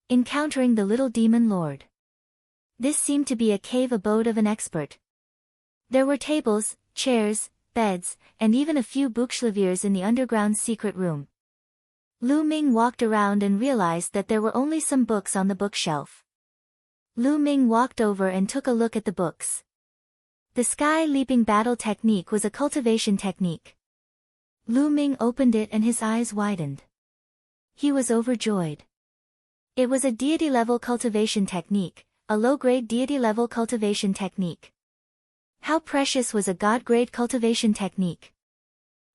Encountering the little demon lord. This seemed to be a cave abode of an expert. There were tables, chairs, beds, and even a few bookshelves in the underground secret room. Lu Ming walked around and realized that there were only some books on the bookshelf. Lu Ming walked over and took a look at the books. The sky-leaping battle technique was a cultivation technique. Lu Ming opened it and his eyes widened. He was overjoyed. It was a deity-level cultivation technique, a low-grade deity-level cultivation technique. How precious was a god-grade cultivation technique?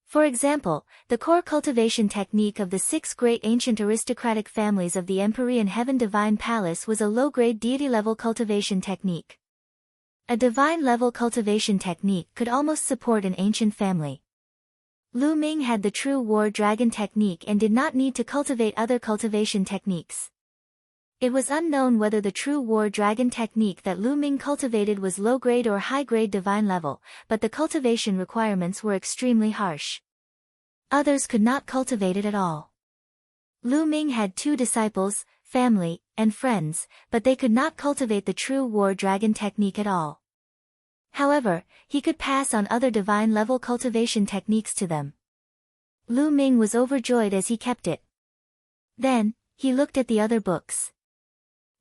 For example, the core cultivation technique of the 6 great ancient aristocratic families of the Empyrean Heaven Divine Palace was a low-grade deity-level cultivation technique. A divine-level cultivation technique could almost support an ancient family. Lu Ming had the true war dragon technique and did not need to cultivate other cultivation techniques. It was unknown whether the true war dragon technique that Lu Ming cultivated was low-grade or high-grade divine level, but the cultivation requirements were extremely harsh. Others could not cultivate it at all. Lu Ming had 2 disciples, family, and friends, but they could not cultivate the true war dragon technique at all. However, he could pass on other divine-level cultivation techniques to them. Lu Ming was overjoyed as he kept it. Then, he looked at the other books.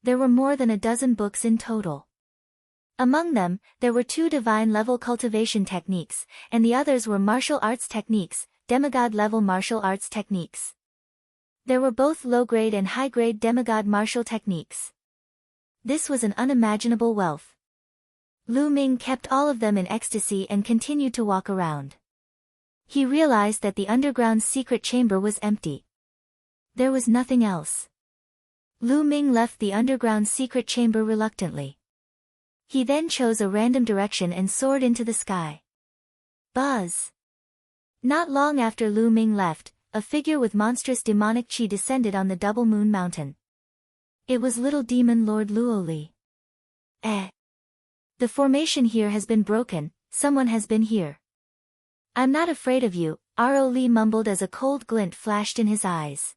There were more than a dozen books in total. Among them, there were 2 divine-level cultivation techniques, and the others were martial arts techniques, demigod-level martial arts techniques. There were both low-grade and high-grade demigod martial techniques. This was an unimaginable wealth. Lu Ming kept all of them in ecstasy and continued to walk around. He realized that the underground secret chamber was empty. There was nothing else. Lu Ming left the underground secret chamber reluctantly. He then chose a random direction and soared into the sky. Buzz! Not long after Lu Ming left, a figure with monstrous demonic chi descended on the Double Moon Mountain. It was little demon Lord Luoli. The formation here has been broken, someone has been here. I'm not afraid of you, Ro Li mumbled as a cold glint flashed in his eyes.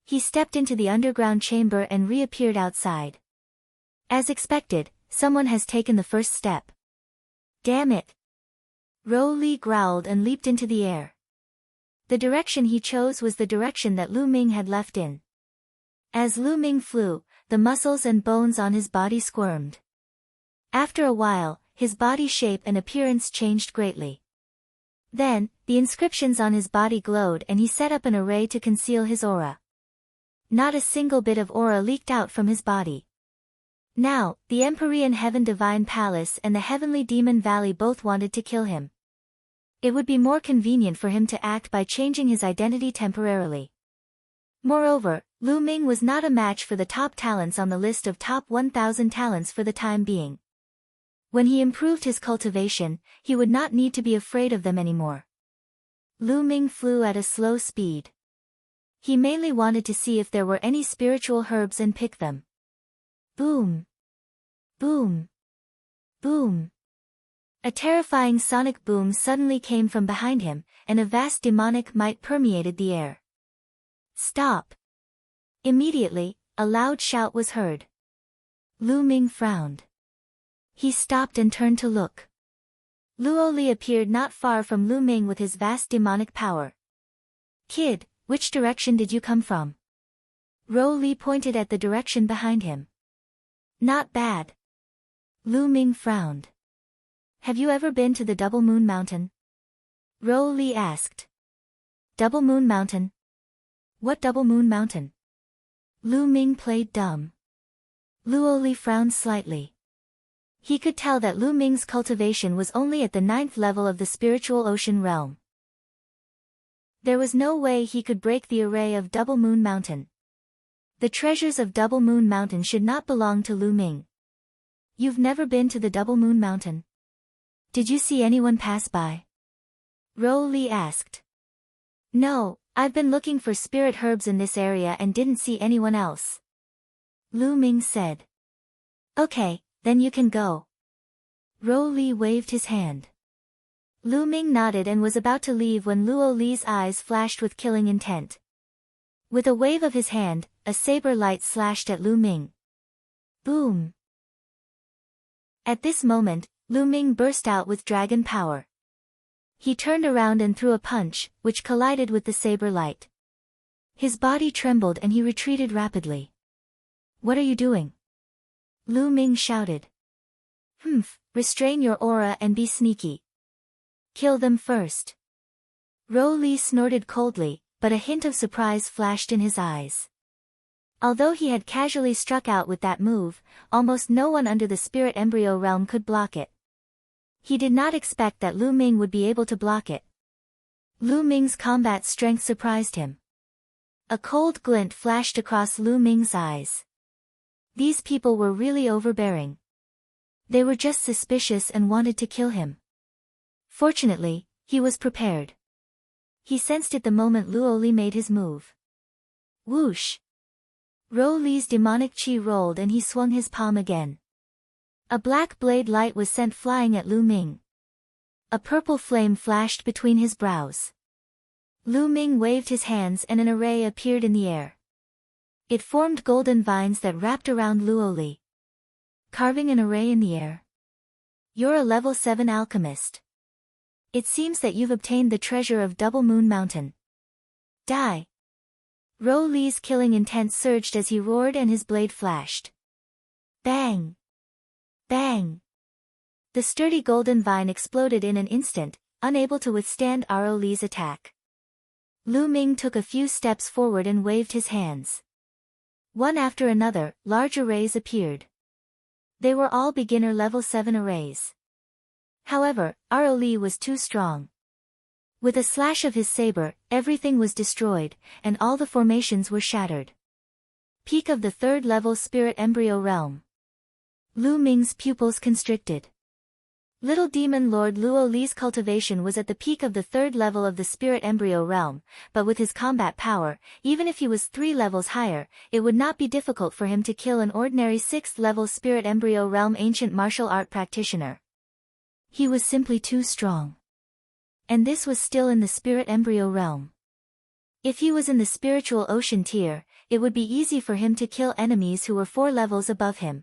He stepped into the underground chamber and reappeared outside. As expected, someone has taken the first step. Damn it! Ro Li growled and leaped into the air. The direction he chose was the direction that Lu Ming had left in. As Lu Ming flew, the muscles and bones on his body squirmed. After a while, his body shape and appearance changed greatly. Then, the inscriptions on his body glowed and he set up an array to conceal his aura. Not a single bit of aura leaked out from his body. Now, the Empyrean Heaven Divine Palace and the Heavenly Demon Valley both wanted to kill him. It would be more convenient for him to act by changing his identity temporarily. Moreover, Lu Ming was not a match for the top talents on the list of top 1,000 talents for the time being. When he improved his cultivation, he would not need to be afraid of them anymore. Lu Ming flew at a slow speed. He mainly wanted to see if there were any spiritual herbs and pick them. Boom! Boom! Boom! A terrifying sonic boom suddenly came from behind him, and a vast demonic might permeated the air. Stop! Immediately, a loud shout was heard. Lu Ming frowned. He stopped and turned to look. Luo Li appeared not far from Lu Ming with his vast demonic power. Kid, which direction did you come from? Ro Li pointed at the direction behind him. Not bad. Lu Ming frowned. Have you ever been to the Double Moon Mountain? Ro Li asked. Double Moon Mountain? What Double Moon Mountain? Lu Ming played dumb. Luo Li frowned slightly. He could tell that Lu Ming's cultivation was only at the 9th level of the spiritual ocean realm. There was no way he could break the array of Double Moon Mountain. The treasures of Double Moon Mountain should not belong to Lu Ming. You've never been to the Double Moon Mountain? Did you see anyone pass by? Ro Li asked. No, I've been looking for spirit herbs in this area and didn't see anyone else. Lu Ming said. Okay, then you can go. Ro Li waved his hand. Lu Ming nodded and was about to leave when Luo Li's eyes flashed with killing intent. With a wave of his hand, a saber light slashed at Lu Ming. Boom! At this moment, Lu Ming burst out with dragon power. He turned around and threw a punch, which collided with the saber light. His body trembled and he retreated rapidly. "What are you doing?" Lu Ming shouted. Restrain your aura and be sneaky. Kill them first." Ro Li snorted coldly, but a hint of surprise flashed in his eyes. Although he had casually struck out with that move, almost no one under the spirit embryo realm could block it. He did not expect that Lu Ming would be able to block it. Lu Ming's combat strength surprised him. A cold glint flashed across Lu Ming's eyes. These people were really overbearing. They were just suspicious and wanted to kill him. Fortunately, he was prepared. He sensed it the moment Luo Li made his move. Whoosh! Ro Li's demonic chi rolled and he swung his palm again. A black blade light was sent flying at Lu Ming. A purple flame flashed between his brows. Lu Ming waved his hands and an array appeared in the air. It formed golden vines that wrapped around Luo Li. Carving an array in the air. "You're a level 7 alchemist. It seems that you've obtained the treasure of Double Moon Mountain. Die!" Ro Li's killing intent surged as he roared and his blade flashed. Bang! Bang! The sturdy golden vine exploded in an instant, unable to withstand Ro Li's attack. Lu Ming took a few steps forward and waved his hands. One after another, large arrays appeared. They were all beginner level 7 arrays. However, Ro Li was too strong. With a slash of his saber, everything was destroyed, and all the formations were shattered. Peak of the 3rd level spirit embryo realm. Lu Ming's pupils constricted. Little demon lord Luo Li's cultivation was at the peak of the 3rd level of the spirit embryo realm, but with his combat power, even if he was 3 levels higher, it would not be difficult for him to kill an ordinary 6th level spirit embryo realm ancient martial art practitioner. He was simply too strong. And this was still in the spirit embryo realm. If he was in the spiritual ocean tier, it would be easy for him to kill enemies who were 4 levels above him.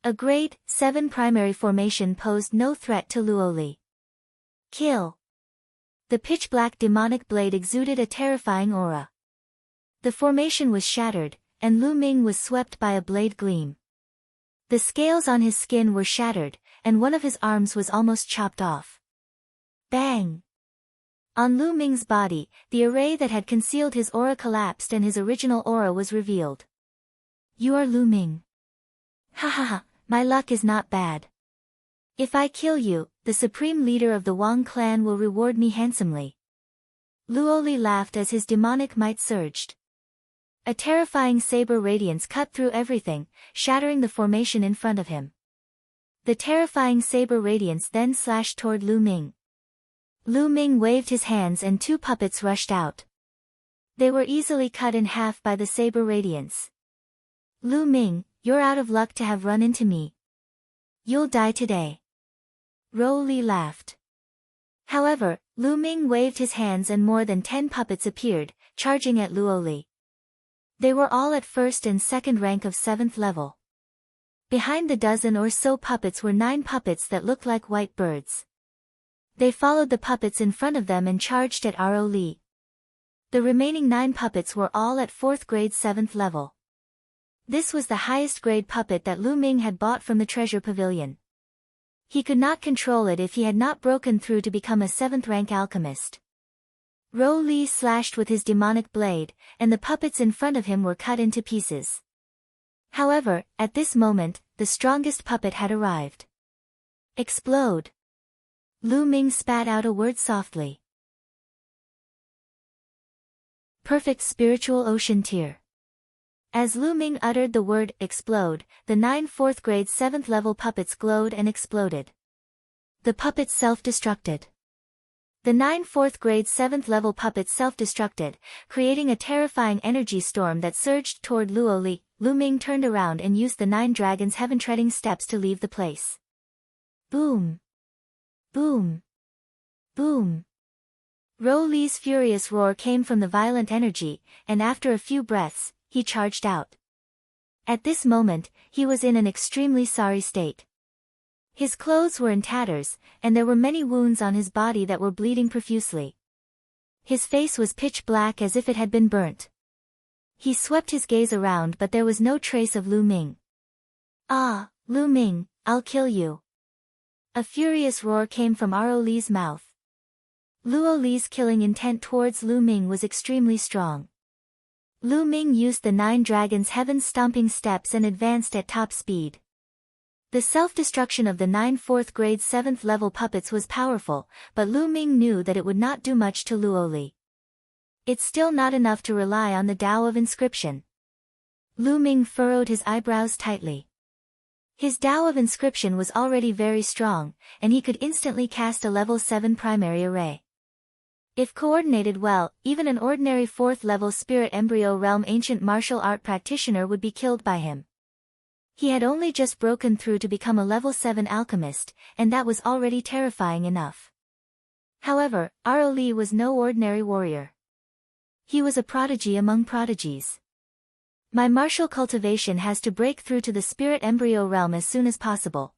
A grade 7 primary formation posed no threat to Luo Li. Kill! The pitch-black demonic blade exuded a terrifying aura. The formation was shattered, and Lu Ming was swept by a blade gleam. The scales on his skin were shattered, and one of his arms was almost chopped off. Bang! On Lu Ming's body, the array that had concealed his aura collapsed and his original aura was revealed. "You are Lu Ming. Ha ha ha, my luck is not bad. If I kill you, the supreme leader of the Wang clan will reward me handsomely." Luo Li laughed as his demonic might surged. A terrifying saber radiance cut through everything, shattering the formation in front of him. The terrifying saber radiance then slashed toward Lu Ming. Lu Ming waved his hands and 2 puppets rushed out. They were easily cut in half by the saber radiance. "Lu Ming, you're out of luck to have run into me. You'll die today." Ro Li laughed. However, Lu Ming waved his hands and more than 10 puppets appeared, charging at Luo Li. They were all at 1st and 2nd rank of 7th level. Behind the dozen or so puppets were 9 puppets that looked like white birds. They followed the puppets in front of them and charged at Ro Li. The remaining 9 puppets were all at 4th grade 7th level. This was the highest grade puppet that Lu Ming had bought from the treasure pavilion. He could not control it if he had not broken through to become a 7th rank alchemist. Ro Li slashed with his demonic blade, and the puppets in front of him were cut into pieces. However, at this moment, the strongest puppet had arrived. Explode! Lu Ming spat out a word softly. Perfect spiritual ocean tier. As Lu Ming uttered the word explode, the 9 4th grade 7th level puppets glowed and exploded. The puppets self-destructed. The 9 4th grade 7th level puppets self-destructed, creating a terrifying energy storm that surged toward Luo Li. Lu Ming turned around and used the 9 dragons' heaven-treading steps to leave the place. Boom! Boom! Boom! Ro Li's furious roar came from the violent energy, and after a few breaths, he charged out. At this moment, he was in an extremely sorry state. His clothes were in tatters, and there were many wounds on his body that were bleeding profusely. His face was pitch black as if it had been burnt. He swept his gaze around but there was no trace of Lu Ming. "Ah, Lu Ming, I'll kill you." A furious roar came from Ro Li's mouth. Luo Li's killing intent towards Lu Ming was extremely strong. Lu Ming used the 9 dragons' heaven-stomping steps and advanced at top speed. The self-destruction of the 9 4th-grade 7th-level puppets was powerful, but Lu Ming knew that it would not do much to Luo Li. It's still not enough to rely on the Tao of Inscription. Lu Ming furrowed his eyebrows tightly. His Tao of Inscription was already very strong, and he could instantly cast a level 7 primary array. If coordinated well, even an ordinary 4th-level Spirit Embryo Realm ancient martial art practitioner would be killed by him. He had only just broken through to become a level 7 alchemist, and that was already terrifying enough. However, Ro Li was no ordinary warrior. He was a prodigy among prodigies. My martial cultivation has to break through to the Spirit Embryo Realm as soon as possible.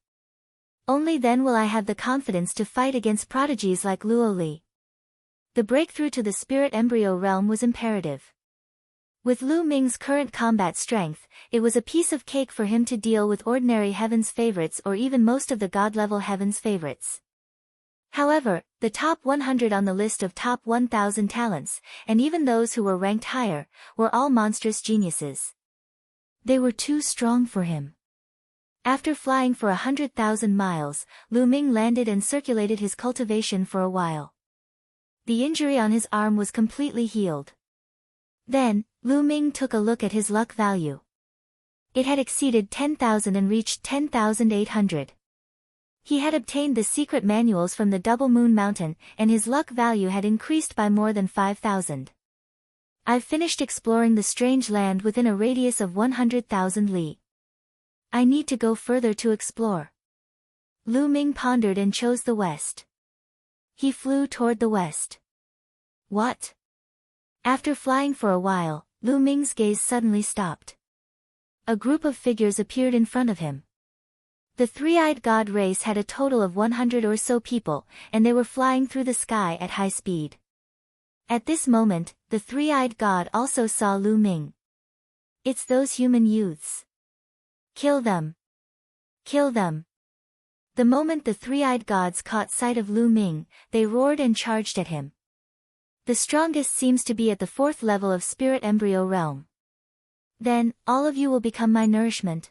Only then will I have the confidence to fight against prodigies like Luo Li. The breakthrough to the Spirit Embryo Realm was imperative. With Lu Ming's current combat strength, it was a piece of cake for him to deal with ordinary Heaven's favorites or even most of the God-level Heaven's favorites. However, the top 100 on the list of top 1,000 talents, and even those who were ranked higher, were all monstrous geniuses. They were too strong for him. After flying for 100,000 miles, Lu Ming landed and circulated his cultivation for a while. The injury on his arm was completely healed. Then, Lu Ming took a look at his luck value. It had exceeded 10,000 and reached 10,800. He had obtained the secret manuals from the Double Moon Mountain, and his luck value had increased by more than 5,000. I've finished exploring the strange land within a radius of 100,000 li. I need to go further to explore. Lu Ming pondered and chose the west. He flew toward the west. What? After flying for a while, Lu Ming's gaze suddenly stopped. A group of figures appeared in front of him. The three-eyed god race had a total of 100 or so people, and they were flying through the sky at high speed. At this moment, the three-eyed god also saw Lu Ming. It's those human youths. Kill them. Kill them. The moment the three-eyed gods caught sight of Lu Ming, they roared and charged at him. The strongest seems to be at the 4th level of Spirit Embryo Realm. Then, all of you will become my nourishment.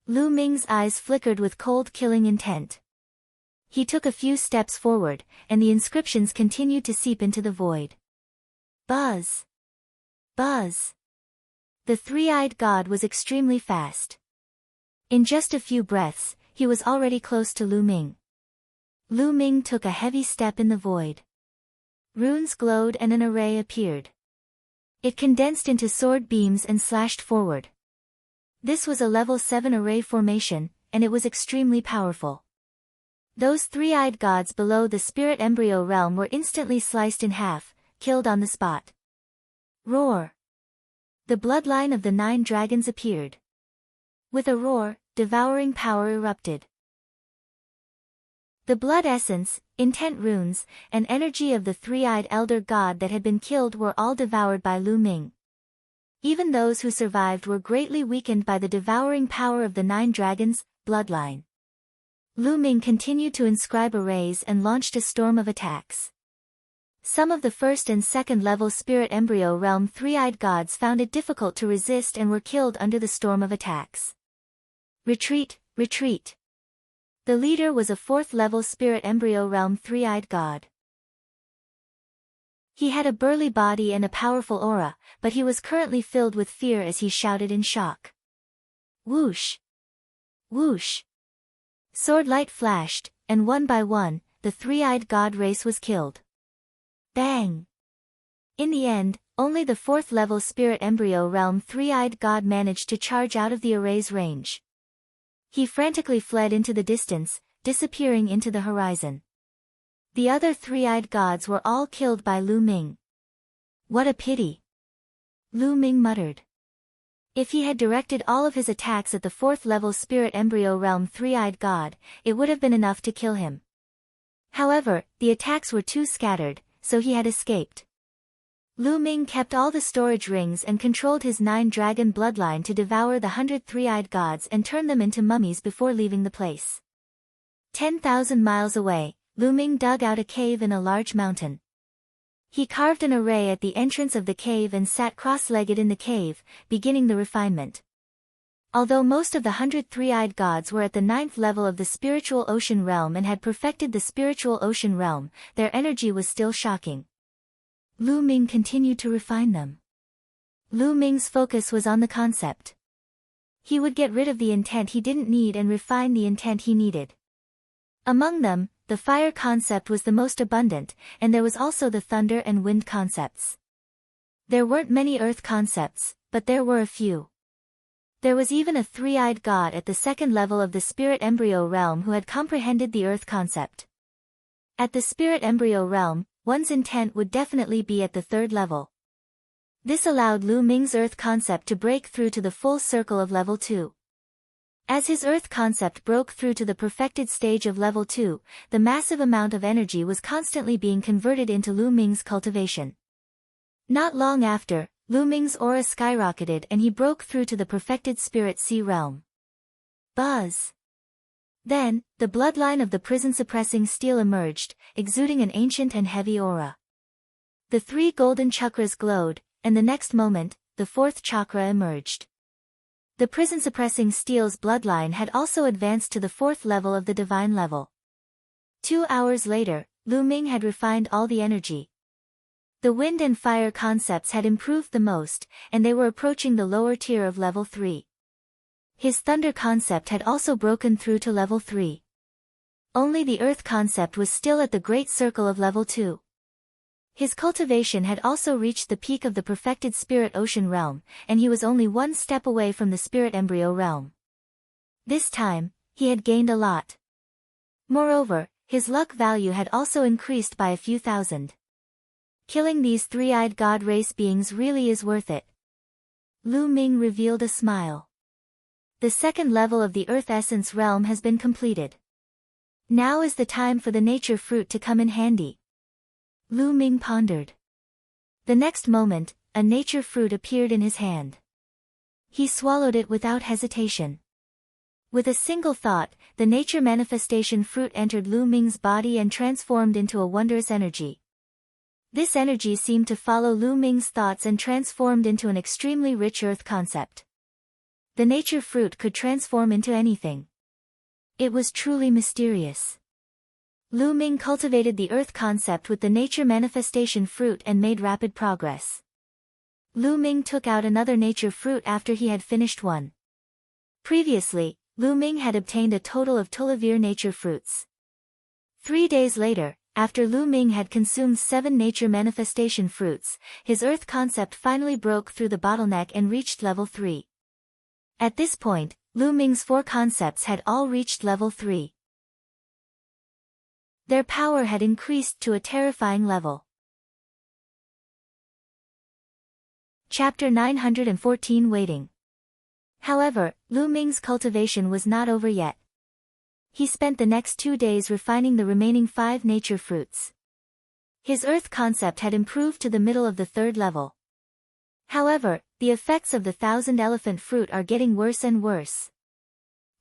Lu Ming's eyes flickered with cold killing intent. He took a few steps forward, and the inscriptions continued to seep into the void. Buzz! Buzz! The three-eyed god was extremely fast. In just a few breaths, he was already close to Lu Ming. Lu Ming took a heavy step in the void. Runes glowed and an array appeared. It condensed into sword beams and slashed forward. This was a level 7 array formation, and it was extremely powerful. Those three-eyed gods below the Spirit Embryo Realm were instantly sliced in half, killed on the spot. Roar! The bloodline of the 9 dragons appeared. With a roar, devouring power erupted. The blood essence, intent runes, and energy of the three-eyed elder god that had been killed were all devoured by Lu Ming. Even those who survived were greatly weakened by the devouring power of the 9 dragons' bloodline. Lu Ming continued to inscribe arrays and launched a storm of attacks. Some of the 1st and 2nd level Spirit Embryo Realm three-eyed gods found it difficult to resist and were killed under the storm of attacks. Retreat, retreat! The leader was a 4th level Spirit Embryo Realm three-eyed god. He had a burly body and a powerful aura, but he was currently filled with fear as he shouted in shock. Whoosh! Whoosh! Sword light flashed, and one by one, the three-eyed god race was killed. Bang! In the end, only the 4th level Spirit Embryo Realm three-eyed god managed to charge out of the array's range. He frantically fled into the distance, disappearing into the horizon. The other three-eyed gods were all killed by Lu Ming. What a pity! Lu Ming muttered. If he had directed all of his attacks at the 4th level spirit embryo realm three-eyed god, it would have been enough to kill him. However, the attacks were too scattered, so he had escaped. Lu Ming kept all the storage rings and controlled his 9-dragon bloodline to devour the 100 three-eyed gods and turn them into mummies before leaving the place. 10,000 miles away, Lu Ming dug out a cave in a large mountain. He carved an array at the entrance of the cave and sat cross-legged in the cave, beginning the refinement. Although most of the 100 three-eyed gods were at the 9th level of the spiritual ocean realm and had perfected the spiritual ocean realm, their energy was still shocking. Lu Ming continued to refine them. Lu Ming's focus was on the concept. He would get rid of the intent he didn't need and refine the intent he needed. Among them, the fire concept was the most abundant, and there was also the thunder and wind concepts. There weren't many earth concepts, but there were a few. There was even a three-eyed god at the 2nd level of the spirit embryo realm who had comprehended the earth concept. At the spirit embryo realm, one's intent would definitely be at the 3rd level. This allowed Lu Ming's earth concept to break through to the full circle of level 2. As his earth concept broke through to the perfected stage of level 2, the massive amount of energy was constantly being converted into Lu Ming's cultivation. Not long after, Lu Ming's aura skyrocketed and he broke through to the perfected spirit sea realm. Buzz! Then, the bloodline of the prison-suppressing steel emerged, exuding an ancient and heavy aura. The 3 golden chakras glowed, and the next moment, the 4th chakra emerged. The prison-suppressing steel's bloodline had also advanced to the 4th level of the divine level. 2 hours later, Lu Ming had refined all the energy. The wind and fire concepts had improved the most, and they were approaching the lower tier of level 3. His thunder concept had also broken through to level 3. Only the earth concept was still at the great circle of level 2. His cultivation had also reached the peak of the perfected spirit ocean realm, and he was only 1 step away from the spirit embryo realm. This time, he had gained a lot. Moreover, his luck value had also increased by a few thousand. Killing these three-eyed god race beings really is worth it. Lu Ming revealed a smile. The 2nd level of the earth essence realm has been completed. Now is the time for the nature fruit to come in handy. Lu Ming pondered. The next moment, a nature fruit appeared in his hand. He swallowed it without hesitation. With a single thought, the nature manifestation fruit entered Lu Ming's body and transformed into a wondrous energy. This energy seemed to follow Lu Ming's thoughts and transformed into an extremely rich earth concept. The nature fruit could transform into anything. It was truly mysterious. Lu Ming cultivated the earth concept with the nature manifestation fruit and made rapid progress. Lu Ming took out another nature fruit after he had finished one. Previously, Lu Ming had obtained a total of 12 nature fruits. 3 days later, after Lu Ming had consumed 7 nature manifestation fruits, his earth concept finally broke through the bottleneck and reached level 3. At this point, Lu Ming's 4 concepts had all reached level 3. Their power had increased to a terrifying level. Chapter 914 Waiting. However, Lu Ming's cultivation was not over yet. He spent the next 2 days refining the remaining 5 nature fruits. His earth concept had improved to the middle of the 3rd level. However, the effects of the 1,000 elephant fruit are getting worse and worse.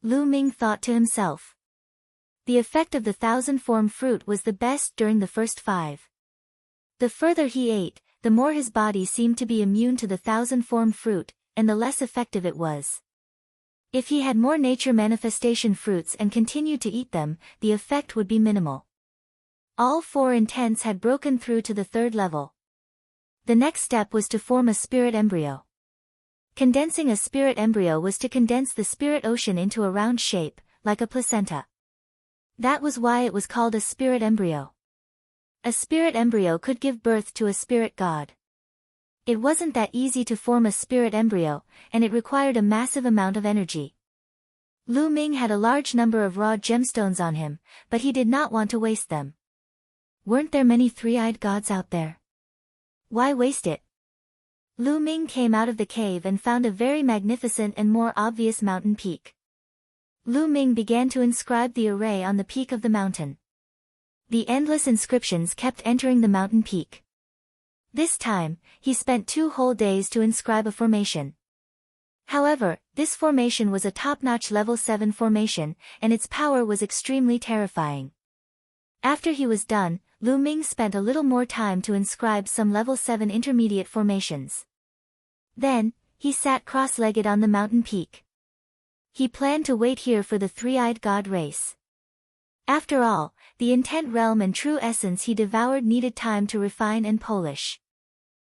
Lu Ming thought to himself. The effect of the 1,000 form fruit was the best during the first 5. The further he ate, the more his body seemed to be immune to the 1,000 form fruit, and the less effective it was. If he had more nature manifestation fruits and continued to eat them, the effect would be minimal. All 4 intents had broken through to the 3rd level. The next step was to form a spirit embryo. Condensing a spirit embryo was to condense the spirit ocean into a round shape, like a placenta. That was why it was called a spirit embryo. A spirit embryo could give birth to a spirit god. It wasn't that easy to form a spirit embryo, and it required a massive amount of energy. Lu Ming had a large number of raw gemstones on him, but he did not want to waste them. Weren't there many three-eyed gods out there? Why waste it? Lu Ming came out of the cave and found a very magnificent and more obvious mountain peak. Lu Ming began to inscribe the array on the peak of the mountain. The endless inscriptions kept entering the mountain peak. This time, he spent 2 whole days to inscribe a formation. However, this formation was a top-notch level 7 formation, and its power was extremely terrifying. After he was done, Lu Ming spent a little more time to inscribe some level 7 intermediate formations. Then, he sat cross-legged on the mountain peak. He planned to wait here for the three-eyed god race. After all, the intent realm and true essence he devoured needed time to refine and polish.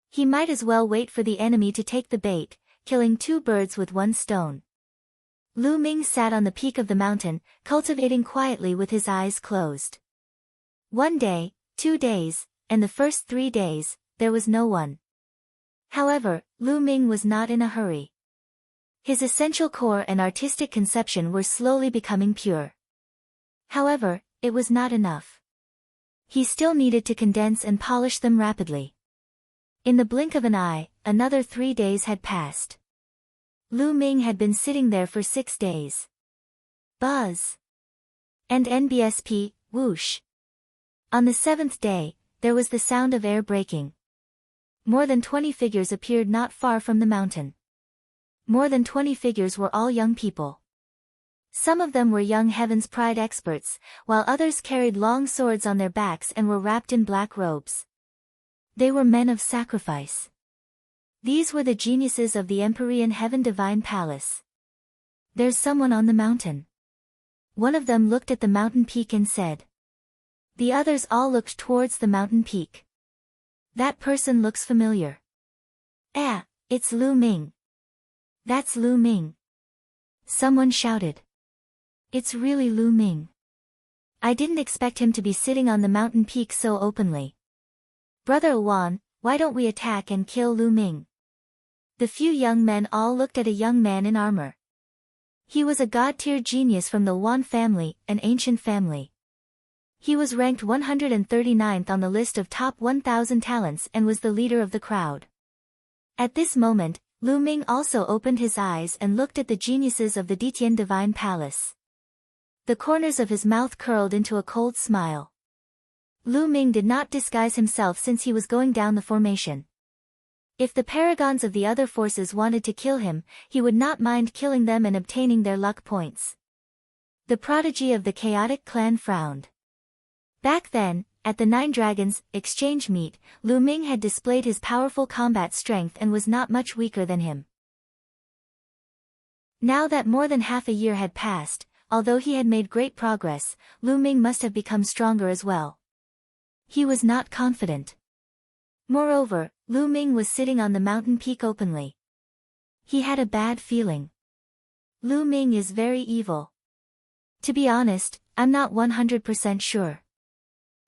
He might as well wait for the enemy to take the bait, killing 2 birds with 1 stone. Lu Ming sat on the peak of the mountain, cultivating quietly with his eyes closed. 1 day, 2 days, and the first 3 days, there was no one. However, Lu Ming was not in a hurry. His essential core and artistic conception were slowly becoming pure. However, it was not enough. He still needed to condense and polish them rapidly. In the blink of an eye, another 3 days had passed. Lu Ming had been sitting there for 6 days. Buzz. And NBSP, whoosh. On the 7th day, there was the sound of air breaking. More than 20 figures appeared not far from the mountain. More than 20 figures were all young people. Some of them were young Heaven's Pride experts, while others carried long swords on their backs and were wrapped in black robes. They were men of sacrifice. These were the geniuses of the Empyrean Heaven Divine Palace. There's someone on the mountain. One of them looked at the mountain peak and said. The others all looked towards the mountain peak. That person looks familiar. It's Lu Ming. That's Lu Ming. Someone shouted. It's really Lu Ming. I didn't expect him to be sitting on the mountain peak so openly. Brother Wan, why don't we attack and kill Lu Ming? The few young men all looked at a young man in armor. He was a god-tier genius from the Wan family, an ancient family. He was ranked 139th on the list of top 1,000 talents and was the leader of the crowd. At this moment, Lu Ming also opened his eyes and looked at the geniuses of the Ditian Divine Palace. The corners of his mouth curled into a cold smile. Lu Ming did not disguise himself since he was going down the formation. If the paragons of the other forces wanted to kill him, he would not mind killing them and obtaining their luck points. The prodigy of the chaotic clan frowned. Back then, at the 9 Dragons exchange meet, Lu Ming had displayed his powerful combat strength and was not much weaker than him. Now that more than half a year had passed, although he had made great progress, Lu Ming must have become stronger as well. He was not confident. Moreover, Lu Ming was sitting on the mountain peak openly. He had a bad feeling. Lu Ming is very evil. To be honest, I'm not 100% sure.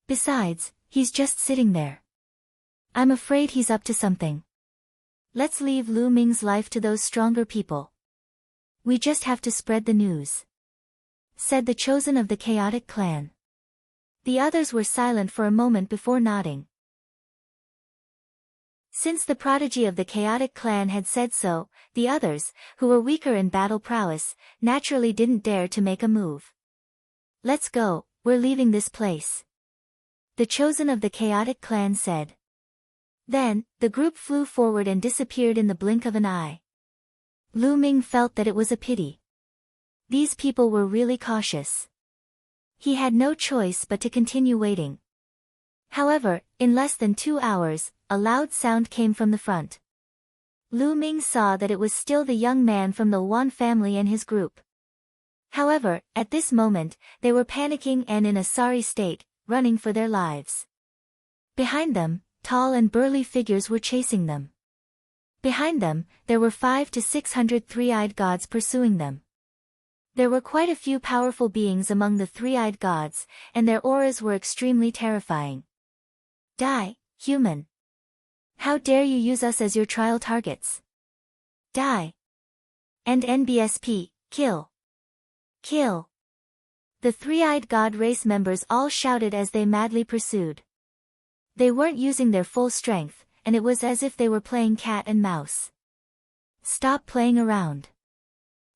Besides, he's just sitting there. I'm afraid he's up to something. Let's leave Lu Ming's life to those stronger people. We just have to spread the news, said the chosen of the chaotic clan. The others were silent for a moment before nodding. Since the prodigy of the chaotic clan had said so, the others, who were weaker in battle prowess, naturally didn't dare to make a move. Let's go, we're leaving this place, the chosen of the chaotic clan said. Then, the group flew forward and disappeared in the blink of an eye. Lu Ming felt that it was a pity. These people were really cautious. He had no choice but to continue waiting. However, in less than 2 hours, a loud sound came from the front. Lu Ming saw that it was still the young man from the Wan family and his group. However, at this moment, they were panicking and in a sorry state, running for their lives. Behind them, tall and burly figures were chasing them. Behind them, there were 500 to 600 three-eyed gods pursuing them. There were quite a few powerful beings among the three-eyed gods, and their auras were extremely terrifying. Die, human! How dare you use us as your trial targets? Die! And NBSP, kill! Kill! The three-eyed god race members all shouted as they madly pursued. They weren't using their full strength, and it was as if they were playing cat and mouse. Stop playing around.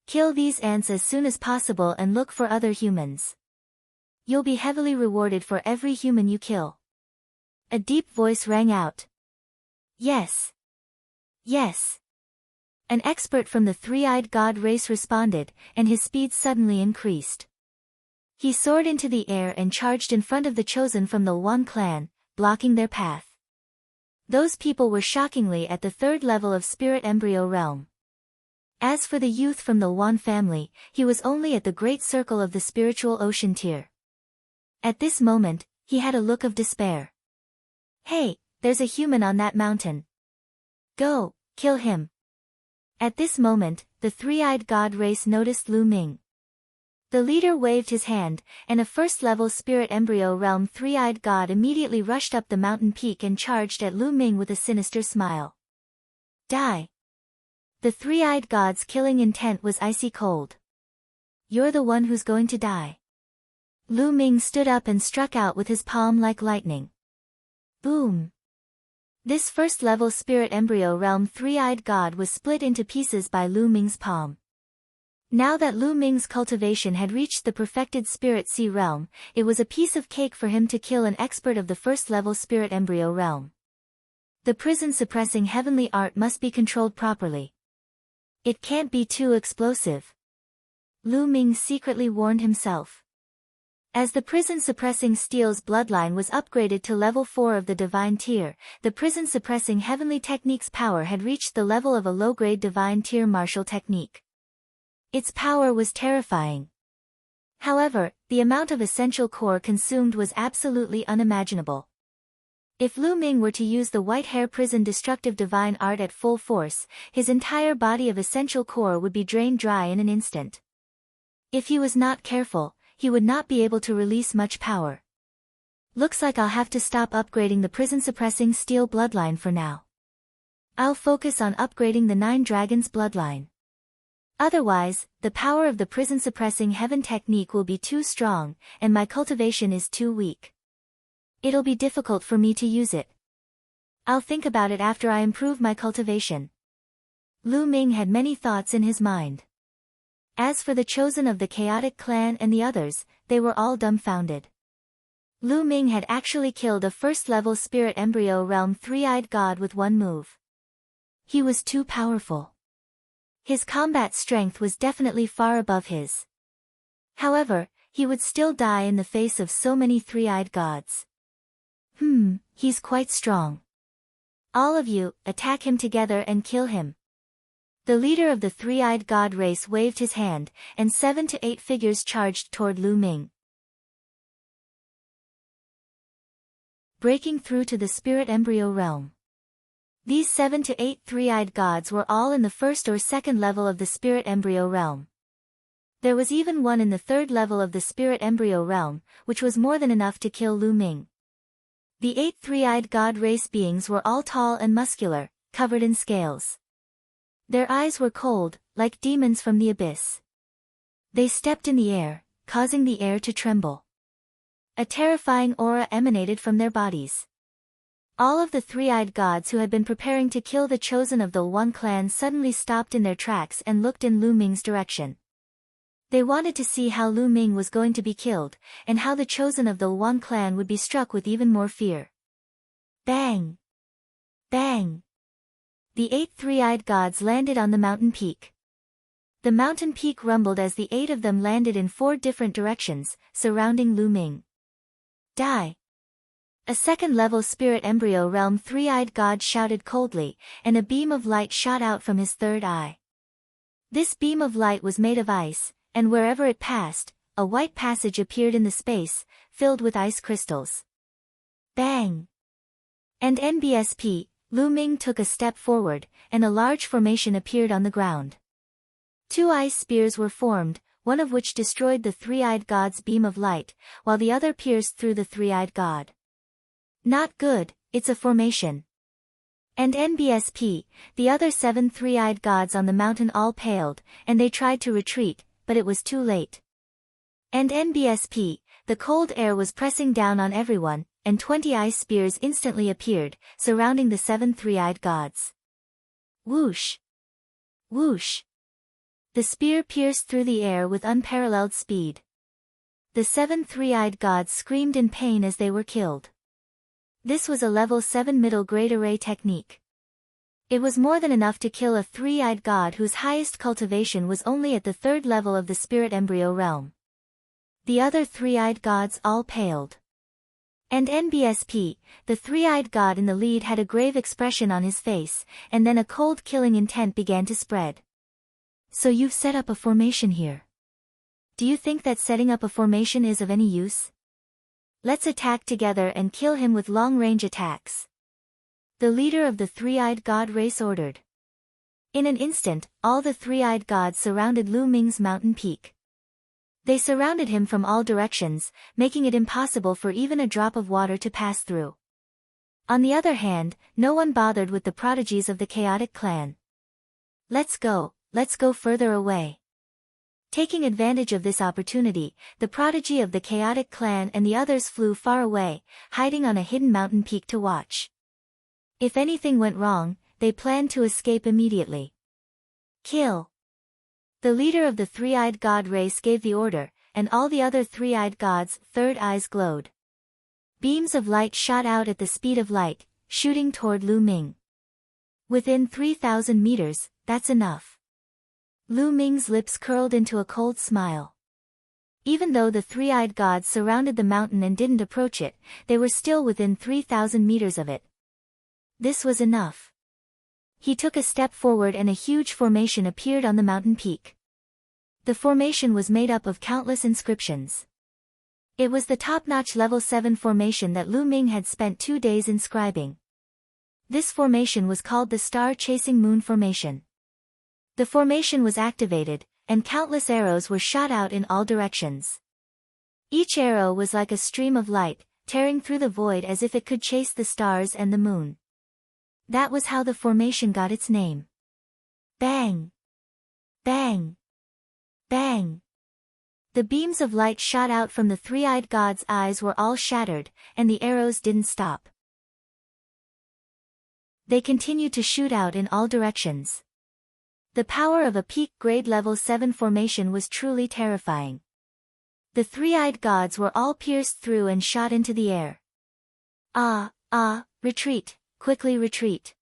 Kill these ants as soon as possible and look for other humans. You'll be heavily rewarded for every human you kill. A deep voice rang out. Yes. Yes. An expert from the three-eyed god race responded, and his speed suddenly increased. He soared into the air and charged in front of the chosen from the Wan clan, blocking their path. Those people were shockingly at the third level of spirit embryo realm. As for the youth from the Wan family, he was only at the great circle of the spiritual ocean tier. At this moment, he had a look of despair. Hey, there's a human on that mountain. Go, kill him. At this moment, the three-eyed god race noticed Lu Ming. The leader waved his hand, and a first-level spirit embryo realm three-eyed god immediately rushed up the mountain peak and charged at Lu Ming with a sinister smile. Die. The three-eyed god's killing intent was icy cold. You're the one who's going to die. Lu Ming stood up and struck out with his palm like lightning. Boom. This first-level spirit embryo realm three-eyed god was split into pieces by Lu Ming's palm. Now that Lu Ming's cultivation had reached the perfected spirit sea realm, it was a piece of cake for him to kill an expert of the first-level spirit embryo realm. The prison-suppressing heavenly art must be controlled properly. It can't be too explosive. Lu Ming secretly warned himself. As the prison-suppressing steel's bloodline was upgraded to level 4 of the divine tier, the prison-suppressing heavenly technique's power had reached the level of a low-grade divine tier martial technique. Its power was terrifying. However, the amount of essential core consumed was absolutely unimaginable. If Lu Ming were to use the white hair prison destructive divine art at full force, his entire body of essential core would be drained dry in an instant. If he was not careful, he would not be able to release much power. Looks like I'll have to stop upgrading the prison-suppressing steel bloodline for now. I'll focus on upgrading the 9 Dragons bloodline. Otherwise, the power of the prison-suppressing heaven technique will be too strong, and my cultivation is too weak. It'll be difficult for me to use it. I'll think about it after I improve my cultivation. Lu Ming had many thoughts in his mind. As for the chosen of the chaotic clan and the others, they were all dumbfounded. Lu Ming had actually killed a first-level spirit embryo realm three-eyed god with one move. He was too powerful. His combat strength was definitely far above his. However, he would still die in the face of so many three-eyed gods. He's quite strong. All of you, attack him together and kill him. The leader of the three-eyed god race waved his hand, and 7 to 8 figures charged toward Lu Ming. Breaking through to the spirit embryo realm. These 7 to 8 three-eyed gods were all in the first or second level of the spirit embryo realm. There was even one in the third level of the spirit embryo realm, which was more than enough to kill Lu Ming. The 8 three-eyed god race beings were all tall and muscular, covered in scales. Their eyes were cold, like demons from the abyss. They stepped in the air, causing the air to tremble. A terrifying aura emanated from their bodies. All of the three-eyed gods who had been preparing to kill the chosen of the Wan clan suddenly stopped in their tracks and looked in Lu Ming's direction. They wanted to see how Lu Ming was going to be killed, and how the chosen of the Wan clan would be struck with even more fear. Bang! Bang! The 8 three-eyed gods landed on the mountain peak. The mountain peak rumbled as the 8 of them landed in 4 different directions, surrounding Lu Ming. Die! A second-level spirit embryo realm three-eyed god shouted coldly, and a beam of light shot out from his third eye. This beam of light was made of ice, and wherever it passed, a white passage appeared in the space, filled with ice crystals. Bang! And NBSP, Lu Ming took a step forward, and a large formation appeared on the ground. 2 ice spears were formed, one of which destroyed the three-eyed god's beam of light, while the other pierced through the three-eyed god. Not good, it's a formation. And NBSP, the other 7 three-eyed gods on the mountain all paled, and they tried to retreat, but it was too late. And NBSP, the cold air was pressing down on everyone, and 20 ice spears instantly appeared, surrounding the 7 three-eyed gods. Whoosh! Whoosh! The spear pierced through the air with unparalleled speed. The 7 three-eyed gods screamed in pain as they were killed. This was a level 7 middle grade array technique. It was more than enough to kill a three-eyed god whose highest cultivation was only at the 3rd level of the spirit embryo realm. The other three-eyed gods all paled. And NBSP, the three-eyed god in the lead, had a grave expression on his face, and then a cold killing intent began to spread. So you've set up a formation here. Do you think that setting up a formation is of any use? Let's attack together and kill him with long-range attacks. The leader of the three-eyed god race ordered. In an instant, all the three-eyed gods surrounded Lu Ming's mountain peak. They surrounded him from all directions, making it impossible for even a drop of water to pass through. On the other hand, no one bothered with the prodigies of the chaotic clan. Let's go further away. Taking advantage of this opportunity, the prodigy of the chaotic clan and the others flew far away, hiding on a hidden mountain peak to watch. If anything went wrong, they planned to escape immediately. Kill! The leader of the three-eyed god race gave the order, and all the other three-eyed gods' third eyes glowed. Beams of light shot out at the speed of light, shooting toward Lu Ming. Within 3,000 meters, that's enough. Lu Ming's lips curled into a cold smile. Even though the three-eyed gods surrounded the mountain and didn't approach it, they were still within 3,000 meters of it. This was enough. He took a step forward and a huge formation appeared on the mountain peak. The formation was made up of countless inscriptions. It was the top-notch level 7 formation that Lu Ming had spent 2 days inscribing. This formation was called the Star-Chasing Moon Formation. The formation was activated, and countless arrows were shot out in all directions. Each arrow was like a stream of light, tearing through the void as if it could chase the stars and the moon. That was how the formation got its name. Bang! Bang! Bang! The beams of light shot out from the three-eyed god's eyes were all shattered, and the arrows didn't stop. They continued to shoot out in all directions. The power of a peak grade level 7 formation was truly terrifying. The three-eyed gods were all pierced through and shot into the air. Retreat, quickly retreat.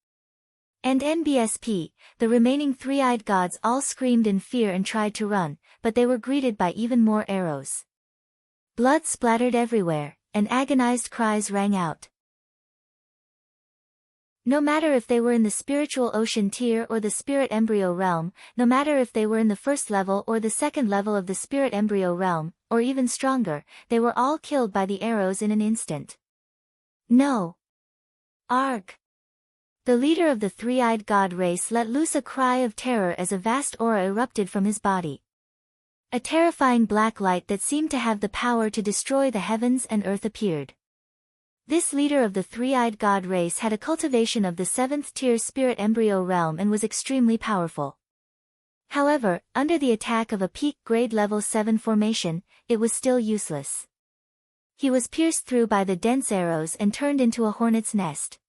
And NBSP, the remaining three-eyed gods all screamed in fear and tried to run, but they were greeted by even more arrows. Blood splattered everywhere, and agonized cries rang out. No matter if they were in the spiritual ocean tier or the spirit embryo realm, no matter if they were in the 1st level or the 2nd level of the spirit embryo realm, or even stronger, they were all killed by the arrows in an instant. No! Arg! The leader of the three-eyed god race let loose a cry of terror as a vast aura erupted from his body. A terrifying black light that seemed to have the power to destroy the heavens and earth appeared. This leader of the three-eyed god race had a cultivation of the 7th tier spirit embryo realm and was extremely powerful. However, under the attack of a peak grade level 7 formation, it was still useless. He was pierced through by the dense arrows and turned into a hornet's nest.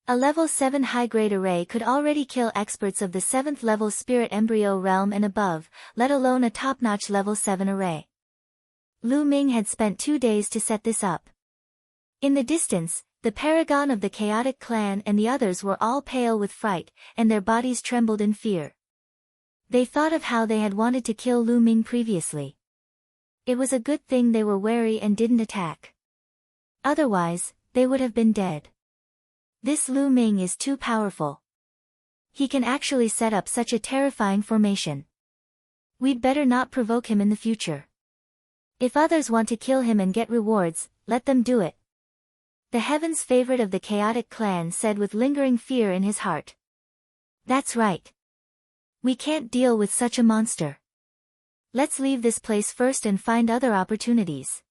A level 7 high-grade array could already kill experts of the 7th level spirit embryo realm and above, let alone a top-notch level 7 array. Lu Ming had spent 2 days to set this up. In the distance, the paragon of the chaotic clan and the others were all pale with fright, and their bodies trembled in fear. They thought of how they had wanted to kill Lu Ming previously. It was a good thing they were wary and didn't attack. Otherwise, they would have been dead. This Lu Ming is too powerful. He can actually set up such a terrifying formation. We'd better not provoke him in the future. If others want to kill him and get rewards, let them do it. The heaven's favorite of the chaotic clan said with lingering fear in his heart. That's right. We can't deal with such a monster. Let's leave this place first and find other opportunities.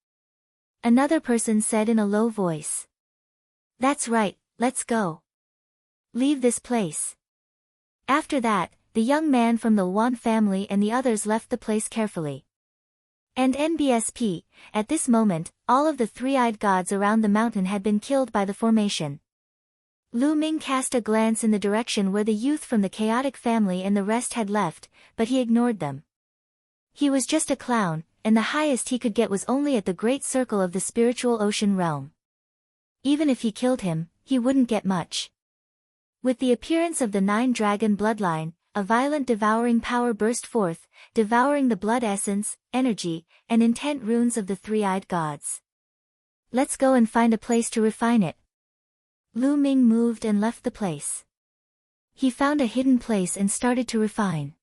Another person said in a low voice. That's right, let's go. Leave this place. After that, the young man from the Wan family and the others left the place carefully. And NBSP, at this moment, all of the three-eyed gods around the mountain had been killed by the formation. Lu Ming cast a glance in the direction where the youth from the chaotic family and the rest had left, but he ignored them. He was just a clown, and the highest he could get was only at the great circle of the spiritual ocean realm. Even if he killed him, he wouldn't get much. With the appearance of the nine-dragon bloodline, a violent devouring power burst forth, devouring the blood essence, energy, and intent runes of the three-eyed gods. Let's go and find a place to refine it. Lu Ming moved and left the place. He found a hidden place and started to refine.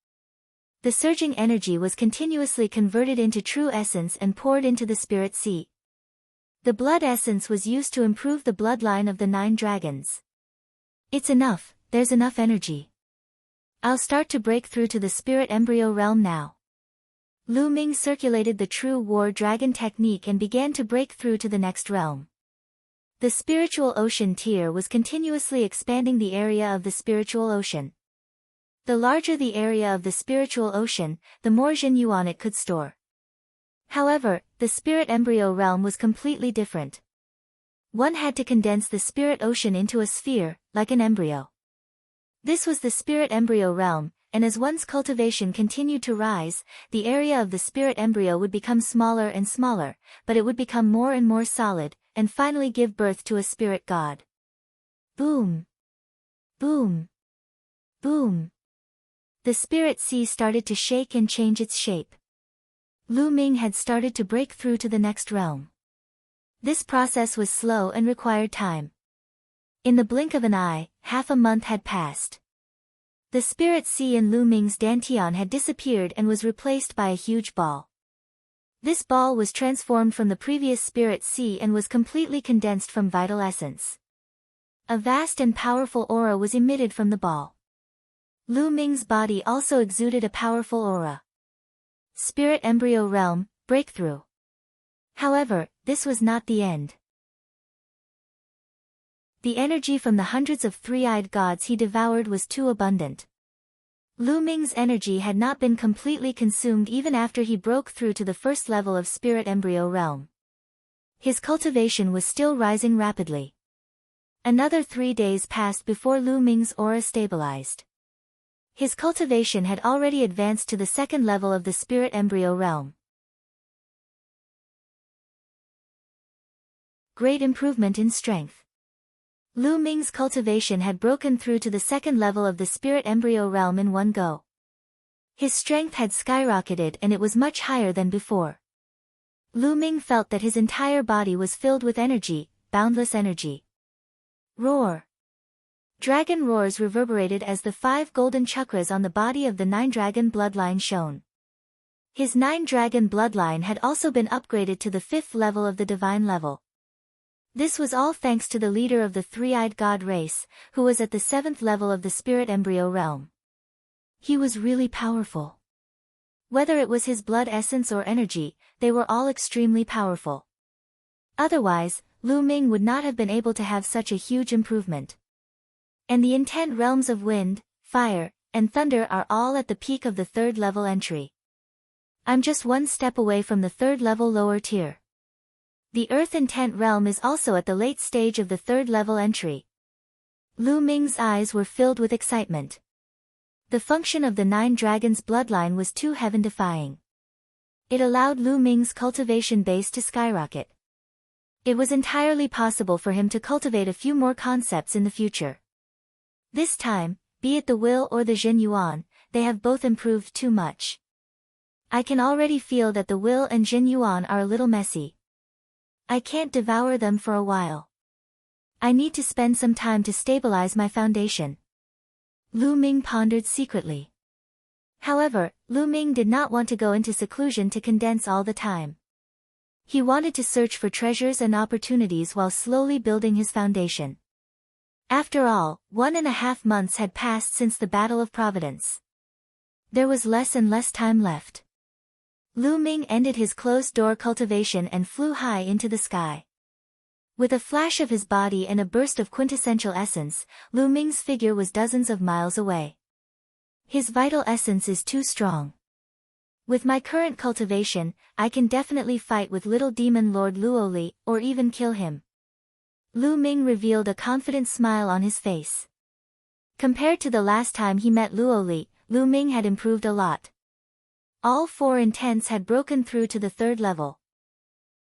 The surging energy was continuously converted into true essence and poured into the spirit sea. The blood essence was used to improve the bloodline of the 9 dragons. It's enough, there's enough energy. I'll start to break through to the spirit embryo realm now. Lu Ming circulated the true war dragon technique and began to break through to the next realm. The spiritual ocean tier was continuously expanding the area of the spiritual ocean. The larger the area of the spiritual ocean, the more Jin Yuan it could store. However, the spirit embryo realm was completely different. One had to condense the spirit ocean into a sphere, like an embryo. This was the spirit embryo realm, and as one's cultivation continued to rise, the area of the spirit embryo would become smaller and smaller, but it would become more and more solid, and finally give birth to a spirit god. Boom! Boom! Boom! The spirit sea started to shake and change its shape. Lu Ming had started to break through to the next realm. This process was slow and required time. In the blink of an eye, half a month had passed. The spirit sea in Lu Ming's dantian had disappeared and was replaced by a huge ball. This ball was transformed from the previous spirit sea and was completely condensed from vital essence. A vast and powerful aura was emitted from the ball. Lu Ming's body also exuded a powerful aura. Spirit embryo realm, breakthrough. However, this was not the end. The energy from the hundreds of three-eyed gods he devoured was too abundant. Lu Ming's energy had not been completely consumed even after he broke through to the first level of spirit embryo realm. His cultivation was still rising rapidly. Another 3 days passed before Lu Ming's aura stabilized. His cultivation had already advanced to the second level of the spirit embryo realm. Great improvement in strength. Lu Ming's cultivation had broken through to the second level of the spirit embryo realm in one go. His strength had skyrocketed and it was much higher than before. Lu Ming felt that his entire body was filled with energy, boundless energy. Roar! Dragon roars reverberated as the 5 golden chakras on the body of the 9-dragon bloodline shone. His 9-dragon bloodline had also been upgraded to the 5th level of the divine level. This was all thanks to the leader of the three-eyed god race, who was at the 7th level of the spirit embryo realm. He was really powerful. Whether it was his blood essence or energy, they were all extremely powerful. Otherwise, Lu Ming would not have been able to have such a huge improvement. And the intent realms of wind, fire, and thunder are all at the peak of the 3rd level entry. I'm just one step away from the 3rd level lower tier. The earth intent realm is also at the late stage of the 3rd level entry. Lu Ming's eyes were filled with excitement. The function of the 9 dragons bloodline was too heaven-defying. It allowed Lu Ming's cultivation base to skyrocket. It was entirely possible for him to cultivate a few more concepts in the future. This time, be it the will or the Jin Yuan, they have both improved too much. I can already feel that the will and Jin Yuan are a little messy. I can't devour them for a while. I need to spend some time to stabilize my foundation. Lu Ming pondered secretly. However, Lu Ming did not want to go into seclusion to condense all the time. He wanted to search for treasures and opportunities while slowly building his foundation. After all, 1.5 months had passed since the Battle of Providence. There was less and less time left. Lu Ming ended his closed-door cultivation and flew high into the sky. With a flash of his body and a burst of quintessential essence, Lu Ming's figure was dozens of miles away. His vital essence is too strong. With my current cultivation, I can definitely fight with little demon Lord Luoli, or even kill him. Lu Ming revealed a confident smile on his face. Compared to the last time he met Luoli, Lu Ming had improved a lot. All 4 intents had broken through to the 3rd level.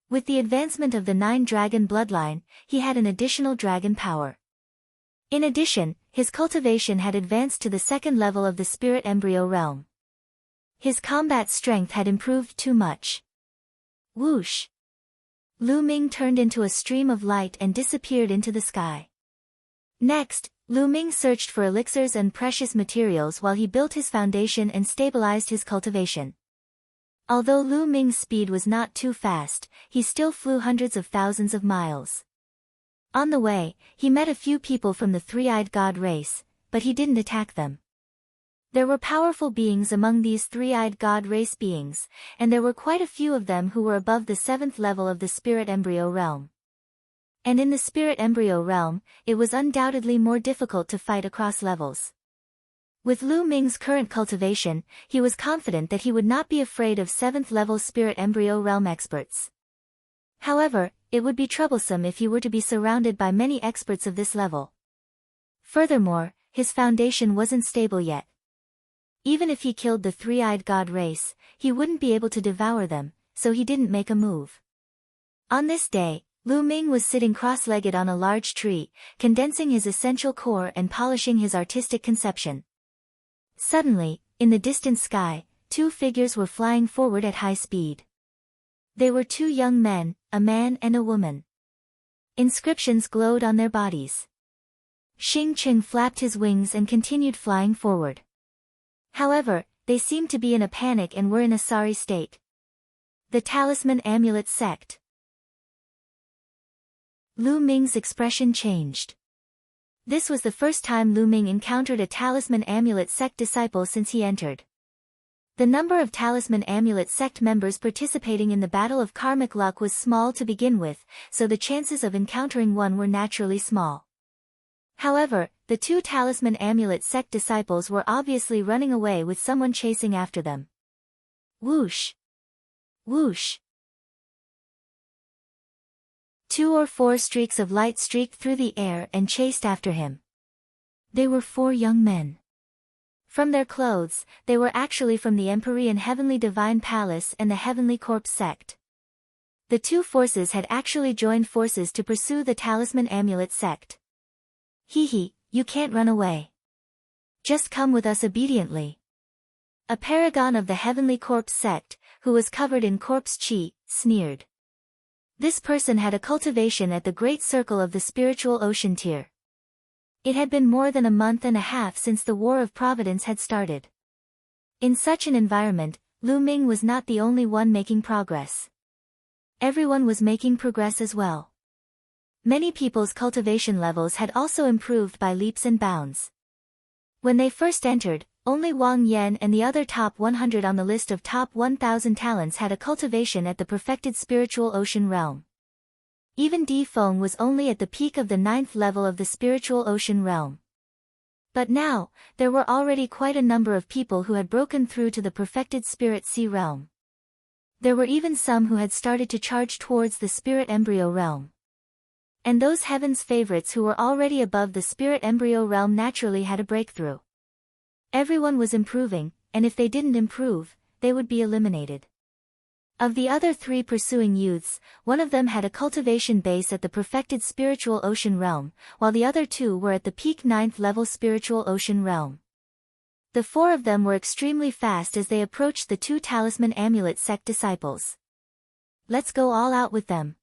With the advancement of the 9-dragon bloodline, he had an additional dragon power. In addition, his cultivation had advanced to the 2nd level of the spirit embryo realm. His combat strength had improved too much. Whoosh! Lu Ming turned into a stream of light and disappeared into the sky. Next, Lu Ming searched for elixirs and precious materials while he built his foundation and stabilized his cultivation. Although Lu Ming's speed was not too fast, he still flew hundreds of thousands of miles. On the way, he met a few people from the 3-eyed god race, but he didn't attack them. There were powerful beings among these 3-eyed god race beings, and there were quite a few of them who were above the 7th level of the spirit embryo realm. And in the spirit embryo realm, it was undoubtedly more difficult to fight across levels. With Lu Ming's current cultivation, he was confident that he would not be afraid of 7th level spirit embryo realm experts. However, it would be troublesome if he were to be surrounded by many experts of this level. Furthermore, his foundation wasn't stable yet. Even if he killed the 3-eyed god race, he wouldn't be able to devour them, so he didn't make a move. On this day, Lu Ming was sitting cross-legged on a large tree, condensing his essential core and polishing his artistic conception. Suddenly, in the distant sky, 2 figures were flying forward at high speed. They were 2 young men, a man and a woman. Inscriptions glowed on their bodies. Xing Qing flapped his wings and continued flying forward. However, they seemed to be in a panic and were in a sorry state. The Talisman Amulet Sect. Lu Ming's expression changed. This was the first time Lu Ming encountered a Talisman Amulet Sect disciple since he entered. The number of Talisman Amulet Sect members participating in the Battle of Karmic Luck was small to begin with, so the chances of encountering one were naturally small. However, the 2 Talisman Amulet Sect disciples were obviously running away with someone chasing after them. Whoosh! Whoosh! 2 or 4 streaks of light streaked through the air and chased after him. They were 4 young men. From their clothes, they were actually from the Empyrean Heavenly Divine Palace and the Heavenly Corpse Sect. The 2 forces had actually joined forces to pursue the Talisman Amulet Sect. Hee, you can't run away. Just come with us obediently. A paragon of the Heavenly Corpse Sect, who was covered in corpse chi, sneered. This person had a cultivation at the Great Circle of the Spiritual Ocean tier. It had been more than a month and a half since the War of Providence had started. In such an environment, Lu Ming was not the only one making progress. Everyone was making progress as well. Many people's cultivation levels had also improved by leaps and bounds. When they first entered, only Wang Yan and the other top 100 on the list of top 1,000 talents had a cultivation at the perfected spiritual ocean realm. Even Di Feng was only at the peak of the 9th level of the spiritual ocean realm. But now, there were already quite a number of people who had broken through to the perfected spirit sea realm. There were even some who had started to charge towards the spirit embryo realm. And those heaven's favorites who were already above the spirit embryo realm naturally had a breakthrough. Everyone was improving, and if they didn't improve, they would be eliminated. Of the other 3 pursuing youths, one of them had a cultivation base at the perfected spiritual ocean realm, while the other 2 were at the peak 9th level spiritual ocean realm. The 4 of them were extremely fast as they approached the 2 Talisman Amulet Sect disciples. Let's go all out with them.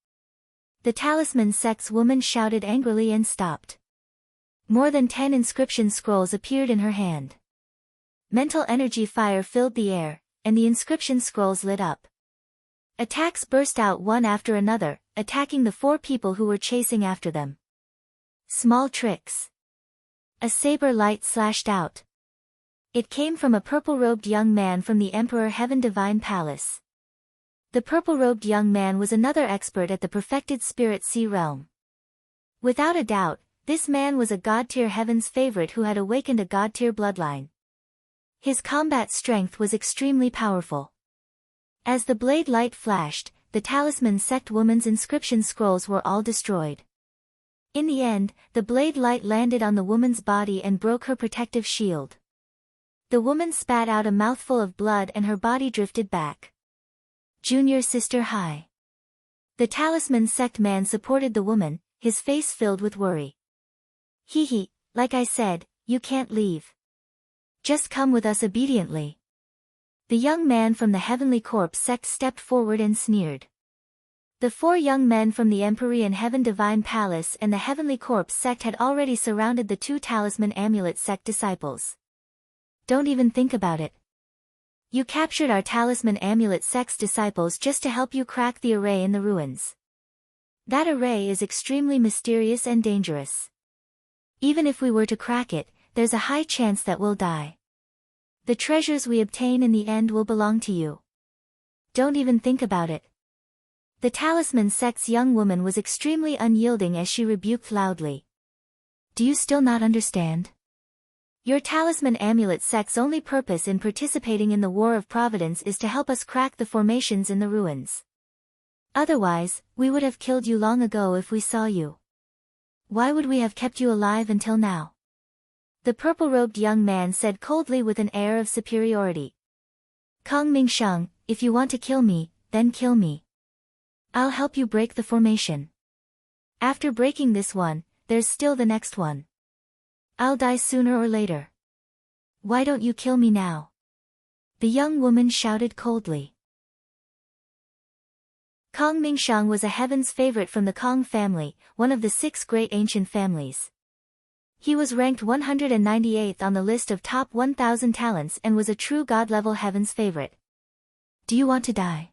The Talisman Sect's woman shouted angrily and stopped. More than 10 inscription scrolls appeared in her hand. Mental energy fire filled the air, and the inscription scrolls lit up. Attacks burst out one after another, attacking the 4 people who were chasing after them. Small tricks. A saber light slashed out. It came from a purple-robed young man from the Emperor Heaven Divine Palace. The purple-robed young man was another expert at the perfected spirit sea realm. Without a doubt, this man was a god-tier heaven's favorite who had awakened a god-tier bloodline. His combat strength was extremely powerful. As the blade light flashed, the talisman sect woman's inscription scrolls were all destroyed. In the end, the blade light landed on the woman's body and broke her protective shield. The woman spat out a mouthful of blood and her body drifted back. Junior sister hi. The talisman sect man supported the woman, his face filled with worry. Hee, like I said, you can't leave. Just come with us obediently. The young man from the Heavenly Corpse sect stepped forward and sneered. The 4 young men from the Empyrean Heaven Divine Palace and the Heavenly Corpse sect had already surrounded the 2 Talisman Amulet sect disciples. Don't even think about it. You captured our Talisman Amulet sect's disciples just to help you crack the array in the ruins. That array is extremely mysterious and dangerous. Even if we were to crack it, there's a high chance that we'll die. The treasures we obtain in the end will belong to you. Don't even think about it. The Talisman sect's young woman was extremely unyielding as she rebuked loudly. Do you still not understand? Your Talisman Amulet sect's only purpose in participating in the War of Providence is to help us crack the formations in the ruins. Otherwise, we would have killed you long ago if we saw you. Why would we have kept you alive until now? The purple-robed young man said coldly with an air of superiority. Kong Mingsheng, if you want to kill me, then kill me. I'll help you break the formation. After breaking this one, there's still the next one. I'll die sooner or later. Why don't you kill me now? The young woman shouted coldly. Kong Mingsheng was a heaven's favorite from the Kong family, one of the 6 great ancient families. He was ranked 198th on the list of top 1,000 talents and was a true god-level heaven's favorite. Do you want to die?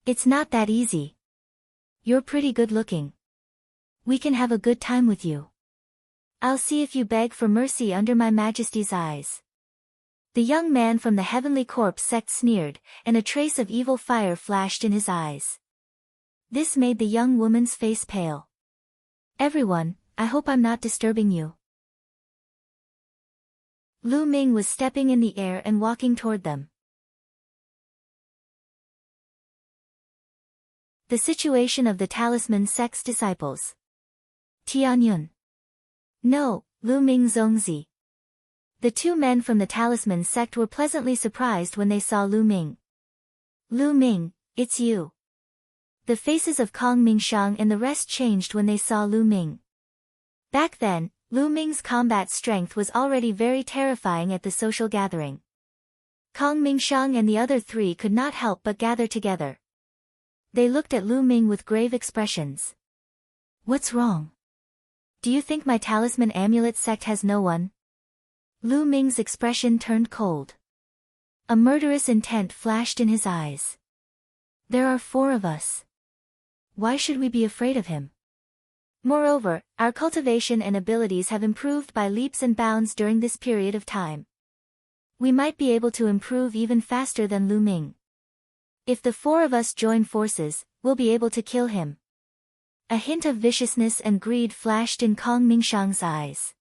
It's not that easy. You're pretty good-looking. We can have a good time with you. I'll see if you beg for mercy under my majesty's eyes. The young man from the Heavenly Corpse sect sneered, and a trace of evil fire flashed in his eyes. This made the young woman's face pale. Everyone, I hope I'm not disturbing you. Lu Ming was stepping in the air and walking toward them. The situation of the Talisman sect's disciples. Tianyun. No, Lu Ming Zongzi. The 2 men from the Talisman sect were pleasantly surprised when they saw Lu Ming. Lu Ming, it's you. The faces of Kong Mingsheng and the rest changed when they saw Lu Ming. Back then, Lu Ming's combat strength was already very terrifying at the social gathering. Kong Mingsheng and the other 3 could not help but gather together. They looked at Lu Ming with grave expressions. What's wrong? Do you think my Talisman Amulet sect has no one? Lu Ming's expression turned cold. A murderous intent flashed in his eyes. There are 4 of us. Why should we be afraid of him? Moreover, our cultivation and abilities have improved by leaps and bounds during this period of time. We might be able to improve even faster than Lu Ming. If the 4 of us join forces, we'll be able to kill him. A hint of viciousness and greed flashed in Kong Mingsheng's eyes.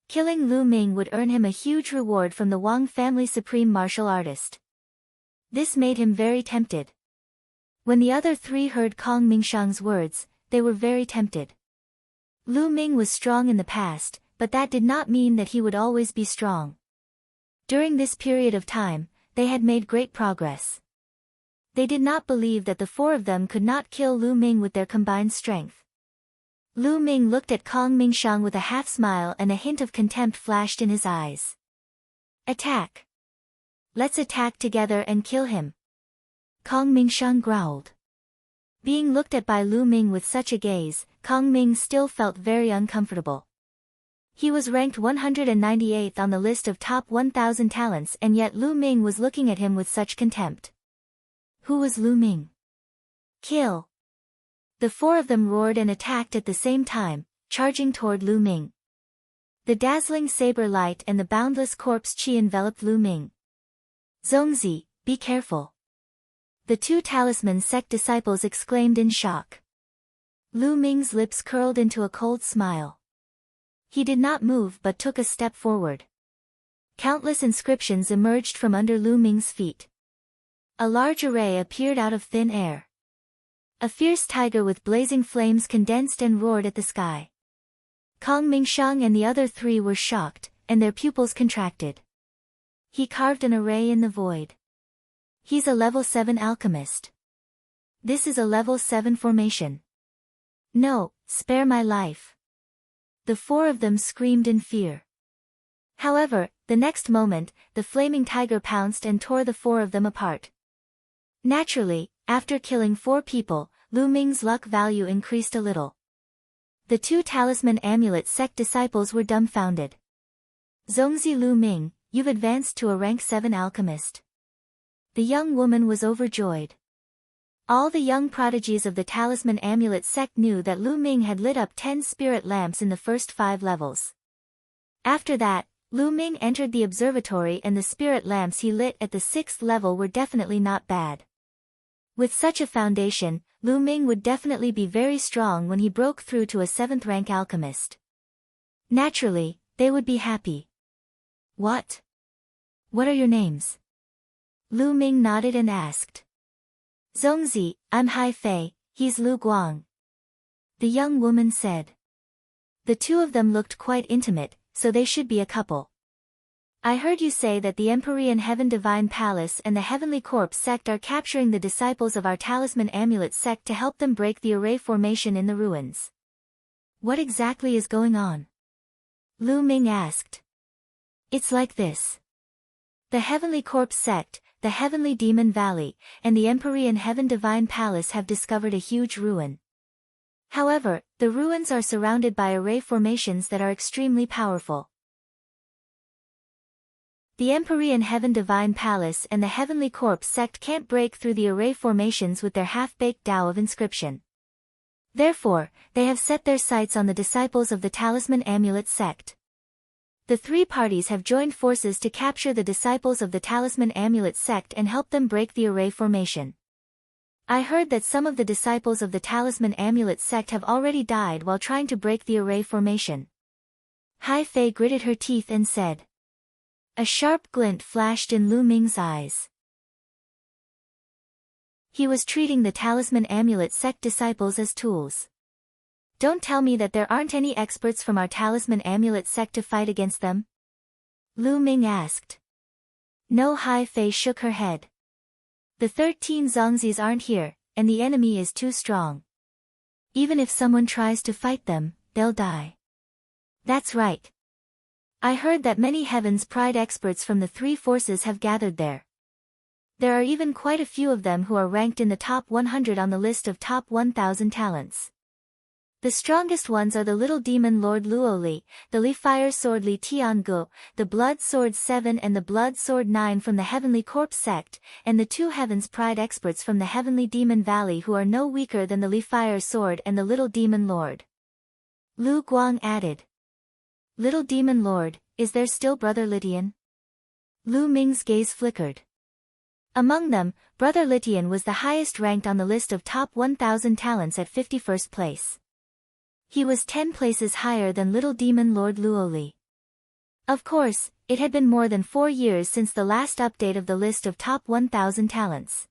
Killing Lu Ming would earn him a huge reward from the Wang family supreme martial artist. This made him very tempted. When the other 3 heard Kong Mingsheng's words, they were very tempted. Lu Ming was strong in the past, but that did not mean that he would always be strong. During this period of time, they had made great progress. They did not believe that the 4 of them could not kill Lu Ming with their combined strength. Lu Ming looked at Kong Mingsheng with a half-smile and a hint of contempt flashed in his eyes. Attack! Let's attack together and kill him. Kong Mingsheng growled. Being looked at by Lu Ming with such a gaze, Kong Ming still felt very uncomfortable. He was ranked 198th on the list of top 1,000 talents and yet Lu Ming was looking at him with such contempt. Who was Lu Ming? Kill! The 4 of them roared and attacked at the same time, charging toward Lu Ming. The dazzling saber light and the boundless corpse chi enveloped Lu Ming. Zongzi, be careful. The 2 Talisman sect disciples exclaimed in shock. Lu Ming's lips curled into a cold smile. He did not move but took a step forward. Countless inscriptions emerged from under Lu Ming's feet. A large array appeared out of thin air. A fierce tiger with blazing flames condensed and roared at the sky. Kong Mingshang and the other three were shocked, and their pupils contracted. He carved an array in the void. He's a level 7 alchemist. This is a level 7 formation. No, spare my life. The four of them screamed in fear. However, the next moment, the flaming tiger pounced and tore the four of them apart. Naturally, after killing 4 people, Lu Ming's luck value increased a little. The 2 talisman amulet sect disciples were dumbfounded. Zongzi Lu Ming, you've advanced to a rank 7 alchemist. The young woman was overjoyed. All the young prodigies of the talisman amulet sect knew that Lu Ming had lit up 10 spirit lamps in the first 5 levels. After that, Lu Ming entered the observatory and the spirit lamps he lit at the 6th level were definitely not bad. With such a foundation, Lu Ming would definitely be very strong when he broke through to a 7th rank alchemist. Naturally, they would be happy. What? What are your names? Lu Ming nodded and asked. Zongzi, I'm Hai Fei, he's Lu Guang. The young woman said. The 2 of them looked quite intimate, so they should be a couple. I heard you say that the Empyrean Heaven Divine Palace and the Heavenly Corpse sect are capturing the disciples of our Talisman Amulet sect to help them break the array formation in the ruins. What exactly is going on? Lu Ming asked. It's like this. The Heavenly Corpse sect, the Heavenly Demon Valley, and the Empyrean Heaven Divine Palace have discovered a huge ruin. However, the ruins are surrounded by array formations that are extremely powerful. The Empyrean Heaven Divine Palace and the Heavenly Corpse sect can't break through the array formations with their half-baked Tao of inscription. Therefore, they have set their sights on the disciples of the Talisman Amulet sect. The 3 parties have joined forces to capture the disciples of the Talisman Amulet sect and help them break the array formation. I heard that some of the disciples of the Talisman Amulet sect have already died while trying to break the array formation. Hai Fei gritted her teeth and said. A sharp glint flashed in Lu Ming's eyes. He was treating the Talisman Amulet sect disciples as tools. Don't tell me that there aren't any experts from our Talisman Amulet sect to fight against them? Lu Ming asked. No, Hai Fei shook her head. The 13 Zongzis aren't here, and the enemy is too strong. Even if someone tries to fight them, they'll die. That's right. I heard that many Heaven's Pride experts from the 3 forces have gathered there. There are even quite a few of them who are ranked in the top 100 on the list of top 1,000 talents. The strongest ones are the Little Demon Lord Luoli, the Li Fire Sword Li Tiangu, the Blood Sword 7 and the Blood Sword 9 from the Heavenly Corpse sect, and the 2 Heaven's Pride experts from the Heavenly Demon Valley who are no weaker than the Li Fire Sword and the Little Demon Lord. Lu Guang added. Little Demon Lord, is there still Brother Litian? Lu Ming's gaze flickered. Among them, Brother Litian was the highest ranked on the list of top 1,000 talents at 51st place. He was 10 places higher than Little Demon Lord Luoli. Of course, it had been more than 4 years since the last update of the list of top 1,000 talents.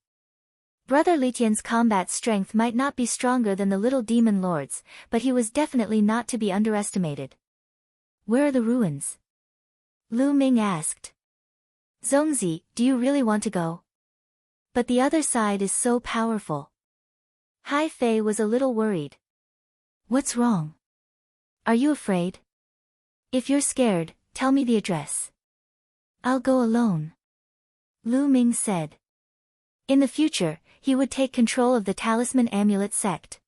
Brother Litian's combat strength might not be stronger than the Little Demon Lord's, but he was definitely not to be underestimated. Where are the ruins? Lu Ming asked. Zongzi, do you really want to go? But the other side is so powerful. Hai Fei was a little worried. What's wrong? Are you afraid? If you're scared, tell me the address. I'll go alone. Lu Ming said. In the future, he would take control of the Talisman Amulet sect.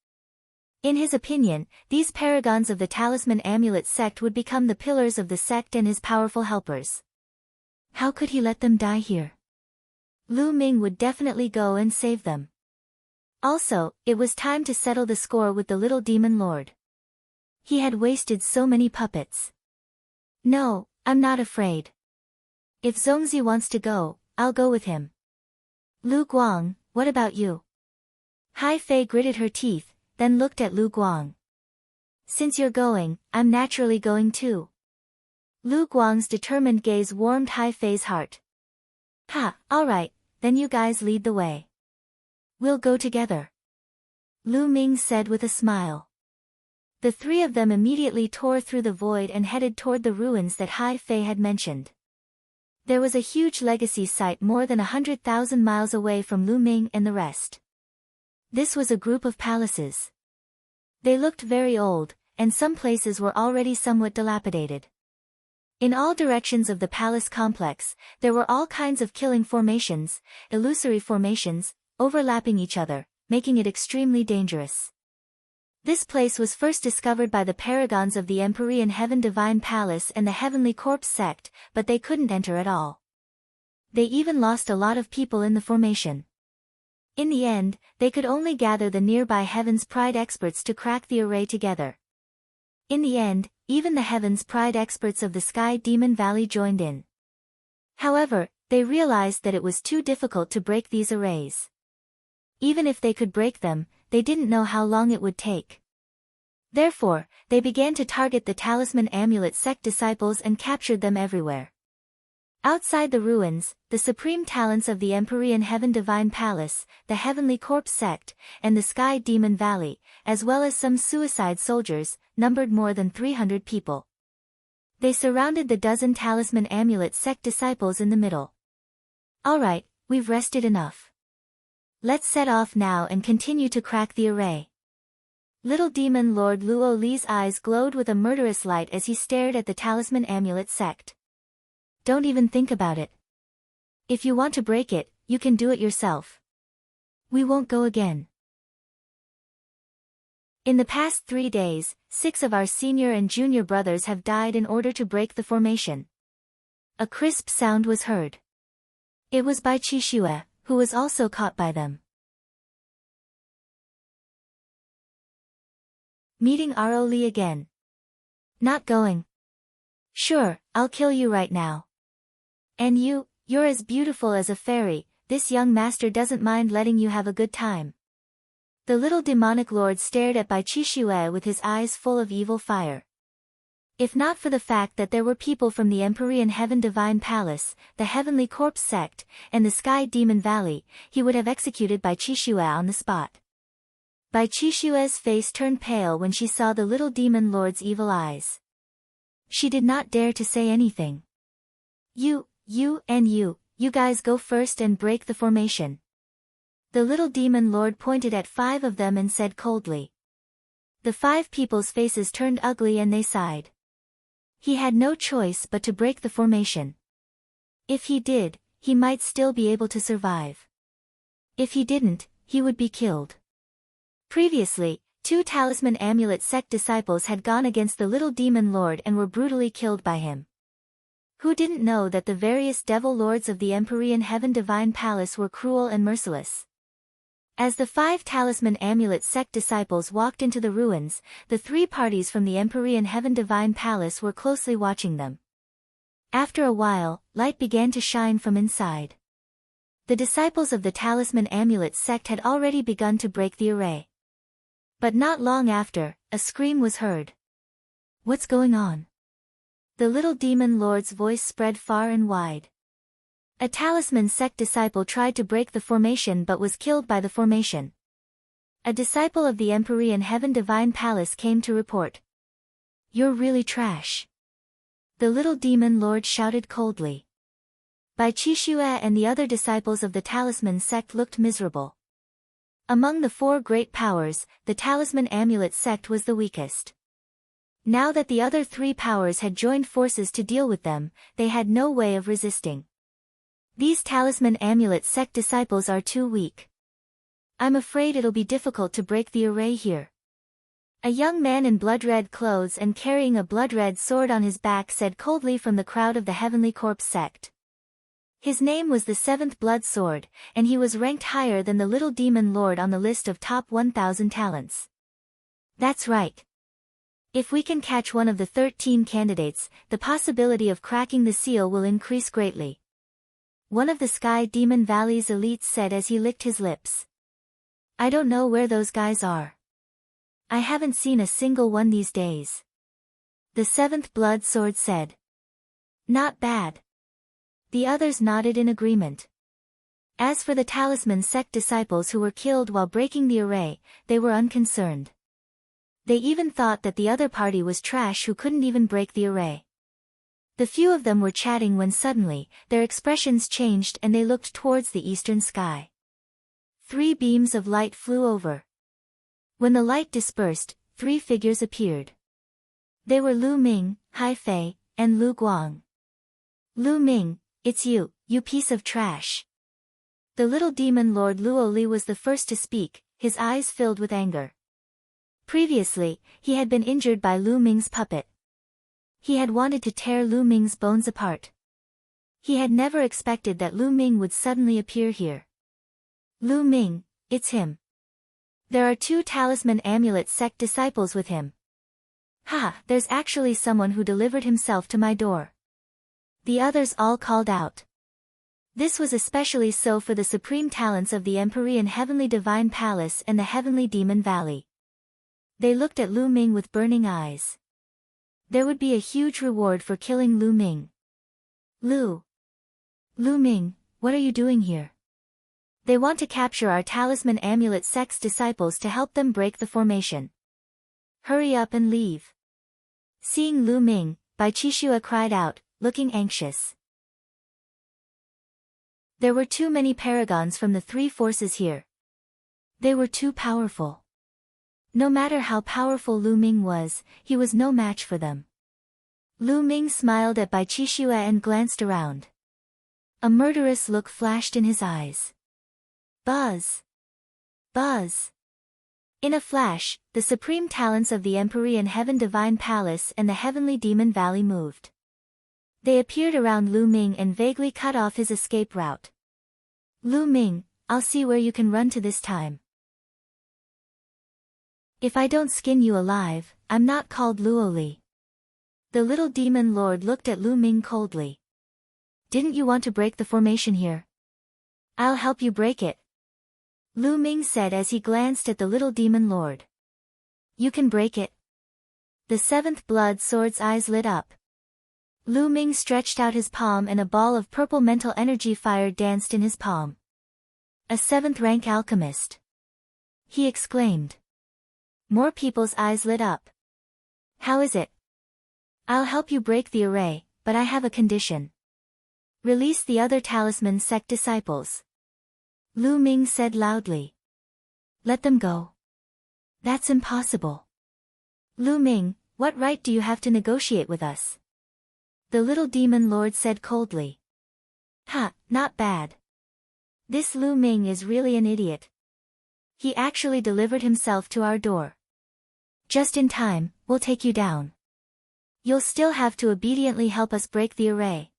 In his opinion, these paragons of the Talisman Amulet sect would become the pillars of the sect and his powerful helpers. How could he let them die here? Lu Ming would definitely go and save them. Also, it was time to settle the score with the Little Demon Lord. He had wasted so many puppets. No, I'm not afraid. If Zongzi wants to go, I'll go with him. Lu Guang, what about you? Hai Fei gritted her teeth, then looked at Lu Guang. Since you're going, I'm naturally going too. Lu Guang's determined gaze warmed Hai Fei's heart. Ha, alright, then you guys lead the way. We'll go together. Lu Ming said with a smile. The three of them immediately tore through the void and headed toward the ruins that Hai Fei had mentioned. There was a huge legacy site more than 100,000 miles away from Lu Ming and the rest. This was a group of palaces. They looked very old, and some places were already somewhat dilapidated. In all directions of the palace complex, there were all kinds of killing formations, illusory formations, overlapping each other, making it extremely dangerous. This place was first discovered by the paragons of the Empyrean Heaven Divine Palace and the Heavenly Corpse sect, but they couldn't enter at all. They even lost a lot of people in the formation. In the end, they could only gather the nearby Heaven's Pride experts to crack the array together. In the end, even the Heaven's Pride experts of the Sky Demon Valley joined in. However, they realized that it was too difficult to break these arrays. Even if they could break them, they didn't know how long it would take. Therefore, they began to target the Talisman Amulet sect disciples and captured them everywhere. Outside the ruins, the supreme talents of the Empyrean Heaven Divine Palace, the Heavenly Corpse sect, and the Sky Demon Valley, as well as some suicide soldiers, numbered more than 300 people. They surrounded the dozen Talisman Amulet sect disciples in the middle. Alright, we've rested enough. Let's set off now and continue to crack the array. Little Demon Lord Luo Li's eyes glowed with a murderous light as he stared at the Talisman Amulet sect. Don't even think about it. If you want to break it, you can do it yourself. We won't go again. In the past 3 days, 6 of our senior and junior brothers have died in order to break the formation. A crisp sound was heard. It was Bai Qixue, who was also caught by them. Meeting Ro Li again. Not going. Sure, I'll kill you right now. And you're as beautiful as a fairy, this young master doesn't mind letting you have a good time. The little demonic lord stared at Bai Qixue with his eyes full of evil fire. If not for the fact that there were people from the Empyrean Heaven Divine Palace, the Heavenly Corpse sect, and the Sky Demon Valley, he would have executed Bai Qixue on the spot. Bai Qixue's face turned pale when she saw the little demon lord's evil eyes. She did not dare to say anything. You guys go first and break the formation. The little demon lord pointed at 5 of them and said coldly. The 5 people's faces turned ugly and they sighed. He had no choice but to break the formation. If he did, he might still be able to survive. If he didn't, he would be killed. Previously, 2 Talisman Amulet sect disciples had gone against the little demon lord and were brutally killed by him. Who didn't know that the various devil lords of the Empyrean Heaven Divine Palace were cruel and merciless? As the 5 Talisman Amulet sect disciples walked into the ruins, the 3 parties from the Empyrean Heaven Divine Palace were closely watching them. After a while, light began to shine from inside. The disciples of the Talisman Amulet sect had already begun to break the array. But not long after, a scream was heard. What's going on? The little demon lord's voice spread far and wide. A Talisman sect disciple tried to break the formation but was killed by the formation. A disciple of the Empyrean Heaven Divine Palace came to report. You're really trash. The little demon lord shouted coldly. Bai Qixue and the other disciples of the Talisman sect looked miserable. Among the 4 great powers, the Talisman Amulet sect was the weakest. Now that the other 3 powers had joined forces to deal with them, they had no way of resisting. These Talisman Amulet sect disciples are too weak. I'm afraid it'll be difficult to break the array here. A young man in blood-red clothes and carrying a blood-red sword on his back said coldly from the crowd of the Heavenly Corpse sect. His name was the 7th Blood Sword, and he was ranked higher than the little demon lord on the list of top 1,000 talents. That's right. If we can catch one of the 13 candidates, the possibility of cracking the seal will increase greatly. One of the Sky Demon Valley's elites said as he licked his lips. I don't know where those guys are. I haven't seen a single one these days. The 7th Blood Sword said. Not bad. The others nodded in agreement. As for the talisman sect disciples who were killed while breaking the array, they were unconcerned. They even thought that the other party was trash who couldn't even break the array. The few of them were chatting when suddenly, their expressions changed and they looked towards the eastern sky. 3 beams of light flew over. When the light dispersed, 3 figures appeared. They were Lu Ming, Hai Fei, and Lu Guang. Lu Ming, it's you, you piece of trash. The little demon lord Luo Li was the first to speak, his eyes filled with anger. Previously, he had been injured by Lu Ming's puppet. He had wanted to tear Lu Ming's bones apart. He had never expected that Lu Ming would suddenly appear here. Lu Ming, it's him. There are 2 talisman amulet sect disciples with him. Ha, there's actually someone who delivered himself to my door. The others all called out. This was especially so for the supreme talents of the Empyrean Heavenly Divine Palace and the Heavenly Demon Valley. They looked at Lu Ming with burning eyes. There would be a huge reward for killing Lu Ming. Lu Ming, what are you doing here? They want to capture our talisman amulet sect's disciples to help them break the formation. Hurry up and leave. Seeing Lu Ming, Bai Qixue cried out, looking anxious. There were too many paragons from the 3 forces here. They were too powerful. No matter how powerful Lu Ming was, he was no match for them. Lu Ming smiled at Bai Qixue and glanced around. A murderous look flashed in his eyes. Buzz! Buzz! In a flash, the supreme talents of the Empyrean Heaven Divine Palace and the Heavenly Demon Valley moved. They appeared around Lu Ming and vaguely cut off his escape route. Lu Ming, I'll see where you can run to this time. If I don't skin you alive, I'm not called Luo Li. The little demon lord looked at Lu Ming coldly. Didn't you want to break the formation here? I'll help you break it. Lu Ming said as he glanced at the little demon lord. You can break it. The 7th blood sword's eyes lit up. Lu Ming stretched out his palm and a ball of purple mental energy fire danced in his palm. A 7th rank alchemist. He exclaimed. More people's eyes lit up. How is it? I'll help you break the array, but I have a condition. Release the other talisman sect disciples. Lu Ming said loudly. Let them go. That's impossible. Lu Ming, what right do you have to negotiate with us? The little demon lord said coldly. Ha, not bad. This Lu Ming is really an idiot. He actually delivered himself to our door. Just in time, we'll take you down. You'll still have to obediently help us break the array.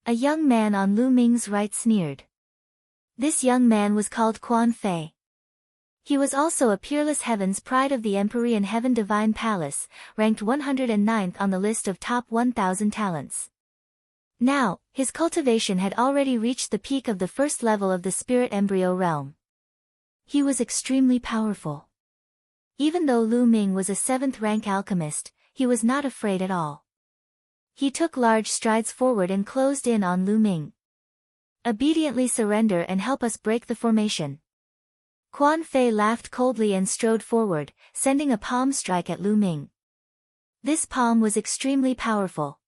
A young man on Lu Ming's right sneered. This young man was called Quan Fei. He was also a peerless heaven's pride of the Empyrean Heaven Divine Palace, ranked 109th on the list of top 1,000 talents. Now, his cultivation had already reached the peak of the 1st level of the spirit embryo realm. He was extremely powerful. Even though Lu Ming was a 7th rank alchemist, he was not afraid at all. He took large strides forward and closed in on Lu Ming. Obediently surrender and help us break the formation. Quan Fei laughed coldly and strode forward, sending a palm strike at Lu Ming. This palm was extremely powerful.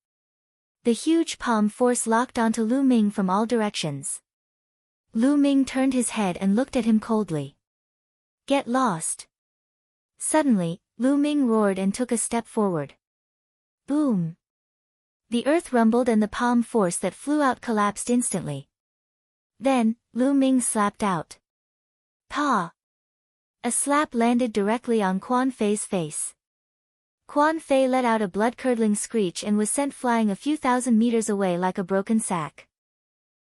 The huge palm force locked onto Lu Ming from all directions. Lu Ming turned his head and looked at him coldly. Get lost. Suddenly, Lu Ming roared and took a step forward. Boom! The earth rumbled and the palm force that flew out collapsed instantly. Then, Lu Ming slapped out. Pa! A slap landed directly on Quan Fei's face. Quan Fei let out a blood-curdling screech and was sent flying a few thousand meters away like a broken sack.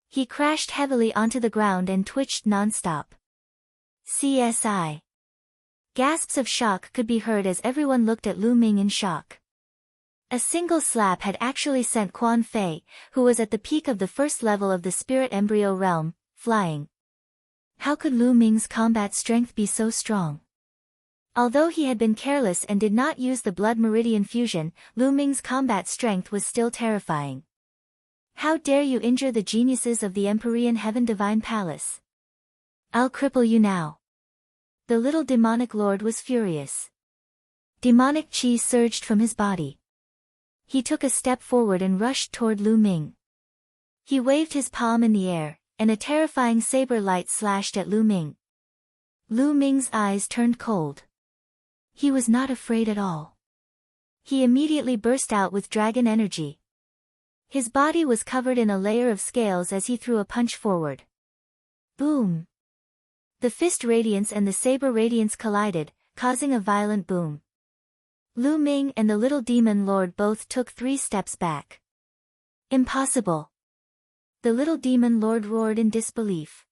He crashed heavily onto the ground and twitched non-stop. CSI. Gasps of shock could be heard as everyone looked at Lu Ming in shock. A single slap had actually sent Quan Fei, who was at the peak of the 1st level of the spirit embryo realm, flying. How could Lu Ming's combat strength be so strong? Although he had been careless and did not use the blood meridian fusion, Lu Ming's combat strength was still terrifying. How dare you injure the geniuses of the Empyrean Heaven Divine Palace? I'll cripple you now. The little demonic lord was furious. Demonic chi surged from his body. He took a step forward and rushed toward Lu Ming. He waved his palm in the air, and a terrifying saber light slashed at Lu Ming. Lu Ming's eyes turned cold. He was not afraid at all. He immediately burst out with dragon energy. His body was covered in a layer of scales as he threw a punch forward. Boom! The fist radiance and the saber radiance collided, causing a violent boom. Lu Ming and the little demon lord both took 3 steps back. Impossible! The little demon lord roared in disbelief.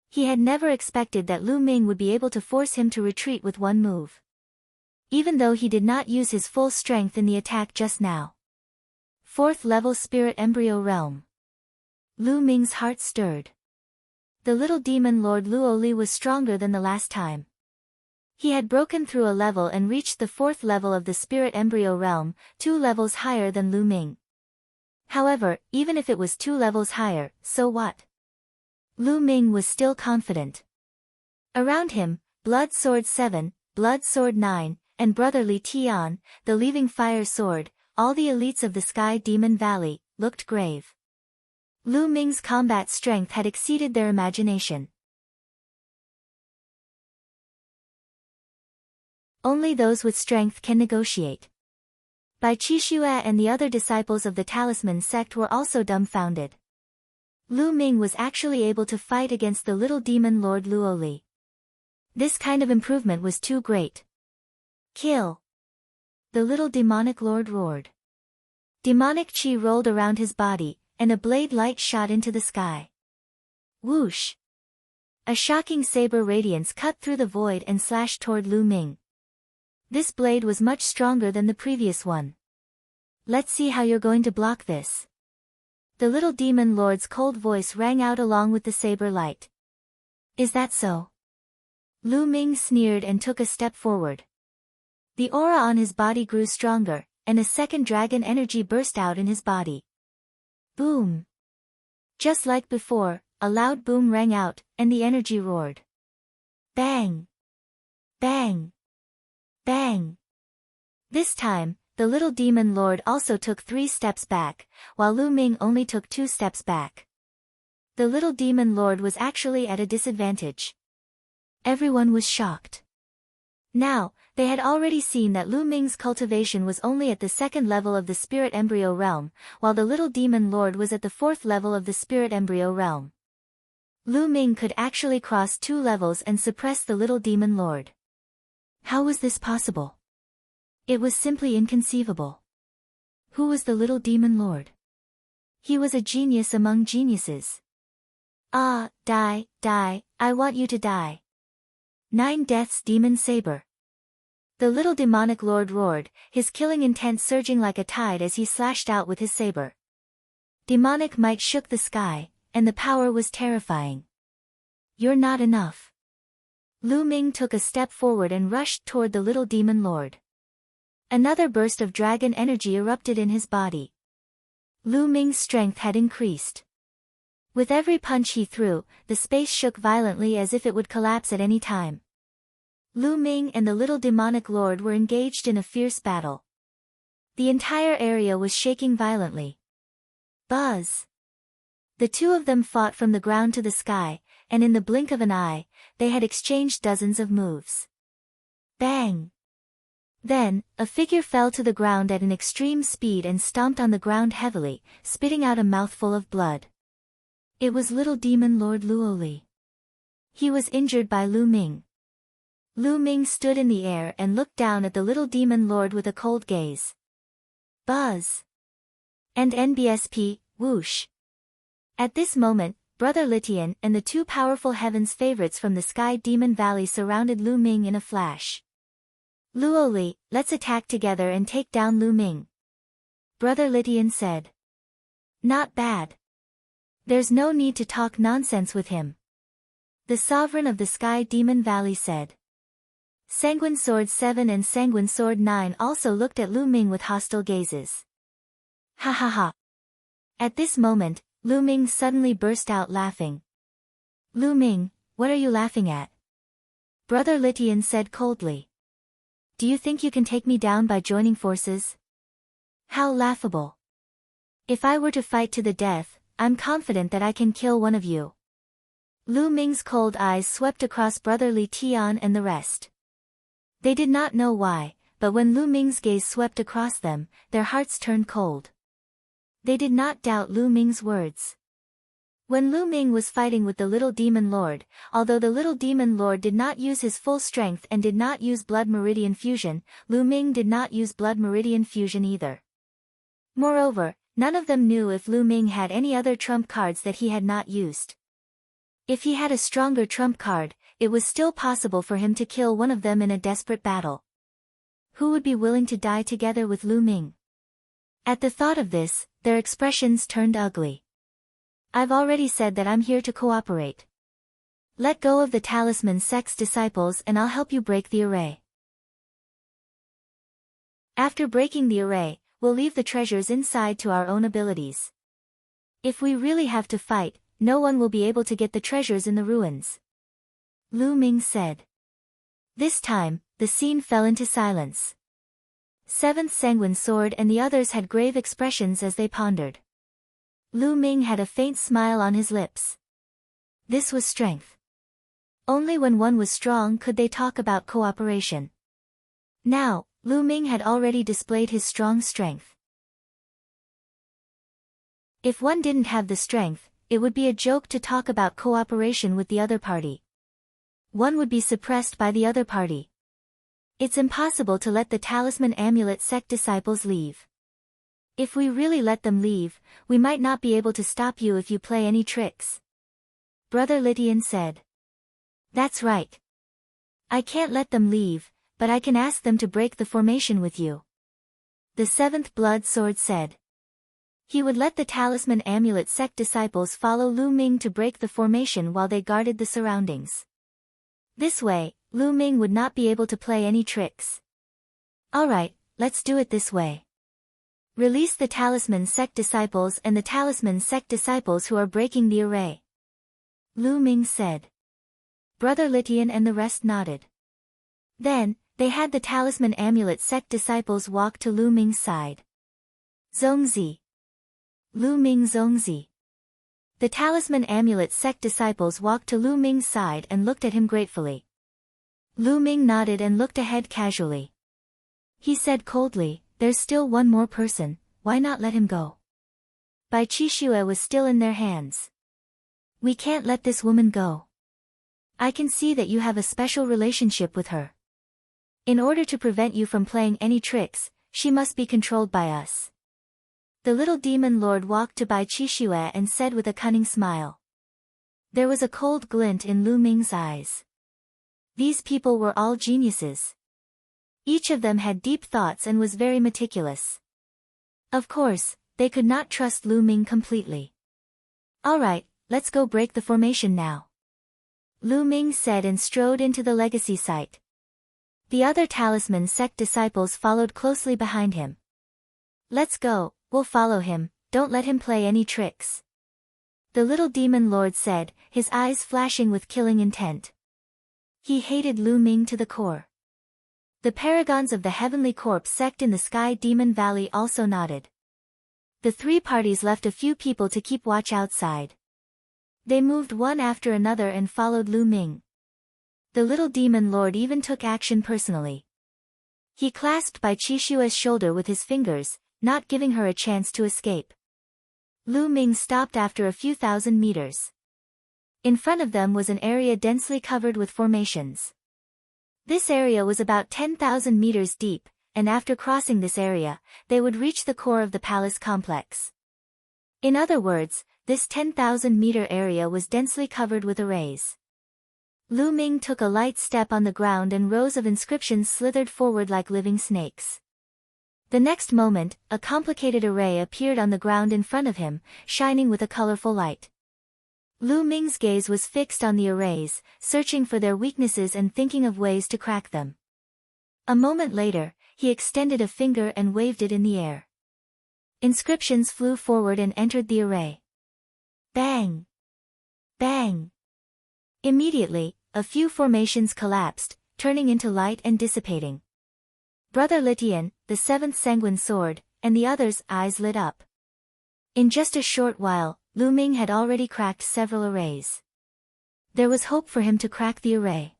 He had never expected that Lu Ming would be able to force him to retreat with one move. Even though he did not use his full strength in the attack just now. 4th level Spirit Embryo Realm. Lu Ming's heart stirred. The little demon lord Luoli was stronger than the last time. He had broken through a level and reached the 4th level of the Spirit Embryo Realm, 2 levels higher than Lu Ming. However, even if it was 2 levels higher, so what? Lu Ming was still confident. Around him, Blood Sword 7, Blood Sword 9, and Brotherly Tian, the Leaving Fire Sword, all the elites of the Sky Demon Valley, looked grave. Lu Ming's combat strength had exceeded their imagination. Only those with strength can negotiate. Bai Qixue and the other disciples of the Talisman sect were also dumbfounded. Lu Ming was actually able to fight against the little demon lord Luoli. This kind of improvement was too great. Kill! The little demonic lord roared. Demonic chi rolled around his body, and a blade light shot into the sky. Whoosh! A shocking saber radiance cut through the void and slashed toward Lu Ming. This blade was much stronger than the previous one. Let's see how you're going to block this. The little demon lord's cold voice rang out along with the saber light. Is that so? Lu Ming sneered and took a step forward. The aura on his body grew stronger, and a second dragon energy burst out in his body. Boom! Just like before, a loud boom rang out, and the energy roared. Bang! Bang! Bang! This time, the little demon lord also took 3 steps back, while Lu Ming only took 2 steps back. The little demon lord was actually at a disadvantage. Everyone was shocked. Now, they had already seen that Lu Ming's cultivation was only at the 2nd level of the Spirit Embryo Realm, while the little demon lord was at the 4th level of the Spirit Embryo Realm. Lu Ming could actually cross 2 levels and suppress the little demon lord. How was this possible? It was simply inconceivable. Who was the little demon lord? He was a genius among geniuses. Ah, die, die, I want you to die. 9 Deaths Demon Saber. The little demonic lord roared, his killing intent surging like a tide as he slashed out with his saber. Demonic might shook the sky, and the power was terrifying. You're not enough. Lu Ming took a step forward and rushed toward the little demon lord. Another burst of dragon energy erupted in his body. Lu Ming's strength had increased. With every punch he threw, the space shook violently as if it would collapse at any time. Lu Ming and the little demonic lord were engaged in a fierce battle. The entire area was shaking violently. Buzz! The two of them fought from the ground to the sky, and in the blink of an eye, they had exchanged dozens of moves. Bang! Then, a figure fell to the ground at an extreme speed and stomped on the ground heavily, spitting out a mouthful of blood. It was little demon lord Luoli. He was injured by Lu Ming. Lu Ming stood in the air and looked down at the little demon lord with a cold gaze. Buzz! And NBSP, whoosh! At this moment, Brother Litian and the 2 powerful heaven's favorites from the Sky Demon Valley surrounded Lu Ming in a flash. Luoli, let's attack together and take down Lu Ming. Brother Litian said. Not bad. There's no need to talk nonsense with him. The sovereign of the Sky Demon Valley said. Sanguine Sword 7 and Sanguine Sword 9 also looked at Lu Ming with hostile gazes. Ha ha ha. At this moment, Lu Ming suddenly burst out laughing. Lu Ming, what are you laughing at? Brother Litian said coldly. Do you think you can take me down by joining forces? How laughable. If I were to fight to the death, I'm confident that I can kill one of you. Lu Ming's cold eyes swept across Brother Li Tian and the rest. They did not know why, but when Lu Ming's gaze swept across them, their hearts turned cold. They did not doubt Lu Ming's words. When Lu Ming was fighting with the little demon lord, although the little demon lord did not use his full strength and did not use blood meridian fusion, Lu Ming did not use blood meridian fusion either. Moreover, none of them knew if Lu Ming had any other trump cards that he had not used. If he had a stronger trump card, it was still possible for him to kill one of them in a desperate battle. Who would be willing to die together with Lu Ming? At the thought of this, their expressions turned ugly. I've already said that I'm here to cooperate. Let go of the talisman sect's disciples and I'll help you break the array. After breaking the array, we'll leave the treasures inside to our own abilities. If we really have to fight, no one will be able to get the treasures in the ruins. Lu Ming said. This time, the scene fell into silence. Seventh Sanguine Sword and the others had grave expressions as they pondered. Lu Ming had a faint smile on his lips. This was strength. Only when one was strong could they talk about cooperation. Now, Lu Ming had already displayed his strong strength. If one didn't have the strength, it would be a joke to talk about cooperation with the other party. One would be suppressed by the other party. It's impossible to let the talisman amulet sect disciples leave. If we really let them leave, we might not be able to stop you if you play any tricks. Brother Litian said. That's right. I can't let them leave, but I can ask them to break the formation with you. The seventh blood sword said. He would let the talisman amulet sect disciples follow Lu Ming to break the formation while they guarded the surroundings. This way, Lu Ming would not be able to play any tricks. Alright, let's do it this way. Release the talisman sect disciples and the talisman sect disciples who are breaking the array. Lu Ming said. Brother Litian and the rest nodded. Then, they had the talisman amulet sect disciples walk to Lu Ming's side. Zongzi. Lu Ming Zongzi. The talisman amulet sect disciples walked to Lu Ming's side and looked at him gratefully. Lu Ming nodded and looked ahead casually. He said coldly, there's still one more person, why not let him go? Bai Qixue was still in their hands. We can't let this woman go. I can see that you have a special relationship with her. In order to prevent you from playing any tricks, she must be controlled by us. The little demon lord walked to Bai Qixue and said with a cunning smile. There was a cold glint in Lu Ming's eyes. These people were all geniuses. Each of them had deep thoughts and was very meticulous. Of course, they could not trust Lu Ming completely. Alright, let's go break the formation now. Lu Ming said and strode into the legacy site. The other talisman sect disciples followed closely behind him. Let's go, we'll follow him, don't let him play any tricks. The little demon lord said, his eyes flashing with killing intent. He hated Lu Ming to the core. The paragons of the Heavenly Corpse sect in the Sky Demon Valley also nodded. The three parties left a few people to keep watch outside. They moved one after another and followed Lu Ming. The little demon lord even took action personally. He clasped Bai Qixue's shoulder with his fingers, not giving her a chance to escape. Lu Ming stopped after a few thousand meters. In front of them was an area densely covered with formations. This area was about 10,000 meters deep, and after crossing this area, they would reach the core of the palace complex. In other words, this 10,000-meter area was densely covered with arrays. Lu Ming took a light step on the ground and rows of inscriptions slithered forward like living snakes. The next moment, a complicated array appeared on the ground in front of him, shining with a colorful light. Lu Ming's gaze was fixed on the arrays, searching for their weaknesses and thinking of ways to crack them. A moment later, he extended a finger and waved it in the air. Inscriptions flew forward and entered the array. Bang! Bang! Immediately, a few formations collapsed, turning into light and dissipating. Brother Litian, the seventh sanguine sword, and the others' eyes lit up. In just a short while, Lu Ming had already cracked several arrays. There was hope for him to crack the array.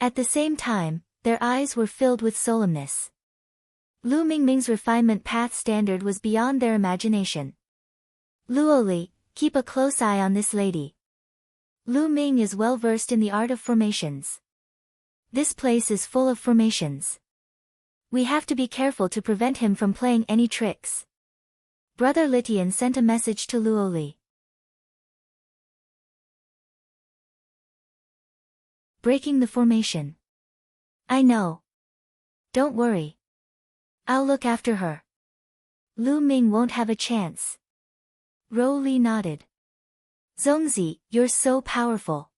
At the same time, their eyes were filled with solemnness. Lu Ming's refinement path standard was beyond their imagination. Luoli, keep a close eye on this lady. Lu Ming is well versed in the art of formations. This place is full of formations. We have to be careful to prevent him from playing any tricks. Brother Litian sent a message to Luoli. Breaking the formation. I know. Don't worry. I'll look after her. Lu Ming won't have a chance. Ro Li nodded. Zongzi, you're so powerful.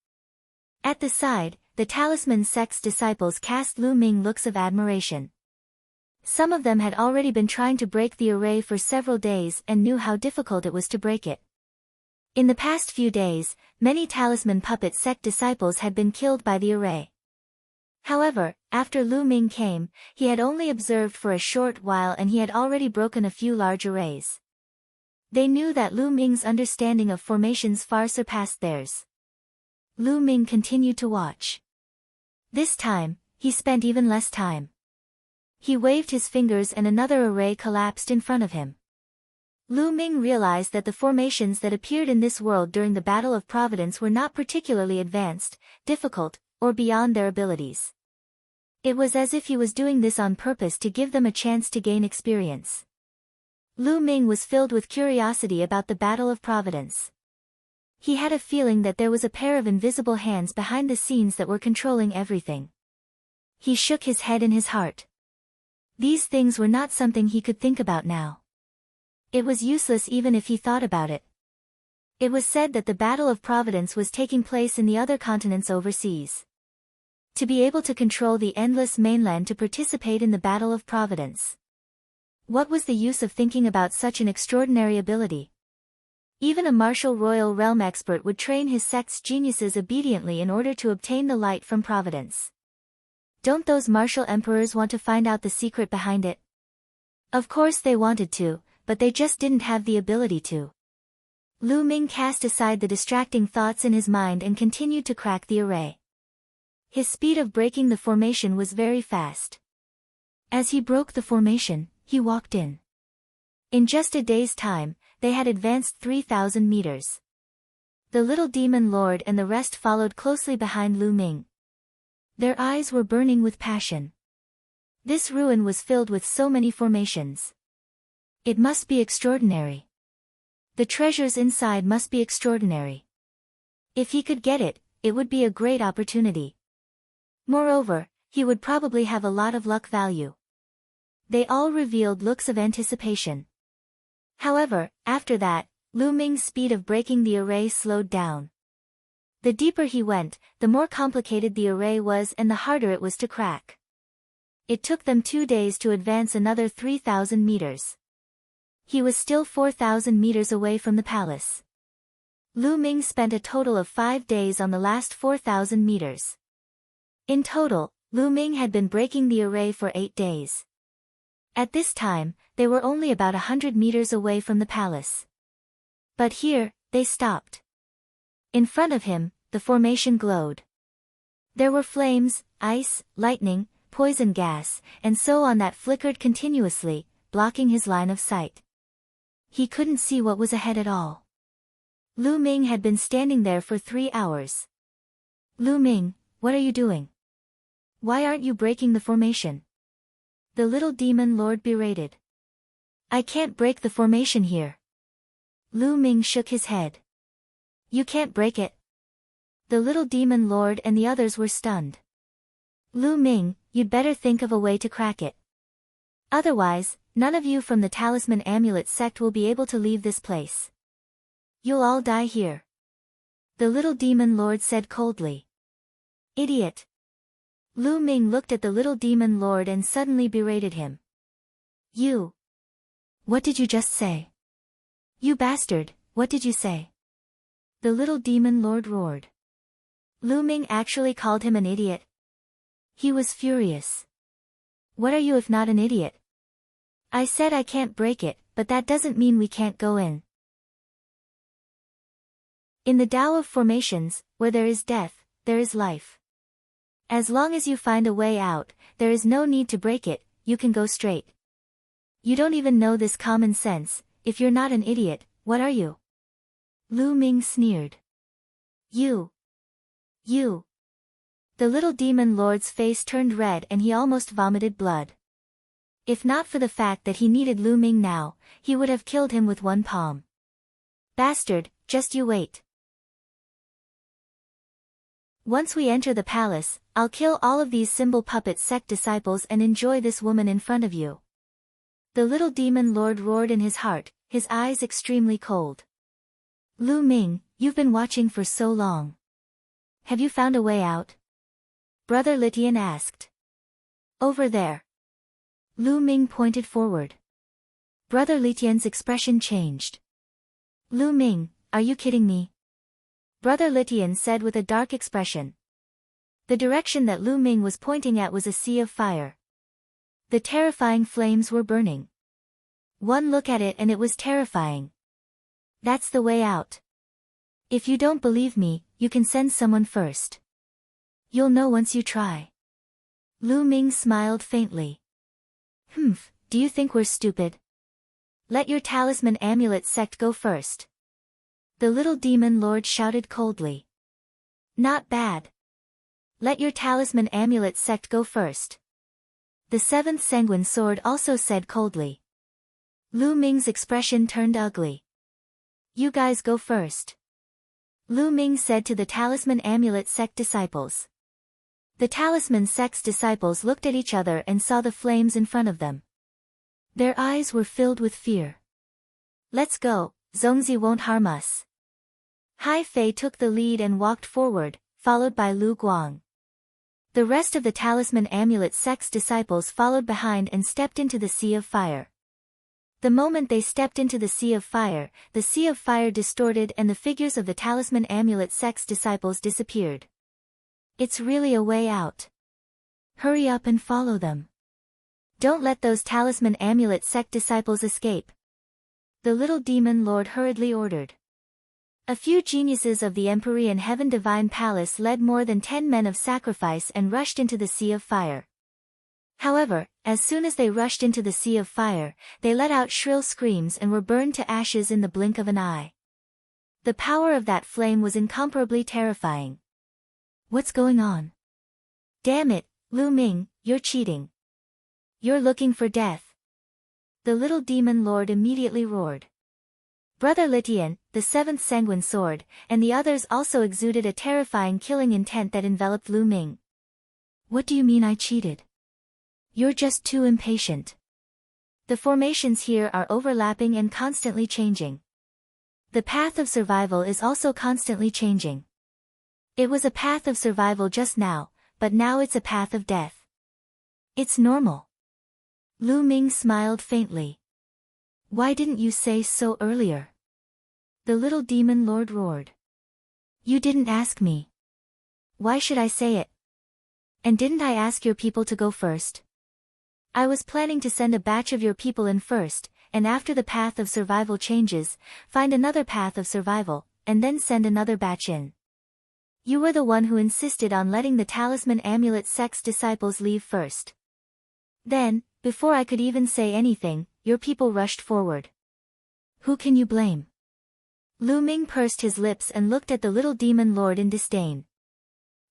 At the side, the talisman sect's disciples cast Lu Ming looks of admiration. Some of them had already been trying to break the array for several days and knew how difficult it was to break it. In the past few days, many talisman puppet sect disciples had been killed by the array. However, after Lu Ming came, he had only observed for a short while and he had already broken a few large arrays. They knew that Lu Ming's understanding of formations far surpassed theirs. Lu Ming continued to watch. This time, he spent even less time. He waved his fingers and another array collapsed in front of him. Lu Ming realized that the formations that appeared in this world during the Battle of Providence were not particularly advanced, difficult, or beyond their abilities. It was as if he was doing this on purpose to give them a chance to gain experience. Lu Ming was filled with curiosity about the Battle of Providence. He had a feeling that there was a pair of invisible hands behind the scenes that were controlling everything. He shook his head in his heart. These things were not something he could think about now. It was useless even if he thought about it. It was said that the Battle of Providence was taking place in the other continents overseas. To be able to control the endless mainland to participate in the Battle of Providence. What was the use of thinking about such an extraordinary ability? Even a martial royal realm expert would train his sect's geniuses obediently in order to obtain the light from Providence. Don't those martial emperors want to find out the secret behind it? Of course they wanted to, but they just didn't have the ability to. Lu Ming cast aside the distracting thoughts in his mind and continued to crack the array. His speed of breaking the formation was very fast. As he broke the formation, he walked in. In just a day's time, they had advanced 3,000 meters. The little demon lord and the rest followed closely behind Lu Ming. Their eyes were burning with passion. This ruin was filled with so many formations. It must be extraordinary. The treasures inside must be extraordinary. If he could get it, it would be a great opportunity. Moreover, he would probably have a lot of luck value. They all revealed looks of anticipation. However, after that, Lu Ming's speed of breaking the array slowed down. The deeper he went, the more complicated the array was and the harder it was to crack. It took them 2 days to advance another 3,000 meters. He was still 4,000 meters away from the palace. Lu Ming spent a total of 5 days on the last 4,000 meters. In total, Lu Ming had been breaking the array for 8 days. At this time, they were only about 100 meters away from the palace. But here, they stopped. In front of him, the formation glowed. There were flames, ice, lightning, poison gas, and so on that flickered continuously, blocking his line of sight. He couldn't see what was ahead at all. Lu Ming had been standing there for 3 hours. Lu Ming, what are you doing? Why aren't you breaking the formation? The little demon lord berated. I can't break the formation here. Lu Ming shook his head. You can't break it. The little demon lord and the others were stunned. Lu Ming, you'd better think of a way to crack it. Otherwise, none of you from the Talisman Amulet sect will be able to leave this place. You'll all die here. The little demon lord said coldly. Idiot. Lu Ming looked at the little demon lord and suddenly berated him. You. What did you just say? You bastard, what did you say? The little demon lord roared. Lu Ming actually called him an idiot. He was furious. What are you if not an idiot? I said I can't break it, but that doesn't mean we can't go in. In the Tao of formations, where there is death, there is life. As long as you find a way out, there is no need to break it, you can go straight. You don't even know this common sense. If you're not an idiot, what are you? Lu Ming sneered. You. The little demon lord's face turned red and he almost vomited blood. If not for the fact that he needed Lu Ming now, he would have killed him with one palm. Bastard, just you wait. Once we enter the palace, I'll kill all of these symbol puppet sect disciples and enjoy this woman in front of you. The little demon lord roared in his heart, his eyes extremely cold. Lu Ming, you've been watching for so long. Have you found a way out? Brother Litian asked. Over there. Lu Ming pointed forward. Brother Litian's expression changed. Lu Ming, are you kidding me? Brother Litian said with a dark expression. The direction that Lu Ming was pointing at was a sea of fire. The terrifying flames were burning. One look at it and it was terrifying. That's the way out. If you don't believe me, you can send someone first. You'll know once you try. Lu Ming smiled faintly. Do you think we're stupid? Let your talisman amulet sect go first. The little demon lord shouted coldly. Not bad. Let your talisman amulet sect go first. The seventh sanguine sword also said coldly. Lu Ming's expression turned ugly. You guys go first. Lu Ming said to the talisman amulet sect disciples. The talisman sect's disciples looked at each other and saw the flames in front of them. Their eyes were filled with fear. Let's go, Zongzi won't harm us. Hai Fei took the lead and walked forward, followed by Lu Guang. The rest of the talisman amulet sect's disciples followed behind and stepped into the sea of fire. The moment they stepped into the sea of fire distorted and the figures of the talisman amulet sect's disciples disappeared. It's really a way out. Hurry up and follow them. Don't let those talisman amulet sect disciples escape. The little demon lord hurriedly ordered. A few geniuses of the Empyrean Heaven Divine Palace led more than 10 men of sacrifice and rushed into the sea of fire. However, as soon as they rushed into the sea of fire, they let out shrill screams and were burned to ashes in the blink of an eye. The power of that flame was incomparably terrifying. What's going on? Damn it, Lu Ming, you're cheating. You're looking for death. The little demon lord immediately roared. Brother Litian, the seventh sanguine sword, and the others also exuded a terrifying killing intent that enveloped Lu Ming. What do you mean I cheated? You're just too impatient. The formations here are overlapping and constantly changing. The path of survival is also constantly changing. It was a path of survival just now, but now it's a path of death. It's normal. Lu Ming smiled faintly. Why didn't you say so earlier? The little demon lord roared. You didn't ask me. Why should I say it? And didn't I ask your people to go first? I was planning to send a batch of your people in first, and after the path of survival changes, find another path of survival, and then send another batch in. You were the one who insisted on letting the talisman amulet sect's disciples leave first. Then, before I could even say anything, your people rushed forward. Who can you blame? Lu Ming pursed his lips and looked at the little demon lord in disdain.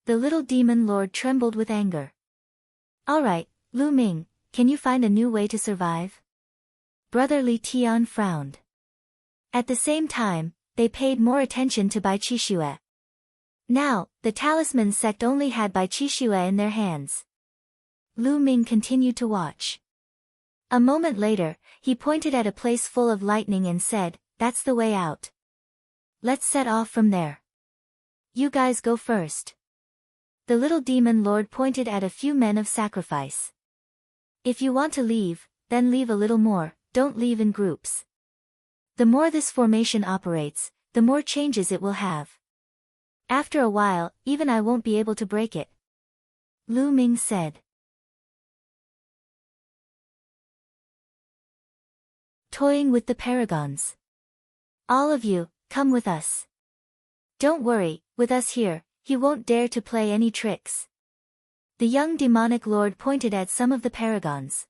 The little demon lord trembled with anger. Alright, Lu Ming, can you find a new way to survive? Brother Li Tian frowned. At the same time, they paid more attention to Bai Qixue. Now, the talisman sect only had Bai Qixue in their hands. Lu Ming continued to watch. A moment later, he pointed at a place full of lightning and said, That's the way out. Let's set off from there. You guys go first. The little demon lord pointed at a few men of sacrifice. If you want to leave, then leave a little more, don't leave in groups. The more this formation operates, the more changes it will have. After a while, even I won't be able to break it. Lu Ming said. Toying with the paragons. All of you, come with us. Don't worry, with us here, he won't dare to play any tricks. The young demonic lord pointed at some of the paragons.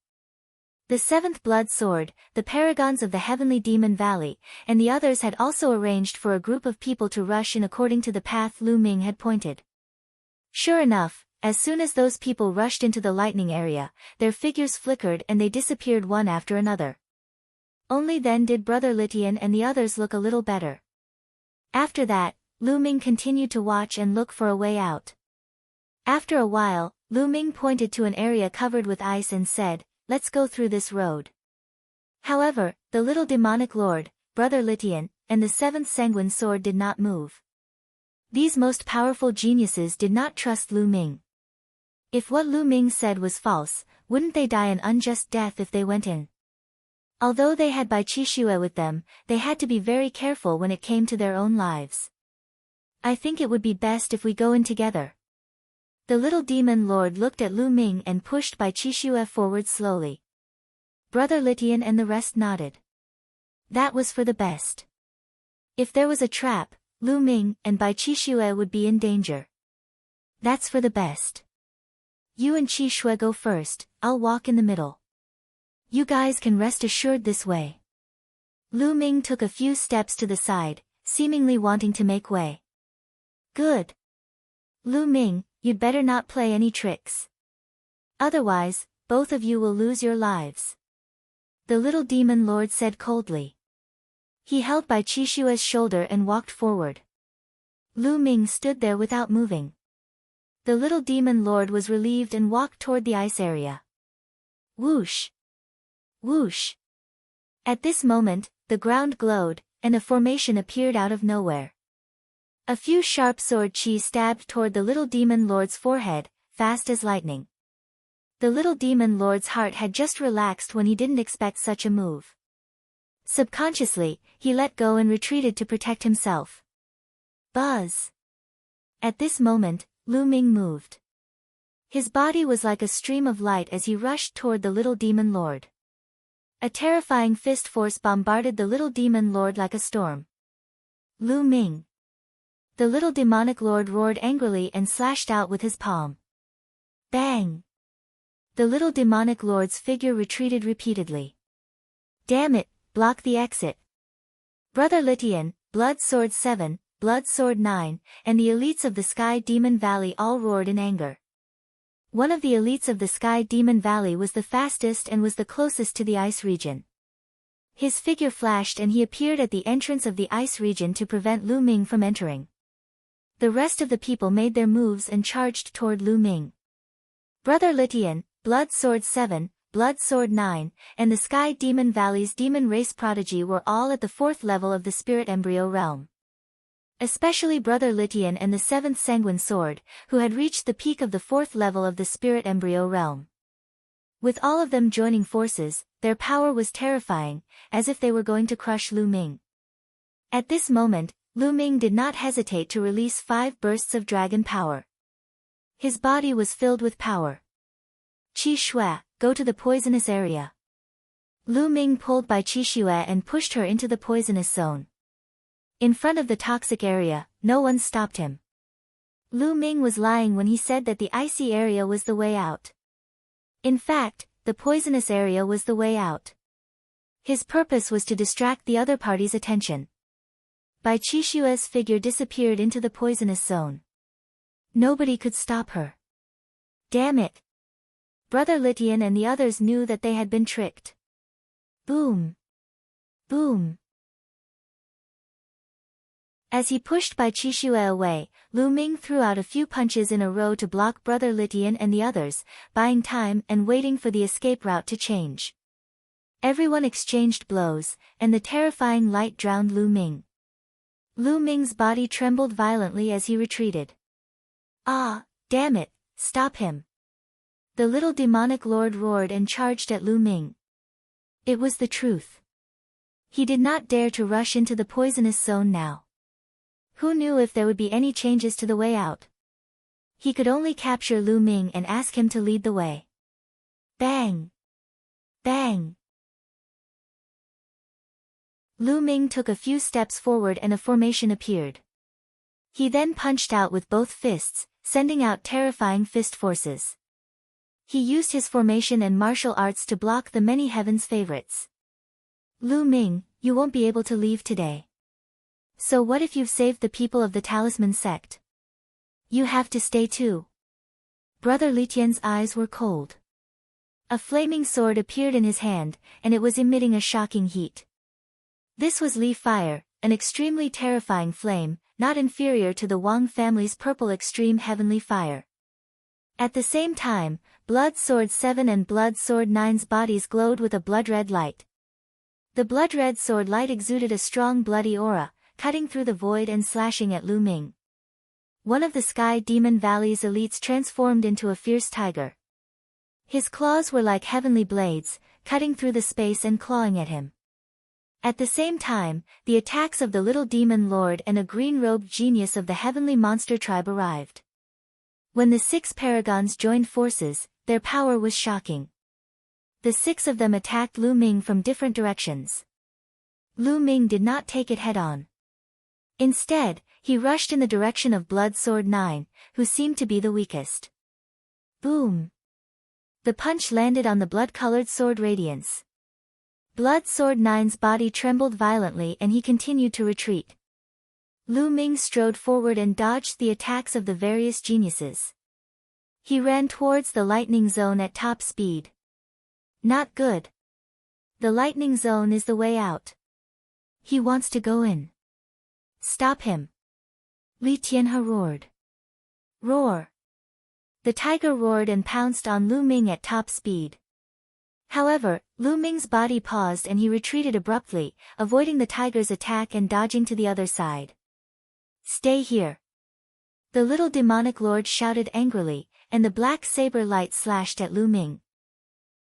The seventh blood sword, the paragons of the heavenly demon valley, and the others had also arranged for a group of people to rush in according to the path Lu Ming had pointed. Sure enough, as soon as those people rushed into the lightning area, their figures flickered and they disappeared one after another. Only then did Brother Litian and the others look a little better. After that, Lu Ming continued to watch and look for a way out. After a while, Lu Ming pointed to an area covered with ice and said, "Let's go through this road." However, the little demonic lord, Brother Litian, and the seventh sanguine sword did not move. These most powerful geniuses did not trust Lu Ming. If what Lu Ming said was false, wouldn't they die an unjust death if they went in? Although they had Bai Qixue with them, they had to be very careful when it came to their own lives. "I think it would be best if we go in together." The little demon lord looked at Lu Ming and pushed Bai Qixue forward slowly. Brother Litian and the rest nodded. That was for the best. If there was a trap, Lu Ming and Bai Qixue would be in danger. That's for the best. You and Qi Shui go first, I'll walk in the middle. You guys can rest assured this way. Lu Ming took a few steps to the side, seemingly wanting to make way. Good. Lu Ming, you'd better not play any tricks. Otherwise, both of you will lose your lives. The little demon lord said coldly. He held Bai Qixue's shoulder and walked forward. Lu Ming stood there without moving. The little demon lord was relieved and walked toward the ice area. Whoosh! Whoosh! At this moment, the ground glowed, and a formation appeared out of nowhere. A few sharp sword chi stabbed toward the little demon lord's forehead, fast as lightning. The little demon lord's heart had just relaxed when he didn't expect such a move. Subconsciously, he let go and retreated to protect himself. Buzz! At this moment, Lu Ming moved. His body was like a stream of light as he rushed toward the little demon lord. A terrifying fist force bombarded the little demon lord like a storm. Lu Ming! The little demonic lord roared angrily and slashed out with his palm. Bang! The little demonic lord's figure retreated repeatedly. Damn it, block the exit. Brother Litian, Blood Sword 7, Blood Sword 9, and the elites of the Sky Demon Valley all roared in anger. One of the elites of the Sky Demon Valley was the fastest and was the closest to the ice region. His figure flashed and he appeared at the entrance of the ice region to prevent Lu Ming from entering. The rest of the people made their moves and charged toward Lu Ming. Brother Litian, Blood Sword 7, Blood Sword 9, and the Sky Demon Valley's demon race prodigy were all at the 4th level of the spirit embryo realm. Especially Brother Litian and the 7th sanguine sword, who had reached the peak of the 4th level of the spirit embryo realm. With all of them joining forces, their power was terrifying, as if they were going to crush Lu Ming. At this moment, Lu Ming did not hesitate to release 5 bursts of dragon power. His body was filled with power. Qi Shui, go to the poisonous area. Lu Ming pulled Bai Qixue and pushed her into the poisonous zone. In front of the toxic area, no one stopped him. Lu Ming was lying when he said that the icy area was the way out. In fact, the poisonous area was the way out. His purpose was to distract the other party's attention. Bai Qixue's figure disappeared into the poisonous zone. Nobody could stop her. Damn it! Brother Litian and the others knew that they had been tricked. Boom! Boom! As he pushed Bai Qixue away, Lu Ming threw out a few punches in a row to block Brother Litian and the others, buying time and waiting for the escape route to change. Everyone exchanged blows, and the terrifying light drowned Lu Ming. Lu Ming's body trembled violently as he retreated. Ah, damn it, stop him! The little demonic lord roared and charged at Lu Ming. It was the truth. He did not dare to rush into the poisonous zone now. Who knew if there would be any changes to the way out? He could only capture Lu Ming and ask him to lead the way. Bang! Bang! Lu Ming took a few steps forward and a formation appeared. He then punched out with both fists, sending out terrifying fist forces. He used his formation and martial arts to block the many heaven's favorites. Lu Ming, you won't be able to leave today. So what if you've saved the people of the Talisman sect? You have to stay too. Brother Li Tian's eyes were cold. A flaming sword appeared in his hand, and it was emitting a shocking heat. This was Li Fire, an extremely terrifying flame, not inferior to the Wang family's purple extreme heavenly fire. At the same time, Blood Sword 7 and Blood Sword 9's bodies glowed with a blood-red light. The blood-red sword light exuded a strong bloody aura, cutting through the void and slashing at Lu Ming. One of the Sky Demon Valley's elites transformed into a fierce tiger. His claws were like heavenly blades, cutting through the space and clawing at him. At the same time, the attacks of the little demon lord and a green-robed genius of the heavenly monster tribe arrived. When the 6 paragons joined forces, their power was shocking. The 6 of them attacked Lu Ming from different directions. Lu Ming did not take it head-on. Instead, he rushed in the direction of Blood Sword 9, who seemed to be the weakest. Boom! The punch landed on the blood-colored sword radiance. Blood Sword 9's body trembled violently and he continued to retreat. Lu Ming strode forward and dodged the attacks of the various geniuses. He ran towards the lightning zone at top speed. Not good. The lightning zone is the way out. He wants to go in. Stop him. Li Tianhe roared. Roar. The tiger roared and pounced on Lu Ming at top speed. However, Lu Ming's body paused and he retreated abruptly, avoiding the tiger's attack and dodging to the other side. Stay here. The little demonic lord shouted angrily, and the black saber light slashed at Lu Ming.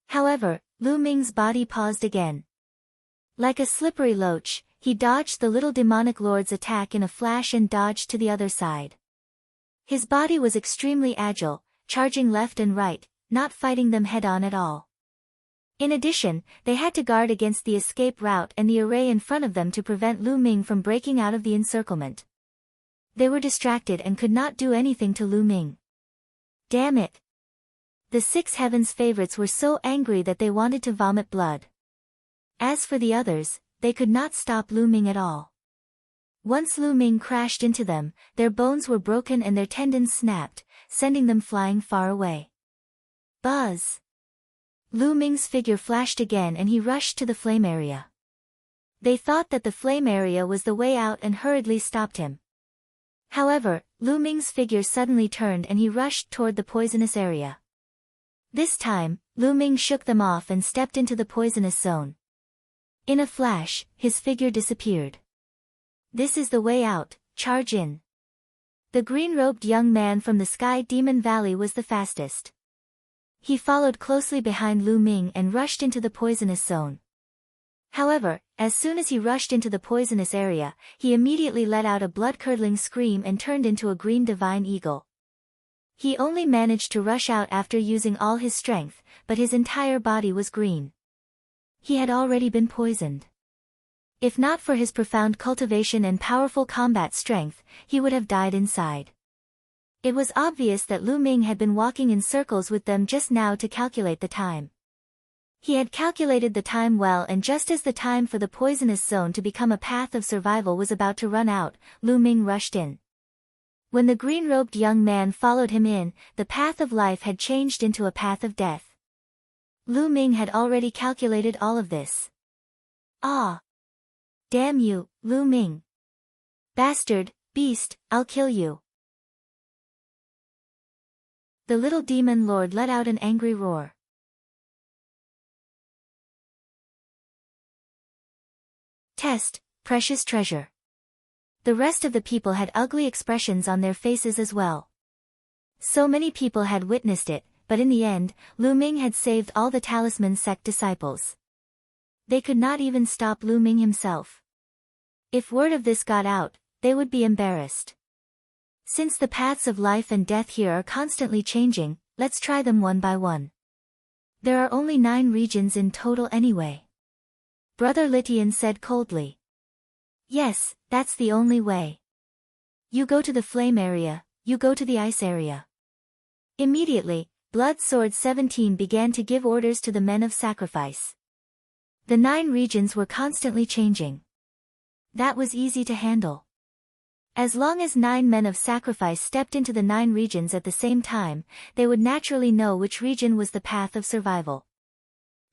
However, Lu Ming's body paused again. Like a slippery loach, he dodged the little demonic lord's attack in a flash and dodged to the other side. His body was extremely agile, charging left and right, not fighting them head-on at all. In addition, they had to guard against the escape route and the array in front of them to prevent Lu Ming from breaking out of the encirclement. They were distracted and could not do anything to Lu Ming. Damn it! The 6 heavens favorites were so angry that they wanted to vomit blood. As for the others, they could not stop Lu Ming at all. Once Lu Ming crashed into them, their bones were broken and their tendons snapped, sending them flying far away. Buzz! Lu Ming's figure flashed again and he rushed to the flame area. They thought that the flame area was the way out and hurriedly stopped him. However, Lu Ming's figure suddenly turned and he rushed toward the poisonous area. This time, Lu Ming shook them off and stepped into the poisonous zone. In a flash, his figure disappeared. This is the way out, charge in. The green-robed young man from the Sky Demon Valley was the fastest. He followed closely behind Lu Ming and rushed into the poisonous zone. However, as soon as he rushed into the poisonous area, he immediately let out a blood-curdling scream and turned into a green divine eagle. He only managed to rush out after using all his strength, but his entire body was green. He had already been poisoned. If not for his profound cultivation and powerful combat strength, he would have died inside. It was obvious that Lu Ming had been walking in circles with them just now to calculate the time. He had calculated the time well, and just as the time for the poisonous zone to become a path of survival was about to run out, Lu Ming rushed in. When the green-robed young man followed him in, the path of life had changed into a path of death. Lu Ming had already calculated all of this. Ah! Damn you, Lu Ming! Bastard, beast, I'll kill you! The little demon lord let out an angry roar. Test, precious treasure. The rest of the people had ugly expressions on their faces as well. So many people had witnessed it, but in the end, Lu Ming had saved all the Talisman sect disciples. They could not even stop Lu Ming himself. If word of this got out, they would be embarrassed. Since the paths of life and death here are constantly changing, let's try them one by one. There are only 9 regions in total anyway. Brother Litian said coldly. Yes, that's the only way. You go to the flame area, you go to the ice area. Immediately, Blood Sword 17 began to give orders to the men of sacrifice. The 9 regions were constantly changing. That was easy to handle. As long as 9 men of sacrifice stepped into the 9 regions at the same time, they would naturally know which region was the path of survival.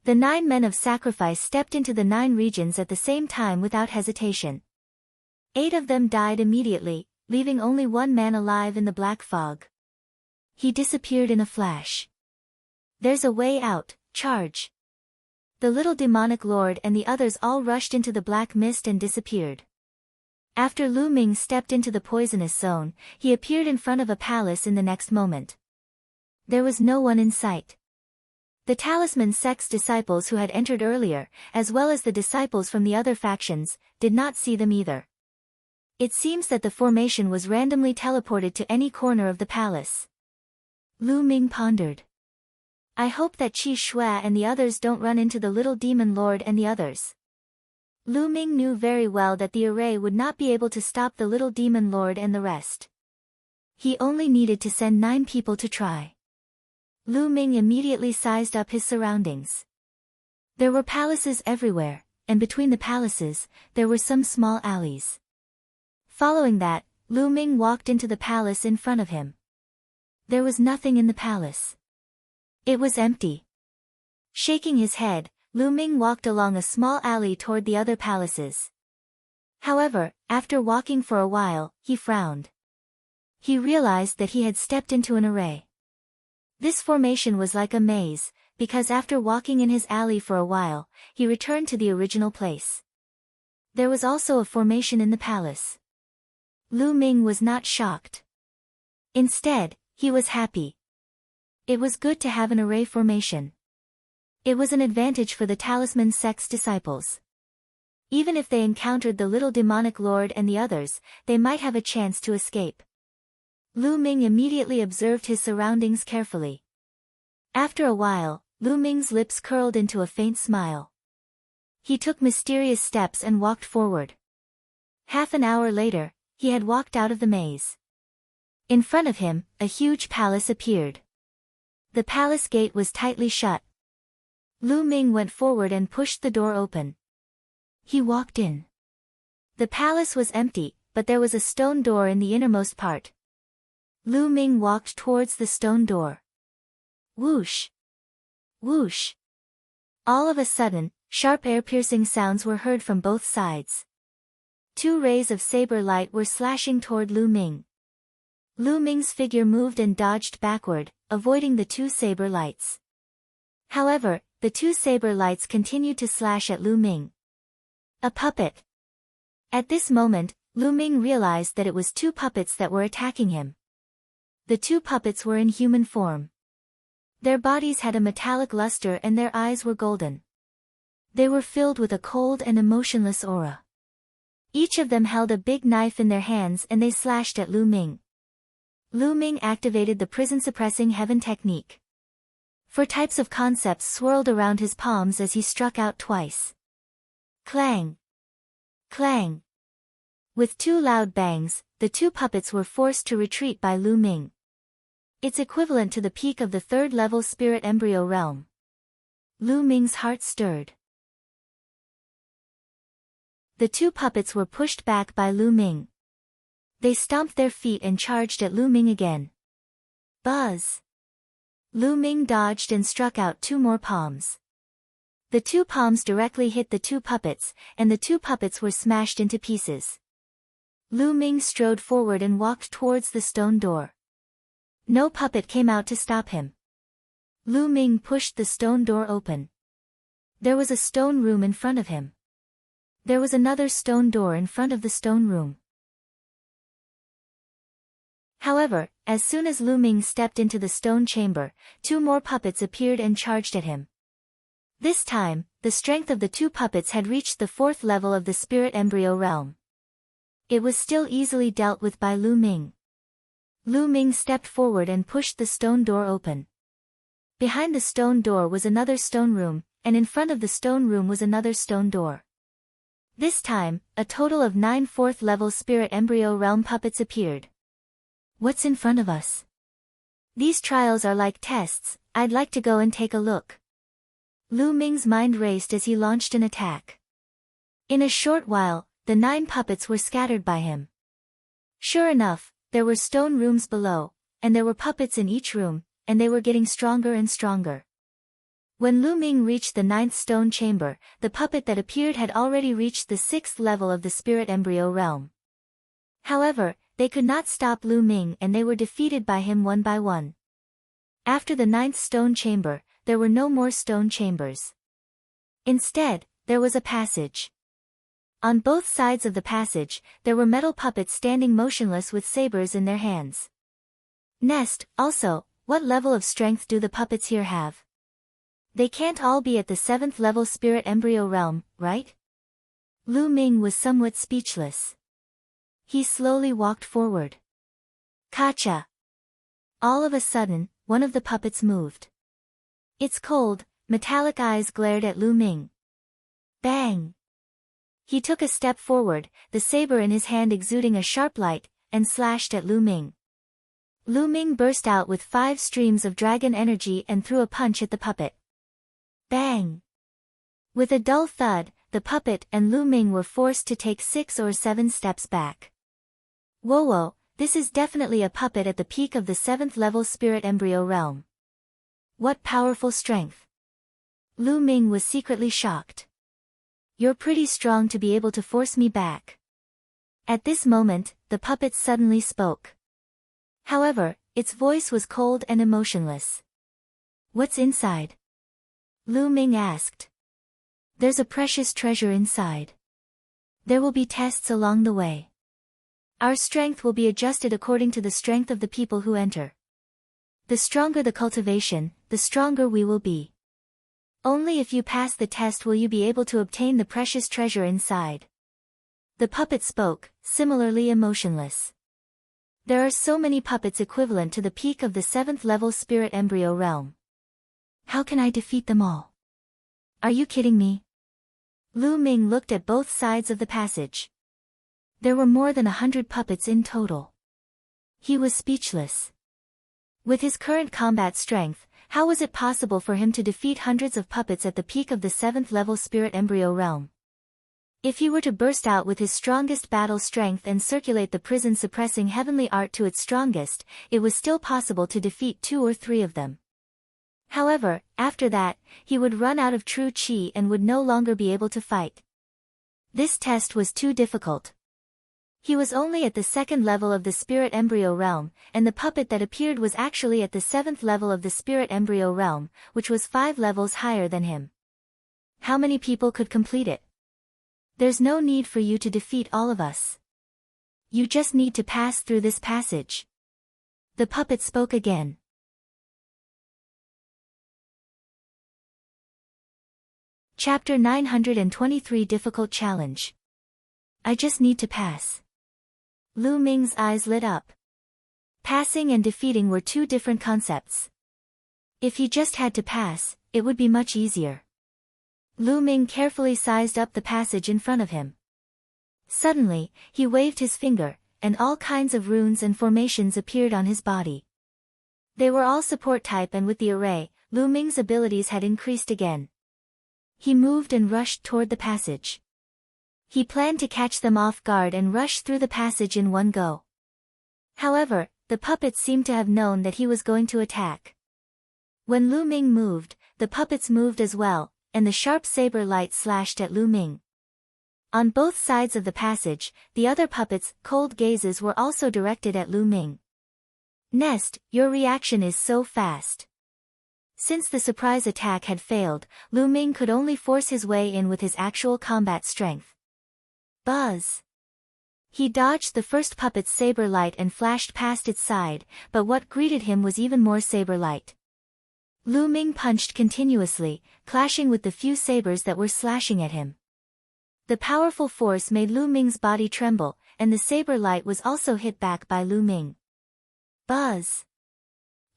The 9 men of sacrifice stepped into the 9 regions at the same time without hesitation. 8 of them died immediately, leaving only 1 man alive in the black fog. He disappeared in a flash. There's a way out, charge. The little demonic lord and the others all rushed into the black mist and disappeared. After Lu Ming stepped into the poisonous zone, he appeared in front of a palace in the next moment. There was no one in sight. The talisman sect's disciples who had entered earlier, as well as the disciples from the other factions, did not see them either. It seems that the formation was randomly teleported to any corner of the palace. Lu Ming pondered. I hope that Qi Shui and the others don't run into the little demon lord and the others. Lu Ming knew very well that the array would not be able to stop the little demon lord and the rest. He only needed to send 9 people to try. Lu Ming immediately sized up his surroundings. There were palaces everywhere, and between the palaces, there were some small alleys. Following that, Lu Ming walked into the palace in front of him. There was nothing in the palace. It was empty. Shaking his head, Lu Ming walked along a small alley toward the other palaces. However, after walking for a while, he frowned. He realized that he had stepped into an array. This formation was like a maze, because after walking in his alley for a while, he returned to the original place. There was also a formation in the palace. Lu Ming was not shocked. Instead, he was happy. It was good to have an array formation. It was an advantage for the talisman sect's disciples. Even if they encountered the little demonic lord and the others, they might have a chance to escape. Lu Ming immediately observed his surroundings carefully. After a while, Lu Ming's lips curled into a faint smile. He took mysterious steps and walked forward. Half an hour later, he had walked out of the maze. In front of him, a huge palace appeared. The palace gate was tightly shut. Lu Ming went forward and pushed the door open. He walked in. The palace was empty, but there was a stone door in the innermost part. Lu Ming walked towards the stone door. Whoosh! Whoosh! All of a sudden, sharp air-piercing sounds were heard from both sides. 2 rays of saber light were slashing toward Lu Ming. Lu Ming's figure moved and dodged backward, avoiding the 2 saber lights. However, the 2 saber lights continued to slash at Lu Ming. A puppet. At this moment, Lu Ming realized that it was 2 puppets that were attacking him. The 2 puppets were in human form. Their bodies had a metallic luster and their eyes were golden. They were filled with a cold and emotionless aura. Each of them held a big knife in their hands and they slashed at Lu Ming. Lu Ming activated the prison-suppressing heaven technique. 4 types of concepts swirled around his palms as he struck out twice. Clang! Clang! With 2 loud bangs, the 2 puppets were forced to retreat by Lu Ming. It's equivalent to the peak of the 3rd level spirit embryo realm. Lu Ming's heart stirred. The 2 puppets were pushed back by Lu Ming. They stomped their feet and charged at Lu Ming again. Buzz! Lu Ming dodged and struck out 2 more palms. The 2 palms directly hit the 2 puppets, and the 2 puppets were smashed into pieces. Lu Ming strode forward and walked towards the stone door. No puppet came out to stop him. Lu Ming pushed the stone door open. There was a stone room in front of him. There was another stone door in front of the stone room. However, as soon as Lu Ming stepped into the stone chamber, 2 more puppets appeared and charged at him. This time, the the strength of the two puppets had reached the 4th level of the spirit embryo realm. It was still easily dealt with by Lu Ming. Lu Ming stepped forward and pushed the stone door open. Behind the stone door was another stone room, and in front of the stone room was another stone door. This time, a total of 9 4th-level spirit embryo realm puppets appeared. What's in front of us? These trials are like tests, I'd like to go and take a look. Lu Ming's mind raced as he launched an attack. In a short while, the 9 puppets were scattered by him. Sure enough, there were stone rooms below, and there were puppets in each room, and they were getting stronger and stronger. When Lu Ming reached the 9th stone chamber, the puppet that appeared had already reached the 6th level of the spirit embryo realm. However, they could not stop Lu Ming and they were defeated by him one by one. After the 9th stone chamber, there were no more stone chambers. Instead, there was a passage. On both sides of the passage, there were metal puppets standing motionless with sabers in their hands. Nest, also, what level of strength do the puppets here have? They can't all be at the 7th level spirit embryo realm, right? Lu Ming was somewhat speechless. He slowly walked forward. Kacha! All of a sudden, one of the puppets moved. Its cold, metallic eyes glared at Lu Ming. Bang! He took a step forward, the saber in his hand exuding a sharp light, and slashed at Lu Ming. Lu Ming burst out with 5 streams of dragon energy and threw a punch at the puppet. Bang! With a dull thud, the puppet and Lu Ming were forced to take 6 or 7 steps back. Whoa, this is definitely a puppet at the peak of the 7th level spirit embryo realm. What powerful strength! Lu Ming was secretly shocked. You're pretty strong to be able to force me back. At this moment, the puppet suddenly spoke. However, its voice was cold and emotionless. What's inside? Lu Ming asked. There's a precious treasure inside. There will be tests along the way. Our strength will be adjusted according to the strength of the people who enter. The stronger the cultivation, the stronger we will be. Only if you pass the test will you be able to obtain the precious treasure inside. The puppet spoke, similarly emotionless. There are so many puppets equivalent to the peak of the 7th level spirit embryo realm. How can I defeat them all? Are you kidding me? Lu Ming looked at both sides of the passage. There were more than 100 puppets in total. He was speechless. With his current combat strength, how was it possible for him to defeat hundreds of puppets at the peak of the 7th level spirit embryo realm? If he were to burst out with his strongest battle strength and circulate the prison-suppressing heavenly art to its strongest, it was still possible to defeat 2 or 3 of them. However, after that, he would run out of true chi and would no longer be able to fight. This test was too difficult. He was only at the 2nd level of the spirit embryo realm, and the puppet that appeared was actually at the 7th level of the spirit embryo realm, which was 5 levels higher than him. How many people could complete it? There's no need for you to defeat all of us. You just need to pass through this passage. The puppet spoke again. Chapter 923 Difficult Challenge. I just need to pass. Lu Ming's eyes lit up. Passing and defeating were 2 different concepts. If he just had to pass, it would be much easier. Lu Ming carefully sized up the passage in front of him. Suddenly, he waved his finger, and all kinds of runes and formations appeared on his body. They were all support type, and with the array, Lu Ming's abilities had increased again. He moved and rushed toward the passage. He planned to catch them off guard and rush through the passage in one go. However, the puppets seemed to have known that he was going to attack. When Lu Ming moved, the puppets moved as well, and the sharp saber light slashed at Lu Ming. On both sides of the passage, the other puppets' cold gazes were also directed at Lu Ming. Nest, your reaction is so fast. Since the surprise attack had failed, Lu Ming could only force his way in with his actual combat strength. Buzz! He dodged the first puppet's saber light and flashed past its side, but what greeted him was even more saber light. Lu Ming punched continuously, clashing with the few sabers that were slashing at him. The powerful force made Lu Ming's body tremble, and the saber light was also hit back by Lu Ming. Buzz!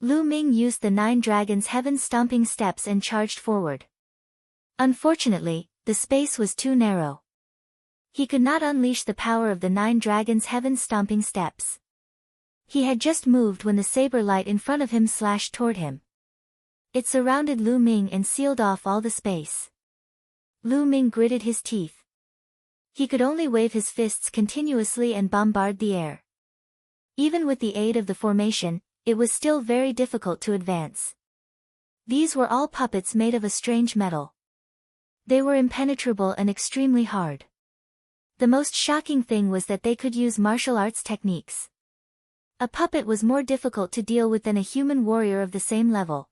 Lu Ming used the 9 dragons' heaven-stomping steps and charged forward. Unfortunately, the space was too narrow. He could not unleash the power of the 9 dragons' heaven-stomping steps. He had just moved when the saber light in front of him slashed toward him. It surrounded Lu Ming and sealed off all the space. Lu Ming gritted his teeth. He could only wave his fists continuously and bombard the air. Even with the aid of the formation, it was still very difficult to advance. These were all puppets made of a strange metal. They were impenetrable and extremely hard. The most shocking thing was that they could use martial arts techniques. A puppet was more difficult to deal with than a human warrior of the same level.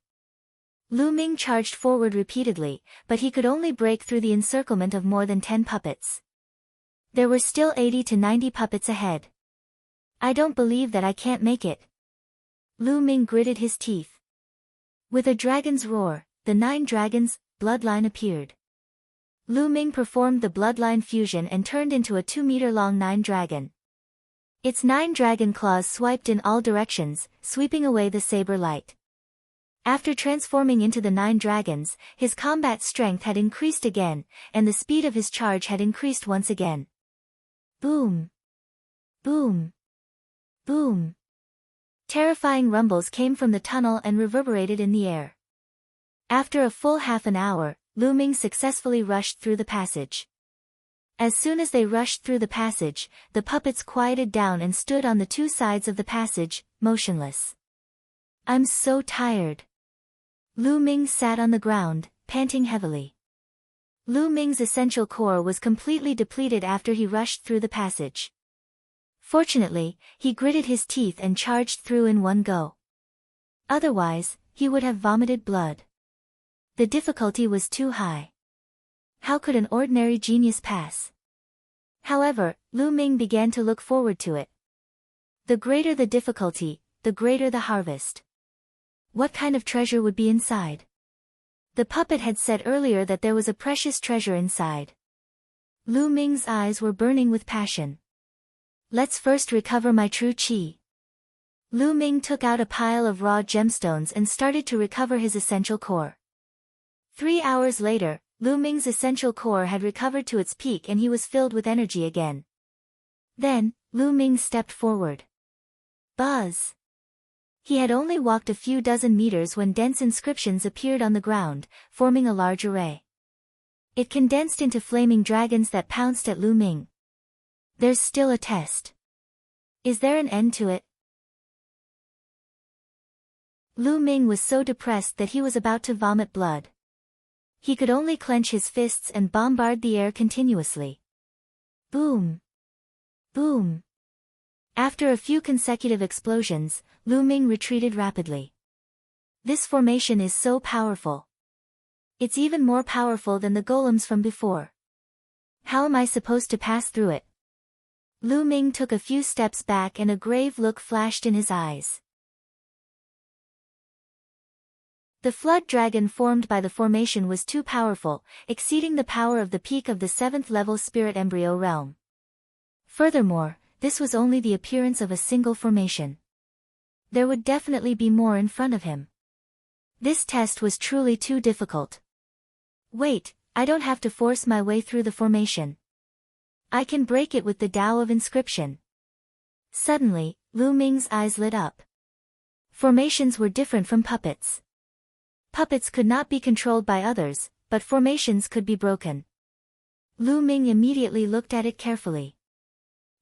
Lu Ming charged forward repeatedly, but he could only break through the encirclement of more than 10 puppets. There were still 80 to 90 puppets ahead. I don't believe that I can't make it. Lu Ming gritted his teeth. With a dragon's roar, the 9 dragons' bloodline appeared. Lu Ming performed the bloodline fusion and turned into a 2-meter-long 9 dragon. Its 9 dragon claws swiped in all directions, sweeping away the saber light. After transforming into the 9 dragons, his combat strength had increased again, and the speed of his charge had increased once again. Boom! Boom! Boom! Terrifying rumbles came from the tunnel and reverberated in the air. After a full half an hour, Lu Ming successfully rushed through the passage. As soon as they rushed through the passage, the puppets quieted down and stood on the 2 sides of the passage, motionless. I'm so tired. Lu Ming sat on the ground, panting heavily. Lu Ming's essential core was completely depleted after he rushed through the passage. Fortunately, he gritted his teeth and charged through in one go. Otherwise, he would have vomited blood. The difficulty was too high. How could an ordinary genius pass? However, Lu Ming began to look forward to it. The greater the difficulty, the greater the harvest. What kind of treasure would be inside? The puppet had said earlier that there was a precious treasure inside. Lu Ming's eyes were burning with passion. Let's first recover my true qi. Lu Ming took out a pile of raw gemstones and started to recover his essential core. 3 hours later, Lu Ming's essential core had recovered to its peak and he was filled with energy again. Then, Lu Ming stepped forward. Buzz! He had only walked a few dozen meters when dense inscriptions appeared on the ground, forming a large array. It condensed into flaming dragons that pounced at Lu Ming. There's still a test. Is there an end to it? Lu Ming was so depressed that he was about to vomit blood. He could only clench his fists and bombard the air continuously. Boom! Boom! After a few consecutive explosions, Lu Ming retreated rapidly. This formation is so powerful. It's even more powerful than the golems from before. How am I supposed to pass through it? Lu Ming took a few steps back and a grave look flashed in his eyes. The flood dragon formed by the formation was too powerful, exceeding the power of the peak of the 7th-level spirit embryo realm. Furthermore, this was only the appearance of a single formation. There would definitely be more in front of him. This test was truly too difficult. Wait, I don't have to force my way through the formation. I can break it with the Tao of Inscription. Suddenly, Lu Ming's eyes lit up. Formations were different from puppets. Puppets could not be controlled by others, but formations could be broken. Lu Ming immediately looked at it carefully.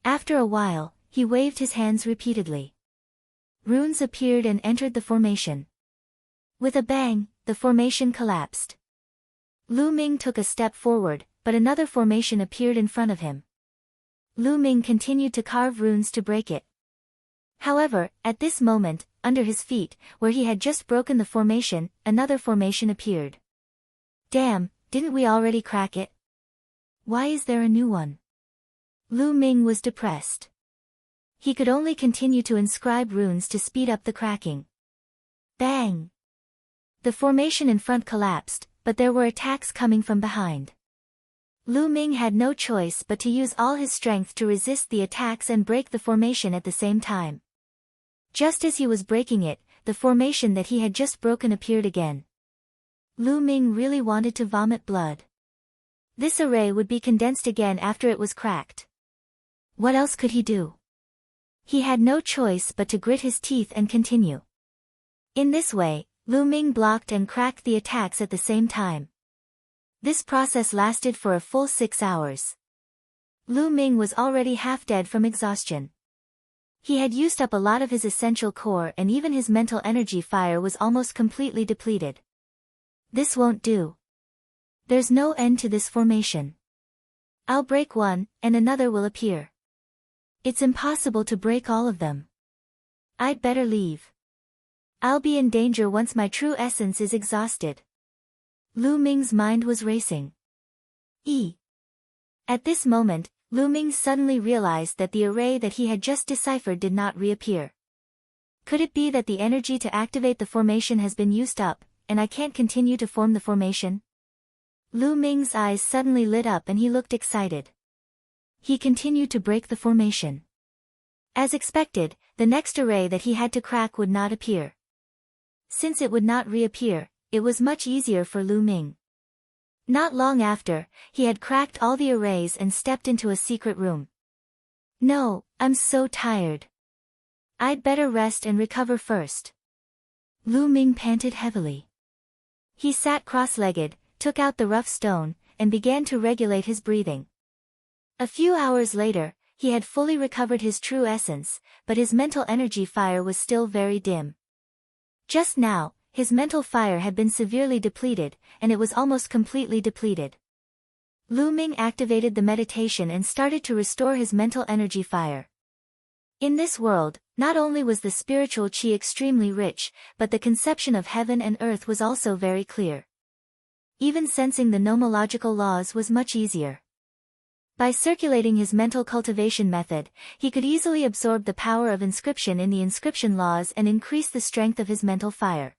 After a while, he waved his hands repeatedly. Runes appeared and entered the formation. With a bang, the formation collapsed. Lu Ming took a step forward, but another formation appeared in front of him. Lu Ming continued to carve runes to break it. However, at this moment, under his feet, where he had just broken the formation, another formation appeared. Damn, didn't we already crack it? Why is there a new one? Lu Ming was depressed. He could only continue to inscribe runes to speed up the cracking. Bang! The formation in front collapsed, but there were attacks coming from behind. Lu Ming had no choice but to use all his strength to resist the attacks and break the formation at the same time. Just as he was breaking it, the formation that he had just broken appeared again. Lu Ming really wanted to vomit blood. This array would be condensed again after it was cracked. What else could he do? He had no choice but to grit his teeth and continue. In this way, Lu Ming blocked and cracked the attacks at the same time. This process lasted for a full 6 hours. Lu Ming was already half dead from exhaustion. He had used up a lot of his essential core and even his mental energy fire was almost completely depleted. This won't do. There's no end to this formation. I'll break one, and another will appear. It's impossible to break all of them. I'd better leave. I'll be in danger once my true essence is exhausted. Lu Ming's mind was racing. At this moment, Lu Ming suddenly realized that the array that he had just deciphered did not reappear. Could it be that the energy to activate the formation has been used up, and I can't continue to form the formation? Lu Ming's eyes suddenly lit up and he looked excited. He continued to break the formation. As expected, the next array that he had to crack would not appear. Since it would not reappear, it was much easier for Lu Ming. Not long after, he had cracked all the arrays and stepped into a secret room. No, I'm so tired. I'd better rest and recover first. Lu Ming panted heavily. He sat cross-legged, took out the rough stone, and began to regulate his breathing. A few hours later, he had fully recovered his true essence, but his mental energy fire was still very dim. Just now, his mental fire had been severely depleted, and it was almost completely depleted. Lu Ming activated the meditation and started to restore his mental energy fire. In this world, not only was the spiritual qi extremely rich, but the conception of heaven and earth was also very clear. Even sensing the nomological laws was much easier. By circulating his mental cultivation method, he could easily absorb the power of inscription in the inscription laws and increase the strength of his mental fire.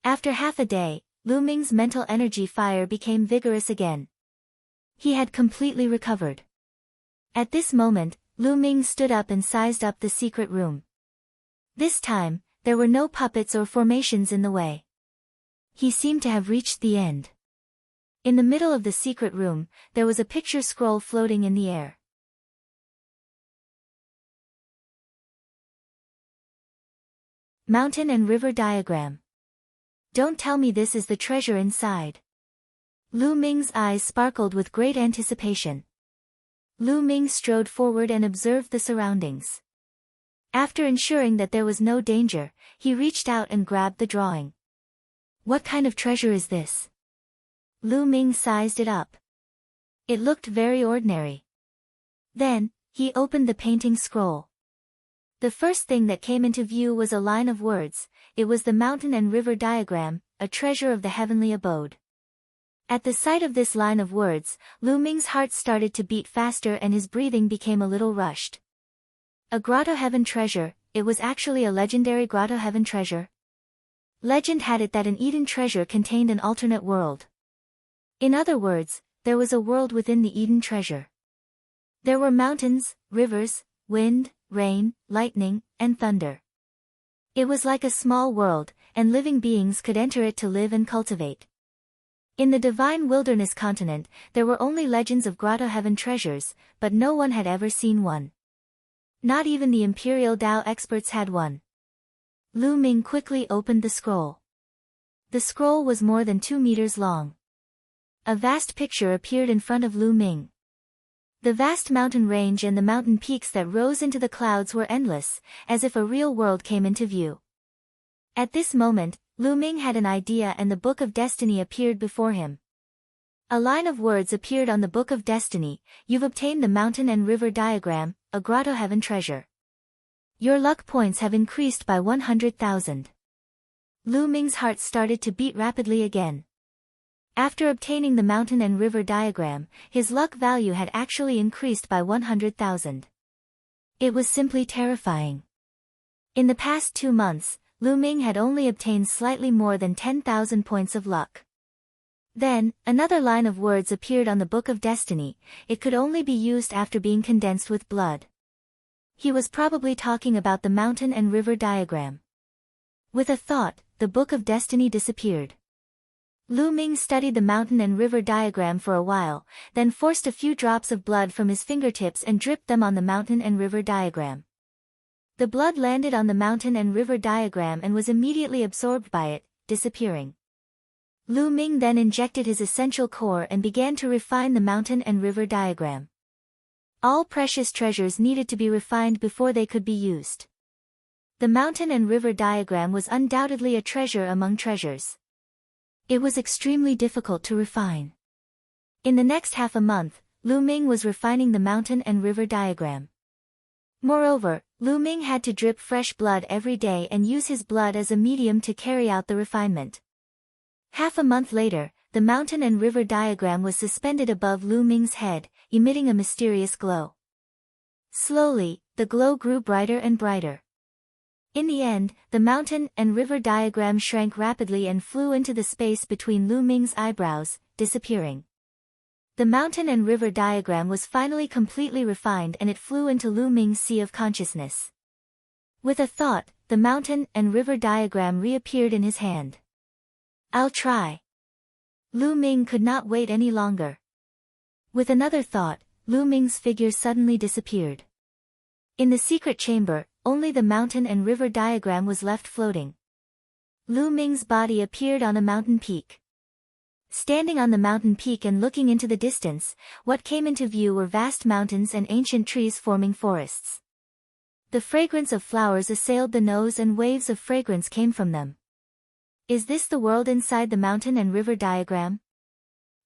After half a day, Lu Ming's mental energy fire became vigorous again. He had completely recovered. At this moment, Lu Ming stood up and sized up the secret room. This time, there were no puppets or formations in the way. He seemed to have reached the end. In the middle of the secret room, there was a picture scroll floating in the air. Mountain and River Diagram. Don't tell me this is the treasure inside. Lu Ming's eyes sparkled with great anticipation. Lu Ming strode forward and observed the surroundings. After ensuring that there was no danger, he reached out and grabbed the drawing. What kind of treasure is this? Lu Ming sized it up. It looked very ordinary. Then, he opened the painting scroll. The first thing that came into view was a line of words. It was the mountain and river diagram, a treasure of the heavenly abode. At the sight of this line of words, Lu Ming's heart started to beat faster and his breathing became a little rushed. A grotto heaven treasure, it was actually a legendary grotto heaven treasure. Legend had it that an Eden treasure contained an alternate world. In other words, there was a world within the Eden treasure. There were mountains, rivers, wind, rain, lightning, and thunder. It was like a small world, and living beings could enter it to live and cultivate. In the divine wilderness continent, there were only legends of grotto heaven treasures, but no one had ever seen one. Not even the imperial Tao experts had one. Lu Ming quickly opened the scroll. The scroll was more than 2 meters long. A vast picture appeared in front of Lu Ming. The vast mountain range and the mountain peaks that rose into the clouds were endless, as if a real world came into view. At this moment, Lu Ming had an idea and the Book of Destiny appeared before him. A line of words appeared on the Book of Destiny. You've obtained the mountain and river diagram, a grotto heaven treasure. Your luck points have increased by 100,000. Lu Ming's heart started to beat rapidly again. After obtaining the mountain and river diagram, his luck value had actually increased by 100,000. It was simply terrifying. In the past 2 months, Lu Ming had only obtained slightly more than 10,000 points of luck. Then, another line of words appeared on the Book of Destiny. It could only be used after being condensed with blood. He was probably talking about the mountain and river diagram. With a thought, the Book of Destiny disappeared. Lu Ming studied the mountain and river diagram for a while, then forced a few drops of blood from his fingertips and dripped them on the mountain and river diagram. The blood landed on the mountain and river diagram and was immediately absorbed by it, disappearing. Lu Ming then injected his essential core and began to refine the mountain and river diagram. All precious treasures needed to be refined before they could be used. The mountain and river diagram was undoubtedly a treasure among treasures. It was extremely difficult to refine. In the next half a month, Lu Ming was refining the mountain and river diagram. Moreover, Lu Ming had to drip fresh blood every day and use his blood as a medium to carry out the refinement. Half a month later, the mountain and river diagram was suspended above Lu Ming's head, emitting a mysterious glow. Slowly, the glow grew brighter and brighter. In the end, the mountain and river diagram shrank rapidly and flew into the space between Lu Ming's eyebrows, disappearing. The mountain and river diagram was finally completely refined and it flew into Lu Ming's sea of consciousness. With a thought, the mountain and river diagram reappeared in his hand. I'll try. Lu Ming could not wait any longer. With another thought, Lu Ming's figure suddenly disappeared. In the secret chamber, only the mountain and river diagram was left floating. Lu Ming's body appeared on a mountain peak. Standing on the mountain peak and looking into the distance, what came into view were vast mountains and ancient trees forming forests. The fragrance of flowers assailed the nose and waves of fragrance came from them. Is this the world inside the mountain and river diagram?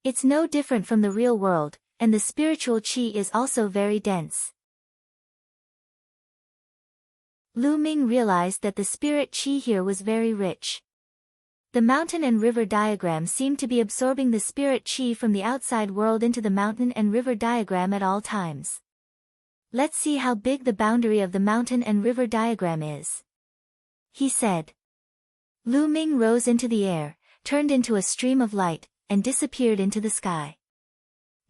It's no different from the real world, and the spiritual qi is also very dense. Lu Ming realized that the spirit qi here was very rich. The mountain and river diagram seemed to be absorbing the spirit qi from the outside world into the mountain and river diagram at all times. Let's see how big the boundary of the mountain and river diagram is, he said. Lu Ming rose into the air, turned into a stream of light, and disappeared into the sky.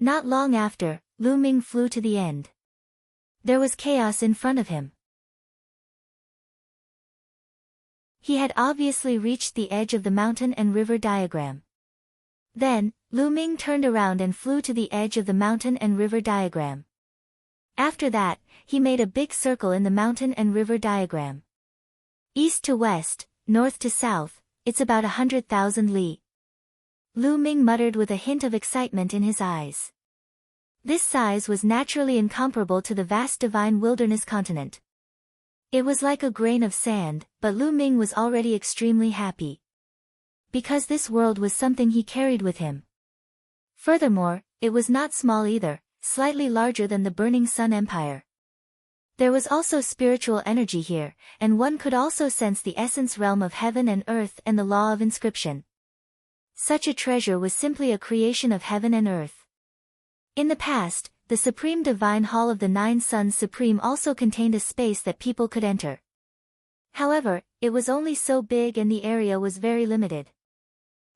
Not long after, Lu Ming flew to the end. There was chaos in front of him. He had obviously reached the edge of the mountain and river diagram. Then, Lu Ming turned around and flew to the edge of the mountain and river diagram. After that, he made a big circle in the mountain and river diagram. East to west, north to south, it's about 100,000 li. Lu Ming muttered with a hint of excitement in his eyes. This size was naturally incomparable to the vast divine wilderness continent. It was like a grain of sand, but Lu Ming was already extremely happy. Because this world was something he carried with him. Furthermore, it was not small either, slightly larger than the Burning Sun Empire. There was also spiritual energy here, and one could also sense the essence realm of heaven and earth and the law of inscription. Such a treasure was simply a creation of heaven and earth. In the past, the Supreme Divine Hall of the Nine Suns Supreme also contained a space that people could enter. However, it was only so big and the area was very limited.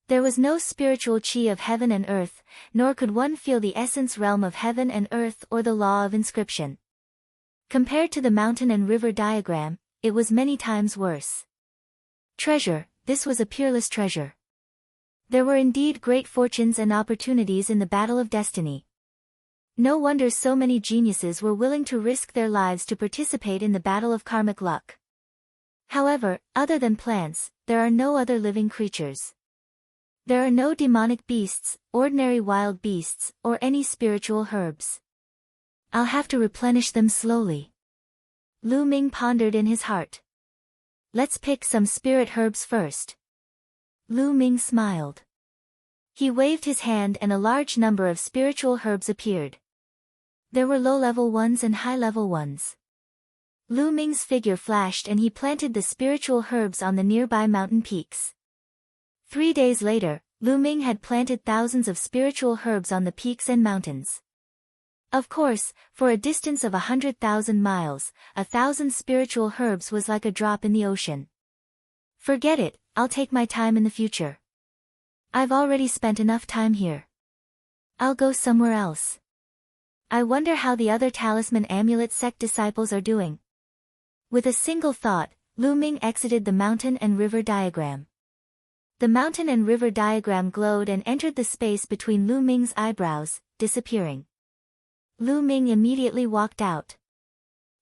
There was no spiritual qi of heaven and earth, nor could one feel the essence realm of heaven and earth or the law of inscription. Compared to the mountain and river diagram, it was many times worse. Treasure, this was a peerless treasure. There were indeed great fortunes and opportunities in the battle of destiny. No wonder so many geniuses were willing to risk their lives to participate in the battle of karmic luck. However, other than plants, there are no other living creatures. There are no demonic beasts, ordinary wild beasts, or any spiritual herbs. I'll have to replenish them slowly. Lu Ming pondered in his heart. Let's pick some spirit herbs first. Lu Ming smiled. He waved his hand and a large number of spiritual herbs appeared. There were low-level ones and high-level ones. Lu Ming's figure flashed and he planted the spiritual herbs on the nearby mountain peaks. 3 days later, Lu Ming had planted thousands of spiritual herbs on the peaks and mountains. Of course, for a distance of 100,000 miles, 1,000 spiritual herbs was like a drop in the ocean. Forget it, I'll take my time in the future. I've already spent enough time here. I'll go somewhere else. I wonder how the other talisman amulet sect disciples are doing. With a single thought, Lu Ming exited the mountain and river diagram. The mountain and river diagram glowed and entered the space between Lu Ming's eyebrows, disappearing. Lu Ming immediately walked out.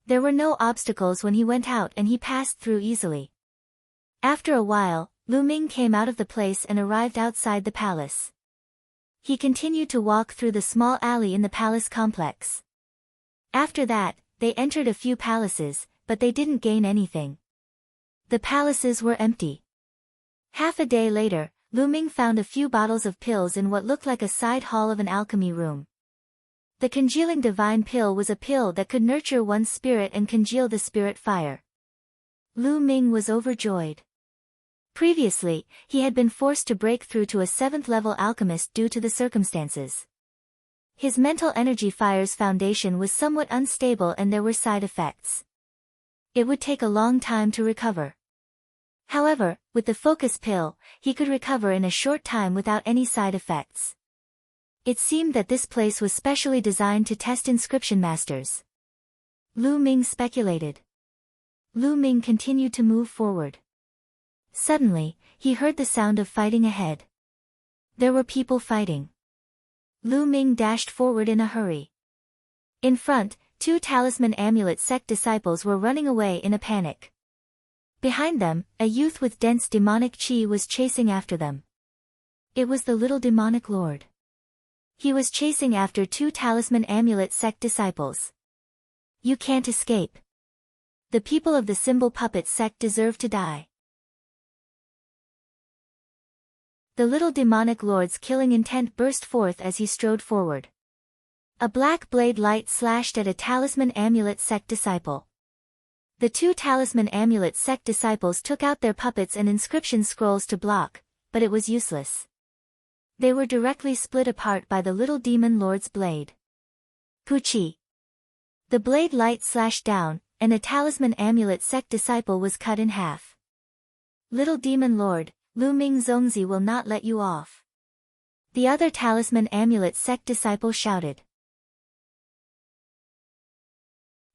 There were no obstacles when he went out and he passed through easily. After a while, Lu Ming came out of the place and arrived outside the palace. He continued to walk through the small alley in the palace complex. After that, they entered a few palaces, but they didn't gain anything. The palaces were empty. Half a day later, Lu Ming found a few bottles of pills in what looked like a side hall of an alchemy room. The congealing divine pill was a pill that could nurture one's spirit and congeal the spirit fire. Lu Ming was overjoyed. Previously, he had been forced to break through to a 7th-level alchemist due to the circumstances. His mental energy fire's foundation was somewhat unstable and there were side effects. It would take a long time to recover. However, with the focus pill, he could recover in a short time without any side effects. It seemed that this place was specially designed to test inscription masters. Lu Ming speculated. Lu Ming continued to move forward. Suddenly, he heard the sound of fighting ahead. There were people fighting. Lu Ming dashed forward in a hurry. In front, 2 talisman amulet sect disciples were running away in a panic. Behind them, a youth with dense demonic chi was chasing after them. It was the little demonic lord. He was chasing after 2 talisman amulet sect disciples. You can't escape. The people of the symbol puppet sect deserve to die. The little demonic lord's killing intent burst forth as he strode forward. A black blade light slashed at a talisman amulet sect disciple. The 2 talisman amulet sect disciples took out their puppets and inscription scrolls to block, but it was useless. They were directly split apart by the little demon lord's blade. Puchi! The blade light slashed down, and a talisman amulet sect disciple was cut in half. Little demon lord, Lu Ming Zongzi will not let you off. The other talisman amulet sect disciple shouted.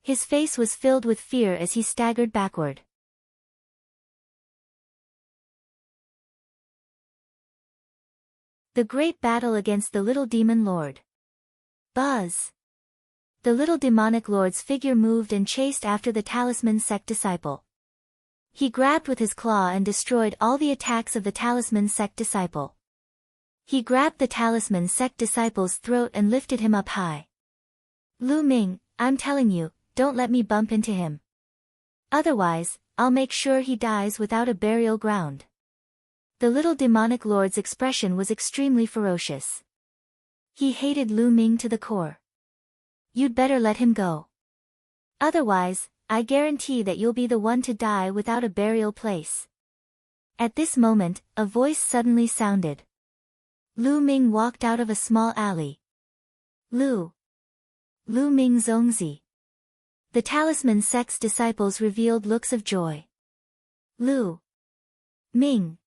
His face was filled with fear as he staggered backward. The great battle against the little demon lord. Buzz! The little demonic lord's figure moved and chased after the talisman sect disciple. He grabbed with his claw and destroyed all the attacks of the talisman sect disciple. He grabbed the talisman sect disciple's throat and lifted him up high. Lu Ming, I'm telling you, don't let me bump into him. Otherwise, I'll make sure he dies without a burial ground. The little demonic lord's expression was extremely ferocious. He hated Lu Ming to the core. You'd better let him go. Otherwise, I guarantee that you'll be the one to die without a burial place. At this moment, a voice suddenly sounded. Lu Ming walked out of a small alley. Lu Ming Zongzi. The talisman sect's disciples revealed looks of joy. Lu Ming.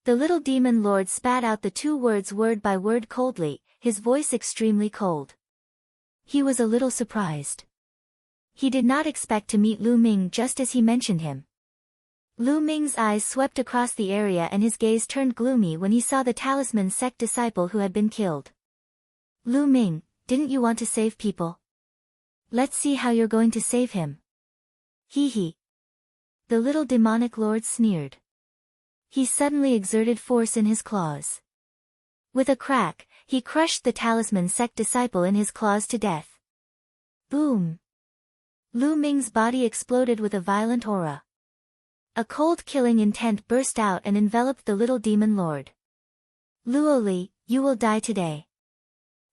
The little demon lord spat out the 2 words word by word coldly, his voice extremely cold. He was a little surprised. He did not expect to meet Lu Ming just as he mentioned him. Lu Ming's eyes swept across the area and his gaze turned gloomy when he saw the talisman sect disciple who had been killed. Lu Ming, didn't you want to save people? Let's see how you're going to save him. Hee hee. The little demonic lord sneered. He suddenly exerted force in his claws. With a crack, he crushed the talisman sect disciple in his claws to death. Boom! Lu Ming's body exploded with a violent aura. A cold killing intent burst out and enveloped the little demon lord. Luoli, you will die today.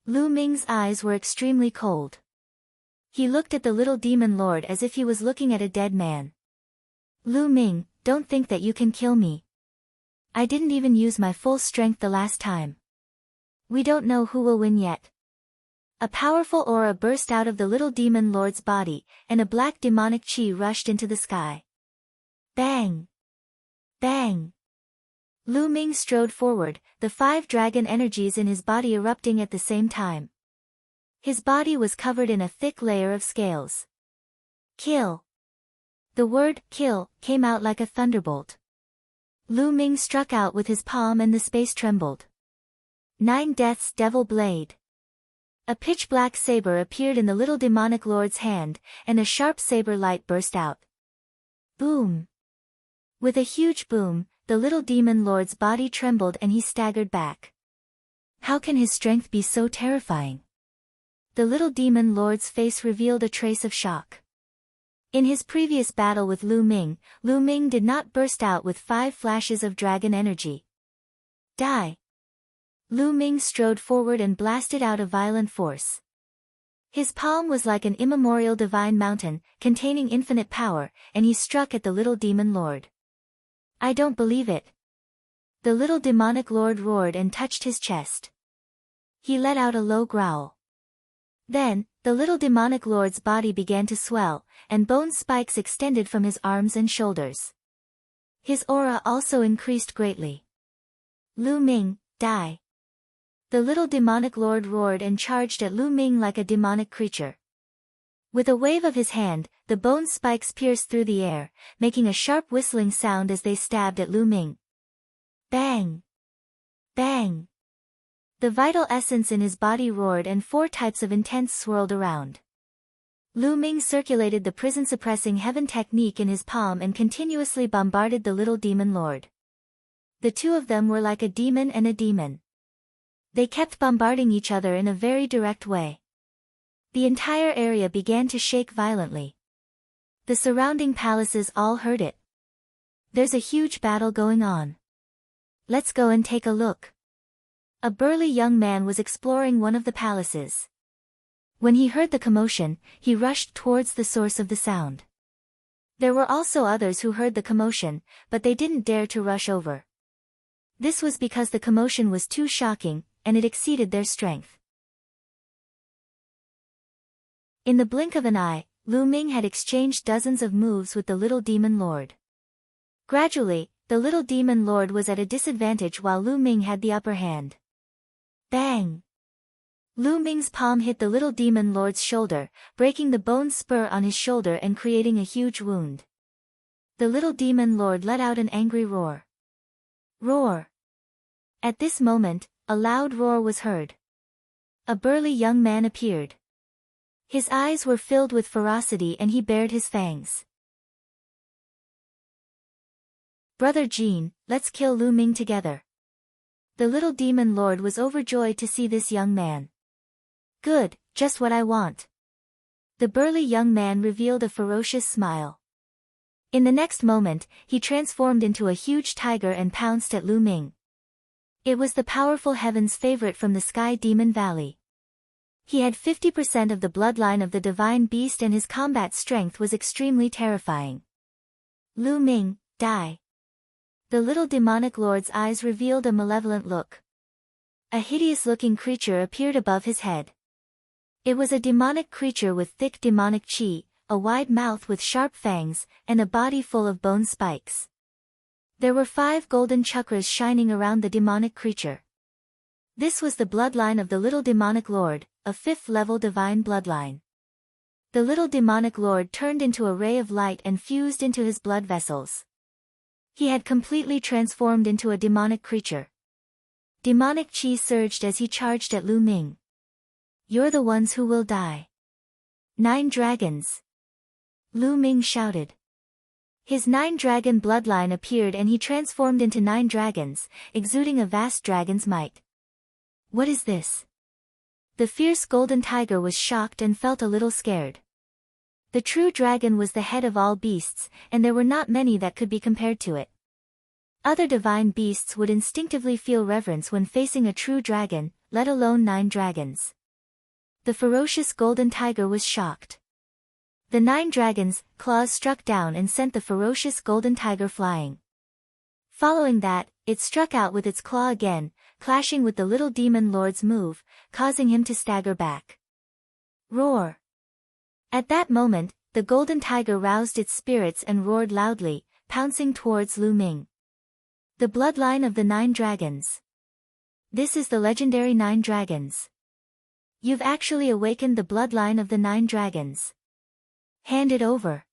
Lu Ming's eyes were extremely cold. He looked at the little demon lord as if he was looking at a dead man. Lu Ming, don't think that you can kill me. I didn't even use my full strength the last time. We don't know who will win yet. A powerful aura burst out of the little demon lord's body, and a black demonic chi rushed into the sky. Bang! Bang! Lu Ming strode forward, the 5 dragon energies in his body erupting at the same time. His body was covered in a thick layer of scales. Kill! The word, kill, came out like a thunderbolt. Lu Ming struck out with his palm and the space trembled. 9 Death's Devil Blade. A pitch-black saber appeared in the little demonic lord's hand, and a sharp saber light burst out. Boom! With a huge boom, the little demon lord's body trembled and he staggered back. How can his strength be so terrifying? The little demon lord's face revealed a trace of shock. In his previous battle with Lu Ming did not burst out with 5 flashes of dragon energy. Die! Lu Ming strode forward and blasted out a violent force. His palm was like an immemorial divine mountain, containing infinite power, and he struck at the little demon lord. I don't believe it. The little demonic lord roared and touched his chest. He let out a low growl. Then, the little demonic lord's body began to swell, and bone spikes extended from his arms and shoulders. His aura also increased greatly. Lu Ming, die! The little demonic lord roared and charged at Lu Ming like a demonic creature. With a wave of his hand, the bone spikes pierced through the air, making a sharp whistling sound as they stabbed at Lu Ming. Bang! Bang! The vital essence in his body roared and 4 types of intense swirled around. Lu Ming circulated the prison-suppressing heaven technique in his palm and continuously bombarded the little demon lord. The 2 of them were like a demon and a demon. They kept bombarding each other in a very direct way. The entire area began to shake violently. The surrounding palaces all heard it. There's a huge battle going on. Let's go and take a look. A burly young man was exploring one of the palaces. When he heard the commotion, he rushed towards the source of the sound. There were also others who heard the commotion, but they didn't dare to rush over. This was because the commotion was too shocking, and it exceeded their strength. In the blink of an eye, Lu Ming had exchanged dozens of moves with the little demon lord. Gradually, the little demon lord was at a disadvantage while Lu Ming had the upper hand. Bang! Lu Ming's palm hit the little demon lord's shoulder, breaking the bone spur on his shoulder and creating a huge wound. The little demon lord let out an angry roar. Roar! At this moment, a loud roar was heard. A burly young man appeared. His eyes were filled with ferocity and he bared his fangs. Brother Jean, let's kill Lu Ming together. The little demon lord was overjoyed to see this young man. Good, just what I want. The burly young man revealed a ferocious smile. In the next moment, he transformed into a huge tiger and pounced at Lu Ming. It was the powerful heaven's favorite from the Sky Demon Valley. He had 50% of the bloodline of the divine beast and his combat strength was extremely terrifying. Lu Ming, die. The little demonic lord's eyes revealed a malevolent look. A hideous-looking creature appeared above his head. It was a demonic creature with thick demonic chi, a wide mouth with sharp fangs, and a body full of bone spikes. There were 5 golden chakras shining around the demonic creature. This was the bloodline of the little demonic lord, a 5th-level divine bloodline. The little demonic lord turned into a ray of light and fused into his blood vessels. He had completely transformed into a demonic creature. Demonic chi surged as he charged at Lu Ming. You're the ones who will die. 9 dragons! Lu Ming shouted. His 9-dragon bloodline appeared and he transformed into 9 dragons, exuding a vast dragon's might. What is this? The fierce golden tiger was shocked and felt a little scared. The true dragon was the head of all beasts, and there were not many that could be compared to it. Other divine beasts would instinctively feel reverence when facing a true dragon, let alone 9 dragons. The ferocious golden tiger was shocked. The 9 dragons' claws struck down and sent the ferocious golden tiger flying. Following that, it struck out with its claw again, clashing with the little demon lord's move, causing him to stagger back. Roar! At that moment, the golden tiger roused its spirits and roared loudly, pouncing towards Lu Ming. The bloodline of the 9 dragons. This is the legendary 9 dragons. You've actually awakened the bloodline of the 9 dragons. Hand it over.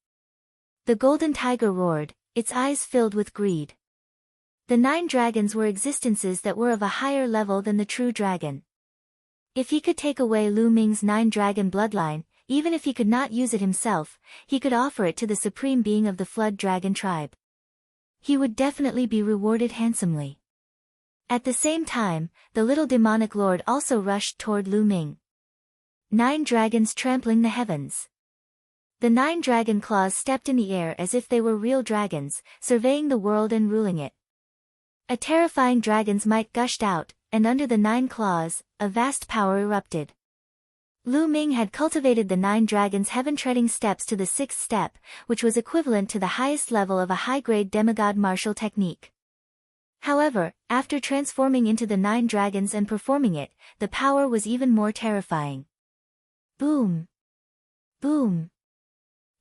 The golden tiger roared, its eyes filled with greed. The 9 dragons were existences that were of a higher level than the true dragon. If he could take away Lu Ming's 9 dragon bloodline, even if he could not use it himself, he could offer it to the supreme being of the flood dragon tribe. He would definitely be rewarded handsomely. At the same time, the little demonic lord also rushed toward Lu Ming. 9 dragons trampling the heavens. The 9 dragon claws stepped in the air as if they were real dragons, surveying the world and ruling it. A terrifying dragon's might gushed out, and under the 9 claws, a vast power erupted. Lu Ming had cultivated the 9 dragons' heaven-treading steps to the 6th step, which was equivalent to the highest level of a high-grade demigod martial technique. However, after transforming into the 9 dragons and performing it, the power was even more terrifying. Boom! Boom!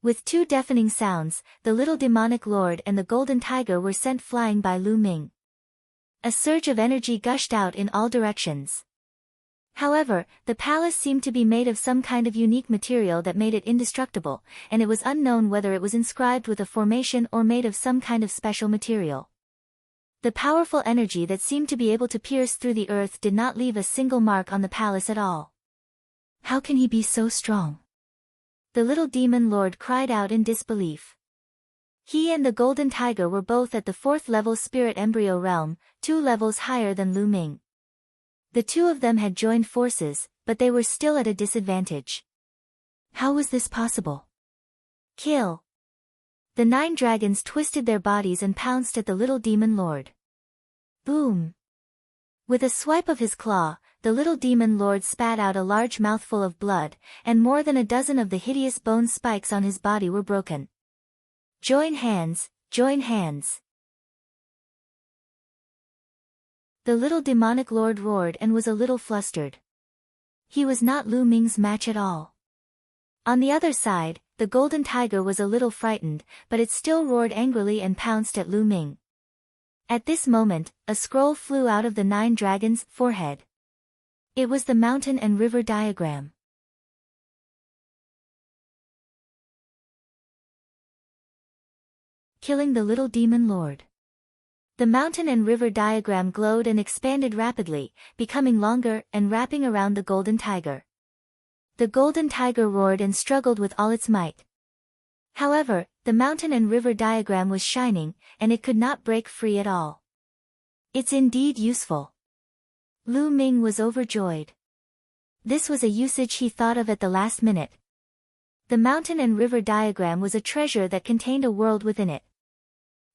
With 2 deafening sounds, the little demonic lord and the golden tiger were sent flying by Lu Ming. A surge of energy gushed out in all directions. However, the palace seemed to be made of some kind of unique material that made it indestructible, and it was unknown whether it was inscribed with a formation or made of some kind of special material. The powerful energy that seemed to be able to pierce through the earth did not leave a single mark on the palace at all. How can he be so strong? The little demon lord cried out in disbelief. He and the golden tiger were both at the 4th level spirit embryo realm, 2 levels higher than Lu Ming. The 2 of them had joined forces, but they were still at a disadvantage. How was this possible? Kill! The 9 dragons twisted their bodies and pounced at the little demon lord. Boom! With a swipe of his claw, the little demon lord spat out a large mouthful of blood, and more than a dozen of the hideous bone spikes on his body were broken. Join hands, join hands! The little demonic lord roared and was a little flustered. He was not Lu Ming's match at all. On the other side, the golden tiger was a little frightened, but it still roared angrily and pounced at Lu Ming. At this moment, a scroll flew out of the 9 dragons' forehead. It was the mountain and river diagram. Killing the little demon lord. The mountain and river diagram glowed and expanded rapidly, becoming longer and wrapping around the golden tiger. The golden tiger roared and struggled with all its might. However, the mountain and river diagram was shining, and it could not break free at all. It's indeed useful. Lu Ming was overjoyed. This was a usage he thought of at the last minute. The mountain and river diagram was a treasure that contained a world within it.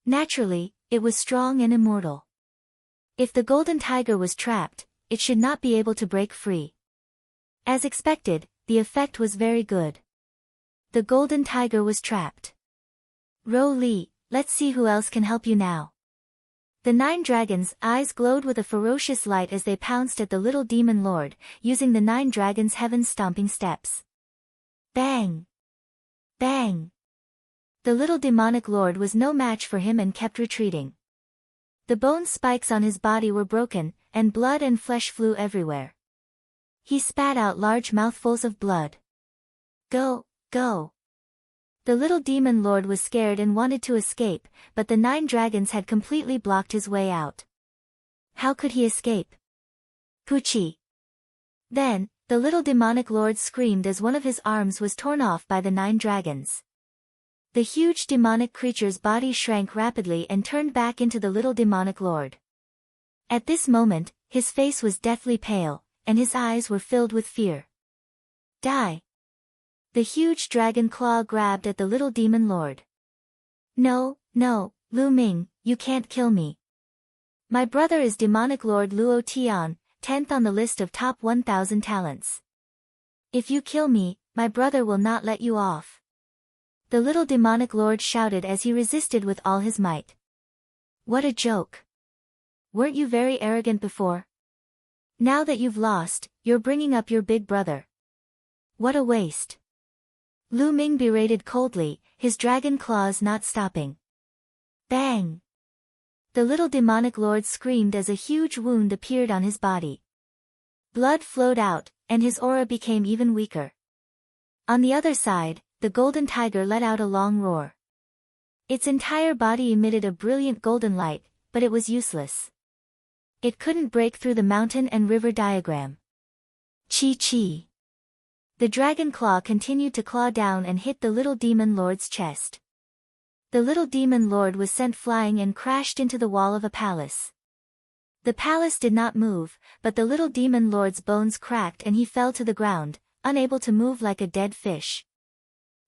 Naturally, it was strong and immortal. If the golden tiger was trapped, it should not be able to break free. As expected, the effect was very good. The golden tiger was trapped. Ro Li, let's see who else can help you now. The 9 dragons' eyes glowed with a ferocious light as they pounced at the little demon lord, using the 9 dragons' heaven-stomping steps. Bang! Bang! The little demonic lord was no match for him and kept retreating. The bone spikes on his body were broken, and blood and flesh flew everywhere. He spat out large mouthfuls of blood. Go, go! The little demon lord was scared and wanted to escape, but the 9 dragons had completely blocked his way out. How could he escape? Poochie! Then, the little demonic lord screamed as one of his arms was torn off by the 9 dragons. The huge demonic creature's body shrank rapidly and turned back into the little demonic lord. At this moment, his face was deathly pale, and his eyes were filled with fear. Die! The huge dragon claw grabbed at the little demon lord. No, no, Lu Ming, you can't kill me. My brother is demonic lord Luo Tian, 10th on the list of top 1,000 talents. If you kill me, my brother will not let you off. The little demonic lord shouted as he resisted with all his might. What a joke. Weren't you very arrogant before? Now that you've lost, you're bringing up your big brother. What a waste. Lu Ming berated coldly, his dragon claws not stopping. Bang! The little demonic lord screamed as a huge wound appeared on his body. Blood flowed out, and his aura became even weaker. On the other side, the golden tiger let out a long roar. Its entire body emitted a brilliant golden light, but it was useless. It couldn't break through the mountain and river diagram. Chi-chi. The dragon claw continued to claw down and hit the little demon lord's chest. The little demon lord was sent flying and crashed into the wall of a palace. The palace did not move, but the little demon lord's bones cracked and he fell to the ground, unable to move like a dead fish.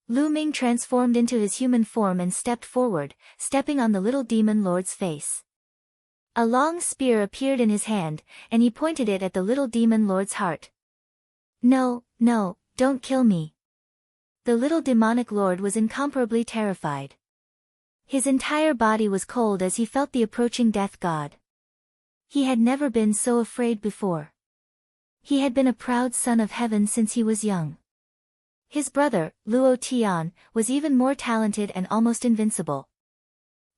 Lu Ming transformed into his human form and stepped forward, stepping on the little demon lord's face. A long spear appeared in his hand, and he pointed it at the little demon lord's heart. No, no, don't kill me. The little demonic lord was incomparably terrified. His entire body was cold as he felt the approaching death god. He had never been so afraid before. He had been a proud son of heaven since he was young. His brother, Luo Tian, was even more talented and almost invincible.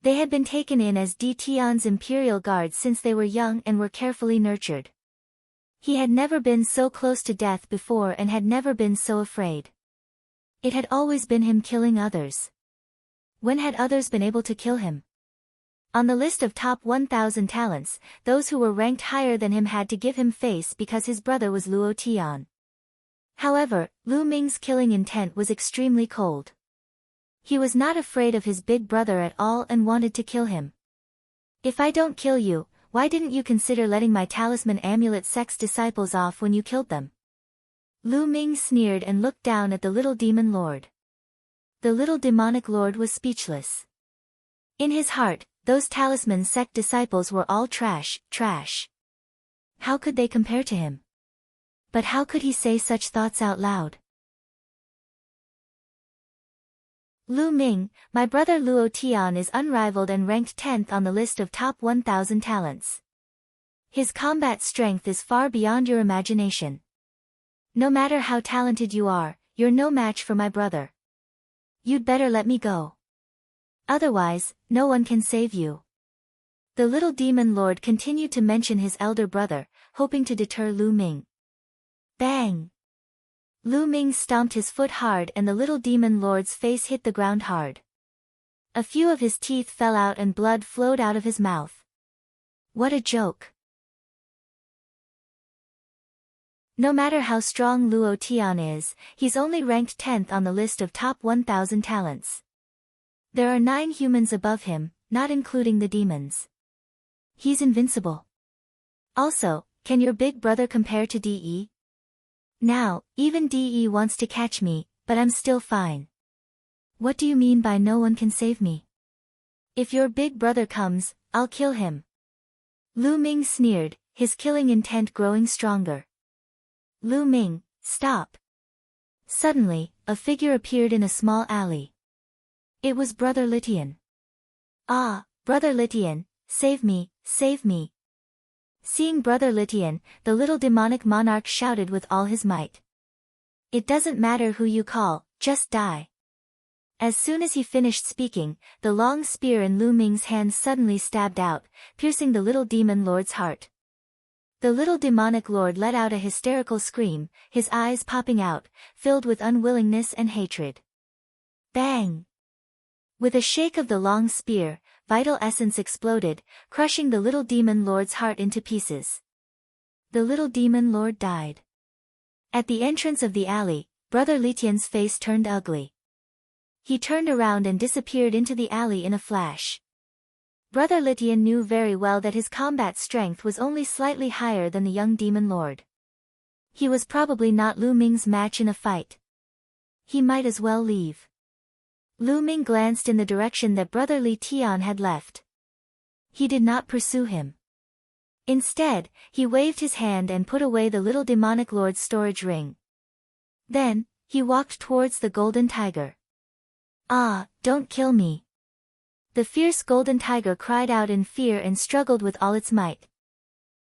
They had been taken in as Di Tian's imperial guards since they were young and were carefully nurtured. He had never been so close to death before and had never been so afraid. It had always been him killing others. When had others been able to kill him? On the list of top 1,000 talents, those who were ranked higher than him had to give him face because his brother was Luo Tian. However, Lu Ming's killing intent was extremely cold. He was not afraid of his big brother at all and wanted to kill him. If I don't kill you, why didn't you consider letting my talisman amulet sex disciples off when you killed them? Lu Ming sneered and looked down at the little demon lord. The little demonic lord was speechless. In his heart, those talisman sect disciples were all trash. How could they compare to him? But how could he say such thoughts out loud? Lu Ming, my brother Luo Tian is unrivaled and ranked 10th on the list of top 1,000 talents. His combat strength is far beyond your imagination. No matter how talented you are, you're no match for my brother. You'd better let me go. Otherwise, no one can save you. The little demon lord continued to mention his elder brother, hoping to deter Lu Ming. Bang! Lu Ming stomped his foot hard and the little demon lord's face hit the ground hard. A few of his teeth fell out and blood flowed out of his mouth. What a joke! No matter how strong Luo Tian is, he's only ranked 10th on the list of top 1,000 talents. There are 9 humans above him, not including the demons. He's invincible. Also, can your big brother compare to DE? Now, even DE wants to catch me, but I'm still fine. What do you mean by no one can save me? If your big brother comes, I'll kill him. Lu Ming sneered, his killing intent growing stronger. Lu Ming, stop. Suddenly, a figure appeared in a small alley. It was Brother Litian. Ah, Brother Litian, save me, save me. Seeing Brother Litian, the little demonic monarch shouted with all his might. It doesn't matter who you call, just die. As soon as he finished speaking, the long spear in Lu Ming's hand suddenly stabbed out, piercing the little demon lord's heart. The little demonic lord let out a hysterical scream, his eyes popping out, filled with unwillingness and hatred. Bang! With a shake of the long spear, vital essence exploded, crushing the little demon lord's heart into pieces. The little demon lord died. At the entrance of the alley, Brother Litian's face turned ugly. He turned around and disappeared into the alley in a flash. Brother Litian knew very well that his combat strength was only slightly higher than the young demon lord. He was probably not Lu Ming's match in a fight. He might as well leave. Lu Ming glanced in the direction that Brother Litian had left. He did not pursue him. Instead, he waved his hand and put away the little demonic lord's storage ring. Then, he walked towards the golden tiger. Ah, don't kill me. The fierce golden tiger cried out in fear and struggled with all its might.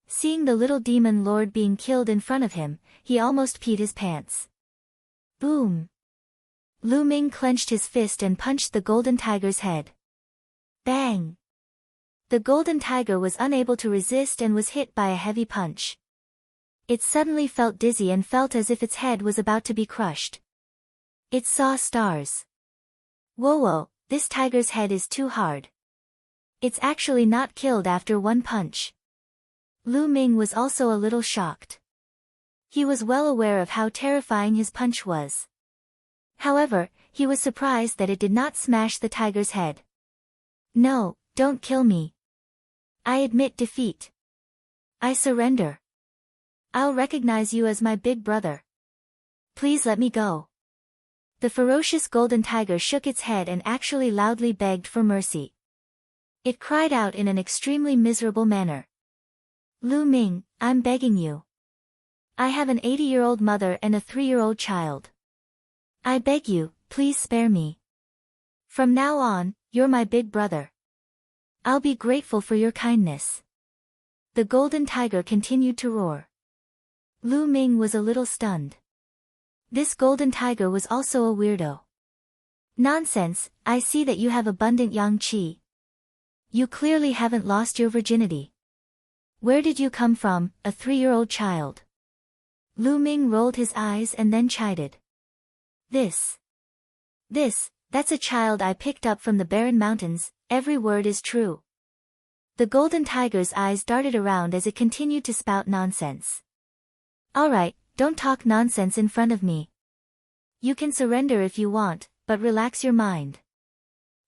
Seeing the little demon lord being killed in front of him, he almost peed his pants. Boom! Lu Ming clenched his fist and punched the golden tiger's head. Bang! The golden tiger was unable to resist and was hit by a heavy punch. It suddenly felt dizzy and felt as if its head was about to be crushed. It saw stars. Whoa, this tiger's head is too hard. It's actually not killed after one punch. Lu Ming was also a little shocked. He was well aware of how terrifying his punch was. However, he was surprised that it did not smash the tiger's head. No, don't kill me. I admit defeat. I surrender. I'll recognize you as my big brother. Please let me go. The ferocious golden tiger shook its head and actually loudly begged for mercy. It cried out in an extremely miserable manner. Lu Ming, I'm begging you. I have an 80-year-old mother and a 3-year-old child. I beg you, please spare me. From now on, you're my big brother. I'll be grateful for your kindness. The golden tiger continued to roar. Lu Ming was a little stunned. This golden tiger was also a weirdo. Nonsense, I see that you have abundant yang qi. You clearly haven't lost your virginity. Where did you come from, a 3-year-old child? Lu Ming rolled his eyes and then chided. That's a child I picked up from the barren mountains, every word is true. The golden tiger's eyes darted around as it continued to spout nonsense. Alright, don't talk nonsense in front of me. You can surrender if you want, but relax your mind.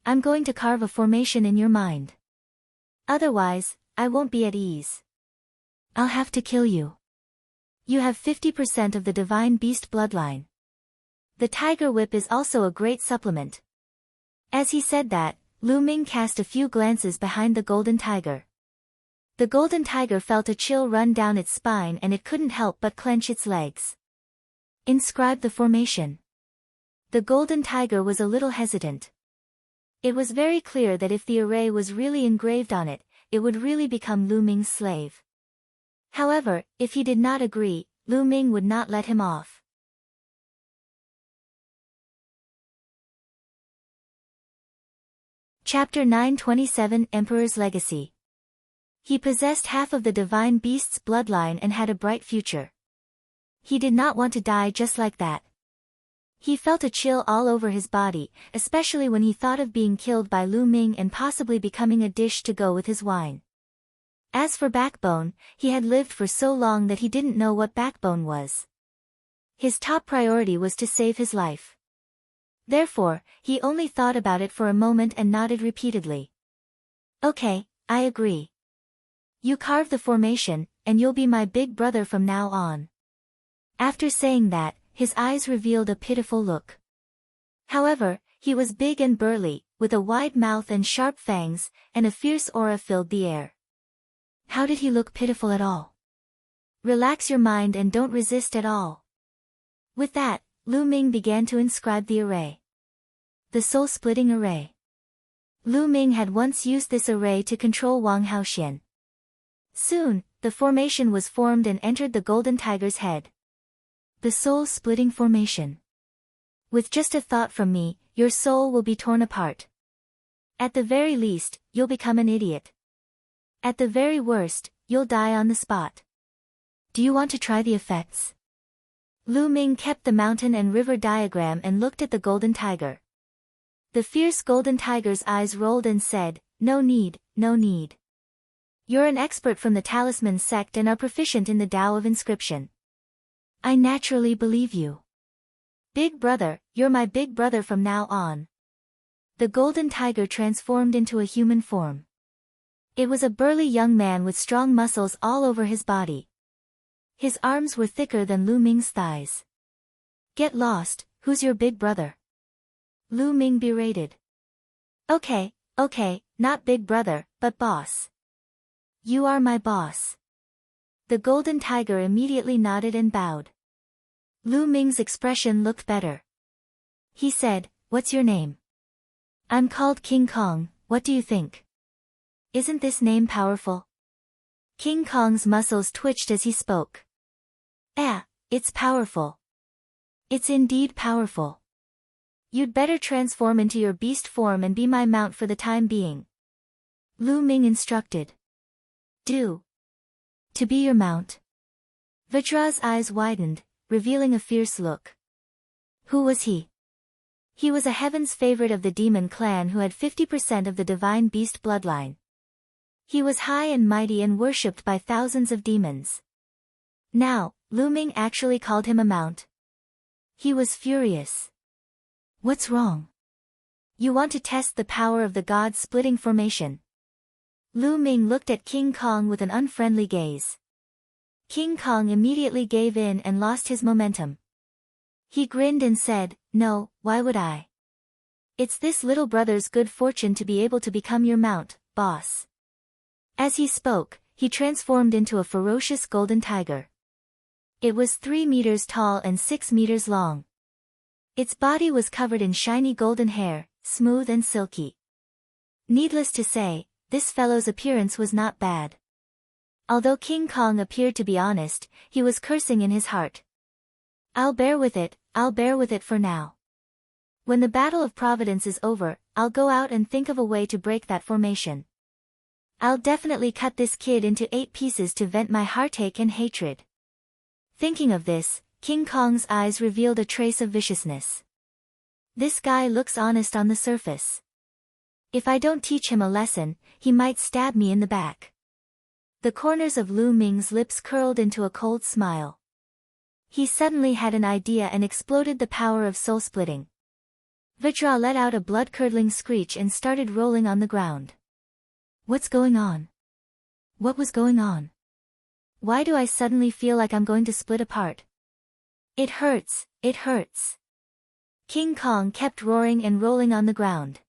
I'm going to carve a formation in your mind. Otherwise, I won't be at ease. I'll have to kill you. You have 50% of the divine beast bloodline. The tiger whip is also a great supplement. As he said that, Lu Ming cast a few glances behind the golden tiger. The golden tiger felt a chill run down its spine and it couldn't help but clench its legs. Inscribe the formation. The golden tiger was a little hesitant. It was very clear that if the array was really engraved on it, it would really become Lu Ming's slave. However, if he did not agree, Lu Ming would not let him off. Chapter 927 Emperor's Legacy. He possessed half of the divine beast's bloodline and had a bright future. He did not want to die just like that. He felt a chill all over his body, especially when he thought of being killed by Lu Ming and possibly becoming a dish to go with his wine. As for backbone, he had lived for so long that he didn't know what backbone was. His top priority was to save his life. Therefore, he only thought about it for a moment and nodded repeatedly. Okay, I agree. You carve the formation, and you'll be my big brother from now on. After saying that, his eyes revealed a pitiful look. However, he was big and burly, with a wide mouth and sharp fangs, and a fierce aura filled the air. How did he look pitiful at all? Relax your mind and don't resist at all. With that, Lu Ming began to inscribe the array. The soul-splitting array. Lu Ming had once used this array to control Wang Haoxian. Soon, the formation was formed and entered the golden tiger's head. The soul-splitting formation. With just a thought from me, your soul will be torn apart. At the very least, you'll become an idiot. At the very worst, you'll die on the spot. Do you want to try the effects? Lu Ming kept the mountain and river diagram and looked at the golden tiger. The fierce golden tiger's eyes rolled and said, no need, no need. You're an expert from the talisman sect and are proficient in the Tao of inscription. I naturally believe you. Big brother, you're my big brother from now on. The golden tiger transformed into a human form. It was a burly young man with strong muscles all over his body. His arms were thicker than Lu Ming's thighs. Get lost, who's your big brother? Lu Ming berated. Okay, not big brother, but boss. You are my boss. The golden tiger immediately nodded and bowed. Lu Ming's expression looked better. He said, what's your name? I'm called King Kong, what do you think? Isn't this name powerful? King Kong's muscles twitched as he spoke. It's powerful. It's indeed powerful. You'd better transform into your beast form and be my mount for the time being. Lu Ming instructed. Do. To be your mount. Vajra's eyes widened, revealing a fierce look. Who was he? He was a heaven's favorite of the demon clan who had 50% of the divine beast bloodline. He was high and mighty and worshipped by thousands of demons. Now, Lu Ming actually called him a mount. He was furious. What's wrong? You want to test the power of the god-splitting formation. Lu Ming looked at King Kong with an unfriendly gaze. King Kong immediately gave in and lost his momentum. He grinned and said, "No, why would I? It's this little brother's good fortune to be able to become your mount, boss." As he spoke, he transformed into a ferocious golden tiger. It was 3 meters tall and 6 meters long. Its body was covered in shiny golden hair, smooth and silky. Needless to say, this fellow's appearance was not bad. Although King Kong appeared to be honest, he was cursing in his heart. I'll bear with it for now. When the Battle of Providence is over, I'll go out and think of a way to break that formation. I'll definitely cut this kid into 8 pieces to vent my heartache and hatred. Thinking of this, King Kong's eyes revealed a trace of viciousness. This guy looks honest on the surface. If I don't teach him a lesson, he might stab me in the back. The corners of Lu Ming's lips curled into a cold smile. He suddenly had an idea and exploded the power of soul-splitting. Vajra let out a blood-curdling screech and started rolling on the ground. What's going on? What was going on? Why do I suddenly feel like I'm going to split apart? It hurts, it hurts. King Kong kept roaring and rolling on the ground.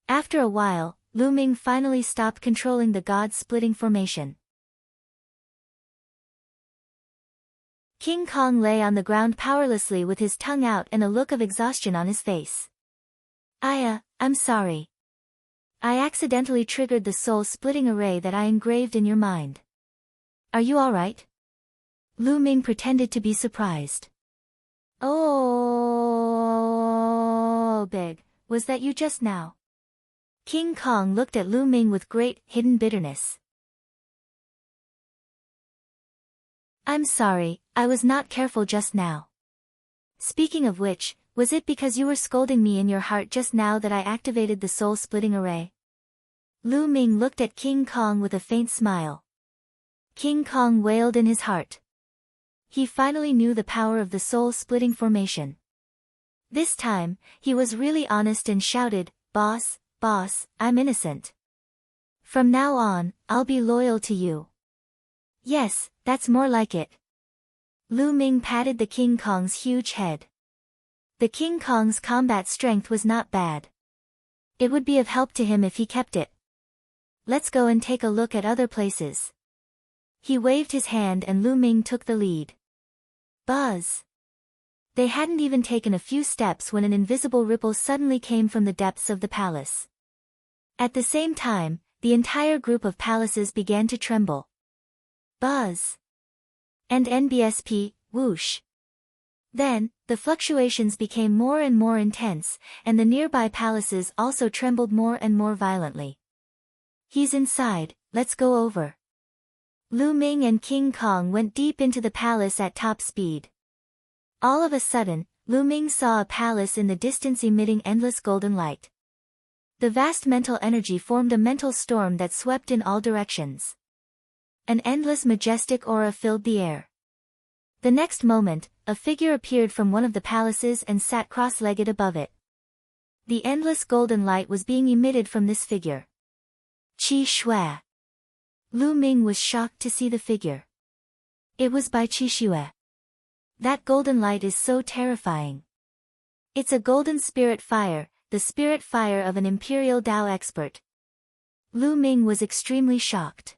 After a while, Lu Ming finally stopped controlling the god-splitting formation. King Kong lay on the ground powerlessly with his tongue out and a look of exhaustion on his face. I'm sorry. I accidentally triggered the soul-splitting array that I engraved in your mind. Are you alright? Lu Ming pretended to be surprised. Oh, big, was that you just now? King Kong looked at Lu Ming with great, hidden bitterness. I'm sorry, I was not careful just now. Speaking of which, was it because you were scolding me in your heart just now that I activated the soul-splitting array? Lu Ming looked at King Kong with a faint smile. King Kong wailed in his heart. He finally knew the power of the soul-splitting formation. This time, he was really honest and shouted, Boss, I'm innocent. From now on, I'll be loyal to you." "Yes, that's more like it." Lu Ming patted the King Kong's huge head. The King Kong's combat strength was not bad. It would be of help to him if he kept it. "Let's go and take a look at other places." He waved his hand and Lu Ming took the lead. Buzz! They hadn't even taken a few steps when an invisible ripple suddenly came from the depths of the palace. At the same time, the entire group of palaces began to tremble. Buzz! And NBSP, whoosh! Then, the fluctuations became more and more intense, and the nearby palaces also trembled more and more violently. "He's inside, let's go over." Lu Ming and King Kong went deep into the palace at top speed. All of a sudden, Lu Ming saw a palace in the distance emitting endless golden light. The vast mental energy formed a mental storm that swept in all directions. An endless majestic aura filled the air. The next moment, a figure appeared from one of the palaces and sat cross-legged above it. The endless golden light was being emitted from this figure. Qi Shui. Lu Ming was shocked to see the figure. It was by Qi Shui. That golden light is so terrifying. It's a golden spirit fire, the spirit fire of an imperial Dao expert. Lu Ming was extremely shocked.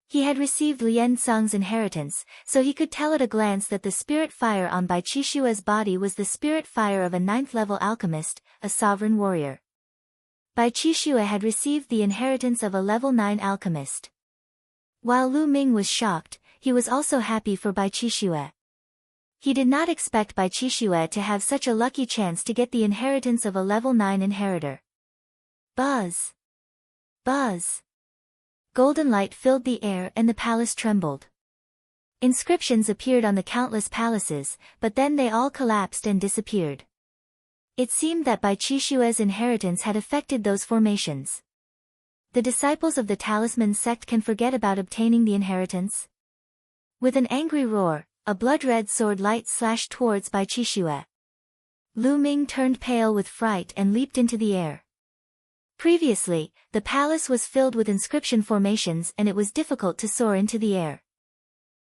He had received Lien Song's inheritance, so he could tell at a glance that the spirit fire on Bai Qishua's body was the spirit fire of a 9th-level alchemist, a sovereign warrior. Bai Qishua had received the inheritance of a level 9 alchemist. While Lu Ming was shocked, he was also happy for Bai Qishua. He did not expect Bai Qishua to have such a lucky chance to get the inheritance of a level 9 inheritor. Buzz! Buzz. Golden light filled the air and the palace trembled. Inscriptions appeared on the countless palaces, but then they all collapsed and disappeared. It seemed that Bai Chishue's inheritance had affected those formations. The disciples of the talisman sect can forget about obtaining the inheritance. With an angry roar, a blood-red sword light slashed towards Bai Chishue. Lu Ming turned pale with fright and leaped into the air. Previously, the palace was filled with inscription formations and it was difficult to soar into the air.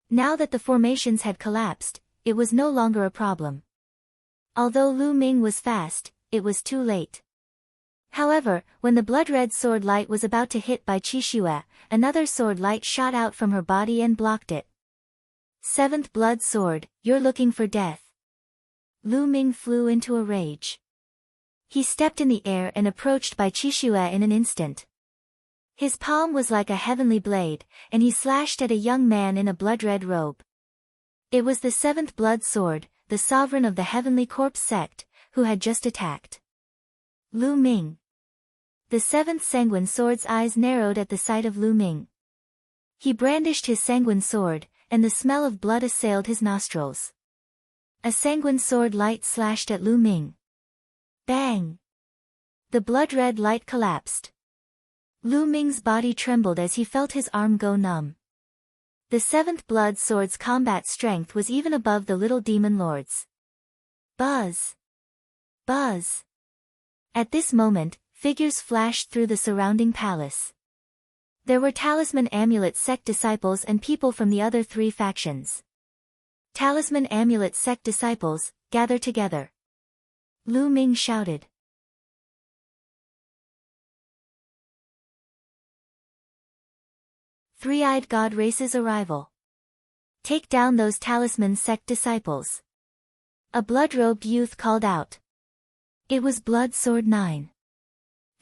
Now that the formations had collapsed, it was no longer a problem. Although Lu Ming was fast, it was too late. However, when the blood-red sword light was about to hit Bai Chishue, another sword light shot out from her body and blocked it. Seventh blood sword, you're looking for death. Lu Ming flew into a rage. He stepped in the air and approached Bai Chishue in an instant. His palm was like a heavenly blade, and he slashed at a young man in a blood-red robe. It was the seventh blood sword, the sovereign of the Heavenly Corpse sect, who had just attacked Lu Ming. The seventh sanguine sword's eyes narrowed at the sight of Lu Ming. He brandished his sanguine sword, and the smell of blood assailed his nostrils. A sanguine sword light slashed at Lu Ming. Bang! The blood-red light collapsed. Lu Ming's body trembled as he felt his arm go numb. The seventh blood sword's combat strength was even above the little demon lord's. Buzz! Buzz! At this moment, figures flashed through the surrounding palace. There were Talisman Amulet sect disciples and people from the other three factions. Talisman Amulet sect disciples, gather together. Lu Ming shouted. Three-eyed god race's arrival. Take down those talisman sect disciples. A blood-robed youth called out. It was Blood Sword 9.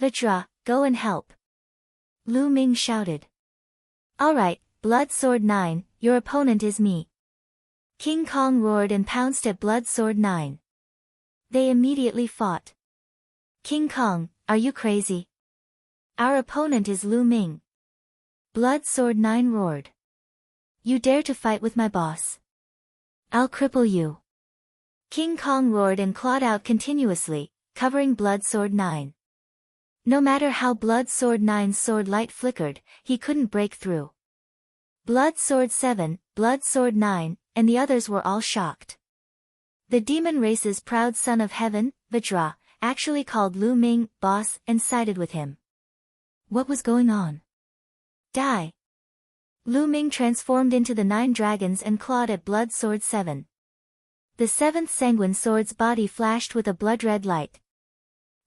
Vajra, go and help. Lu Ming shouted. Alright, Blood Sword 9, your opponent is me. King Kong roared and pounced at Blood Sword 9. They immediately fought. King Kong, are you crazy? Our opponent is Lu Ming. Blood Sword 9 roared. You dare to fight with my boss? I'll cripple you. King Kong roared and clawed out continuously, covering Blood Sword 9. No matter how Blood Sword 9's sword light flickered, he couldn't break through. Blood Sword 7, Blood Sword 9, and the others were all shocked. The demon race's proud son of heaven, Vajra, actually called Lu Ming boss and sided with him. What was going on? Die! Lu Ming transformed into the 9 dragons and clawed at Blood Sword 7. The 7th sanguine sword's body flashed with a blood-red light.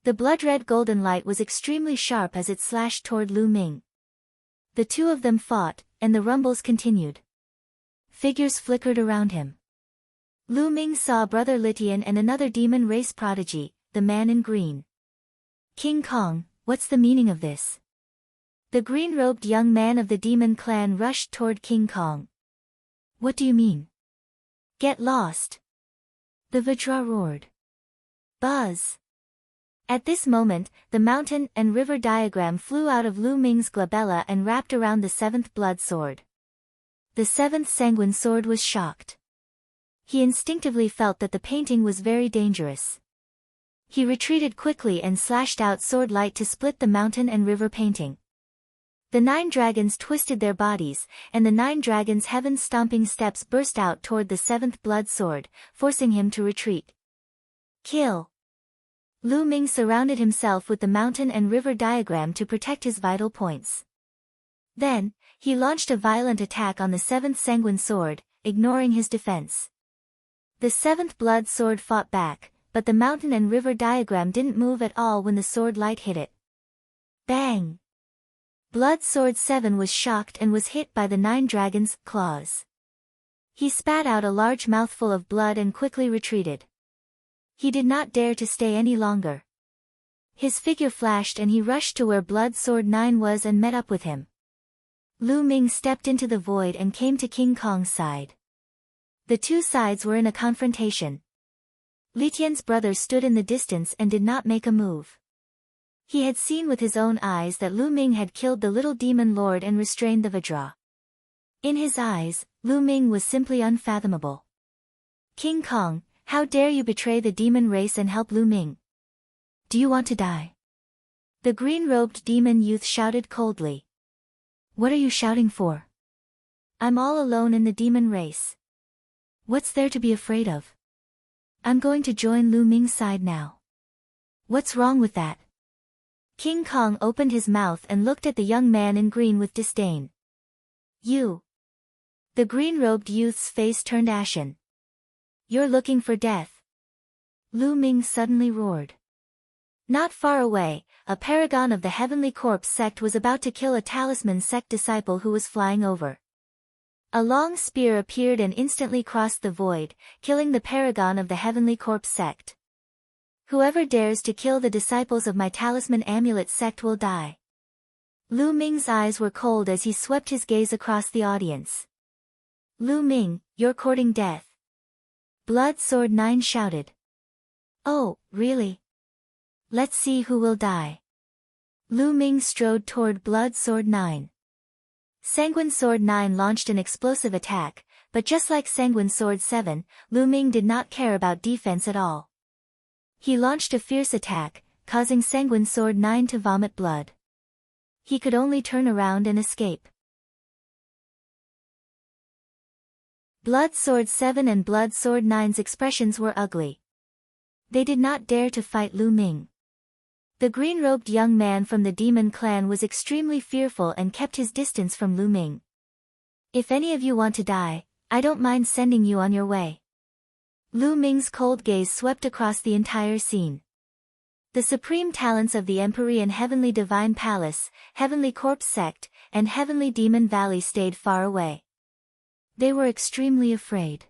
The blood-red golden light was extremely sharp as it slashed toward Lu Ming. The two of them fought, and the rumbles continued. Figures flickered around him. Lu Ming saw Brother Litian and another demon race prodigy, the man in green. King Kong, what's the meaning of this? The green-robed young man of the demon clan rushed toward King Kong. What do you mean? Get lost! The Vajra roared. Buzz! At this moment, the mountain and river diagram flew out of Lu Ming's glabella and wrapped around the 7th blood sword. The 7th sanguine sword was shocked. He instinctively felt that the painting was very dangerous. He retreated quickly and slashed out sword light to split the mountain and river painting. The 9 dragons twisted their bodies, and the 9 dragons' heaven-stomping steps burst out toward the 7th blood sword, forcing him to retreat. Kill! Lu Ming surrounded himself with the mountain and river diagram to protect his vital points. Then, he launched a violent attack on the 7th sanguine sword, ignoring his defense. The 7th blood sword fought back, but the mountain and river diagram didn't move at all when the sword light hit it. Bang! Blood Sword 7 was shocked and was hit by the 9 dragons' claws. He spat out a large mouthful of blood and quickly retreated. He did not dare to stay any longer. His figure flashed and he rushed to where Blood Sword 9 was and met up with him. Lu Ming stepped into the void and came to King Kong's side. The two sides were in a confrontation. Li Tian's brother stood in the distance and did not make a move. He had seen with his own eyes that Lu Ming had killed the little demon lord and restrained the Vajra. In his eyes, Lu Ming was simply unfathomable. King Kong, how dare you betray the demon race and help Lu Ming? Do you want to die? The green-robed demon youth shouted coldly. What are you shouting for? I'm all alone in the demon race. What's there to be afraid of? I'm going to join Lu Ming's side now. What's wrong with that? King Kong opened his mouth and looked at the young man in green with disdain. You. The green-robed youth's face turned ashen. You're looking for death. Lu Ming suddenly roared. Not far away, a paragon of the Heavenly Corpse sect was about to kill a talisman sect disciple who was flying over. A long spear appeared and instantly crossed the void, killing the paragon of the Heavenly Corpse sect. Whoever dares to kill the disciples of my talisman amulet sect will die. Lu Ming's eyes were cold as he swept his gaze across the audience. Lu Ming, you're courting death. Blood Sword 9 shouted. Oh, really? Let's see who will die. Lu Ming strode toward Blood Sword 9. Sanguine Sword 9 launched an explosive attack, but just like Sanguine Sword 7, Lu Ming did not care about defense at all. He launched a fierce attack, causing Sanguine Sword 9 to vomit blood. He could only turn around and escape. Blood Sword 7 and Blood Sword 9's expressions were ugly. They did not dare to fight Lu Ming. The green-robed young man from the demon clan was extremely fearful and kept his distance from Lu Ming. If any of you want to die, I don't mind sending you on your way. Lu Ming's cold gaze swept across the entire scene. The supreme talents of the Empyrean Heavenly Divine Palace, Heavenly Corpse Sect, and Heavenly Demon Valley stayed far away. They were extremely afraid.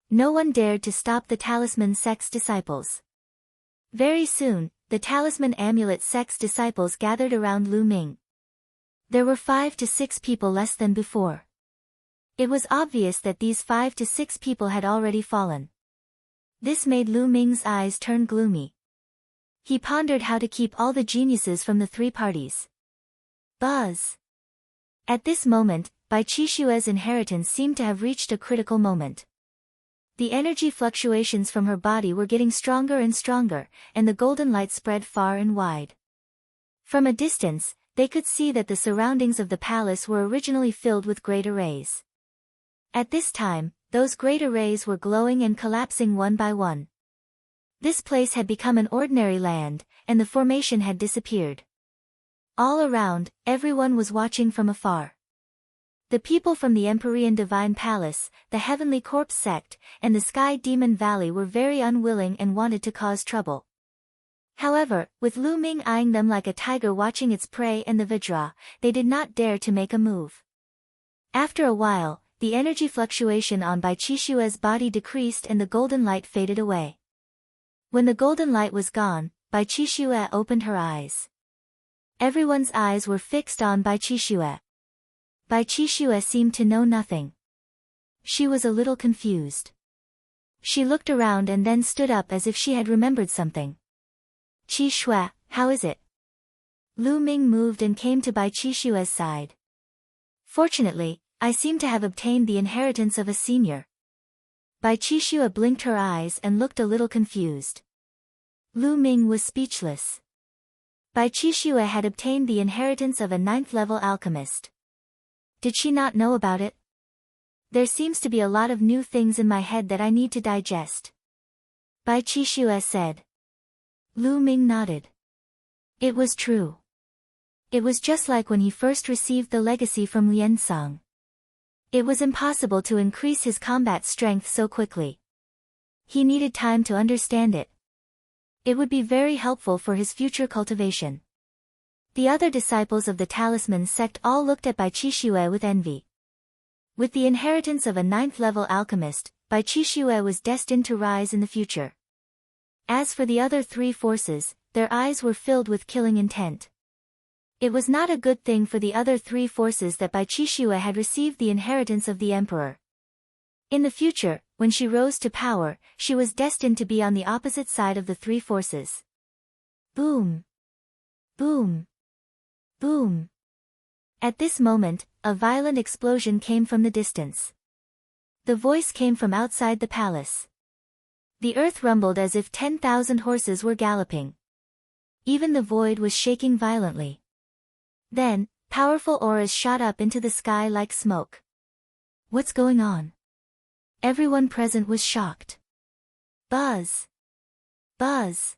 No one dared to stop the Talisman Sect's disciples. Very soon, the Talisman Amulet Sect's disciples gathered around Lu Ming. There were 5 to 6 people less than before. It was obvious that these 5 to 6 people had already fallen. This made Lu Ming's eyes turn gloomy. He pondered how to keep all the geniuses from the 3 parties. Buzz! At this moment, Bai Qishue's inheritance seemed to have reached a critical moment. The energy fluctuations from her body were getting stronger and stronger, and the golden light spread far and wide. From a distance, they could see that the surroundings of the palace were originally filled with great arrays. At this time, those great arrays were glowing and collapsing one by one. This place had become an ordinary land, and the formation had disappeared. All around, everyone was watching from afar. The people from the Empyrean Divine Palace, the Heavenly Corpse Sect, and the Sky Demon Valley were very unwilling and wanted to cause trouble. However, with Lu Ming eyeing them like a tiger watching its prey and the Vajra, they did not dare to make a move. After a while, the energy fluctuation on Bai Qishue's body decreased and the golden light faded away. When the golden light was gone, Bai Qishue opened her eyes. Everyone's eyes were fixed on Bai Qishue. Bai Qishue seemed to know nothing. She was a little confused. She looked around and then stood up as if she had remembered something. Qishue, how is it? Lu Ming moved and came to Bai Qishue's side. Fortunately, I seem to have obtained the inheritance of a senior. Bai Qishue blinked her eyes and looked a little confused. Lu Ming was speechless. Bai Qishue had obtained the inheritance of a 9th-level alchemist. Did she not know about it? There seems to be a lot of new things in my head that I need to digest. Bai Qishue said. Lu Ming nodded. It was true. It was just like when he first received the legacy from Liansong. It was impossible to increase his combat strength so quickly. He needed time to understand it. It would be very helpful for his future cultivation. The other disciples of the Talisman sect all looked at Bai Qishue with envy. With the inheritance of a 9th-level alchemist, Bai Qishue was destined to rise in the future. As for the other 3 forces, their eyes were filled with killing intent. It was not a good thing for the other 3 forces that Bai Qishue had received the inheritance of the emperor. In the future, when she rose to power, she was destined to be on the opposite side of the three forces. Boom! Boom! Boom! At this moment, a violent explosion came from the distance. The voice came from outside the palace. The earth rumbled as if 10,000 horses were galloping. Even the void was shaking violently. Then, powerful auras shot up into the sky like smoke. What's going on? Everyone present was shocked. Buzz! Buzz!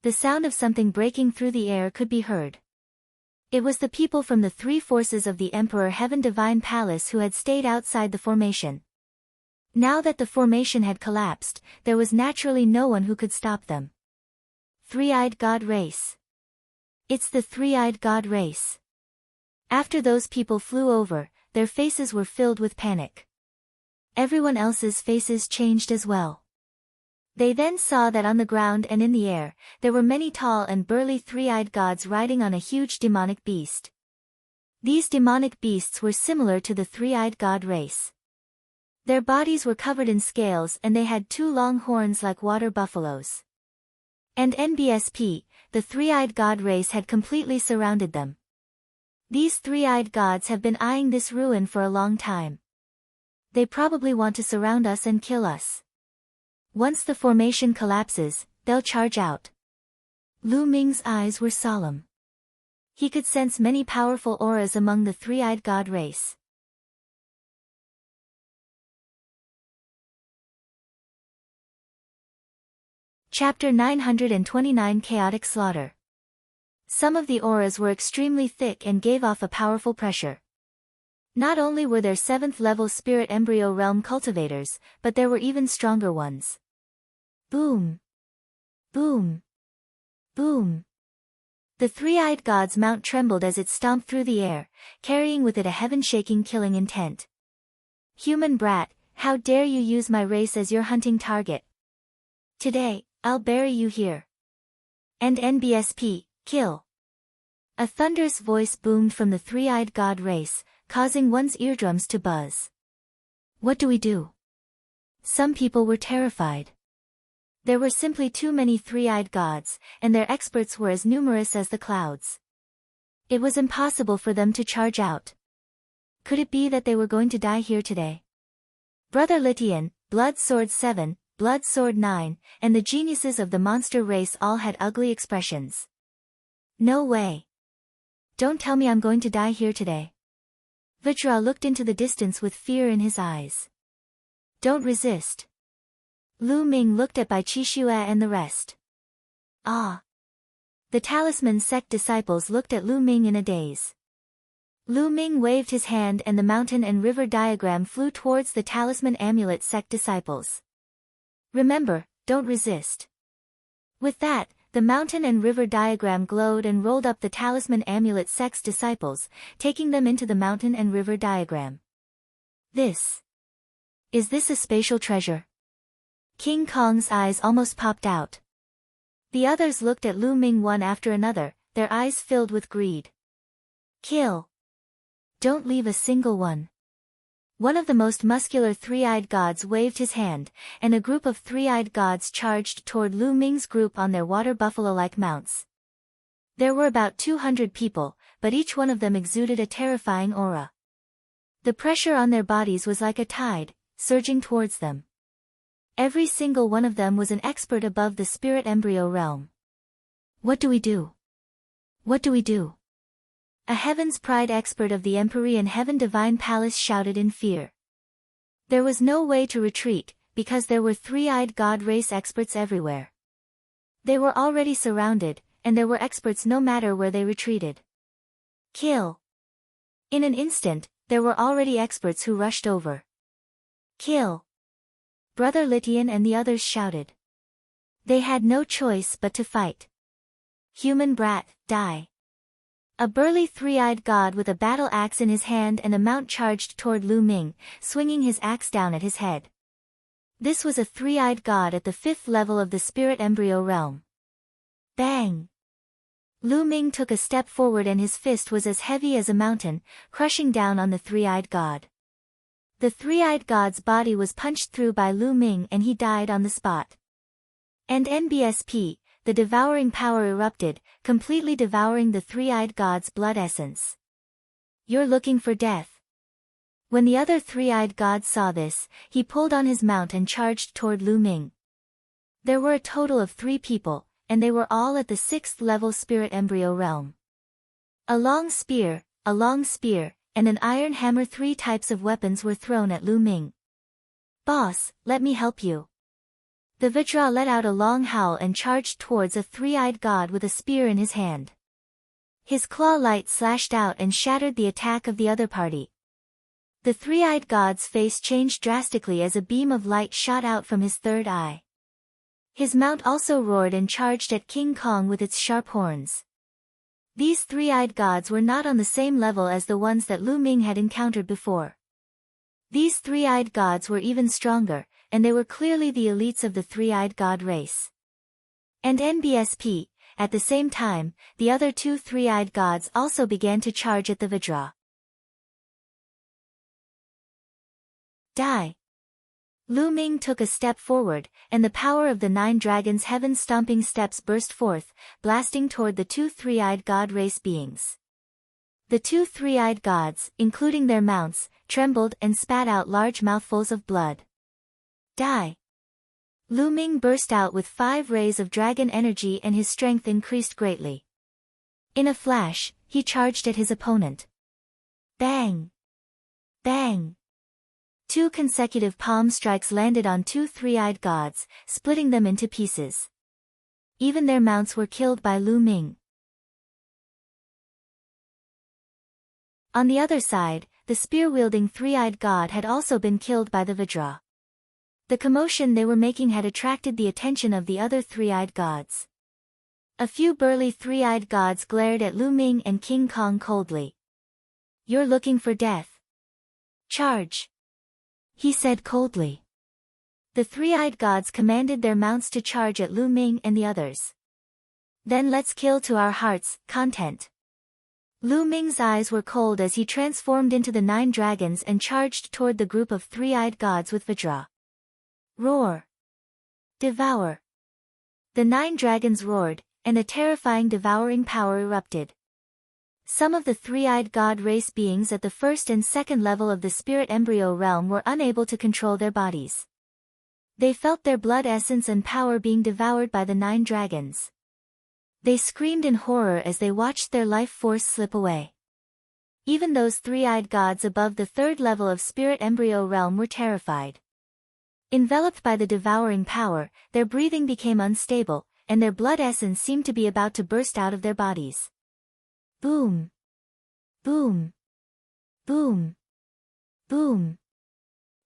The sound of something breaking through the air could be heard. It was the people from the three forces of the Emperor Heaven Divine Palace who had stayed outside the formation. Now that the formation had collapsed, there was naturally no one who could stop them. Three-eyed God race. It's the three-eyed God race. After those people flew over, their faces were filled with panic. Everyone else's faces changed as well. They then saw that on the ground and in the air, there were many tall and burly three-eyed gods riding on a huge demonic beast. These demonic beasts were similar to the three-eyed god race. Their bodies were covered in scales and they had two long horns like water buffaloes. And NBSP, the three-eyed god race had completely surrounded them. These three-eyed gods have been eyeing this ruin for a long time. They probably want to surround us and kill us. Once the formation collapses, they'll charge out. Lu Ming's eyes were solemn. He could sense many powerful auras among the three-eyed god race. Chapter 929 Chaotic Slaughter. Some of the auras were extremely thick and gave off a powerful pressure. Not only were there 7th-level spirit embryo realm cultivators, but there were even stronger ones. Boom! Boom! Boom! The three-eyed god's mount trembled as it stomped through the air, carrying with it a heaven-shaking killing intent. Human brat, how dare you use my race as your hunting target? Today, I'll bury you here. And NBSP, kill. A thunderous voice boomed from the three-eyed god race, causing one's eardrums to buzz. What do we do? Some people were terrified. There were simply too many three-eyed gods, and their experts were as numerous as the clouds. It was impossible for them to charge out. Could it be that they were going to die here today? Brother Litian, Blood Sword 7, Blood Sword 9, and the geniuses of the monster race all had ugly expressions. No way. Don't tell me I'm going to die here today. Vajra looked into the distance with fear in his eyes. Don't resist. Lu Ming looked at Bai Qixue and the rest. Ah. The Talisman sect disciples looked at Lu Ming in a daze. Lu Ming waved his hand and the mountain and river diagram flew towards the Talisman Amulet sect disciples. Remember, don't resist. With that, the mountain and river diagram glowed and rolled up the Talisman Amulet sect's disciples, taking them into the mountain and river diagram. Is this a spatial treasure? King Kong's eyes almost popped out. The others looked at Lu Ming one after another, their eyes filled with greed. Kill. Don't leave a single one. One of the most muscular three-eyed gods waved his hand, and a group of three-eyed gods charged toward Lu Ming's group on their water buffalo-like mounts. There were about 200 people, but each one of them exuded a terrifying aura. The pressure on their bodies was like a tide, surging towards them. Every single one of them was an expert above the spirit embryo realm. What do we do? What do we do? A Heaven's Pride expert of the Empyrean Heaven Divine Palace shouted in fear. There was no way to retreat, because there were three-eyed god race experts everywhere. They were already surrounded, and there were experts no matter where they retreated. Kill. In an instant, there were already experts who rushed over. Kill. Brother Litian and the others shouted. They had no choice but to fight. Human brat, die. A burly three-eyed god with a battle axe in his hand and a mount charged toward Lu Ming, swinging his axe down at his head. This was a three-eyed god at the 5th level of the spirit embryo realm. Bang! Lu Ming took a step forward and his fist was as heavy as a mountain, crushing down on the three-eyed god. The three-eyed god's body was punched through by Lu Ming and he died on the spot. And NBSP, the devouring power erupted, completely devouring the three-eyed god's blood essence. You're looking for death. When the other three-eyed god saw this, he pulled on his mount and charged toward Lu Ming. There were a total of 3 people, and they were all at the 6th level spirit embryo realm. A long spear, and an iron hammer. 3 types of weapons were thrown at Lu Ming. Boss, let me help you. The Vajra let out a long howl and charged towards a three-eyed god with a spear in his hand. His claw light slashed out and shattered the attack of the other party. The three-eyed god's face changed drastically as a beam of light shot out from his third eye. His mount also roared and charged at King Kong with its sharp horns. These three-eyed gods were not on the same level as the ones that Lu Ming had encountered before. These three-eyed gods were even stronger, and they were clearly the elites of the three-eyed god race. And NBSP, at the same time, the other 2 three-eyed gods also began to charge at the Vajra. Die! Lu Ming took a step forward, and the power of the 9 dragons' heaven-stomping steps burst forth, blasting toward the 2 three-eyed god race beings. The 2 three-eyed gods, including their mounts, trembled and spat out large mouthfuls of blood. Die! Lu Ming burst out with 5 rays of dragon energy and his strength increased greatly. In a flash, he charged at his opponent. Bang! Bang! 2 consecutive palm strikes landed on 2 three-eyed gods, splitting them into pieces. Even their mounts were killed by Lu Ming. On the other side, the spear-wielding three-eyed god had also been killed by the Vajra. The commotion they were making had attracted the attention of the other three-eyed gods. A few burly three-eyed gods glared at Lu Ming and King Kong coldly. You're looking for death. Charge! He said coldly. The three-eyed gods commanded their mounts to charge at Lu Ming and the others. Then let's kill to our heart's content. Lu Ming's eyes were cold as he transformed into the 9 dragons and charged toward the group of three-eyed gods with Vajra. Roar! Devour! The 9 dragons roared, and a terrifying devouring power erupted. Some of the three-eyed god race beings at the 1st and 2nd level of the spirit embryo realm were unable to control their bodies. They felt their blood essence and power being devoured by the 9 dragons. They screamed in horror as they watched their life force slip away. Even those three-eyed gods above the 3rd level of spirit embryo realm were terrified. Enveloped by the devouring power, their breathing became unstable, and their blood essence seemed to be about to burst out of their bodies. Boom! Boom! Boom! Boom!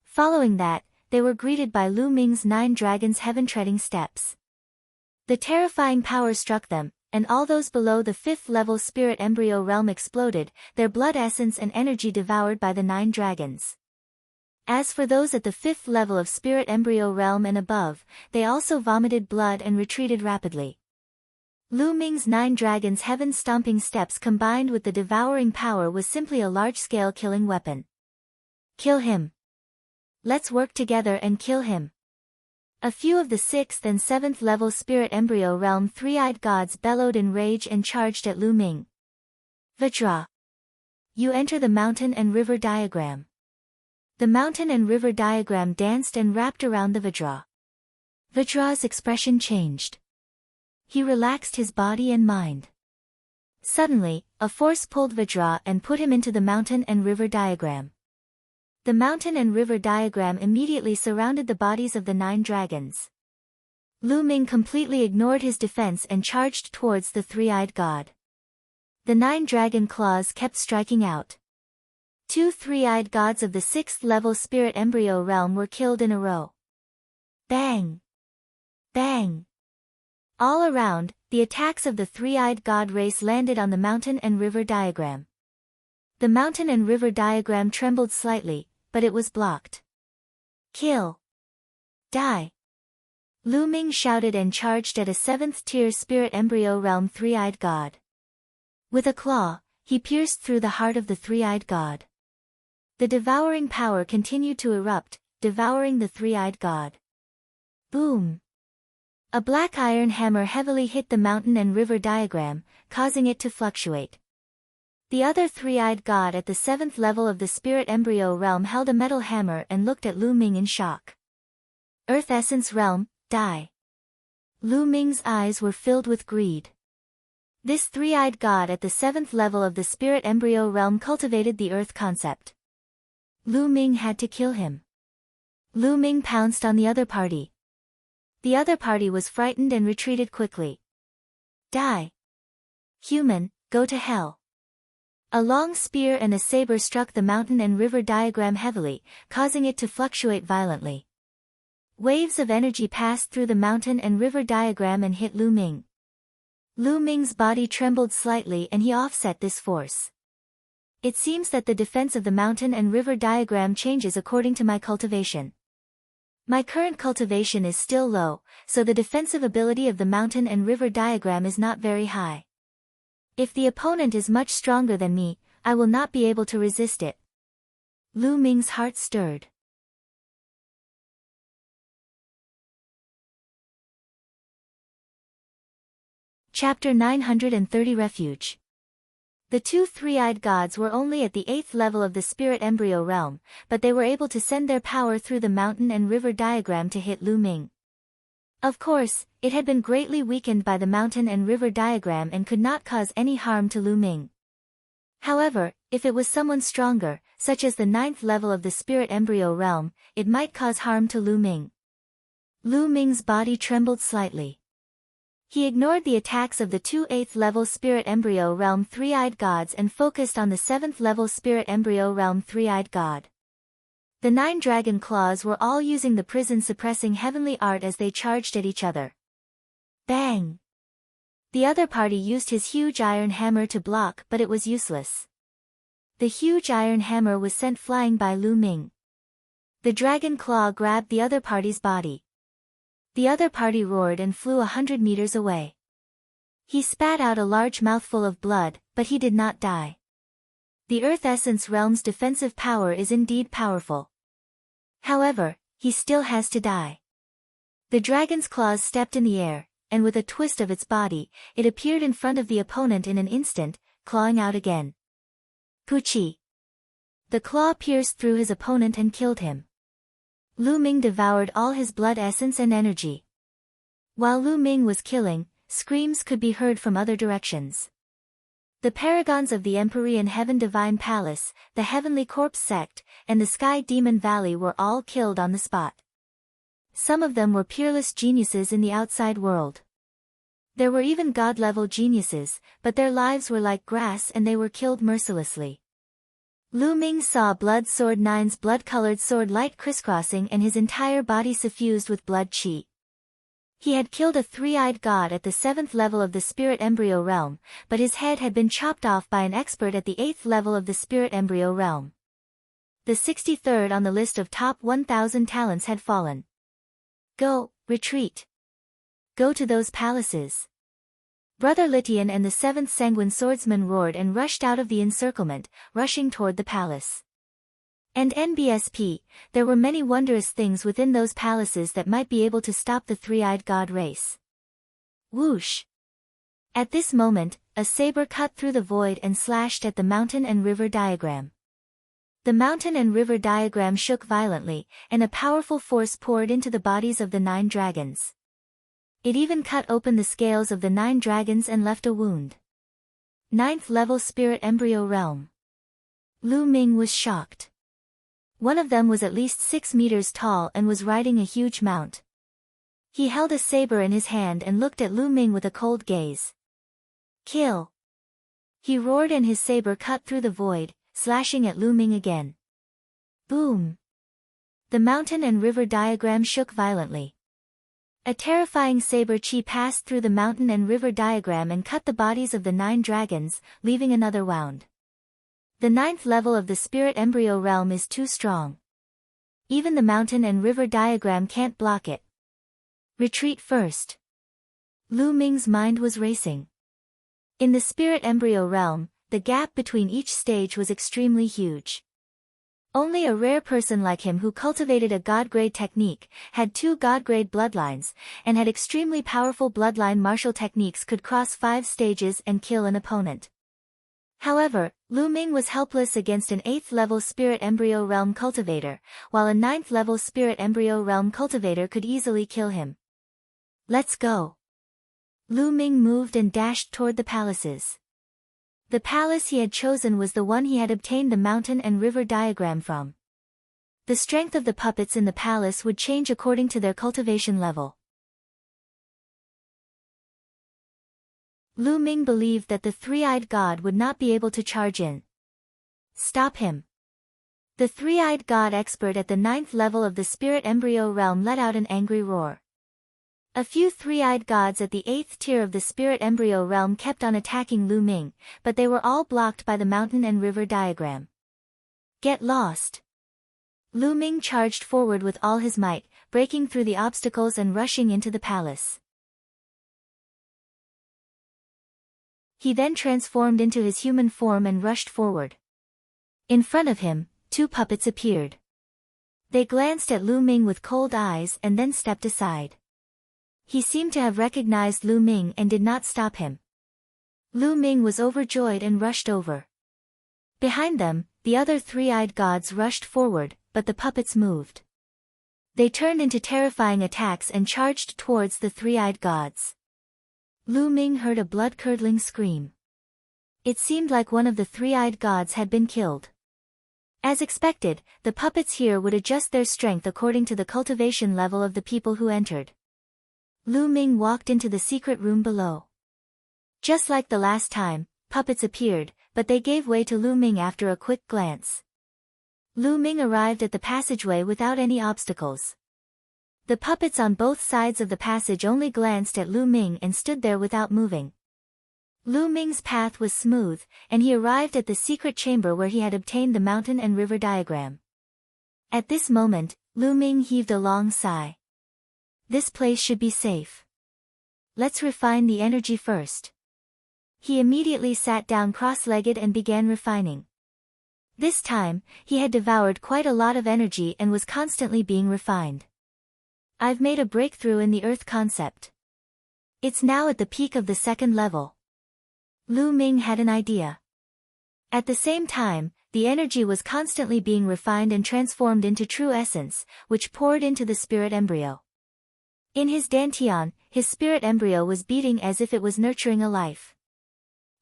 Following that, they were greeted by Lu Ming's 9 dragons' heaven-treading steps. The terrifying power struck them, and all those below the 5th level spirit embryo realm exploded, their blood essence and energy devoured by the 9 dragons. As for those at the 5th level of spirit embryo realm and above, they also vomited blood and retreated rapidly. Lu Ming's 9 dragons' heaven-stomping steps combined with the devouring power was simply a large-scale killing weapon. Kill him. Let's work together and kill him. A few of the 6th and 7th level spirit embryo realm three-eyed gods bellowed in rage and charged at Lu Ming. Vajra! You enter the mountain and river diagram. The mountain and river diagram danced and wrapped around the Vajra. Vajra's expression changed. He relaxed his body and mind. Suddenly, a force pulled Vajra and put him into the mountain and river diagram. The mountain and river diagram immediately surrounded the bodies of the 9 dragons. Lu Ming completely ignored his defense and charged towards the three-eyed god. The 9 dragon claws kept striking out. 2 three-eyed gods of the 6th level spirit embryo realm were killed in a row. Bang! Bang! All around, the attacks of the three-eyed god race landed on the mountain and river diagram. The mountain and river diagram trembled slightly, but it was blocked. Kill! Die! Lu Ming shouted and charged at a 7th-tier spirit embryo realm three-eyed god. With a claw, he pierced through the heart of the three-eyed god. The devouring power continued to erupt, devouring the three-eyed god. Boom! A black iron hammer heavily hit the mountain and river diagram, causing it to fluctuate. The other three-eyed god at the 7th level of the spirit embryo realm held a metal hammer and looked at Lu Ming in shock. Earth Essence Realm, die. Lu Ming's eyes were filled with greed. This three-eyed god at the 7th level of the spirit embryo realm cultivated the earth concept. Lu Ming had to kill him. Lu Ming pounced on the other party. The other party was frightened and retreated quickly. Die. Human, go to hell. A long spear and a saber struck the mountain and river diagram heavily, causing it to fluctuate violently. Waves of energy passed through the mountain and river diagram and hit Lu Ming. Lu Ming's body trembled slightly and he offset this force. It seems that the defense of the mountain and river diagram changes according to my cultivation. My current cultivation is still low, so the defensive ability of the mountain and river diagram is not very high. If the opponent is much stronger than me, I will not be able to resist it. Lu Ming's heart stirred. Chapter 930 Refuge. The two three-eyed gods were only at the 8th level of the spirit embryo realm, but they were able to send their power through the mountain and river diagram to hit Lu Ming. Of course, it had been greatly weakened by the mountain and river diagram and could not cause any harm to Lu Ming. However, if it was someone stronger, such as the 9th level of the spirit embryo realm, it might cause harm to Lu Ming. Lu Ming's body trembled slightly. He ignored the attacks of the two 8th level spirit embryo realm three-eyed gods and focused on the 7th level spirit embryo realm three-eyed god. The 9 dragon claws were all using the prison-suppressing heavenly art as they charged at each other. Bang! The other party used his huge iron hammer to block, but it was useless. The huge iron hammer was sent flying by Lu Ming. The dragon claw grabbed the other party's body. The other party roared and flew 100 meters away. He spat out a large mouthful of blood, but he did not die. The Earth Essence Realm's defensive power is indeed powerful. However, he still has to die. The dragon's claws stepped in the air, and with a twist of its body, it appeared in front of the opponent in an instant, clawing out again. Puchi! The claw pierced through his opponent and killed him. Lu Ming devoured all his blood essence and energy. While Lu Ming was killing, screams could be heard from other directions. The paragons of the Empyrean Heaven Divine Palace, the Heavenly Corpse Sect, and the Sky Demon Valley were all killed on the spot. Some of them were peerless geniuses in the outside world. There were even god-level geniuses, but their lives were like grass and they were killed mercilessly. Lu Ming saw Blood Sword 9's blood-colored sword light crisscrossing and his entire body suffused with blood chi. He had killed a three-eyed god at the 7th level of the spirit embryo realm, but his head had been chopped off by an expert at the 8th level of the spirit embryo realm. The 63rd on the list of top 1,000 talents had fallen. Go, retreat. Go to those palaces. Brother Litian and the 7th Sanguine Swordsman roared and rushed out of the encirclement, rushing toward the palace. And NBSP, there were many wondrous things within those palaces that might be able to stop the three-eyed god race. Whoosh! At this moment, a saber cut through the void and slashed at the mountain and river diagram. The mountain and river diagram shook violently, and a powerful force poured into the bodies of the 9 dragons. It even cut open the scales of the 9 dragons and left a wound. 9th level spirit embryo realm. Lu Ming was shocked. One of them was at least 6 meters tall and was riding a huge mount. He held a saber in his hand and looked at Lu Ming with a cold gaze. Kill! He roared and his saber cut through the void, slashing at Lu Ming again. Boom! The mountain and river diagram shook violently. A terrifying saber chi passed through the mountain and river diagram and cut the bodies of the 9 dragons, leaving another wound. The 9th level of the spirit embryo realm is too strong. Even the mountain and river diagram can't block it. Retreat first. Lu Ming's mind was racing. In the spirit embryo realm, the gap between each stage was extremely huge. Only a rare person like him who cultivated a god-grade technique, had 2 god-grade bloodlines, and had extremely powerful bloodline martial techniques could cross 5 stages and kill an opponent. However, Lu Ming was helpless against an 8th level Spirit Embryo Realm cultivator, while a 9th level Spirit Embryo Realm cultivator could easily kill him. Let's go. Lu Ming moved and dashed toward the palaces. The palace he had chosen was the one he had obtained the mountain and river diagram from. The strength of the puppets in the palace would change according to their cultivation level. Lu Ming believed that the three-eyed god would not be able to charge in. Stop him. The three-eyed god expert at the 9th level of the Spirit Embryo Realm let out an angry roar. A few three-eyed gods at the 8th tier of the Spirit Embryo Realm kept on attacking Lu Ming, but they were all blocked by the mountain and river diagram. Get lost. Lu Ming charged forward with all his might, breaking through the obstacles and rushing into the palace. He then transformed into his human form and rushed forward. In front of him, 2 puppets appeared. They glanced at Lu Ming with cold eyes and then stepped aside. He seemed to have recognized Lu Ming and did not stop him. Lu Ming was overjoyed and rushed over. Behind them, the other three-eyed gods rushed forward, but the puppets moved. They turned into terrifying attacks and charged towards the three-eyed gods. Lu Ming heard a blood-curdling scream. It seemed like one of the three-eyed gods had been killed. As expected, the puppets here would adjust their strength according to the cultivation level of the people who entered. Lu Ming walked into the secret room below. Just like the last time, puppets appeared, but they gave way to Lu Ming after a quick glance. Lu Ming arrived at the passageway without any obstacles. The puppets on both sides of the passage only glanced at Lu Ming and stood there without moving. Lu Ming's path was smooth, and he arrived at the secret chamber where he had obtained the mountain and river diagram. At this moment, Lu Ming heaved a long sigh. This place should be safe. Let's refine the energy first. He immediately sat down cross-legged and began refining. This time, he had devoured quite a lot of energy and was constantly being refined. I've made a breakthrough in the Earth concept. It's now at the peak of the 2nd level. Lu Ming had an idea. At the same time, the energy was constantly being refined and transformed into true essence, which poured into the spirit embryo. In his dantian, his spirit embryo was beating as if it was nurturing a life.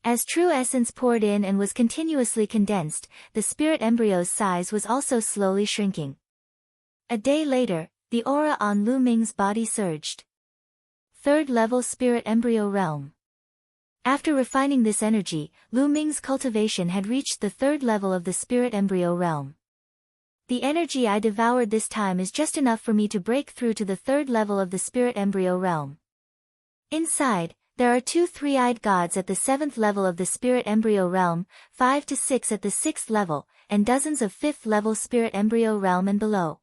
As true essence poured in and was continuously condensed, the spirit embryo's size was also slowly shrinking. A day later, the aura on Lu Ming's body surged. 3rd level Spirit Embryo Realm. After refining this energy, Lu Ming's cultivation had reached the 3rd level of the Spirit Embryo Realm. The energy I devoured this time is just enough for me to break through to the 3rd level of the Spirit Embryo Realm. Inside, there are 2 three-eyed gods at the 7th level of the Spirit Embryo Realm, 5 to 6 at the 6th level, and dozens of 5th level Spirit Embryo Realm and below.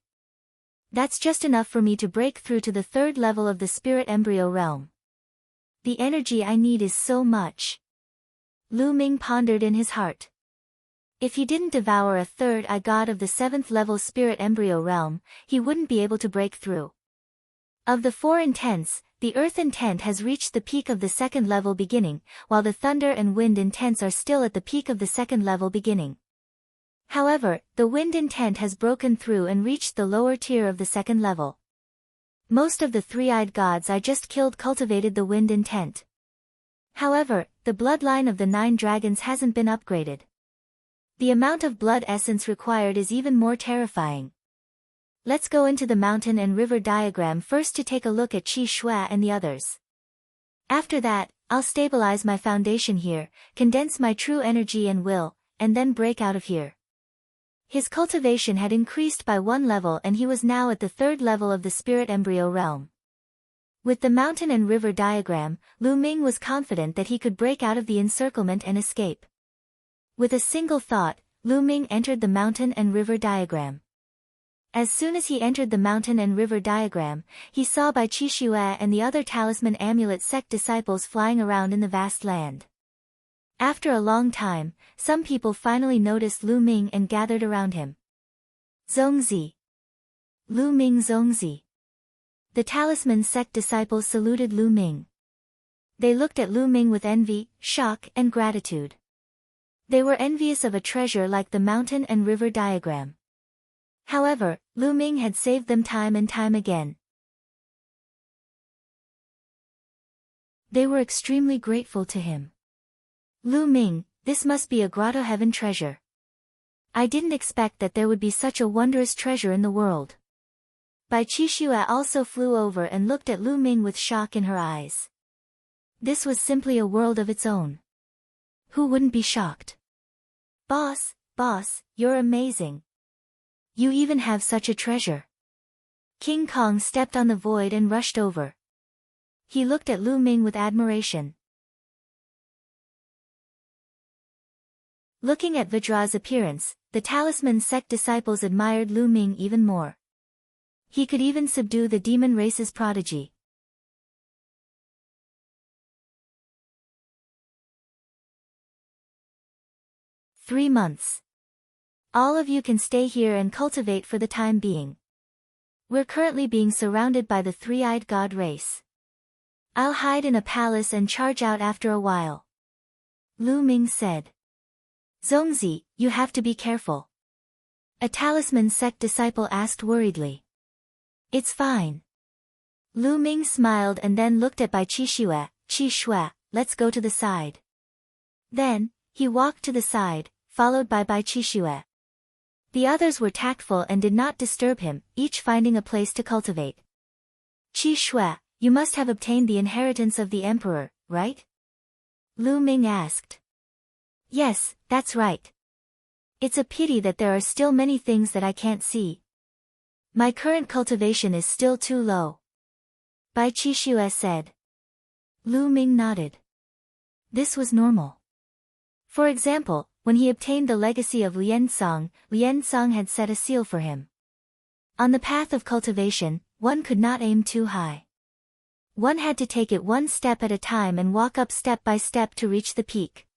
That's just enough for me to break through to the 3rd level of the Spirit Embryo Realm. The energy I need is so much. Lu Ming pondered in his heart. If he didn't devour a 3rd-eye god of the 7th level Spirit Embryo Realm, he wouldn't be able to break through. Of the 4 intents, the earth intent has reached the peak of the 2nd level beginning, while the thunder and wind intents are still at the peak of the 2nd level beginning. However, the wind intent has broken through and reached the lower tier of the 2nd level. Most of the three-eyed gods I just killed cultivated the wind intent. However, the bloodline of the 9 dragons hasn't been upgraded. The amount of blood essence required is even more terrifying. Let's go into the mountain and river diagram first to take a look at Qi Shui and the others. After that, I'll stabilize my foundation here, condense my true energy and will, and then break out of here. His cultivation had increased by 1 level and he was now at the 3rd level of the Spirit Embryo Realm. With the mountain and river diagram, Lu Ming was confident that he could break out of the encirclement and escape. With a single thought, Lu Ming entered the mountain and river diagram. As soon as he entered the mountain and river diagram, he saw Bai Qi Shui and the other talisman amulet sect disciples flying around in the vast land. After a long time, some people finally noticed Lu Ming and gathered around him. Zongzi. Lu Ming Zongzi. The talisman sect disciples saluted Lu Ming. They looked at Lu Ming with envy, shock, and gratitude. They were envious of a treasure like the mountain and river diagram. However, Lu Ming had saved them time and time again. They were extremely grateful to him. Lu Ming, this must be a grotto heaven treasure. I didn't expect that there would be such a wondrous treasure in the world. Bai Qixue also flew over and looked at Lu Ming with shock in her eyes. This was simply a world of its own. Who wouldn't be shocked? Boss, you're amazing. You even have such a treasure. King Kong stepped on the void and rushed over. He looked at Lu Ming with admiration. Looking at Vajra's appearance, the talisman sect disciples admired Lu Ming even more. He could even subdue the demon race's prodigy. "3 months. All of you can stay here and cultivate for the time being. We're currently being surrounded by the three-eyed god race. I'll hide in a palace and charge out after a while," Lu Ming said. "Zongzi, you have to be careful," a talisman sect disciple asked worriedly. "It's fine." Lu Ming smiled and then looked at Bai Qixue, "Let's go to the side." Then, he walked to the side, followed by Bai Qixue. The others were tactful and did not disturb him, each finding a place to cultivate. "Qixue, you must have obtained the inheritance of the emperor, right?" Lu Ming asked. "Yes, that's right. It's a pity that there are still many things that I can't see. My current cultivation is still too low," Bai Qixue said. Lu Ming nodded. This was normal. For example, when he obtained the legacy of Liansong had set a seal for him. On the path of cultivation, one could not aim too high. One had to take it one step at a time and walk up step by step to reach the peak.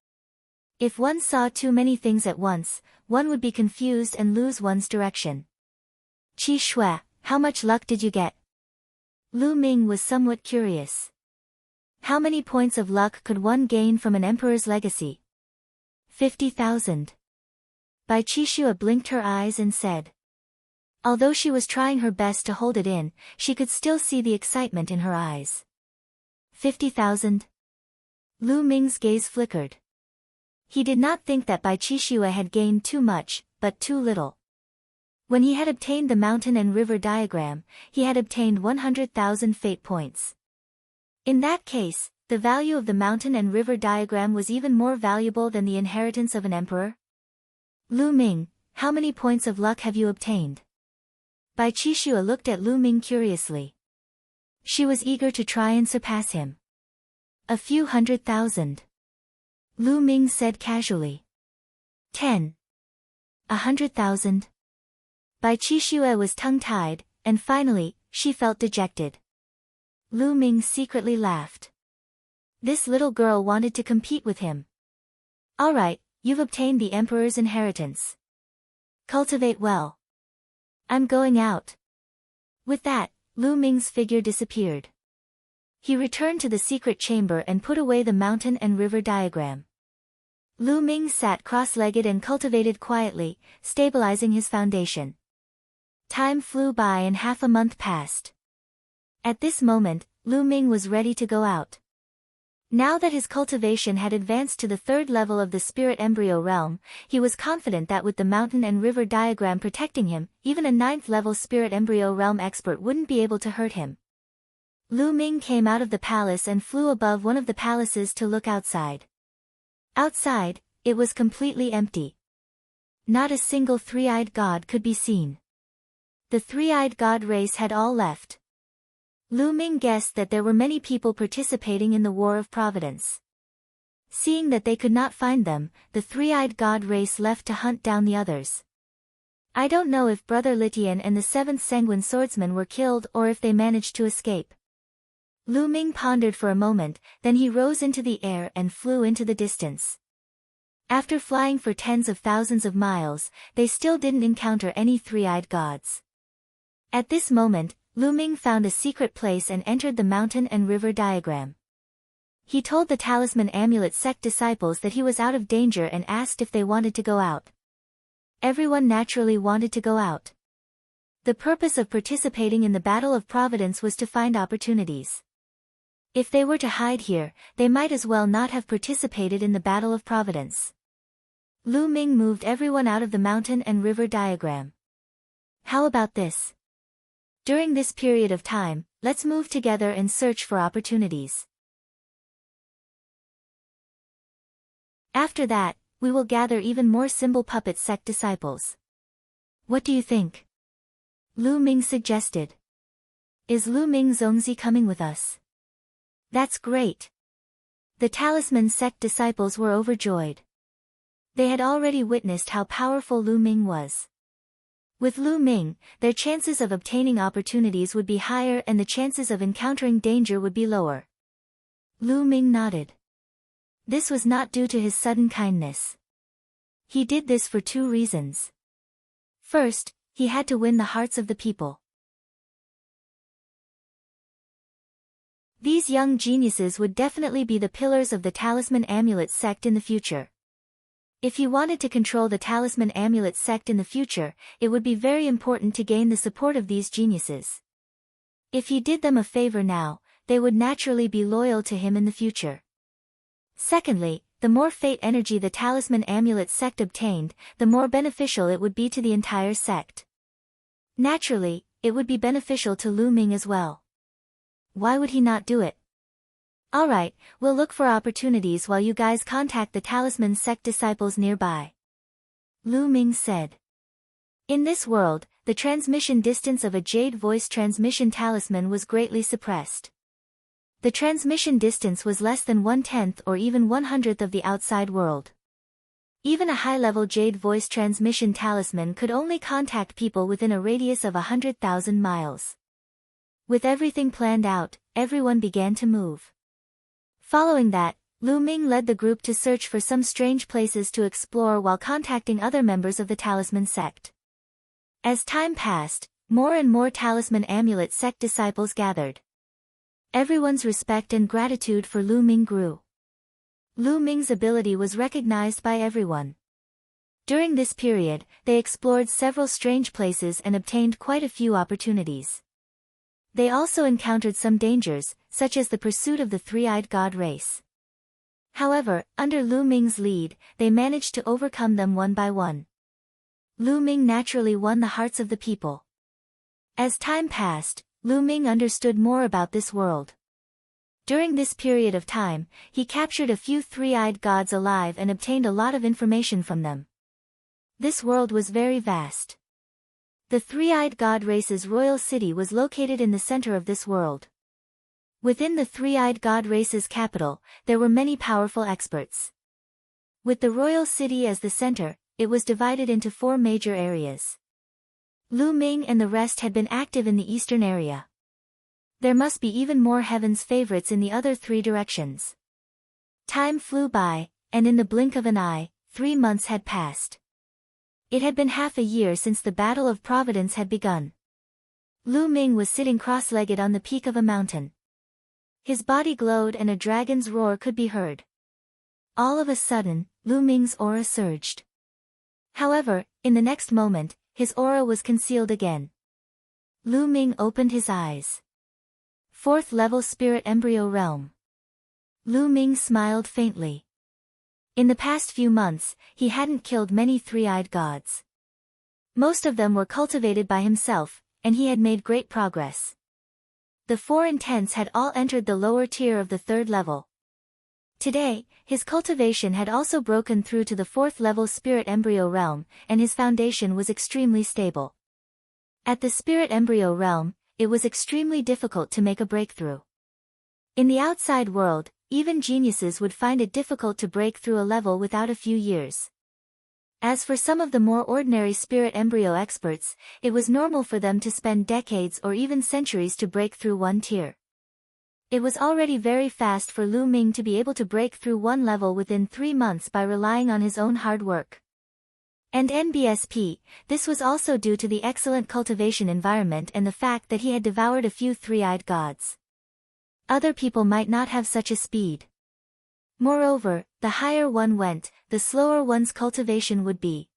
If one saw too many things at once, one would be confused and lose one's direction. "Qixue, how much luck did you get?" Lu Ming was somewhat curious. How many points of luck could one gain from an emperor's legacy? 50,000. Bai Qixue blinked her eyes and said. Although she was trying her best to hold it in, she could still see the excitement in her eyes. 50,000? Lu Ming's gaze flickered. He did not think that Bai Qixue had gained too much, but too little. When he had obtained the mountain and river diagram, he had obtained 100,000 fate points. In that case, the value of the mountain and river diagram was even more valuable than the inheritance of an emperor. "Lu Ming, how many points of luck have you obtained?" Bai Qixue looked at Lu Ming curiously. She was eager to try and surpass him. "A few 100,000. Lu Ming said casually. 10. 100,000. Bai Qixue was tongue-tied, and finally, she felt dejected. Lu Ming secretly laughed. This little girl wanted to compete with him. "All right, you've obtained the emperor's inheritance. Cultivate well. I'm going out." With that, Lu Ming's figure disappeared. He returned to the secret chamber and put away the mountain and river diagram. Lu Ming sat cross-legged and cultivated quietly, stabilizing his foundation. Time flew by and half a month passed. At this moment, Lu Ming was ready to go out. Now that his cultivation had advanced to the 3rd level of the spirit embryo realm, he was confident that with the mountain and river diagram protecting him, even a 9th level spirit embryo realm expert wouldn't be able to hurt him. Lu Ming came out of the palace and flew above one of the palaces to look outside. Outside, it was completely empty. Not a single three-eyed god could be seen. The three-eyed god race had all left. Lu Ming guessed that there were many people participating in the War of Providence. Seeing that they could not find them, the three-eyed god race left to hunt down the others. I don't know if Brother Litian and the 7th Sanguine Swordsman were killed or if they managed to escape. Lu Ming pondered for a moment, then he rose into the air and flew into the distance. After flying for tens of thousands of miles, they still didn't encounter any three-eyed gods. At this moment, Lu Ming found a secret place and entered the mountain and river diagram. He told the Talisman Amulet sect disciples that he was out of danger and asked if they wanted to go out. Everyone naturally wanted to go out. The purpose of participating in the Battle of Providence was to find opportunities. If they were to hide here, they might as well not have participated in the Battle of Providence. Lu Ming moved everyone out of the mountain and river diagram. How about this? During this period of time, let's move together and search for opportunities. After that, we will gather even more symbol puppet sect disciples. What do you think? Lu Ming suggested. Is Lu Ming Zongzi coming with us? That's great. The Talisman sect disciples were overjoyed. They had already witnessed how powerful Lu Ming was. With Lu Ming, their chances of obtaining opportunities would be higher and the chances of encountering danger would be lower. Lu Ming nodded. This was not due to his sudden kindness. He did this for two reasons. First, he had to win the hearts of the people. These young geniuses would definitely be the pillars of the Talisman Amulet sect in the future. If he wanted to control the Talisman Amulet sect in the future, it would be very important to gain the support of these geniuses. If he did them a favor now, they would naturally be loyal to him in the future. Secondly, the more fate energy the Talisman Amulet sect obtained, the more beneficial it would be to the entire sect. Naturally, it would be beneficial to Lu Ming as well. Why would he not do it? Alright, we'll look for opportunities while you guys contact the Talisman sect disciples nearby. Lu Ming said. In this world, the transmission distance of a jade voice transmission talisman was greatly suppressed. The transmission distance was less than 1/10 or even 1/100th of the outside world. Even a high-level jade voice transmission talisman could only contact people within a radius of 100,000 miles. With everything planned out, everyone began to move. Following that, Lu Ming led the group to search for some strange places to explore while contacting other members of the Talisman sect. As time passed, more and more Talisman Amulet sect disciples gathered. Everyone's respect and gratitude for Lu Ming grew. Lu Ming's ability was recognized by everyone. During this period, they explored several strange places and obtained quite a few opportunities. They also encountered some dangers, such as the pursuit of the three-eyed god race. However, under Lu Ming's lead, they managed to overcome them one by one. Lu Ming naturally won the hearts of the people. As time passed, Lu Ming understood more about this world. During this period of time, he captured a few three-eyed gods alive and obtained a lot of information from them. This world was very vast. The three-eyed god race's royal city was located in the center of this world. Within the three-eyed god race's capital, there were many powerful experts. With the royal city as the center, it was divided into 4 major areas. Lu Ming and the rest had been active in the eastern area. There must be even more heaven's favorites in the other 3 directions. Time flew by, and in the blink of an eye, 3 months had passed. It had been half a year since the Battle of Providence had begun. Lu Ming was sitting cross-legged on the peak of a mountain. His body glowed and a dragon's roar could be heard. All of a sudden, Lu Ming's aura surged. However, in the next moment, his aura was concealed again. Lu Ming opened his eyes. 4th level spirit embryo realm. Lu Ming smiled faintly. In the past few months, he hadn't killed many three-eyed gods. Most of them were cultivated by himself, and he had made great progress. The 4 intents had all entered the lower tier of the 3rd level. Today, his cultivation had also broken through to the 4th level spirit embryo realm, and his foundation was extremely stable. At the spirit embryo realm, it was extremely difficult to make a breakthrough. In the outside world, even geniuses would find it difficult to break through a level without a few years. As for some of the more ordinary spirit embryo experts, it was normal for them to spend decades or even centuries to break through one tier. It was already very fast for Lu Ming to be able to break through one level within 3 months by relying on his own hard work. And NBSP, this was also due to the excellent cultivation environment and the fact that he had devoured a few three-eyed gods. Other people might not have such a speed. Moreover, the higher one went, the slower one's cultivation would be.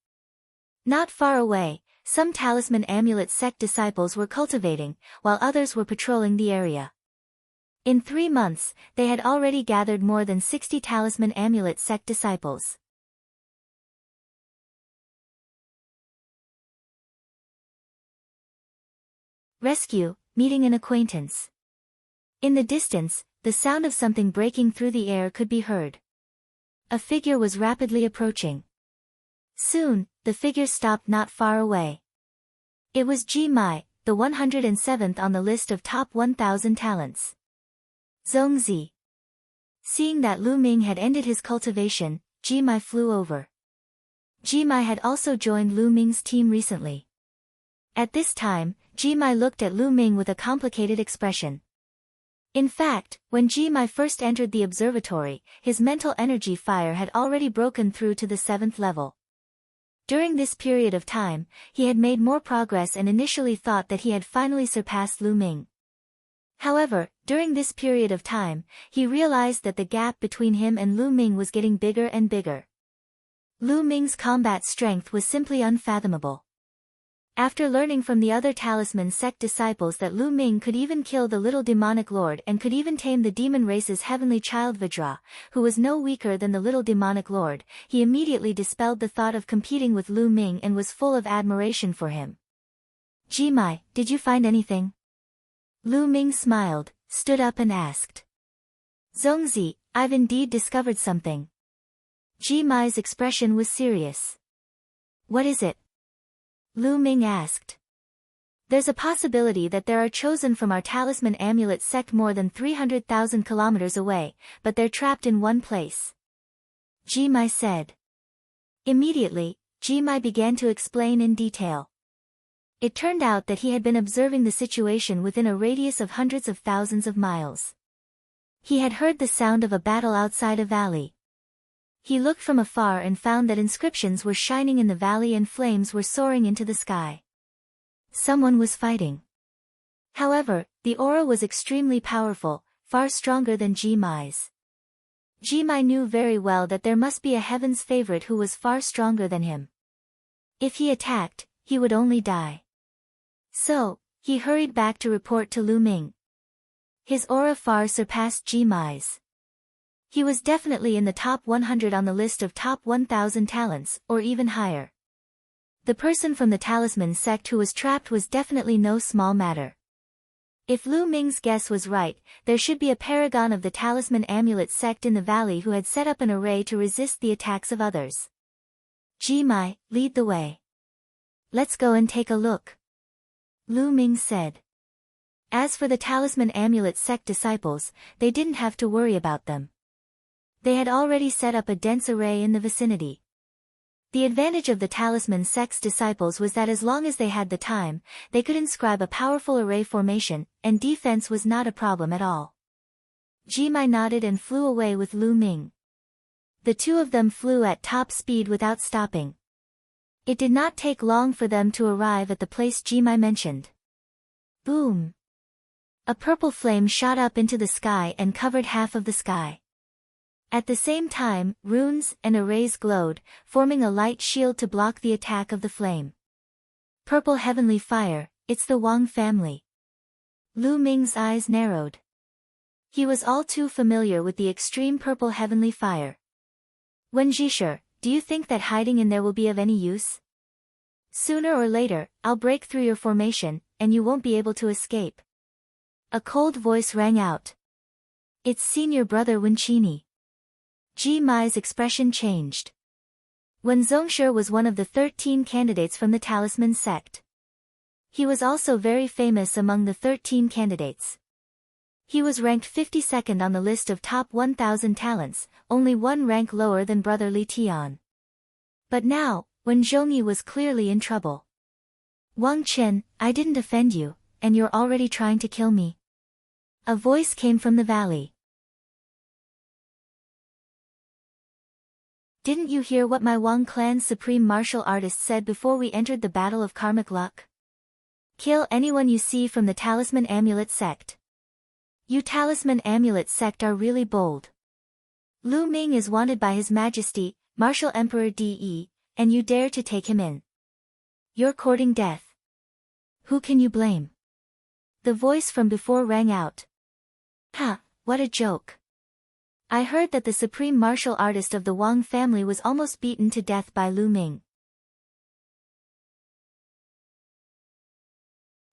Not far away, some talisman amulet sect disciples were cultivating, while others were patrolling the area. In 3 months, they had already gathered more than 60 talisman amulet sect disciples. Rescue, meeting an acquaintance. In the distance, the sound of something breaking through the air could be heard. A figure was rapidly approaching. Soon, the figure stopped not far away. It was Ji Mai, the 107th on the list of top 1,000 talents. Zongzi. Seeing that Lu Ming had ended his cultivation, Ji Mai flew over. Ji Mai had also joined Lu Ming's team recently. At this time, Ji Mai looked at Lu Ming with a complicated expression. In fact, when Ji Mai first entered the observatory, his mental energy fire had already broken through to the 7th level. During this period of time, he had made more progress and initially thought that he had finally surpassed Lu Ming. However, during this period of time, he realized that the gap between him and Lu Ming was getting bigger and bigger. Lu Ming's combat strength was simply unfathomable. After learning from the other talisman sect disciples that Lu Ming could even kill the little demonic lord and could even tame the demon race's heavenly child Vajra, who was no weaker than the little demonic lord, he immediately dispelled the thought of competing with Lu Ming and was full of admiration for him. Ji Mai, did you find anything? Lu Ming smiled, stood up and asked. Zongzi, I've indeed discovered something. Ji Mai's expression was serious. What is it? Lu Ming asked. There's a possibility that there are chosen from our talisman amulet sect more than 300,000 kilometers away, but they're trapped in one place. Ji Mai said. Immediately, Ji Mai began to explain in detail. It turned out that he had been observing the situation within a radius of hundreds of thousands of miles. He had heard the sound of a battle outside a valley. He looked from afar and found that inscriptions were shining in the valley and flames were soaring into the sky. Someone was fighting. However, the aura was extremely powerful, far stronger than Ji Mai's. Ji Mai knew very well that there must be a heaven's favorite who was far stronger than him. If he attacked, he would only die. So, he hurried back to report to Lu Ming. His aura far surpassed Ji Mai's. He was definitely in the top 100 on the list of top 1,000 talents, or even higher. The person from the talisman sect who was trapped was definitely no small matter. If Lu Ming's guess was right, there should be a paragon of the talisman amulet sect in the valley who had set up an array to resist the attacks of others. Ji Mai, lead the way. Let's go and take a look. Lu Ming said. As for the talisman amulet sect disciples, they didn't have to worry about them. They had already set up a dense array in the vicinity. The advantage of the talisman sect's disciples was that as long as they had the time, they could inscribe a powerful array formation, and defense was not a problem at all. Ji Mai nodded and flew away with Lu Ming. The two of them flew at top speed without stopping. It did not take long for them to arrive at the place Ji Mai mentioned. Boom! A purple flame shot up into the sky and covered half of the sky. At the same time, runes and arrays glowed, forming a light shield to block the attack of the flame. Purple heavenly fire, it's the Wang family. Lu Ming's eyes narrowed. He was all too familiar with the extreme purple heavenly fire. Wen Jisher, do you think that hiding in there will be of any use? Sooner or later, I'll break through your formation, and you won't be able to escape. A cold voice rang out. It's senior brother Wenqini. Ji Mai's expression changed. Wen Zongshi was one of the 13 candidates from the talisman sect. He was also very famous among the 13 candidates. He was ranked 52nd on the list of top 1,000 talents, only one rank lower than brother Li Tian. But now, Wen Zhongyi was clearly in trouble. Wang Chen, I didn't offend you, and you're already trying to kill me. A voice came from the valley. Didn't you hear what my Wang clan's supreme martial artist said before we entered the battle of karmic luck? Kill anyone you see from the Talisman Amulet sect. You Talisman Amulet sect are really bold. Lu Ming is wanted by His Majesty, Martial Emperor De, and you dare to take him in. You're courting death. Who can you blame? The voice from before rang out. Ha, what a joke. I heard that the supreme martial artist of the Wang family was almost beaten to death by Lu Ming.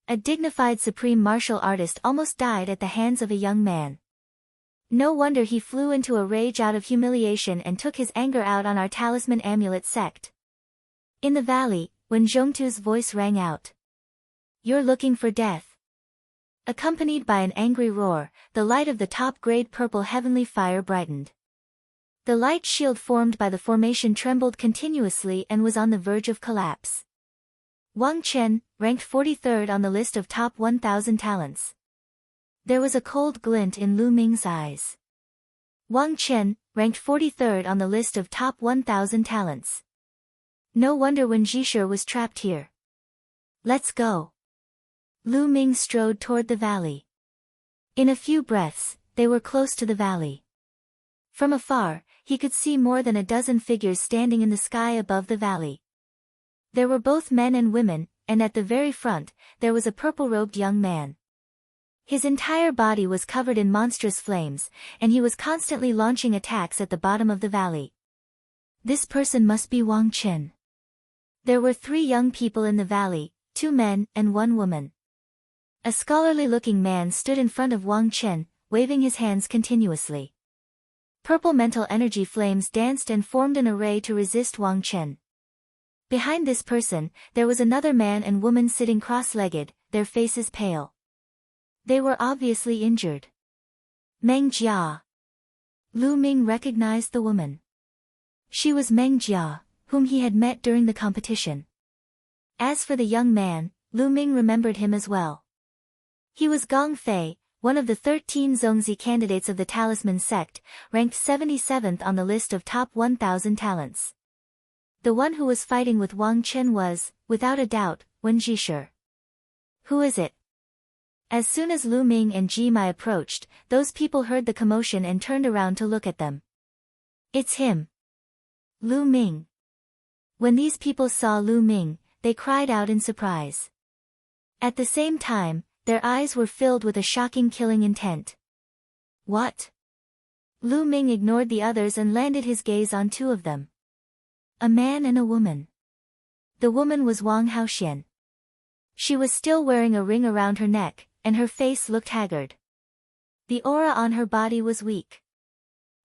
A dignified supreme martial artist almost died at the hands of a young man. No wonder he flew into a rage out of humiliation and took his anger out on our Talisman Amulet sect. In the valley, when Zhongtu's voice rang out. You're looking for death. Accompanied by an angry roar, the light of the top-grade purple heavenly fire brightened. The light shield formed by the formation trembled continuously and was on the verge of collapse. Wang Chen, ranked 43rd on the list of top 1,000 talents. There was a cold glint in Lu Ming's eyes. Wang Chen, ranked 43rd on the list of top 1,000 talents. No wonder Wen Jishe was trapped here. Let's go. Lu Ming strode toward the valley. In a few breaths, they were close to the valley. From afar, he could see more than a dozen figures standing in the sky above the valley. There were both men and women, and at the very front, there was a purple-robed young man. His entire body was covered in monstrous flames, and he was constantly launching attacks at the bottom of the valley. This person must be Wang Chen. There were 3 young people in the valley, 2 men and 1 woman. A scholarly-looking man stood in front of Wang Chen, waving his hands continuously. Purple mental energy flames danced and formed an array to resist Wang Chen. Behind this person, there was another man and woman sitting cross-legged, their faces pale. They were obviously injured. Meng Jia. Lu Ming recognized the woman. She was Meng Jia, whom he had met during the competition. As for the young man, Lu Ming remembered him as well. He was Gong Fei, one of the 13 Zongzi candidates of the Talisman sect, ranked 77th on the list of top 1,000 talents. The one who was fighting with Wang Chen was, without a doubt, Wen Jishe. Who is it? As soon as Lu Ming and Ji Mai approached, those people heard the commotion and turned around to look at them. It's him. Lu Ming. When these people saw Lu Ming, they cried out in surprise. At the same time, their eyes were filled with a shocking killing intent. What? Lu Ming ignored the others and landed his gaze on 2 of them. A man and a woman. The woman was Wang Haoxian. She was still wearing a ring around her neck, and her face looked haggard. The aura on her body was weak.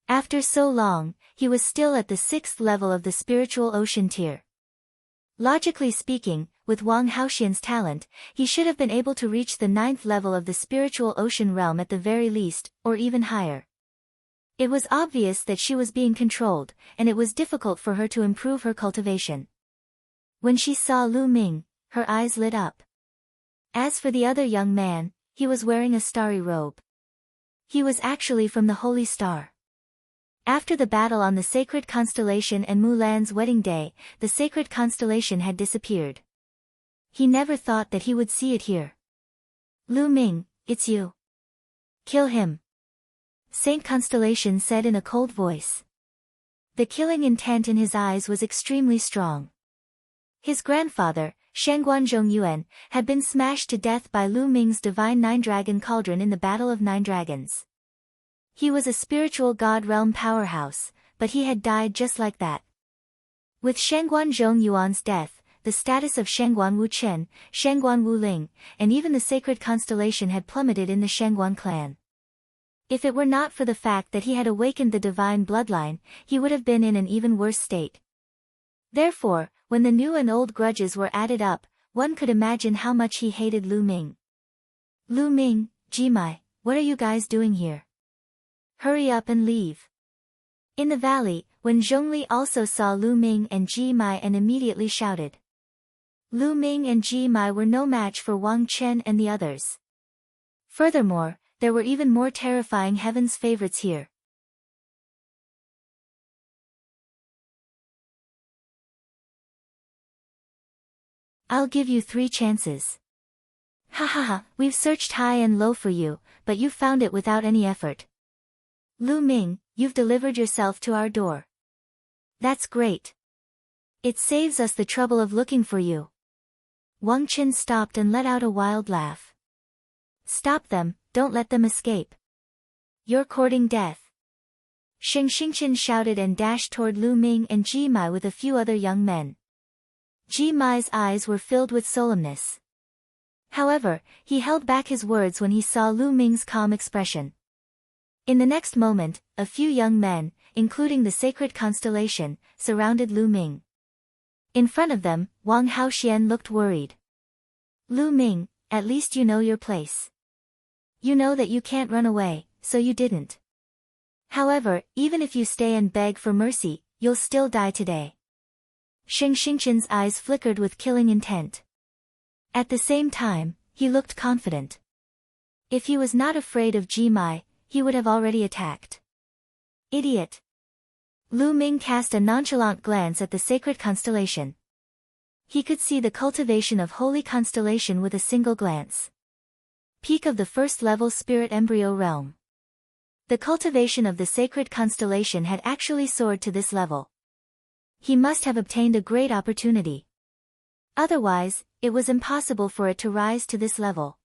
After so long, he was still at the 6th level of the spiritual ocean tier. Logically speaking, with Wang Haoxian's talent, he should have been able to reach the 9th level of the spiritual ocean realm at the very least, or even higher. It was obvious that she was being controlled, and it was difficult for her to improve her cultivation. When she saw Lu Ming, her eyes lit up. As for the other young man, he was wearing a starry robe. He was actually from the Holy Star. After the battle on the sacred constellation and Mulan's wedding day, the sacred constellation had disappeared. He never thought that he would see it here. Lu Ming, it's you. Kill him. Saint Constellation said in a cold voice. The killing intent in his eyes was extremely strong. His grandfather, Shangguan Zhongyuan, had been smashed to death by Lu Ming's divine 9-dragon cauldron in the Battle of 9 Dragons. He was a spiritual god realm powerhouse, but he had died just like that. With Shangguan Zhongyuan's death, the status of Shangguan Wuchen, Shangguan Wuling, and even the sacred constellation had plummeted in the Shangguan clan. If it were not for the fact that he had awakened the divine bloodline, he would have been in an even worse state. Therefore, when the new and old grudges were added up, one could imagine how much he hated Lu Ming. Lu Ming, Jimai, what are you guys doing here? Hurry up and leave. In the valley, when Zhongli also saw Lu Ming and Jimai and immediately shouted. Lu Ming and Jimai were no match for Wang Chen and the others. Furthermore, there were even more terrifying heaven's favorites here. I'll give you 3 chances. Ha ha ha, we've searched high and low for you, but you found it without any effort. Lu Ming, you've delivered yourself to our door. That's great. It saves us the trouble of looking for you. Wang Qin stopped and let out a wild laugh. Stop them, don't let them escape. You're courting death. Sheng Xingqian shouted and dashed toward Lu Ming and Ji Mai with a few other young men. Ji Mai's eyes were filled with solemnness. However, he held back his words when he saw Lu Ming's calm expression. In the next moment, a few young men, including the sacred constellation, surrounded Lu Ming. In front of them, Wang Haoxian looked worried. Lu Ming, at least you know your place. You know that you can't run away, so you didn't. However, even if you stay and beg for mercy, you'll still die today. Sheng Xingqian's eyes flickered with killing intent. At the same time, he looked confident. If he was not afraid of Ji Mai, he would have already attacked. Idiot! Lu Ming cast a nonchalant glance at the sacred constellation. He could see the cultivation of holy constellation with a single glance. Peak of the first-level spirit embryo realm. The cultivation of the sacred constellation had actually soared to this level. He must have obtained a great opportunity. Otherwise, it was impossible for it to rise to this level.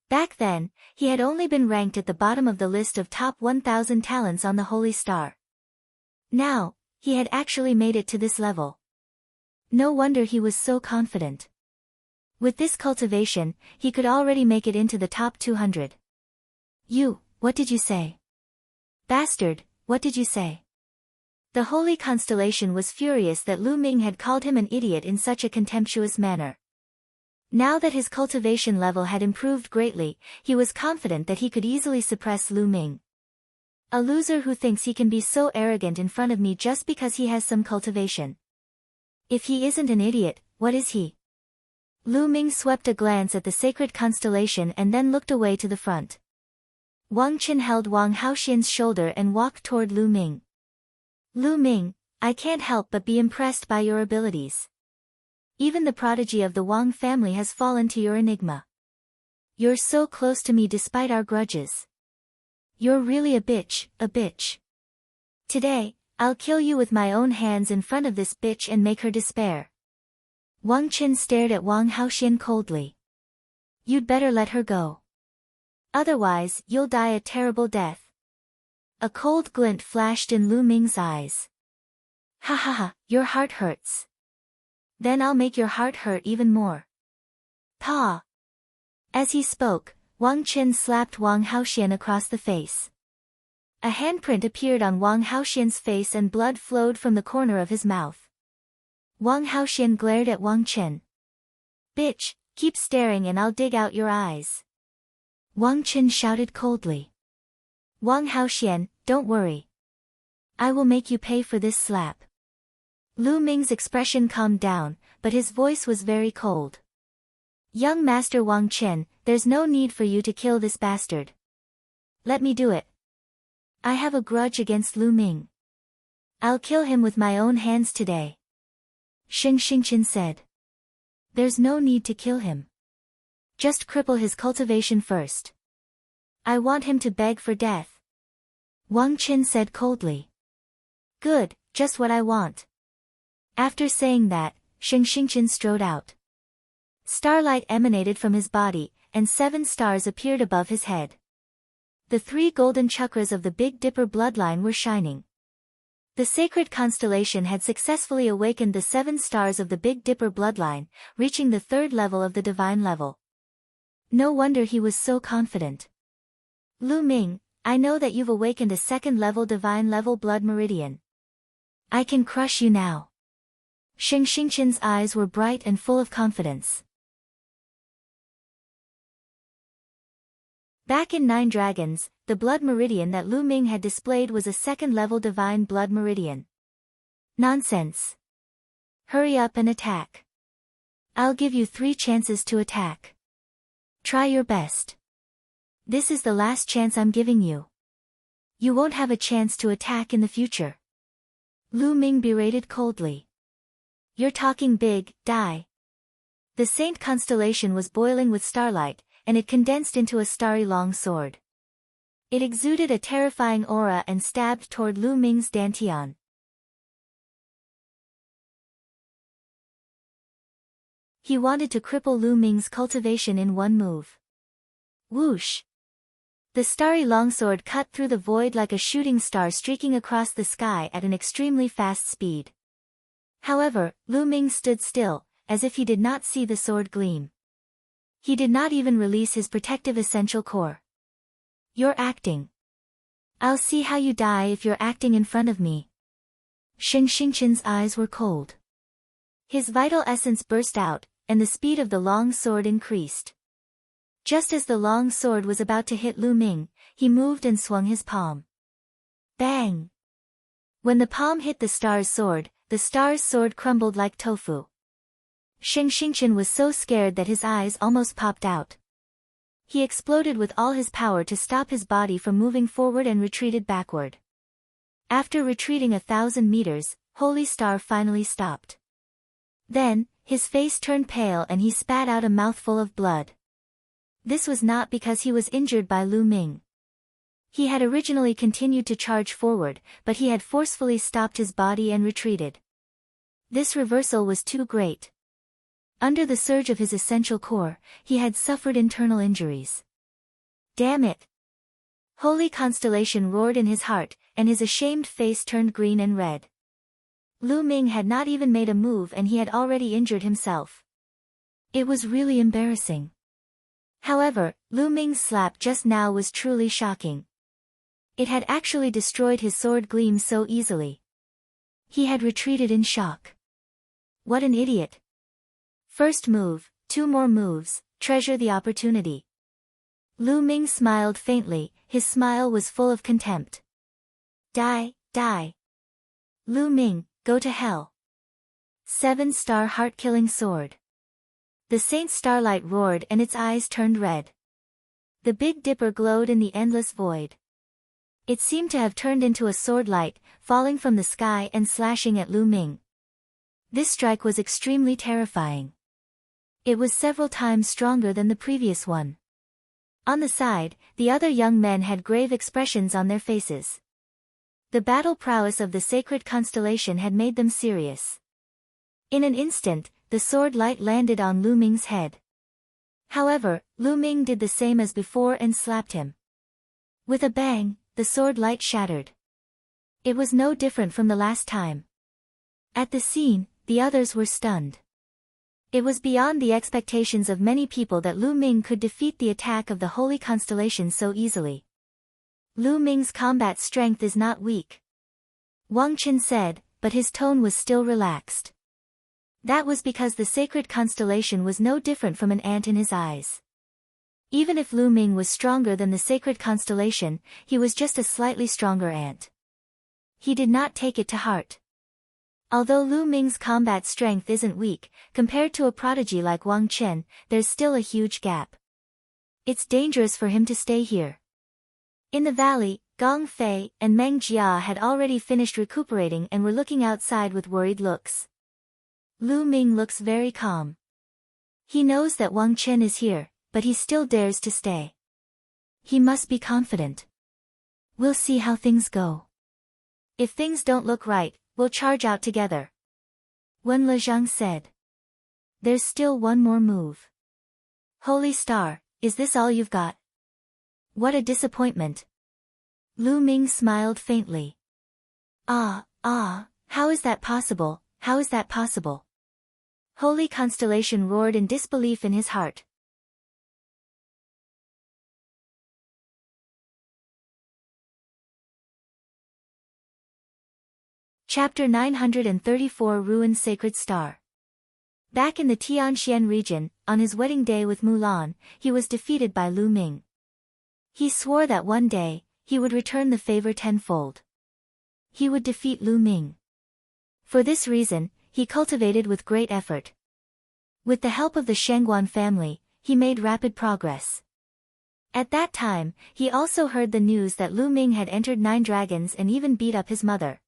Back then, he had only been ranked at the bottom of the list of top 1,000 talents on the Holy Star. Now, he had actually made it to this level. No wonder he was so confident. With this cultivation, he could already make it into the top 200. You, what did you say? Bastard, what did you say? The holy constellation was furious that Lu Ming had called him an idiot in such a contemptuous manner. Now that his cultivation level had improved greatly, he was confident that he could easily suppress Lu Ming. A loser who thinks he can be so arrogant in front of me just because he has some cultivation. If he isn't an idiot, what is he? Lu Ming swept a glance at the sacred constellation and then looked away to the front. Wang Qin held Wang Haoxian's shoulder and walked toward Lu Ming. Lu Ming, I can't help but be impressed by your abilities. Even the prodigy of the Wang family has fallen to your enigma. You're so close to me despite our grudges. You're really a bitch, a bitch. Today, I'll kill you with my own hands in front of this bitch and make her despair. Wang Qin stared at Wang Haoxian coldly. You'd better let her go. Otherwise, you'll die a terrible death. A cold glint flashed in Lu Ming's eyes. Ha ha ha, your heart hurts. Then I'll make your heart hurt even more. Pa! As he spoke, Wang Qin slapped Wang Haoxian across the face. A handprint appeared on Wang Haoxian's face and blood flowed from the corner of his mouth. Wang Haoxian glared at Wang Qin. Bitch, keep staring and I'll dig out your eyes. Wang Qin shouted coldly. Wang Haoxian, don't worry. I will make you pay for this slap. Lu Ming's expression calmed down, but his voice was very cold. Young Master Wang Qin, there's no need for you to kill this bastard. Let me do it. I have a grudge against Lu Ming. I'll kill him with my own hands today. Sheng Xingqian said. There's no need to kill him. Just cripple his cultivation first. I want him to beg for death. Wang Qin said coldly. Good, just what I want. After saying that, Sheng Xingqian strode out. Starlight emanated from his body, and 7 stars appeared above his head. The 3 golden chakras of the Big Dipper bloodline were shining. The sacred constellation had successfully awakened the 7 stars of the Big Dipper bloodline, reaching the 3rd level of the divine level. No wonder he was so confident. Lu Ming, I know that you've awakened a 2nd-level divine level blood meridian. I can crush you now. Sheng Xingqian's eyes were bright and full of confidence. Back in 9 Dragons, the blood meridian that Lu Ming had displayed was a 2nd-level divine blood meridian. Nonsense. Hurry up and attack. I'll give you 3 chances to attack. Try your best. This is the last chance I'm giving you. You won't have a chance to attack in the future. Lu Ming berated coldly. You're talking big, die. The Saint constellation was boiling with starlight, and it condensed into a starry long sword. It exuded a terrifying aura and stabbed toward Lu Ming's dantian. He wanted to cripple Lu Ming's cultivation in one move. Whoosh! The starry longsword cut through the void like a shooting star streaking across the sky at an extremely fast speed. However, Lu Ming stood still, as if he did not see the sword gleam. He did not even release his protective essential core. You're acting. I'll see how you die if you're acting in front of me. Sheng Xingqian's eyes were cold. His vital essence burst out, and the speed of the long sword increased. Just as the long sword was about to hit Lu Ming, he moved and swung his palm. Bang! When the palm hit the star's sword crumbled like tofu. Sheng Xingqian was so scared that his eyes almost popped out. He exploded with all his power to stop his body from moving forward and retreated backward. After retreating 1,000 meters, Holy Star finally stopped. Then, his face turned pale and he spat out a mouthful of blood. This was not because he was injured by Lu Ming. He had originally continued to charge forward, but he had forcefully stopped his body and retreated. This reversal was too great. Under the surge of his essential core, he had suffered internal injuries. Damn it! Holy Constellation roared in his heart, and his ashamed face turned green and red. Lu Ming had not even made a move and he had already injured himself. It was really embarrassing. However, Lu Ming's slap just now was truly shocking. It had actually destroyed his sword gleam so easily. He had retreated in shock. What an idiot. First move, 2 more moves, treasure the opportunity. Lu Ming smiled faintly, his smile was full of contempt. Die, die. Lu Ming, go to hell. 7-star heart-killing sword. The Saint's starlight roared and its eyes turned red. The Big Dipper glowed in the endless void. It seemed to have turned into a sword light, falling from the sky and slashing at Lu Ming. This strike was extremely terrifying. It was several times stronger than the previous one. On the side, the other young men had grave expressions on their faces. The battle prowess of the sacred constellation had made them serious. In an instant, the sword light landed on Lu Ming's head. However, Lu Ming did the same as before and slapped him. With a bang, the sword light shattered. It was no different from the last time. At the scene, the others were stunned. It was beyond the expectations of many people that Lu Ming could defeat the attack of the Holy Constellation so easily. Lu Ming's combat strength is not weak, Wang Qin said, but his tone was still relaxed. That was because the sacred constellation was no different from an ant in his eyes. Even if Lu Ming was stronger than the sacred constellation, he was just a slightly stronger ant. He did not take it to heart. Although Lu Ming's combat strength isn't weak, compared to a prodigy like Wang Qin, there's still a huge gap. It's dangerous for him to stay here. In the valley, Gong Fei and Meng Jia had already finished recuperating and were looking outside with worried looks. Lu Ming looks very calm. He knows that Wang Qin is here, but he still dares to stay. He must be confident. We'll see how things go. If things don't look right, we'll charge out together. Wen Lezhang said. There's still one more move. Holy Star, is this all you've got? What a disappointment. Lu Ming smiled faintly. How is that possible, how is that possible? Holy Constellation roared in disbelief in his heart. Chapter 934 Ruined Sacred Star. Back in the Tianxian region, on his wedding day with Mulan, he was defeated by Lu Ming. He swore that one day, he would return the favor tenfold. He would defeat Lu Ming. For this reason, he cultivated with great effort. With the help of the Shangguan family, he made rapid progress. At that time, he also heard the news that Lu Ming had entered 9 dragons and even beat up his mother.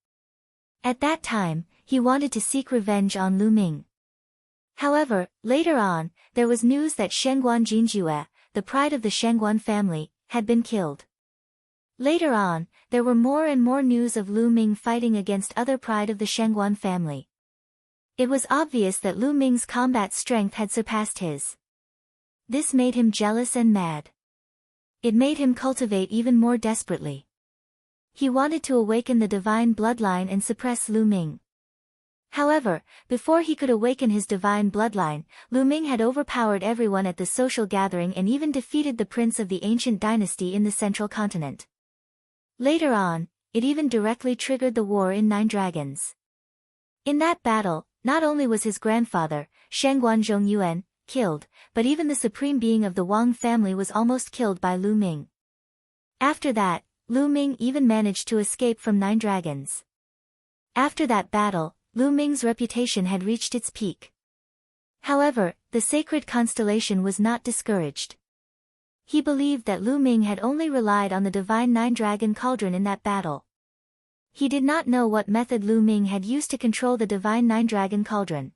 At that time, he wanted to seek revenge on Lu Ming. However, later on, there was news that Shengguan Jinjue, the pride of the Shengguan family, had been killed. Later on, there were more and more news of Lu Ming fighting against other pride of the Shengguan family. It was obvious that Lu Ming's combat strength had surpassed his. This made him jealous and mad. It made him cultivate even more desperately. He wanted to awaken the divine bloodline and suppress Lu Ming. However, before he could awaken his divine bloodline, Lu Ming had overpowered everyone at the social gathering and even defeated the prince of the ancient dynasty in the central continent. Later on, it even directly triggered the war in 9 dragons. In that battle, not only was his grandfather, Shengguan Zhongyuan, killed, but even the supreme being of the Wang family was almost killed by Lu Ming. After that, Lu Ming even managed to escape from 9 dragons. After that battle, Lu Ming's reputation had reached its peak. However, the sacred constellation was not discouraged. He believed that Lu Ming had only relied on the divine 9-dragon cauldron in that battle. He did not know what method Lu Ming had used to control the divine 9-dragon cauldron.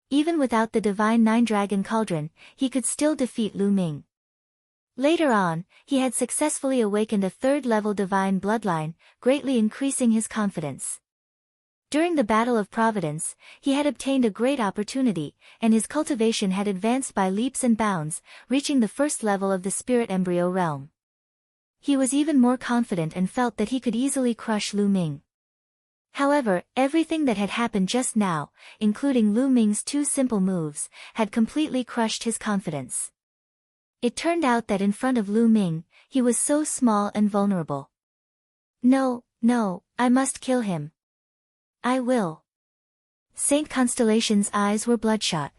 Even without the divine 9-dragon cauldron, he could still defeat Lu Ming. Later on, he had successfully awakened a 3rd-level divine bloodline, greatly increasing his confidence. During the Battle of Providence, he had obtained a great opportunity, and his cultivation had advanced by leaps and bounds, reaching the 1st level of the spirit embryo realm. He was even more confident and felt that he could easily crush Lu Ming. However, everything that had happened just now, including Lu Ming's 2 simple moves, had completely crushed his confidence. It turned out that in front of Lu Ming, he was so small and vulnerable. No, I must kill him. I will. Saint Constellation's eyes were bloodshot.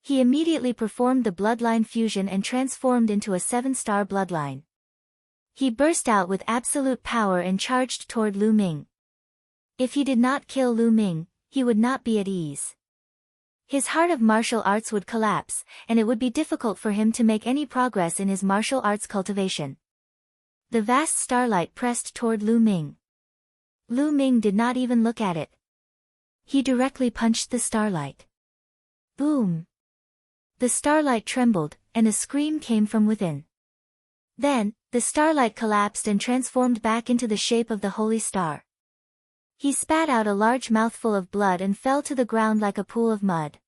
He immediately performed the bloodline fusion and transformed into a 7-star bloodline. He burst out with absolute power and charged toward Lu Ming. If he did not kill Lu Ming, he would not be at ease. His heart of martial arts would collapse, and it would be difficult for him to make any progress in his martial arts cultivation. The vast starlight pressed toward Lu Ming. Lu Ming did not even look at it. He directly punched the starlight. Boom! The starlight trembled, and a scream came from within. Then, the starlight collapsed and transformed back into the shape of the holy star. He spat out a large mouthful of blood and fell to the ground like a pool of mud.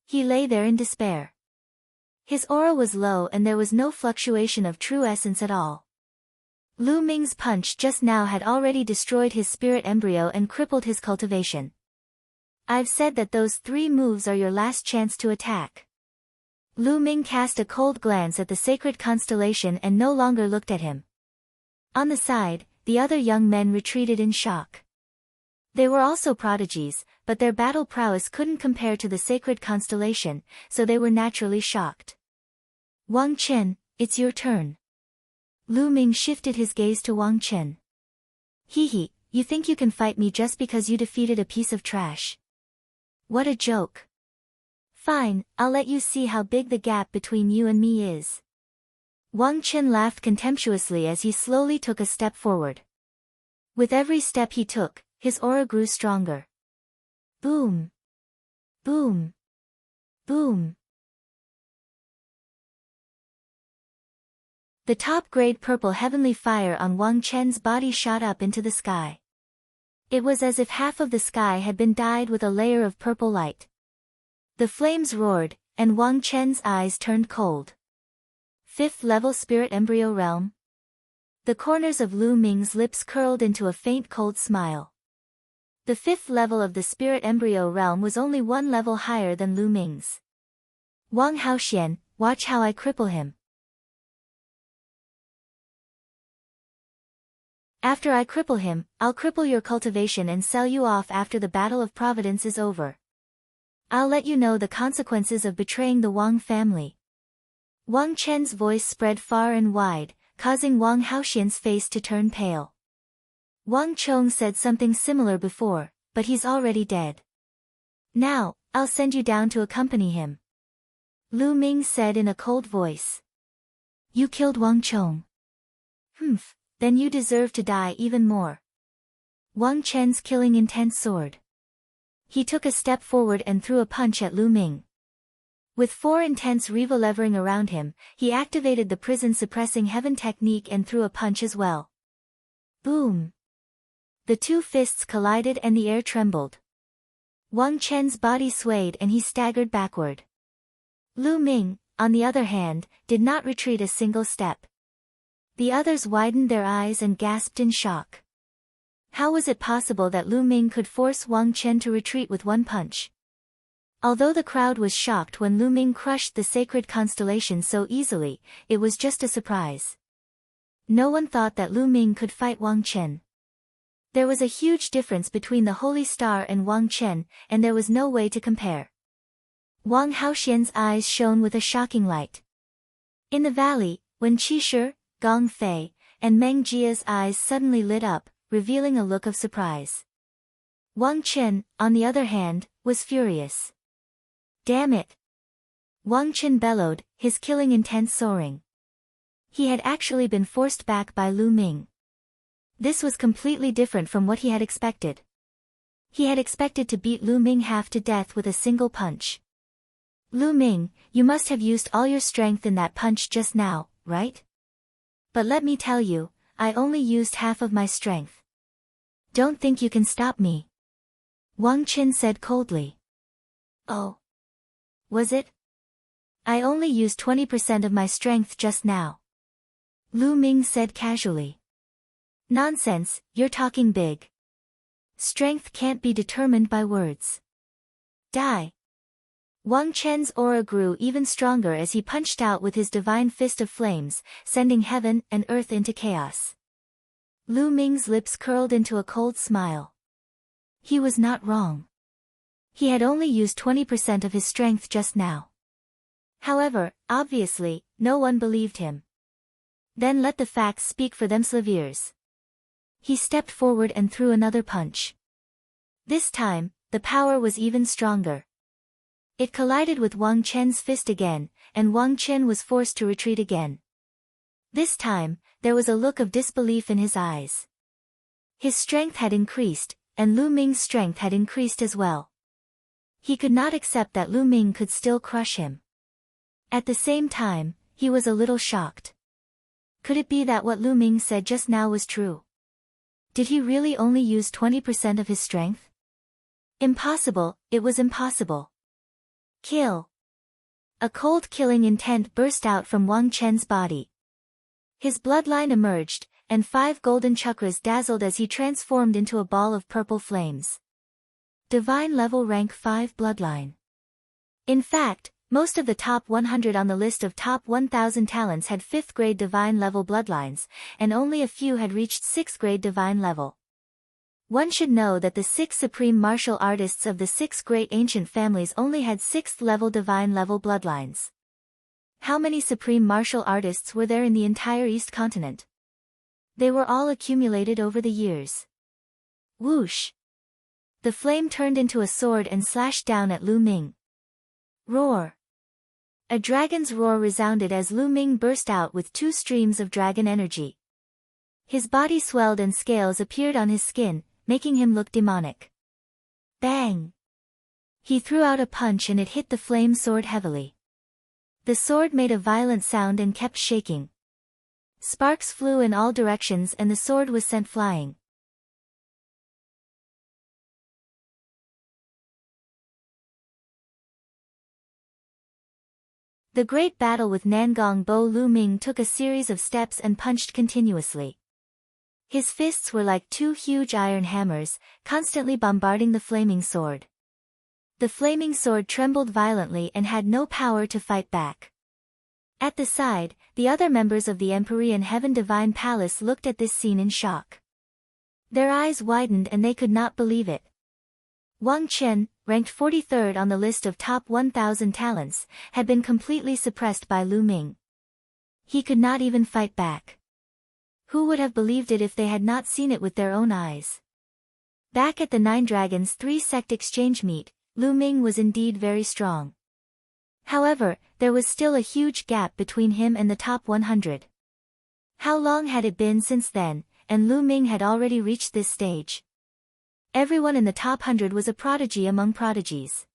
He lay there in despair. His aura was low and there was no fluctuation of true essence at all. Lu Ming's punch just now had already destroyed his spirit embryo and crippled his cultivation. I've said that those 3 moves are your last chance to attack. Lu Ming cast a cold glance at the sacred constellation and no longer looked at him. On the side, the other young men retreated in shock. They were also prodigies, but their battle prowess couldn't compare to the sacred constellation, so they were naturally shocked. Wang Chen, it's your turn. Lu Ming shifted his gaze to Wang Chen. Hee, you think you can fight me just because you defeated a piece of trash? What a joke. Fine, I'll let you see how big the gap between you and me is. Wang Chen laughed contemptuously as he slowly took a step forward. With every step he took, his aura grew stronger. Boom! Boom! Boom! The top-grade purple heavenly fire on Wang Chen's body shot up into the sky. It was as if half of the sky had been dyed with a layer of purple light. The flames roared, and Wang Chen's eyes turned cold. 5th-level spirit embryo realm? The corners of Lu Ming's lips curled into a faint cold smile. The 5th level of the spirit embryo realm was only 1 level higher than Lu Ming's. Wang Haoxian, watch how I cripple him. After I cripple him, I'll cripple your cultivation and sell you off after the Battle of Providence is over. I'll let you know the consequences of betraying the Wang family. Wang Chen's voice spread far and wide, causing Wang Haoxian's face to turn pale. Wang Chong said something similar before, but he's already dead. Now, I'll send you down to accompany him. Lu Ming said in a cold voice. You killed Wang Chong. Humph, then you deserve to die even more. Wang Chen's killing intent soared. He took a step forward and threw a punch at Lu Ming. With 4 intense Riva levering around him, he activated the prison-suppressing heaven technique and threw a punch as well. Boom! The 2 fists collided and the air trembled. Wang Chen's body swayed and he staggered backward. Lu Ming, on the other hand, did not retreat a single step. The others widened their eyes and gasped in shock. How was it possible that Lu Ming could force Wang Chen to retreat with 1 punch? Although the crowd was shocked when Lu Ming crushed the sacred constellation so easily, it was just a surprise. No one thought that Lu Ming could fight Wang Chen. There was a huge difference between the Holy Star and Wang Chen, and there was no way to compare. Wang Haoxian's eyes shone with a shocking light. In the valley, when Qi Gong Fei, and Meng Jia's eyes suddenly lit up, revealing a look of surprise. Wang Chen, on the other hand, was furious. Damn it! Wang Chen bellowed, his killing intent soaring. He had actually been forced back by Lu Ming. This was completely different from what he had expected. He had expected to beat Lu Ming half to death with a single punch. Lu Ming, you must have used all your strength in that punch just now, right? But let me tell you, I only used half of my strength. Don't think you can stop me. Wang Chen said coldly. Oh. Was it? I only used 20% of my strength just now. Lu Ming said casually. Nonsense, you're talking big. Strength can't be determined by words. Die. Wang Chen's aura grew even stronger as he punched out with his divine fist of flames, sending heaven and earth into chaos. Lu Ming's lips curled into a cold smile. He was not wrong. He had only used 20% of his strength just now. However, obviously, no one believed him. Then let the facts speak for themselves. He stepped forward and threw another punch. This time, the power was even stronger. It collided with Wang Chen's fist again, and Wang Chen was forced to retreat again. This time, there was a look of disbelief in his eyes. His strength had increased, and Lu Ming's strength had increased as well. He could not accept that Lu Ming could still crush him. At the same time, he was a little shocked. Could it be that what Lu Ming said just now was true? Did he really only use 20% of his strength? Impossible, it was impossible. Kill. A cold killing intent burst out from Wang Chen's body. His bloodline emerged, and 5 golden chakras dazzled as he transformed into a ball of purple flames. Divine level rank 5 bloodline. In fact, most of the top 100 on the list of top 1000 talents had 5th grade divine level bloodlines, and only a few had reached 6th grade divine level. One should know that the 6 supreme martial artists of the 6 great ancient families only had 6th level divine level bloodlines. How many supreme martial artists were there in the entire East continent? They were all accumulated over the years. Whoosh! The flame turned into a sword and slashed down at Lu Ming. Roar! A dragon's roar resounded as Lu Ming burst out with 2 streams of dragon energy. His body swelled and scales appeared on his skin, making him look demonic. Bang! He threw out a punch and it hit the flame sword heavily. The sword made a violent sound and kept shaking. Sparks flew in all directions and the sword was sent flying. The great battle with Nangong Bo Lu Ming took a series of steps and punched continuously. His fists were like 2 huge iron hammers, constantly bombarding the flaming sword. The flaming sword trembled violently and had no power to fight back. At the side, the other members of the Empyrean Heaven Divine Palace looked at this scene in shock. Their eyes widened and they could not believe it. Wang Chen, ranked 43rd on the list of top 1000 talents, had been completely suppressed by Lu Ming. He could not even fight back. Who would have believed it if they had not seen it with their own eyes? Back at the Nine Dragons 3 sect exchange meet, Lu Ming was indeed very strong. However, there was still a huge gap between him and the top 100. How long had it been since then, and Lu Ming had already reached this stage? Everyone in the top 100 was a prodigy among prodigies.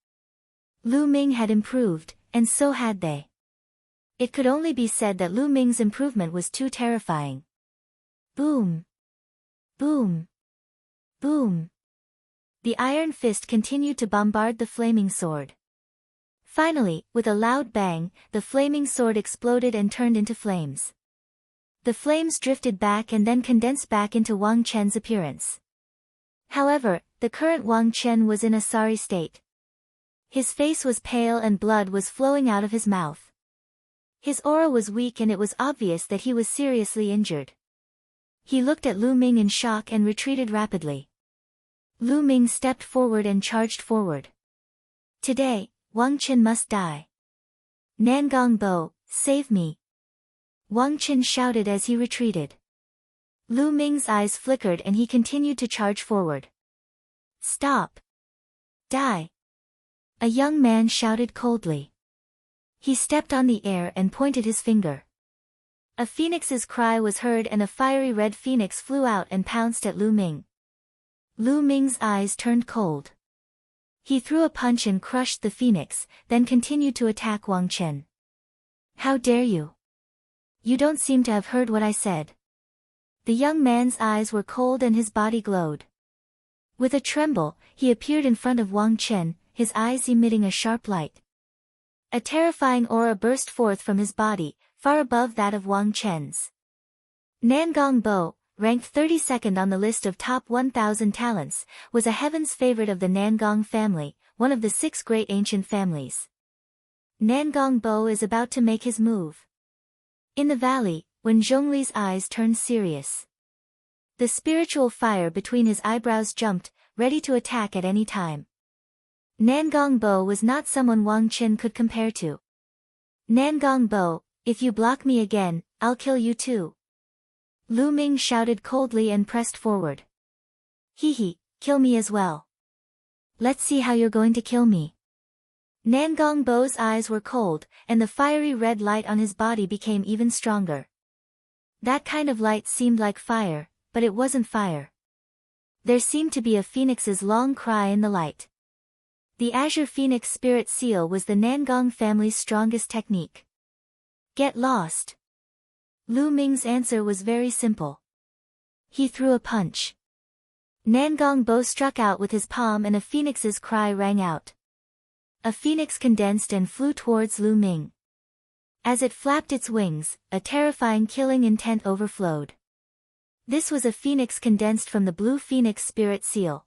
Lu Ming had improved, and so had they. It could only be said that Lu Ming's improvement was too terrifying. Boom! Boom! Boom! The iron fist continued to bombard the flaming sword. Finally, with a loud bang, the flaming sword exploded and turned into flames. The flames drifted back and then condensed back into Wang Chen's appearance. However, the current Wang Chen was in a sorry state. His face was pale and blood was flowing out of his mouth. His aura was weak and it was obvious that he was seriously injured. He looked at Lu Ming in shock and retreated rapidly. Lu Ming stepped forward and charged forward. Today, Wang Chen must die. Nangong Bo, save me! Wang Chen shouted as he retreated. Lu Ming's eyes flickered and he continued to charge forward. Stop! Die! A young man shouted coldly. He stepped on the air and pointed his finger. A phoenix's cry was heard and a fiery red phoenix flew out and pounced at Lu Ming. Lu Ming's eyes turned cold. He threw a punch and crushed the phoenix, then continued to attack Wang Chen. How dare you? You don't seem to have heard what I said. The young man's eyes were cold and his body glowed. With a tremble, he appeared in front of Wang Chen, his eyes emitting a sharp light. A terrifying aura burst forth from his body, far above that of Wang Chen's. Nangong Bo, ranked 32nd on the list of top 1,000 talents, was a heaven's favorite of the Nangong family, one of the 6 great ancient families. Nangong Bo is about to make his move. In the valley, when Zhongli's eyes turned serious. The spiritual fire between his eyebrows jumped, ready to attack at any time. Nangong Bo was not someone Wang Chen could compare to. Nangong Bo, if you block me again, I'll kill you too. Lu Ming shouted coldly and pressed forward. Hee, kill me as well. Let's see how you're going to kill me. Nangong Bo's eyes were cold, and the fiery red light on his body became even stronger. That kind of light seemed like fire, but it wasn't fire. There seemed to be a phoenix's long cry in the light. The Azure Phoenix Spirit Seal was the Nangong family's strongest technique. Get lost. Lu Ming's answer was very simple. He threw a punch. Nangong Bo struck out with his palm and a phoenix's cry rang out. A phoenix condensed and flew towards Lu Ming. As it flapped its wings, a terrifying killing intent overflowed. This was a phoenix condensed from the Blue Phoenix Spirit Seal.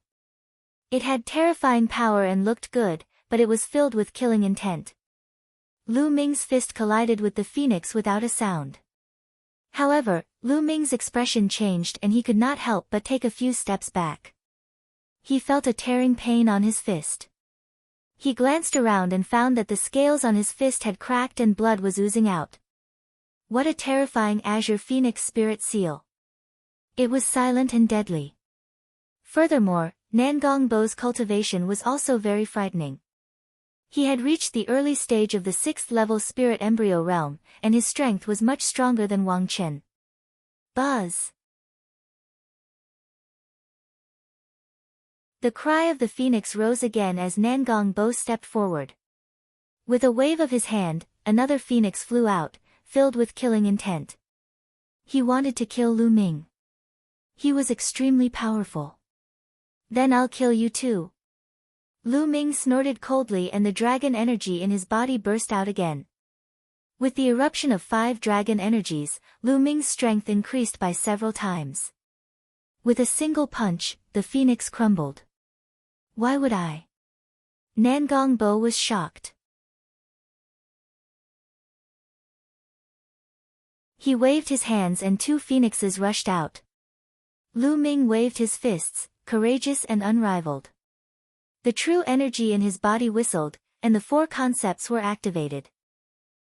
It had terrifying power and looked good, but it was filled with killing intent. Lu Ming's fist collided with the phoenix without a sound. However, Lu Ming's expression changed and he could not help but take a few steps back. He felt a tearing pain on his fist. He glanced around and found that the scales on his fist had cracked and blood was oozing out. What a terrifying Azure Phoenix Spirit Seal. It was silent and deadly. Furthermore, Nangong Bo's cultivation was also very frightening. He had reached the early stage of the 6th level spirit embryo realm, and his strength was much stronger than Wang Chen. Buzz! The cry of the phoenix rose again as Nangong Bo stepped forward. With a wave of his hand, another phoenix flew out, filled with killing intent. He wanted to kill Lu Ming. He was extremely powerful. Then I'll kill you too. Lu Ming snorted coldly and the dragon energy in his body burst out again. With the eruption of 5 dragon energies, Lu Ming's strength increased by several times. With a single punch, the phoenix crumbled. Why would I? Nangong Bo was shocked. He waved his hands and 2 phoenixes rushed out. Lu Ming waved his fists, courageous and unrivaled. The true energy in his body whistled, and the 4 concepts were activated.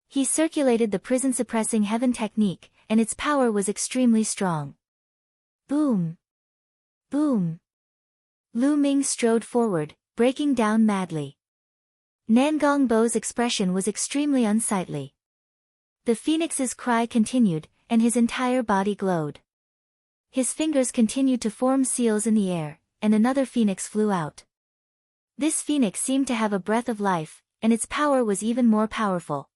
He circulated the prison-suppressing heaven technique, and its power was extremely strong. Boom! Boom! Lu Ming strode forward, breaking down madly. Nangongbo's expression was extremely unsightly. The phoenix's cry continued, and his entire body glowed. His fingers continued to form seals in the air, and another phoenix flew out. This phoenix seemed to have a breath of life, and its power was even more powerful.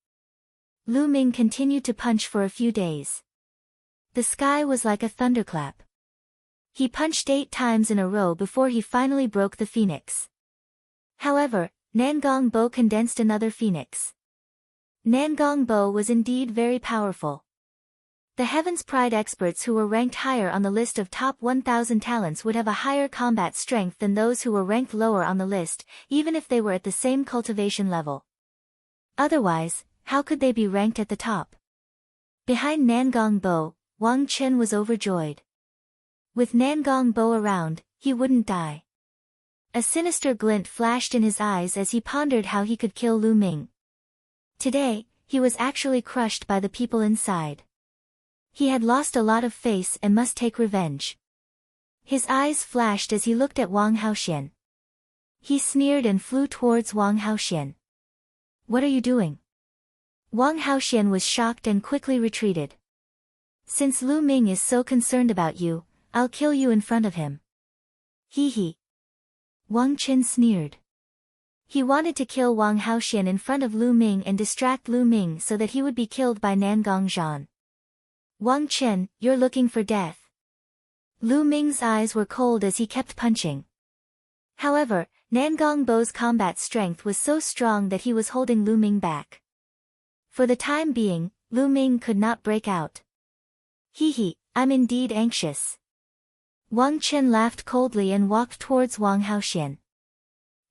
Lu Ming continued to punch for a few days. The sky was like a thunderclap. He punched 8 times in a row before he finally broke the phoenix. However, Nangongbo condensed another phoenix. Nangongbo was indeed very powerful. The Heaven's Pride experts who were ranked higher on the list of top 1,000 talents would have a higher combat strength than those who were ranked lower on the list, even if they were at the same cultivation level. Otherwise, how could they be ranked at the top? Behind Nangongbo, Wang Chen was overjoyed. With Nangongbo around, he wouldn't die. A sinister glint flashed in his eyes as he pondered how he could kill Lu Ming. Today, he was actually crushed by the people inside. He had lost a lot of face and must take revenge. His eyes flashed as he looked at Wang Haoxian. He sneered and flew towards Wang Haoxian. "What are you doing?" Wang Haoxian was shocked and quickly retreated. "Since Lu Ming is so concerned about you, I'll kill you in front of him." "Hee hee." Wang Chen sneered. He wanted to kill Wang Haoxian in front of Lu Ming and distract Lu Ming so that he would be killed by Nangong Zhan. "Wang Chen, you're looking for death." Lu Ming's eyes were cold as he kept punching. However, Nangongbo's combat strength was so strong that he was holding Lu Ming back. For the time being, Lu Ming could not break out. "Hee hee, I'm indeed anxious." Wang Chen laughed coldly and walked towards Wang Haoxian.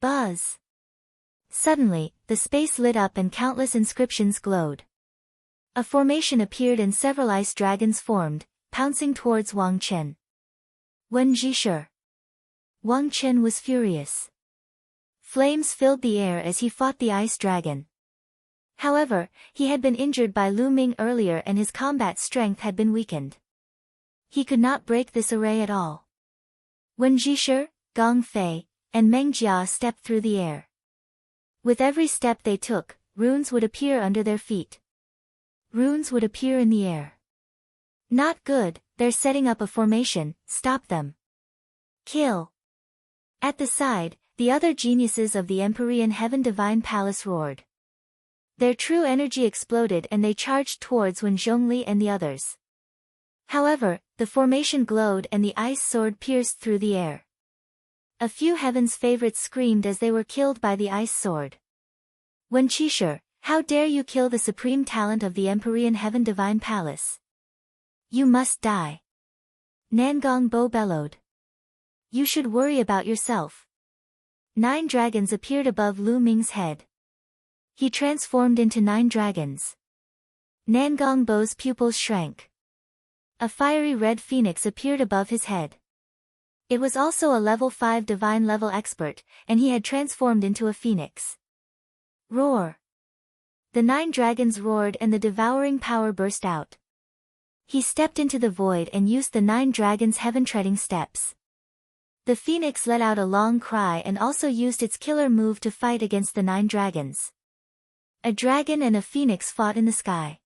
Buzz! Suddenly, the space lit up and countless inscriptions glowed. A formation appeared and several ice dragons formed, pouncing towards Wang Chen. "Wen Zhishe." Wang Chen was furious. Flames filled the air as he fought the ice dragon. However, he had been injured by Lu Ming earlier and his combat strength had been weakened. He could not break this array at all. Wen Zhishe, Gong Fei, and Meng Jia stepped through the air. With every step they took, runes would appear under their feet. Runes would appear in the air. "Not good, they're setting up a formation, stop them." "Kill." At the side, the other geniuses of the Empyrean Heaven Divine Palace roared. Their true energy exploded and they charged towards Wen Zhongli and the others. However, the formation glowed and the ice sword pierced through the air. A few Heaven's favorites screamed as they were killed by the ice sword. "Wen Zhishe, how dare you kill the supreme talent of the Empyrean Heaven Divine Palace? You must die." Nangongbo bellowed. "You should worry about yourself." 9 dragons appeared above Lu Ming's head. He transformed into 9 dragons. Nangongbo's pupils shrank. A fiery red phoenix appeared above his head. It was also a level 5 divine level expert, and he had transformed into a phoenix. Roar! The 9 dragons roared and the devouring power burst out. He stepped into the void and used the 9 dragons' heaven-treading steps. The phoenix let out a long cry and also used its killer move to fight against the 9 dragons. A dragon and a phoenix fought in the sky.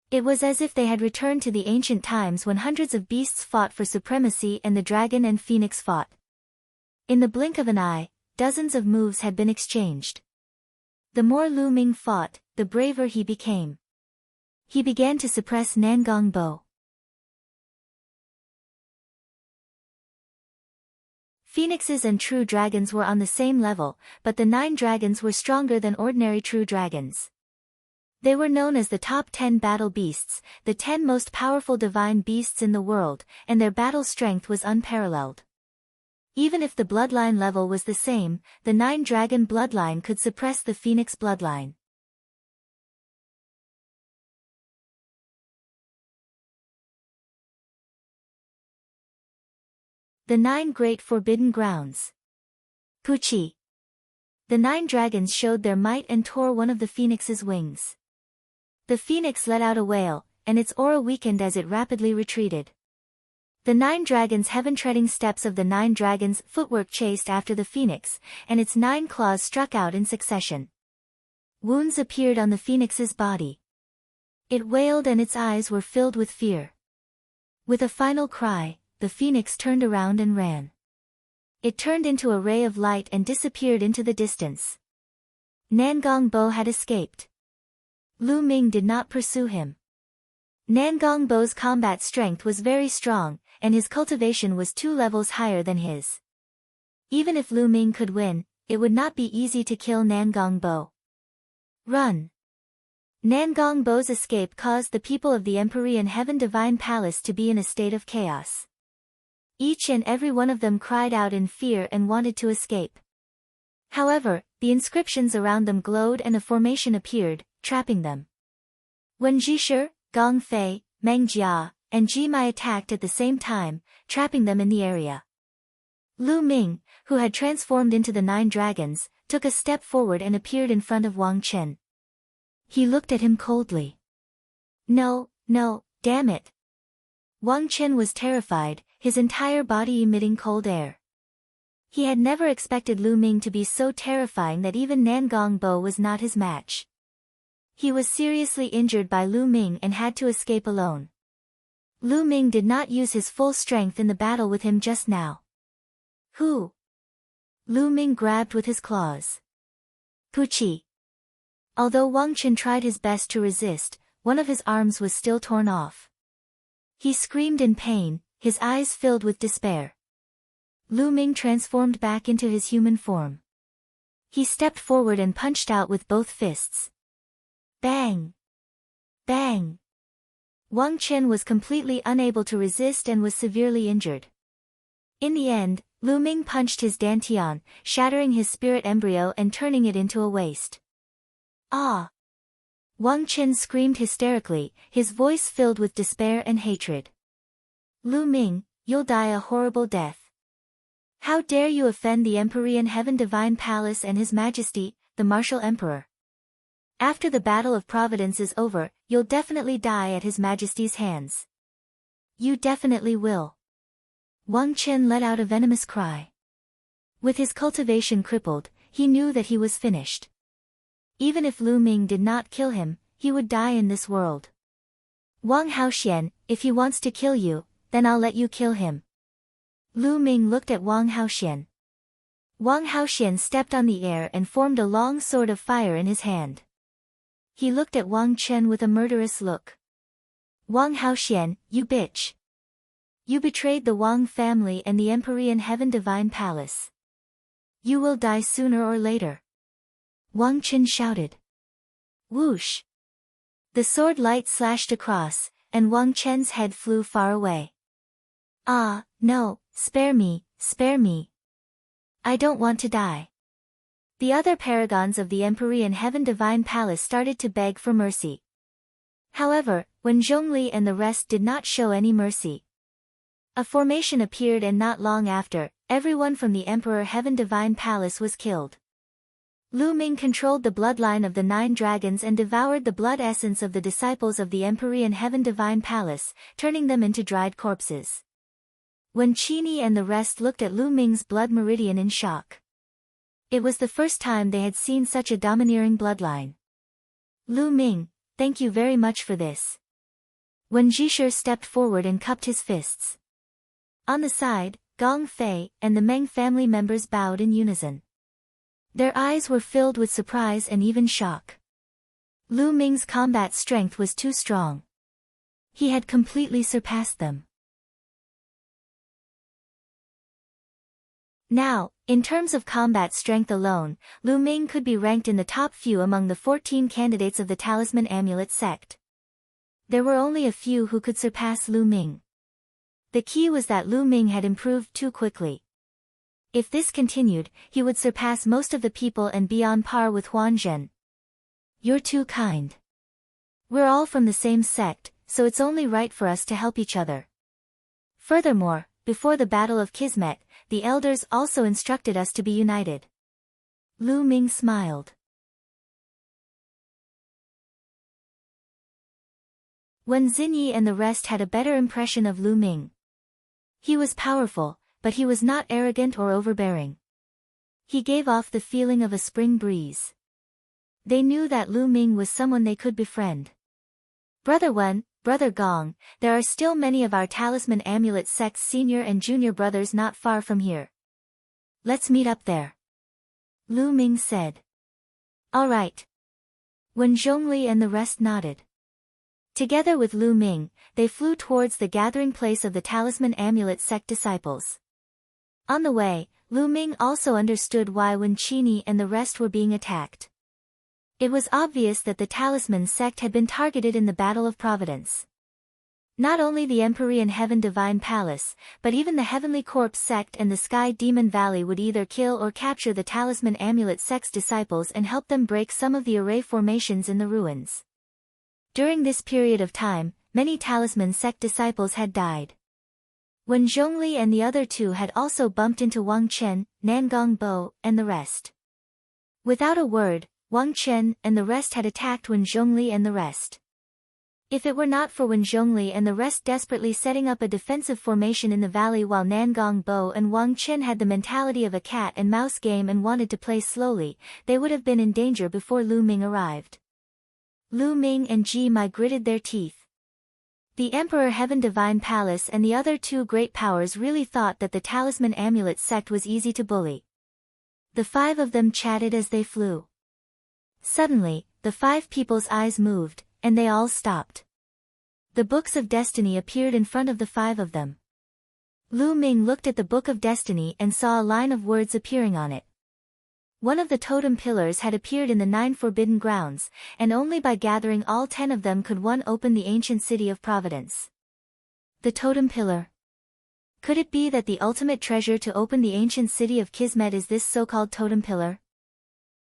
It was as if they had returned to the ancient times when hundreds of beasts fought for supremacy and the dragon and phoenix fought. In the blink of an eye, dozens of moves had been exchanged. The more Lu Ming fought, the braver he became. He began to suppress Nangongbo. Phoenixes and true dragons were on the same level, but the 9 dragons were stronger than ordinary true dragons. They were known as the top 10 battle beasts, the 10 most powerful divine beasts in the world, and their battle strength was unparalleled. Even if the bloodline level was the same, the 9 dragon bloodline could suppress the phoenix bloodline. The 9 Great Forbidden Grounds. Puchi. The 9 dragons showed their might and tore one of the phoenix's wings. The phoenix let out a wail, and its aura weakened as it rapidly retreated. The 9 dragons' heaven-treading steps of the 9 dragons' footwork chased after the phoenix, and its 9 claws struck out in succession. Wounds appeared on the phoenix's body. It wailed and its eyes were filled with fear. With a final cry, the phoenix turned around and ran. It turned into a ray of light and disappeared into the distance. Nangongbo had escaped. Lu Ming did not pursue him. Nangongbo's combat strength was very strong, and his cultivation was 2 levels higher than his. Even if Lu Ming could win, it would not be easy to kill Nangongbo. Run! Nangongbo's escape caused the people of the Empyrean Heaven Divine Palace to be in a state of chaos. Each and every one of them cried out in fear and wanted to escape. However, the inscriptions around them glowed and a formation appeared, trapping them. When Jisher, Gong Fei, Meng Jia, and Ji Mai attacked at the same time, trapping them in the area. Lu Ming, who had transformed into the 9 dragons, took a step forward and appeared in front of Wang Chen. He looked at him coldly. No, damn it. Wang Chen was terrified, his entire body emitting cold air. He had never expected Lu Ming to be so terrifying that even Nangongbo was not his match. He was seriously injured by Lu Ming and had to escape alone. Lu Ming did not use his full strength in the battle with him just now. Who? Lu Ming grabbed with his claws. Puchi. Although Wang Chen tried his best to resist, one of his arms was still torn off. He screamed in pain, his eyes filled with despair. Lu Ming transformed back into his human form. He stepped forward and punched out with both fists. Bang! Bang! Wang Chen was completely unable to resist and was severely injured. In the end, Lu Ming punched his dantian, shattering his spirit embryo and turning it into a waste. Ah! Wang Chen screamed hysterically, his voice filled with despair and hatred. Lu Ming, you'll die a horrible death. How dare you offend the Empyrean Heaven Divine Palace and His Majesty, the Martial Emperor? After the Battle of Providence is over, you'll definitely die at His Majesty's hands. You definitely will. Wang Chen let out a venomous cry. With his cultivation crippled, he knew that he was finished. Even if Lu Ming did not kill him, he would die in this world. Wang Haoxian, if he wants to kill you, then I'll let you kill him. Lu Ming looked at Wang Haoxian. Wang Haoxian stepped on the air and formed a long sword of fire in his hand. He looked at Wang Chen with a murderous look. Wang Haoxian, you bitch. You betrayed the Wang family and the Empyrean Heaven Divine Palace. You will die sooner or later. Wang Chen shouted. Whoosh! The sword light slashed across, and Wang Chen's head flew far away. Ah, no, spare me, spare me. I don't want to die. The other paragons of the Empyrean Heaven Divine Palace started to beg for mercy. However, when Zhongli and the rest did not show any mercy, a formation appeared and not long after, everyone from the Emperor Heaven Divine Palace was killed. Lu Ming controlled the bloodline of the 9 dragons and devoured the blood essence of the disciples of the Empyrean Heaven Divine Palace, turning them into dried corpses. When Qini and the rest looked at Lu Ming's blood meridian in shock. It was the first time they had seen such a domineering bloodline. Lu Ming, thank you very much for this. When Jisher stepped forward and cupped his fists. On the side, Gong Fei and the Meng family members bowed in unison. Their eyes were filled with surprise and even shock. Lu Ming's combat strength was too strong. He had completely surpassed them. Now, in terms of combat strength alone, Lu Ming could be ranked in the top few among the 14 candidates of the Talisman Amulet sect. There were only a few who could surpass Lu Ming. The key was that Lu Ming had improved too quickly. If this continued, he would surpass most of the people and be on par with Huan Zhen. You're too kind. We're all from the same sect, so it's only right for us to help each other. Furthermore, before the Battle of Kismet, the elders also instructed us to be united. Lu Ming smiled. When Xinyi and the rest had a better impression of Lu Ming, He was powerful, but he was not arrogant or overbearing. He gave off the feeling of a spring breeze. They knew that Lu Ming was someone they could befriend. Brother Wen, Brother Gong, there are still many of our talisman amulet sect's senior and junior brothers not far from here. Let's meet up there. Lu Ming said. All right. Wen Zhongli and the rest nodded. Together with Lu Ming, they flew towards the gathering place of the talisman amulet sect disciples. On the way, Lu Ming also understood why Wen Qini and the rest were being attacked. It was obvious that the talisman sect had been targeted in the Battle of Providence. Not only the Empyrean Heaven Divine Palace, but even the Heavenly Corpse sect and the Sky Demon Valley would either kill or capture the talisman amulet sect's disciples and help them break some of the array formations in the ruins. During this period of time, many talisman sect disciples had died. Wen Zhongli and the other two had also bumped into Wang Chen, Nangong Bo, and the rest. Without a word, Wang Chen and the rest had attacked Wen Zhongli and the rest. If it were not for Wen Zhongli and the rest desperately setting up a defensive formation in the valley while Nangong Bo and Wang Chen had the mentality of a cat and mouse game and wanted to play slowly, they would have been in danger before Lu Ming arrived. Lu Ming and Ji Mai gritted their teeth. The Emperor Heaven Divine Palace and the other two great powers really thought that the talisman amulet sect was easy to bully. The five of them chatted as they flew. Suddenly, the five people's eyes moved, and they all stopped. The books of destiny appeared in front of the five of them. Lu Ming looked at the book of destiny and saw a line of words appearing on it. One of the totem pillars had appeared in the 9 forbidden grounds, and only by gathering all 10 of them could one open the ancient city of Providence. The totem pillar. Could it be that the ultimate treasure to open the ancient city of Kismet is this so-called totem pillar?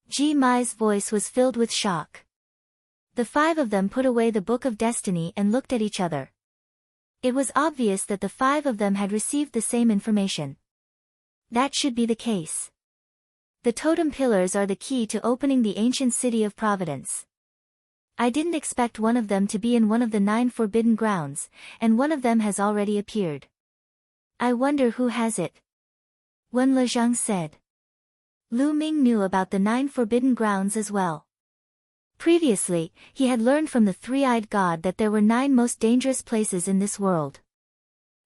Ji Mai's voice was filled with shock. The five of them put away the book of destiny and looked at each other. It was obvious that the five of them had received the same information. That should be the case. The totem pillars are the key to opening the ancient city of Providence. I didn't expect one of them to be in one of the 9 forbidden grounds, and one of them has already appeared. I wonder who has it. Wen Lezhang said. Lu Ming knew about the 9 forbidden grounds as well. Previously, he had learned from the three-eyed god that there were 9 most dangerous places in this world.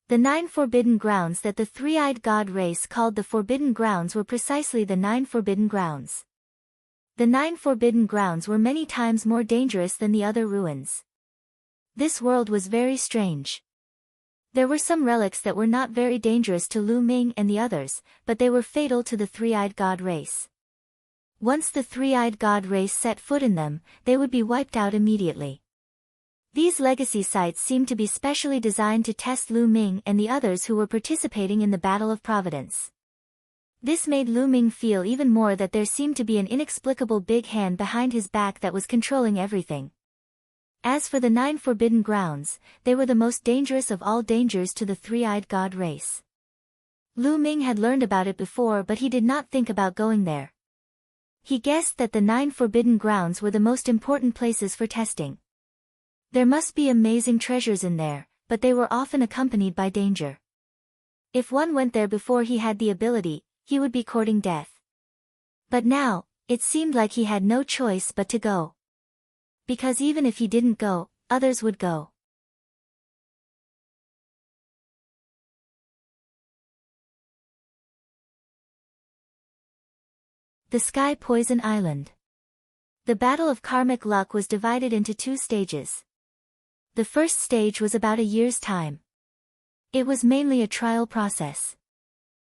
The 9 forbidden grounds that the three-eyed god race called the Forbidden Grounds were precisely the 9 forbidden grounds. The 9 forbidden grounds were many times more dangerous than the other ruins. This world was very strange. There were some relics that were not very dangerous to Lu Ming and the others, but they were fatal to the three-eyed god race. Once the three-eyed god race set foot in them, they would be wiped out immediately. These legacy sites seemed to be specially designed to test Lu Ming and the others who were participating in the Battle of Providence. This made Lu Ming feel even more that there seemed to be an inexplicable big hand behind his back that was controlling everything. As for the 9 forbidden grounds, they were the most dangerous of all dangers to the three-eyed god race. Lu Ming had learned about it before, but he did not think about going there. He guessed that the 9 forbidden grounds were the most important places for testing. There must be amazing treasures in there, but they were often accompanied by danger. If one went there before he had the ability, he would be courting death. But now, it seemed like he had no choice but to go. Because even if he didn't go, others would go. The Sky Poison Island. The Battle of Karmic Luck was divided into 2 stages. The first stage was about a year's time. It was mainly a trial process.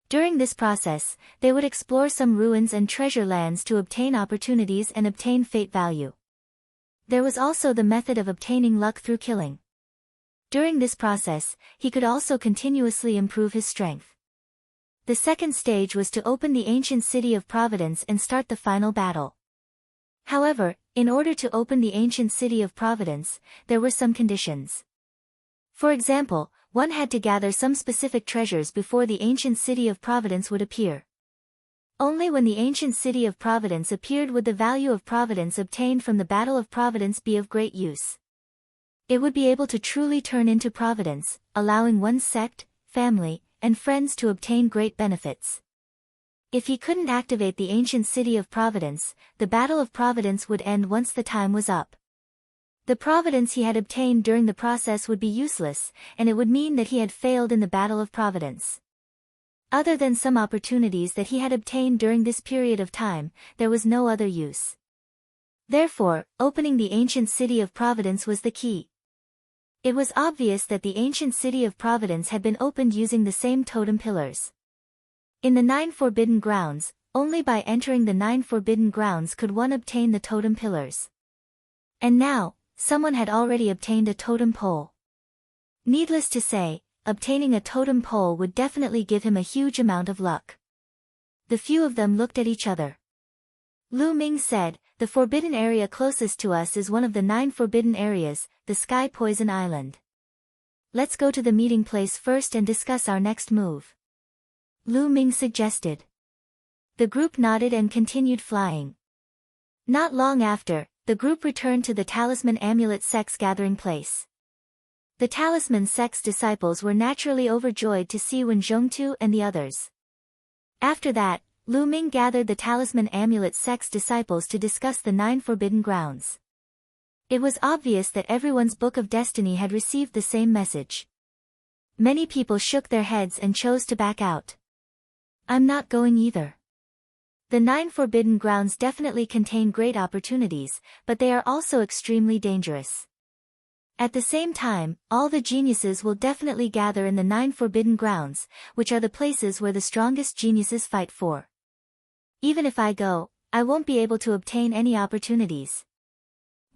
During this process, they would explore some ruins and treasure lands to obtain opportunities and obtain fate value. There was also the method of obtaining luck through killing. During this process, he could also continuously improve his strength. The second stage was to open the ancient city of Providence and start the final battle. However, in order to open the ancient city of Providence, there were some conditions. For example, one had to gather some specific treasures before the ancient city of Providence would appear. Only when the ancient city of Providence appeared would the value of Providence obtained from the Battle of Providence be of great use. It would be able to truly turn into Providence, allowing one's sect, family, and friends to obtain great benefits. If he couldn't activate the ancient city of Providence, the Battle of Providence would end once the time was up. The Providence he had obtained during the process would be useless, and it would mean that he had failed in the Battle of Providence. Other than some opportunities that he had obtained during this period of time, there was no other use. Therefore, opening the ancient city of Providence was the key. It was obvious that the ancient city of Providence had been opened using the same totem pillars. In the 9 forbidden grounds, only by entering the 9 forbidden grounds could one obtain the totem pillars. And now, someone had already obtained a totem pole. Needless to say, obtaining a totem pole would definitely give him a huge amount of luck. The few of them looked at each other. Lu Ming said, "The forbidden area closest to us is one of the 9 forbidden areas, the Sky Poison Island. Let's go to the meeting place first and discuss our next move," Lu Ming suggested. The group nodded and continued flying. Not long after, the group returned to the Talisman Amulet Sect's gathering place. The Talisman Sect's disciples were naturally overjoyed to see Wen Zhongtu and the others. After that, Lu Ming gathered the Talisman Amulet Sect's disciples to discuss the 9 forbidden grounds. It was obvious that everyone's Book of Destiny had received the same message. Many people shook their heads and chose to back out. "I'm not going either. The 9 forbidden grounds definitely contain great opportunities, but they are also extremely dangerous. At the same time, all the geniuses will definitely gather in the 9 forbidden grounds, which are the places where the strongest geniuses fight for. Even if I go, I won't be able to obtain any opportunities."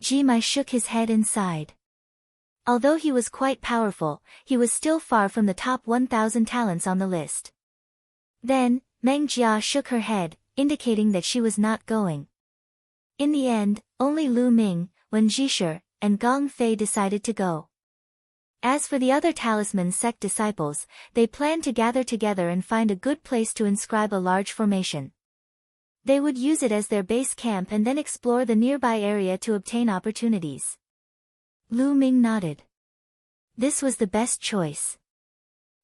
Ji Mai shook his head and sighed. Although he was quite powerful, he was still far from the top 1,000 talents on the list. Then, Meng Jia shook her head, indicating that she was not going. In the end, only Lu Ming, Wen Zhishe, and Gong Fei decided to go. As for the other Talisman Sect disciples, they planned to gather together and find a good place to inscribe a large formation. They would use it as their base camp and then explore the nearby area to obtain opportunities. Lu Ming nodded. This was the best choice.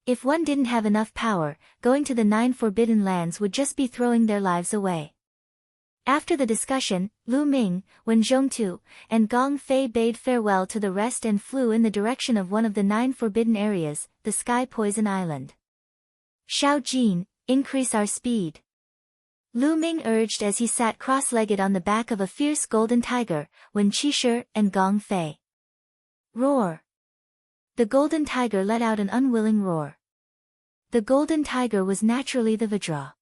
If one didn't have enough power, going to the 9 forbidden lands would just be throwing their lives away. After the discussion, Lu Ming, Wen Zhongtu, and Gong Fei bade farewell to the rest and flew in the direction of one of the 9 forbidden areas, the Sky Poison Island. "Xiao Jin, increase our speed," Lu Ming urged as he sat cross-legged on the back of a fierce golden tiger, Wen Zhishe and Gong Fei. "Roar!" The golden tiger let out an unwilling roar. The golden tiger was naturally the Vajra.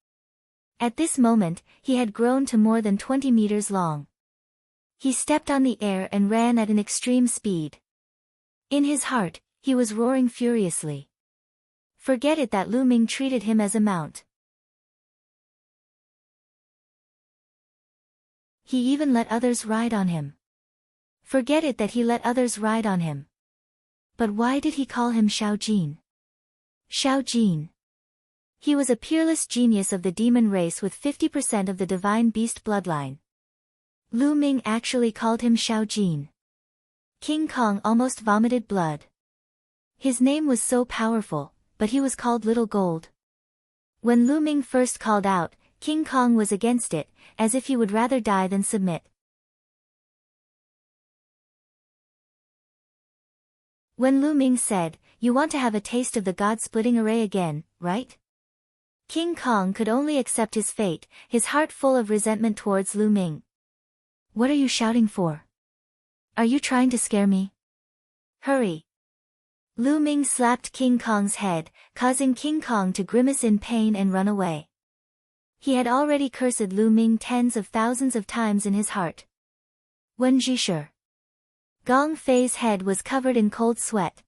At this moment, he had grown to more than 20 meters long. He stepped on the air and ran at an extreme speed. In his heart, he was roaring furiously. Forget it that Lu Ming treated him as a mount. He even let others ride on him. Forget it that he let others ride on him. But why did he call him Xiao Jin? Xiao Jin. He was a peerless genius of the demon race with 50% of the divine beast bloodline. Lu Ming actually called him Xiao Jin. King Kong almost vomited blood. His name was so powerful, but he was called Little Gold. When Lu Ming first called out, King Kong was against it, as if he would rather die than submit. When Lu Ming said, "You want to have a taste of the God-splitting array again, right?" King Kong could only accept his fate, his heart full of resentment towards Lu Ming. "What are you shouting for? Are you trying to scare me? Hurry!" Lu Ming slapped King Kong's head, causing King Kong to grimace in pain and run away. He had already cursed Lu Ming tens of thousands of times in his heart. Wen Zhishe. Gong Fei's head was covered in cold sweat.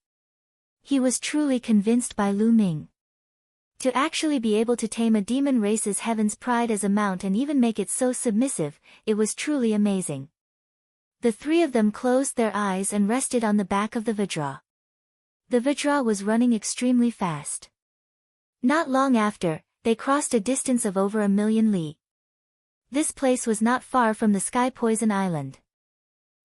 He was truly convinced by Lu Ming. To actually be able to tame a demon race's heaven's pride as a mount and even make it so submissive, it was truly amazing. The three of them closed their eyes and rested on the back of the Vajra. The Vajra was running extremely fast. Not long after, they crossed a distance of over 1,000,000 li. This place was not far from the Sky Poison Island.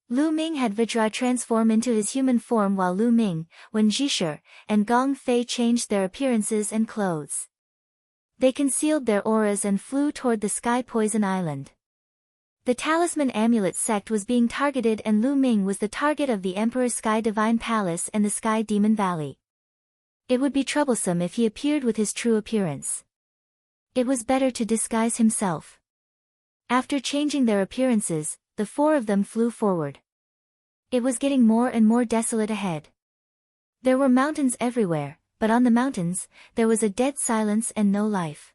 Lu Ming had Vajra transform into his human form while Lu Ming, Wen Jishe, and Gong Fei changed their appearances and clothes. They concealed their auras and flew toward the Sky Poison Island. The Talisman Amulet sect was being targeted and Lu Ming was the target of the Emperor's Sky Divine Palace and the Sky Demon Valley. It would be troublesome if he appeared with his true appearance. It was better to disguise himself. After changing their appearances, the four of them flew forward. It was getting more and more desolate ahead. There were mountains everywhere, but on the mountains, there was a dead silence and no life.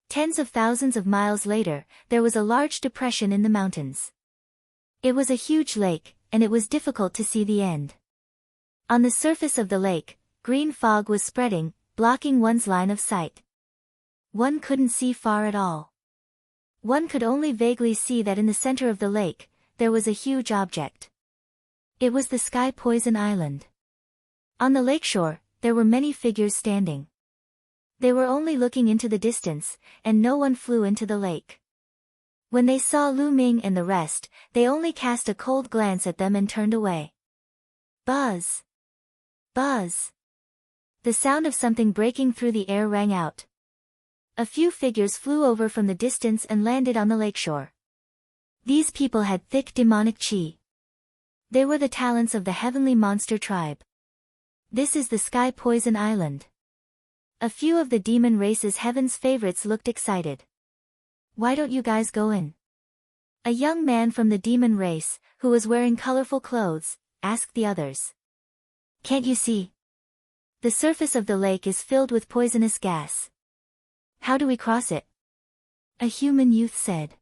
Tens of thousands of miles later, there was a large depression in the mountains. It was a huge lake, and it was difficult to see the end. On the surface of the lake, green fog was spreading, blocking one's line of sight. One couldn't see far at all. One could only vaguely see that in the center of the lake, there was a huge object. It was the Sky Poison Island. On the lakeshore, there were many figures standing. They were only looking into the distance, and no one flew into the lake. When they saw Lu Ming and the rest, they only cast a cold glance at them and turned away. Buzz! Buzz! The sound of something breaking through the air rang out. A few figures flew over from the distance and landed on the lakeshore. These people had thick demonic chi. They were the talents of the heavenly monster tribe. This is the Sky Poison Island. A few of the demon race's heaven's favorites looked excited. Why don't you guys go in? A young man from the demon race, who was wearing colorful clothes, asked the others. Can't you see? The surface of the lake is filled with poisonous gas. How do we cross it? A human youth said.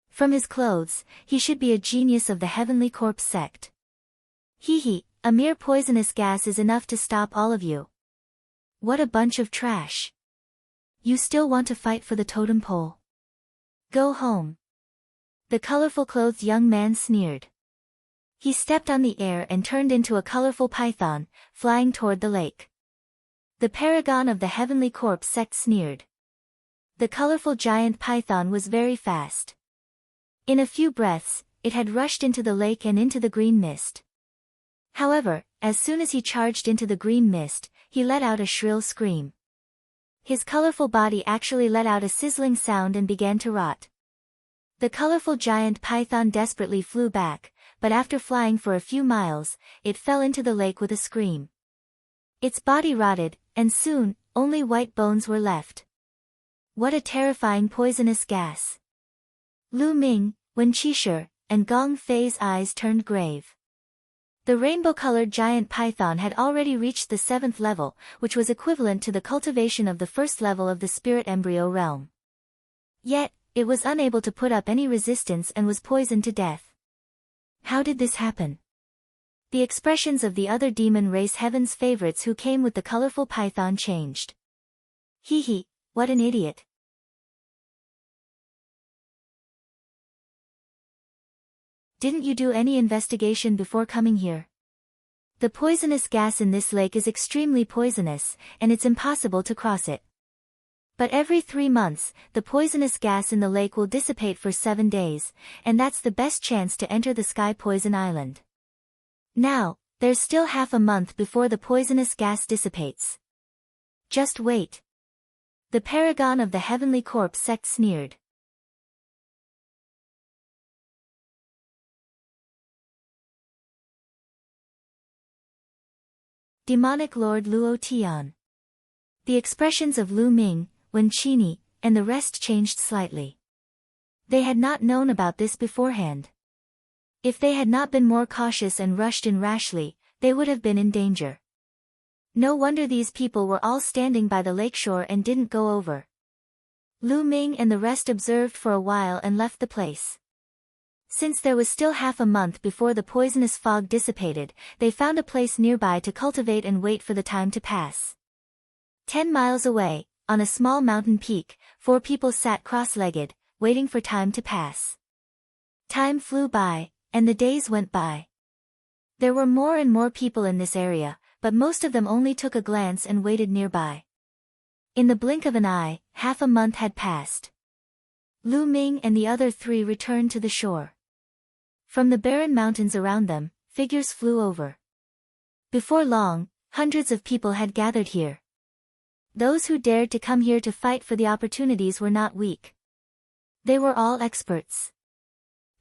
From his clothes, he should be a genius of the Heavenly Corpse sect. Hee, a mere poisonous gas is enough to stop all of you. What a bunch of trash. You still want to fight for the totem pole? Go home. The colorful-clothed young man sneered. He stepped on the air and turned into a colorful python, flying toward the lake. The paragon of the Heavenly Corpse sect sneered. The colorful giant python was very fast. In a few breaths, it had rushed into the lake and into the green mist. However, as soon as he charged into the green mist, he let out a shrill scream. His colorful body actually let out a sizzling sound and began to rot. The colorful giant python desperately flew back, but after flying for a few miles, it fell into the lake with a scream. Its body rotted, and soon, only white bones were left. What a terrifying poisonous gas. Lu Ming, Wen Jishe, and Gong Fei's eyes turned grave. The rainbow-colored giant python had already reached the 7th level, which was equivalent to the cultivation of the 1st level of the spirit embryo realm. Yet, it was unable to put up any resistance and was poisoned to death. How did this happen? The expressions of the other demon race heaven's favorites who came with the colorful python changed. Hee, what an idiot. Didn't you do any investigation before coming here? The poisonous gas in this lake is extremely poisonous, and it's impossible to cross it. But every 3 months, the poisonous gas in the lake will dissipate for 7 days, and that's the best chance to enter the Sky Poison Island. Now, there's still half a month before the poisonous gas dissipates. Just wait. The paragon of the Heavenly Corpse sect sneered. Demonic Lord Luo Tian. The expressions of Lu Ming, Wen Jishe, and the rest changed slightly. They had not known about this beforehand. If they had not been more cautious and rushed in rashly, they would have been in danger. No wonder these people were all standing by the lakeshore and didn't go over. Lu Ming and the rest observed for a while and left the place. Since there was still half a month before the poisonous fog dissipated, they found a place nearby to cultivate and wait for the time to pass. 10 miles away, on a small mountain peak, 4 people sat cross-legged, waiting for time to pass. Time flew by, and the days went by. There were more and more people in this area, but most of them only took a glance and waited nearby. In the blink of an eye, half a month had passed. Lu Ming and the other 3 returned to the shore. From the barren mountains around them, figures flew over. Before long, hundreds of people had gathered here. Those who dared to come here to fight for the opportunities were not weak. They were all experts.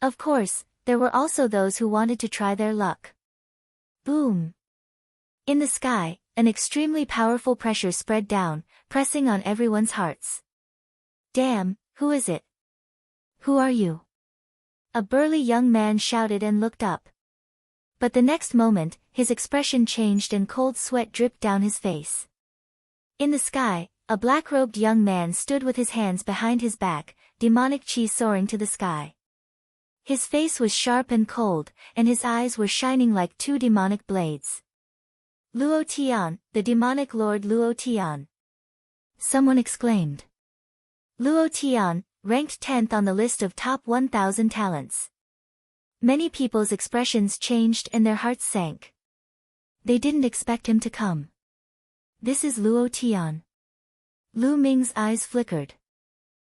Of course, there were also those who wanted to try their luck. Boom! In the sky, an extremely powerful pressure spread down, pressing on everyone's hearts. Damn, who is it? Who are you? A burly young man shouted and looked up. But the next moment, his expression changed and cold sweat dripped down his face. In the sky, a black-robed young man stood with his hands behind his back, demonic chi soaring to the sky. His face was sharp and cold, and his eyes were shining like two demonic blades. Luo Tian, the demonic lord Luo Tian. Someone exclaimed. Luo Tian, ranked 10th on the list of top 1,000 talents. Many people's expressions changed and their hearts sank. They didn't expect him to come. This is Luo Tian. Lu Ming's eyes flickered.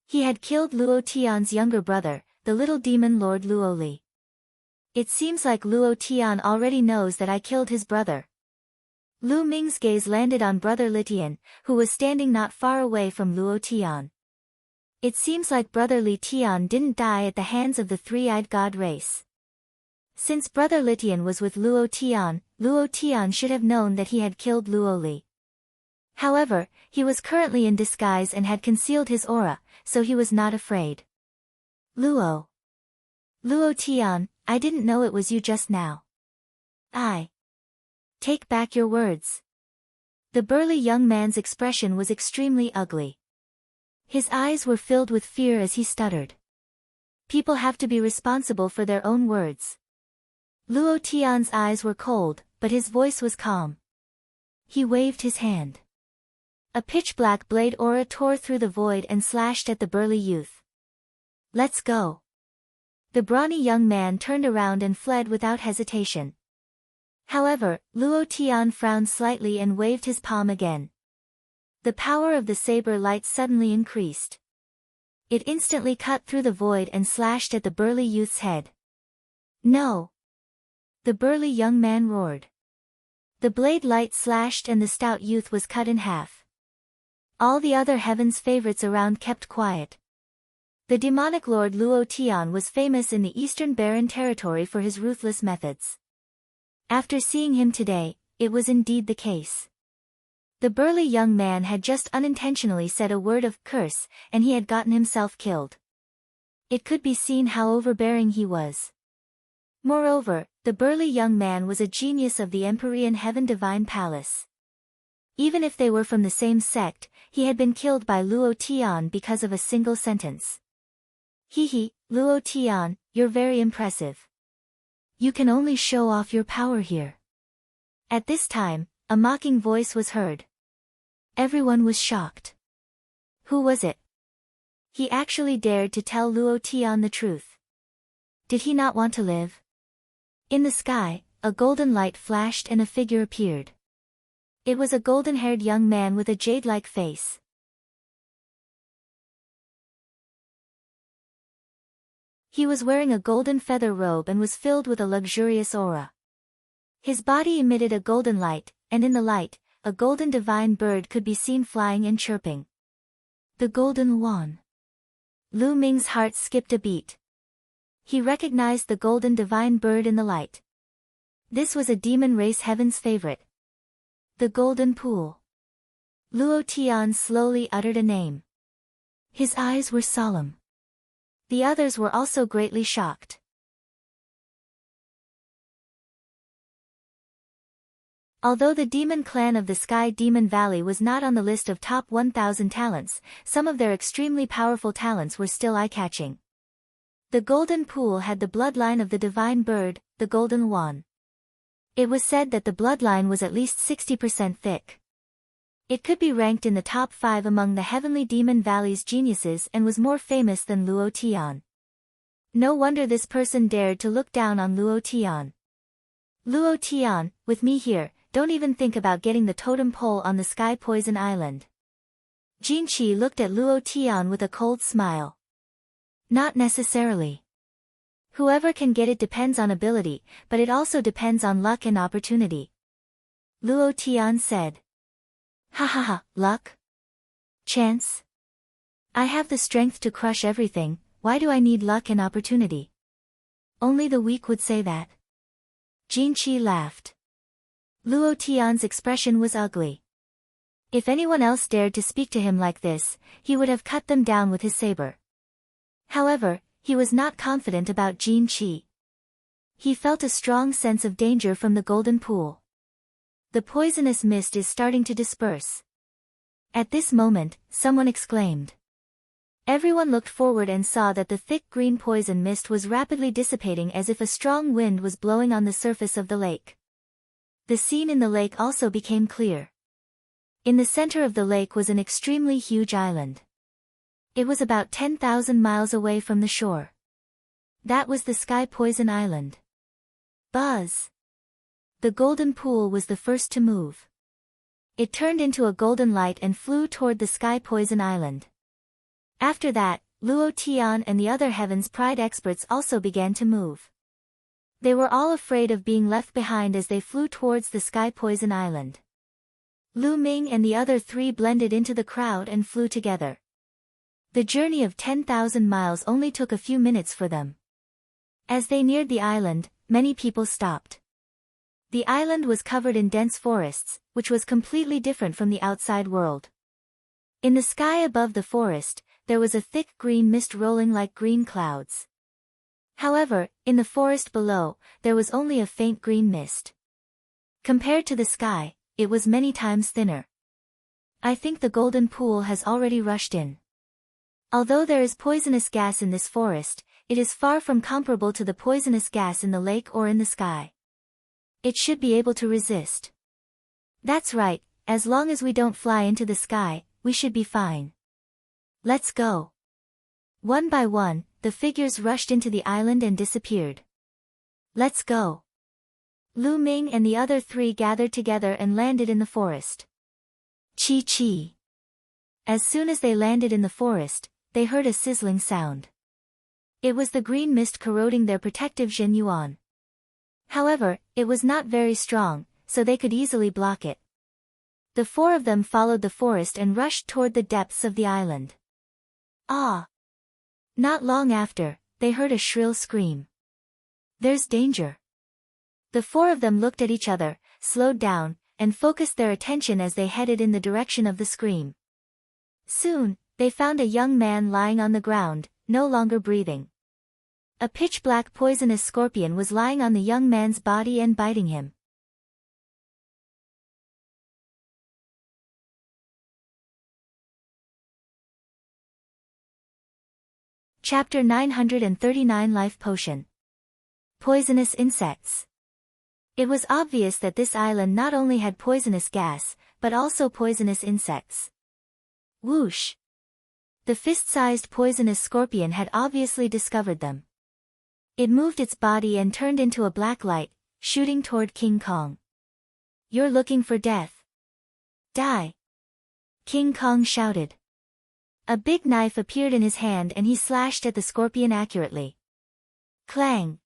He had killed Luo Tian's younger brother, the little demon lord Luo Li. It seems like Luo Tian already knows that I killed his brother. Lu Ming's gaze landed on brother Litian, who was standing not far away from Luo Tian. It seems like brother Li Tian didn't die at the hands of the three-eyed god race. Since brother Litian was with Luo Tian should have known that he had killed Luo Li. However, he was currently in disguise and had concealed his aura, so he was not afraid. Luo Tian, I didn't know it was you just now. Take back your words. The burly young man's expression was extremely ugly. His eyes were filled with fear as he stuttered. People have to be responsible for their own words. Luo Tian's eyes were cold, but his voice was calm. He waved his hand. A pitch-black blade aura tore through the void and slashed at the burly youth. Let's go. The brawny young man turned around and fled without hesitation. However, Luo Tian frowned slightly and waved his palm again. The power of the saber light suddenly increased. It instantly cut through the void and slashed at the burly youth's head. No! The burly young man roared. The blade light slashed and the stout youth was cut in half. All the other heaven's favorites around kept quiet. The demonic lord Luo Tian was famous in the Eastern Barren territory for his ruthless methods. After seeing him today, it was indeed the case. The burly young man had just unintentionally said a word of curse, and he had gotten himself killed. It could be seen how overbearing he was. Moreover, the burly young man was a genius of the Empyrean Heaven Divine Palace. Even if they were from the same sect, he had been killed by Luo Tian because of a single sentence. Hehe, Luo Tian, you're very impressive. You can only show off your power here. At this time, a mocking voice was heard. Everyone was shocked. Who was it? He actually dared to tell Luo Tian the truth. Did he not want to live? In the sky, a golden light flashed and a figure appeared. It was a golden-haired young man with a jade-like face. He was wearing a golden feather robe and was filled with a luxurious aura. His body emitted a golden light, and in the light, a golden divine bird could be seen flying and chirping. The golden wand. Lu Ming's heart skipped a beat. He recognized the golden divine bird in the light. This was a demon race heaven's favorite. The golden pool. Luo Tian slowly uttered a name. His eyes were solemn. The others were also greatly shocked. Although the demon clan of the Sky Demon Valley was not on the list of top 1,000 talents, some of their extremely powerful talents were still eye-catching. The golden pool had the bloodline of the divine bird, the golden wand. It was said that the bloodline was at least 60% thick. It could be ranked in the top 5 among the Heavenly Demon Valley's geniuses and was more famous than Luo Tian. No wonder this person dared to look down on Luo Tian. Luo Tian, with me here, don't even think about getting the totem pole on the Sky Poison Island. Jinqi looked at Luo Tian with a cold smile. Not necessarily. Whoever can get it depends on ability, but it also depends on luck and opportunity. Luo Tian said. Ha ha ha, luck? Chance? I have the strength to crush everything, why do I need luck and opportunity? Only the weak would say that. Jin Qi laughed. Luo Tian's expression was ugly. If anyone else dared to speak to him like this, he would have cut them down with his saber. However, he was not confident about Jin Qi. He felt a strong sense of danger from the golden pool. The poisonous mist is starting to disperse. At this moment, someone exclaimed. Everyone looked forward and saw that the thick green poison mist was rapidly dissipating as if a strong wind was blowing on the surface of the lake. The scene in the lake also became clear. In the center of the lake was an extremely huge island. It was about 10,000 miles away from the shore. That was the Sky Poison Island. Buzz! The golden pool was the first to move. It turned into a golden light and flew toward the Sky Poison Island. After that, Luo Tian and the other Heaven's Pride experts also began to move. They were all afraid of being left behind as they flew towards the Sky Poison Island. Lu Ming and the other three blended into the crowd and flew together. The journey of 10,000 miles only took a few minutes for them. As they neared the island, many people stopped. The island was covered in dense forests, which was completely different from the outside world. In the sky above the forest, there was a thick green mist rolling like green clouds. However, in the forest below, there was only a faint green mist. Compared to the sky, it was many times thinner. I think the golden pool has already rushed in. Although there is poisonous gas in this forest, it is far from comparable to the poisonous gas in the lake or in the sky. It should be able to resist. That's right, as long as we don't fly into the sky, we should be fine. Let's go. One by one, the figures rushed into the island and disappeared. Let's go. Lu Ming and the other three gathered together and landed in the forest. Chi chi. As soon as they landed in the forest, they heard a sizzling sound. It was the green mist corroding their protective Zhen Yuan. However, it was not very strong, so they could easily block it. The four of them followed the forest and rushed toward the depths of the island. Ah! Not long after, they heard a shrill scream. There's danger. The four of them looked at each other, slowed down, and focused their attention as they headed in the direction of the scream. Soon, they found a young man lying on the ground, no longer breathing. A pitch-black poisonous scorpion was lying on the young man's body and biting him. Chapter 939 Life Potion. Poisonous Insects. It was obvious that this island not only had poisonous gas, but also poisonous insects. Whoosh! The fist-sized poisonous scorpion had obviously discovered them. It moved its body and turned into a black light, shooting toward King Kong. You're looking for death. Die! King Kong shouted. A big knife appeared in his hand and he slashed at the scorpion accurately. Clang!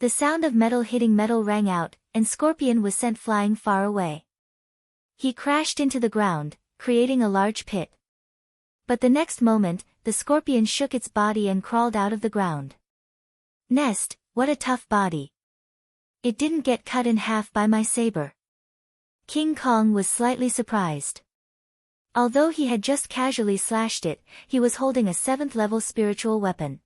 The sound of metal hitting metal rang out, and Scorpion was sent flying far away. He crashed into the ground, creating a large pit. But the next moment, the scorpion shook its body and crawled out of the ground. Nest, what a tough body. It didn't get cut in half by my saber. King Kong was slightly surprised. Although he had just casually slashed it, he was holding a 7th level spiritual weapon.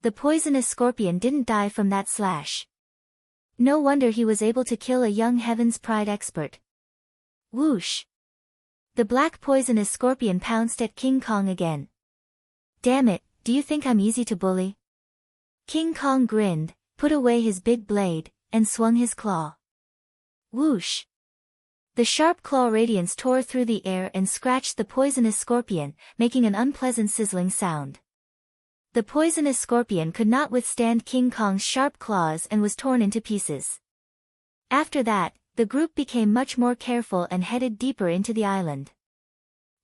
The poisonous scorpion didn't die from that slash. No wonder he was able to kill a young Heaven's Pride expert. Whoosh! The black poisonous scorpion pounced at King Kong again. Damn it, do you think I'm easy to bully? King Kong grinned, put away his big blade, and swung his claw. Whoosh! The sharp claw radiance tore through the air and scratched the poisonous scorpion, making an unpleasant sizzling sound. The poisonous scorpion could not withstand King Kong's sharp claws and was torn into pieces. After that, the group became much more careful and headed deeper into the island.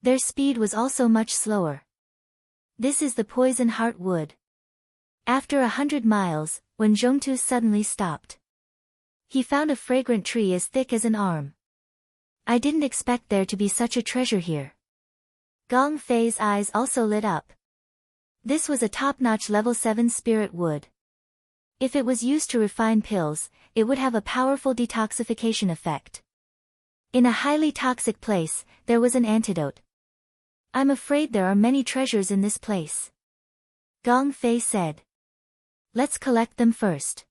Their speed was also much slower. This is the poison heart wood. After 100 miles, when Zhongtu suddenly stopped. He found a fragrant tree as thick as an arm. I didn't expect there to be such a treasure here. Gong Fei's eyes also lit up. This was a top-notch level 7 spirit wood. If it was used to refine pills, it would have a powerful detoxification effect. In a highly toxic place, there was an antidote. I'm afraid there are many treasures in this place. Gong Fei said. Let's collect them first.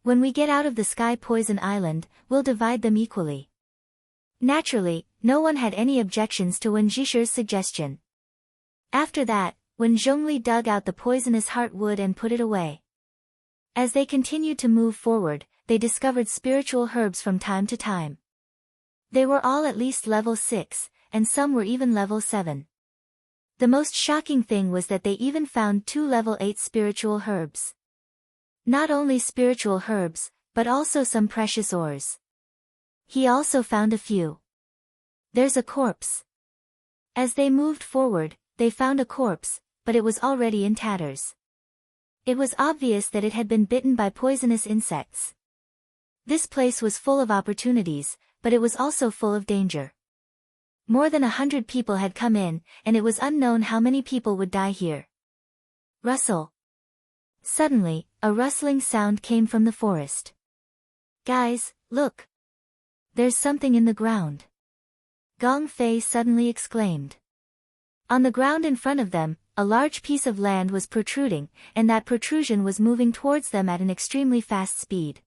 When we get out of the Sky Poison Island, we'll divide them equally. Naturally, no one had any objections to Wen Jishi's suggestion. After that, Wen Zhongli dug out the poisonous heartwood and put it away. As they continued to move forward, they discovered spiritual herbs from time to time. They were all at least level 6, and some were even level 7. The most shocking thing was that they even found 2 level 8 spiritual herbs. Not only spiritual herbs, but also some precious ores. He also found a few. There's a corpse. As they moved forward, they found a corpse, but it was already in tatters. It was obvious that it had been bitten by poisonous insects. This place was full of opportunities, but it was also full of danger. More than 100 people had come in, and it was unknown how many people would die here. Rustle. Suddenly, a rustling sound came from the forest. Guys, look! There's something in the ground. Gong Fei suddenly exclaimed. On the ground in front of them, a large piece of land was protruding, and that protrusion was moving towards them at an extremely fast speed.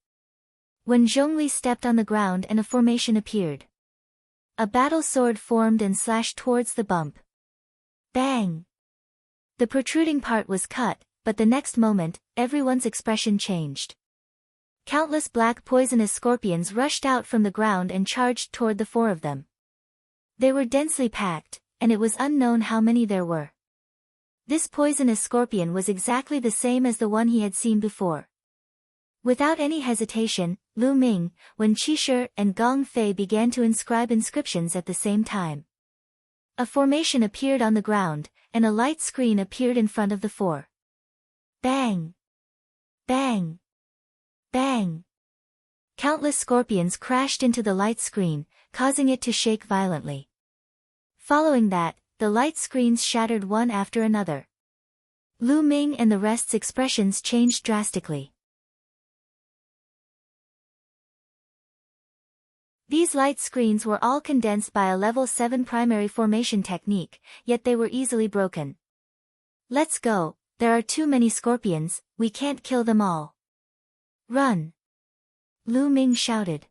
When Zhongli stepped on the ground and a formation appeared. A battle sword formed and slashed towards the bump. Bang! The protruding part was cut, but the next moment, everyone's expression changed. Countless black poisonous scorpions rushed out from the ground and charged toward the 4 of them. They were densely packed, and it was unknown how many there were. This poisonous scorpion was exactly the same as the one he had seen before. Without any hesitation, Lu Ming, Wen Qixi, and Gong Fei began to inscribe inscriptions at the same time. A formation appeared on the ground, and a light screen appeared in front of the 4. Bang! Bang! Bang! Countless scorpions crashed into the light screen, causing it to shake violently. Following that, the light screens shattered one after another. Lu Ming and the rest's expressions changed drastically. These light screens were all condensed by a level 7 primary formation technique, yet they were easily broken. Let's go, there are too many scorpions, we can't kill them all. Run! Lu Ming shouted.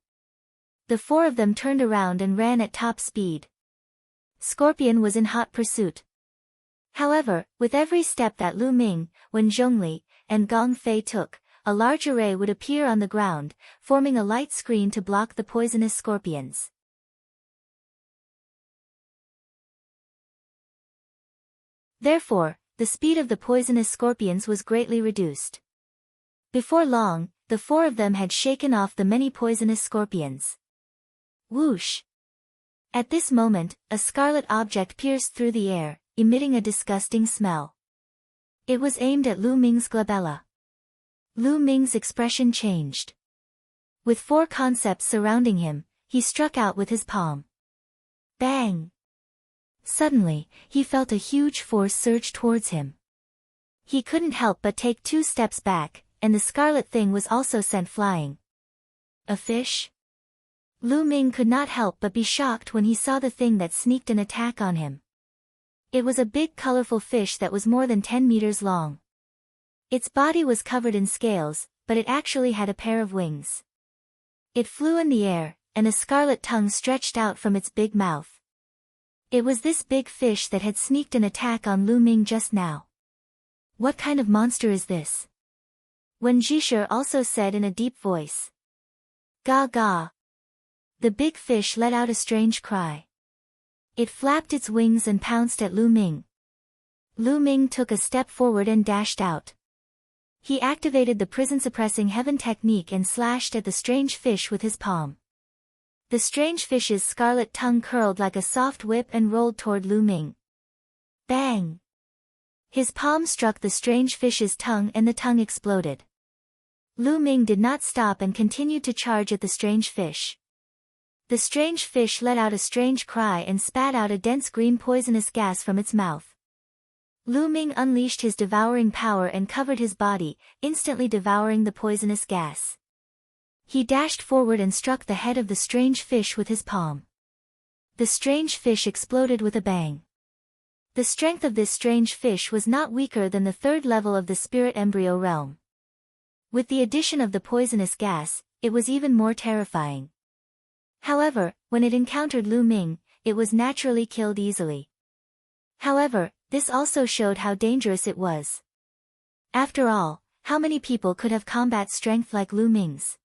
The 4 of them turned around and ran at top speed. Scorpion was in hot pursuit. However, with every step that Lu Ming, Wen Zhongli, and Gong Fei took, a large array would appear on the ground, forming a light screen to block the poisonous scorpions. Therefore, the speed of the poisonous scorpions was greatly reduced. Before long, the 4 of them had shaken off the many poisonous scorpions. Whoosh! At this moment, a scarlet object pierced through the air, emitting a disgusting smell. It was aimed at Lu Ming's glabella. Lu Ming's expression changed. With 4 concepts surrounding him, he struck out with his palm. Bang! Suddenly, he felt a huge force surge towards him. He couldn't help but take 2 steps back, and the scarlet thing was also sent flying. A fish? Lu Ming could not help but be shocked when he saw the thing that sneaked an attack on him. It was a big colorful fish that was more than 10 meters long. Its body was covered in scales, but it actually had a pair of wings. It flew in the air, and a scarlet tongue stretched out from its big mouth. It was this big fish that had sneaked an attack on Lu Ming just now. What kind of monster is this? Wen Jishi also said in a deep voice. Ga ga. The big fish let out a strange cry. It flapped its wings and pounced at Lu Ming. Lu Ming took a step forward and dashed out. He activated the prison-suppressing heaven technique and slashed at the strange fish with his palm. The strange fish's scarlet tongue curled like a soft whip and rolled toward Lu Ming. Bang! His palm struck the strange fish's tongue and the tongue exploded. Lu Ming did not stop and continued to charge at the strange fish. The strange fish let out a strange cry and spat out a dense green poisonous gas from its mouth. Lu Ming unleashed his devouring power and covered his body, instantly devouring the poisonous gas. He dashed forward and struck the head of the strange fish with his palm. The strange fish exploded with a bang. The strength of this strange fish was not weaker than the third level of the spirit embryo realm. With the addition of the poisonous gas, it was even more terrifying. However, when it encountered Lu Ming, it was naturally killed easily. However, this also showed how dangerous it was. After all, how many people could have combat strength like Lu Ming's?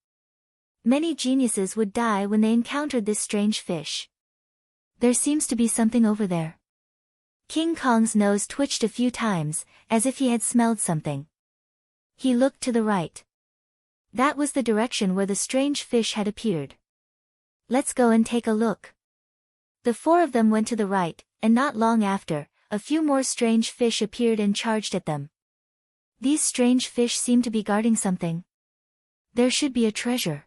Many geniuses would die when they encountered this strange fish. There seems to be something over there. King Kong's nose twitched a few times, as if he had smelled something. He looked to the right. That was the direction where the strange fish had appeared. Let's go and take a look. The four of them went to the right, and not long after, a few more strange fish appeared and charged at them. These strange fish seemed to be guarding something. There should be a treasure.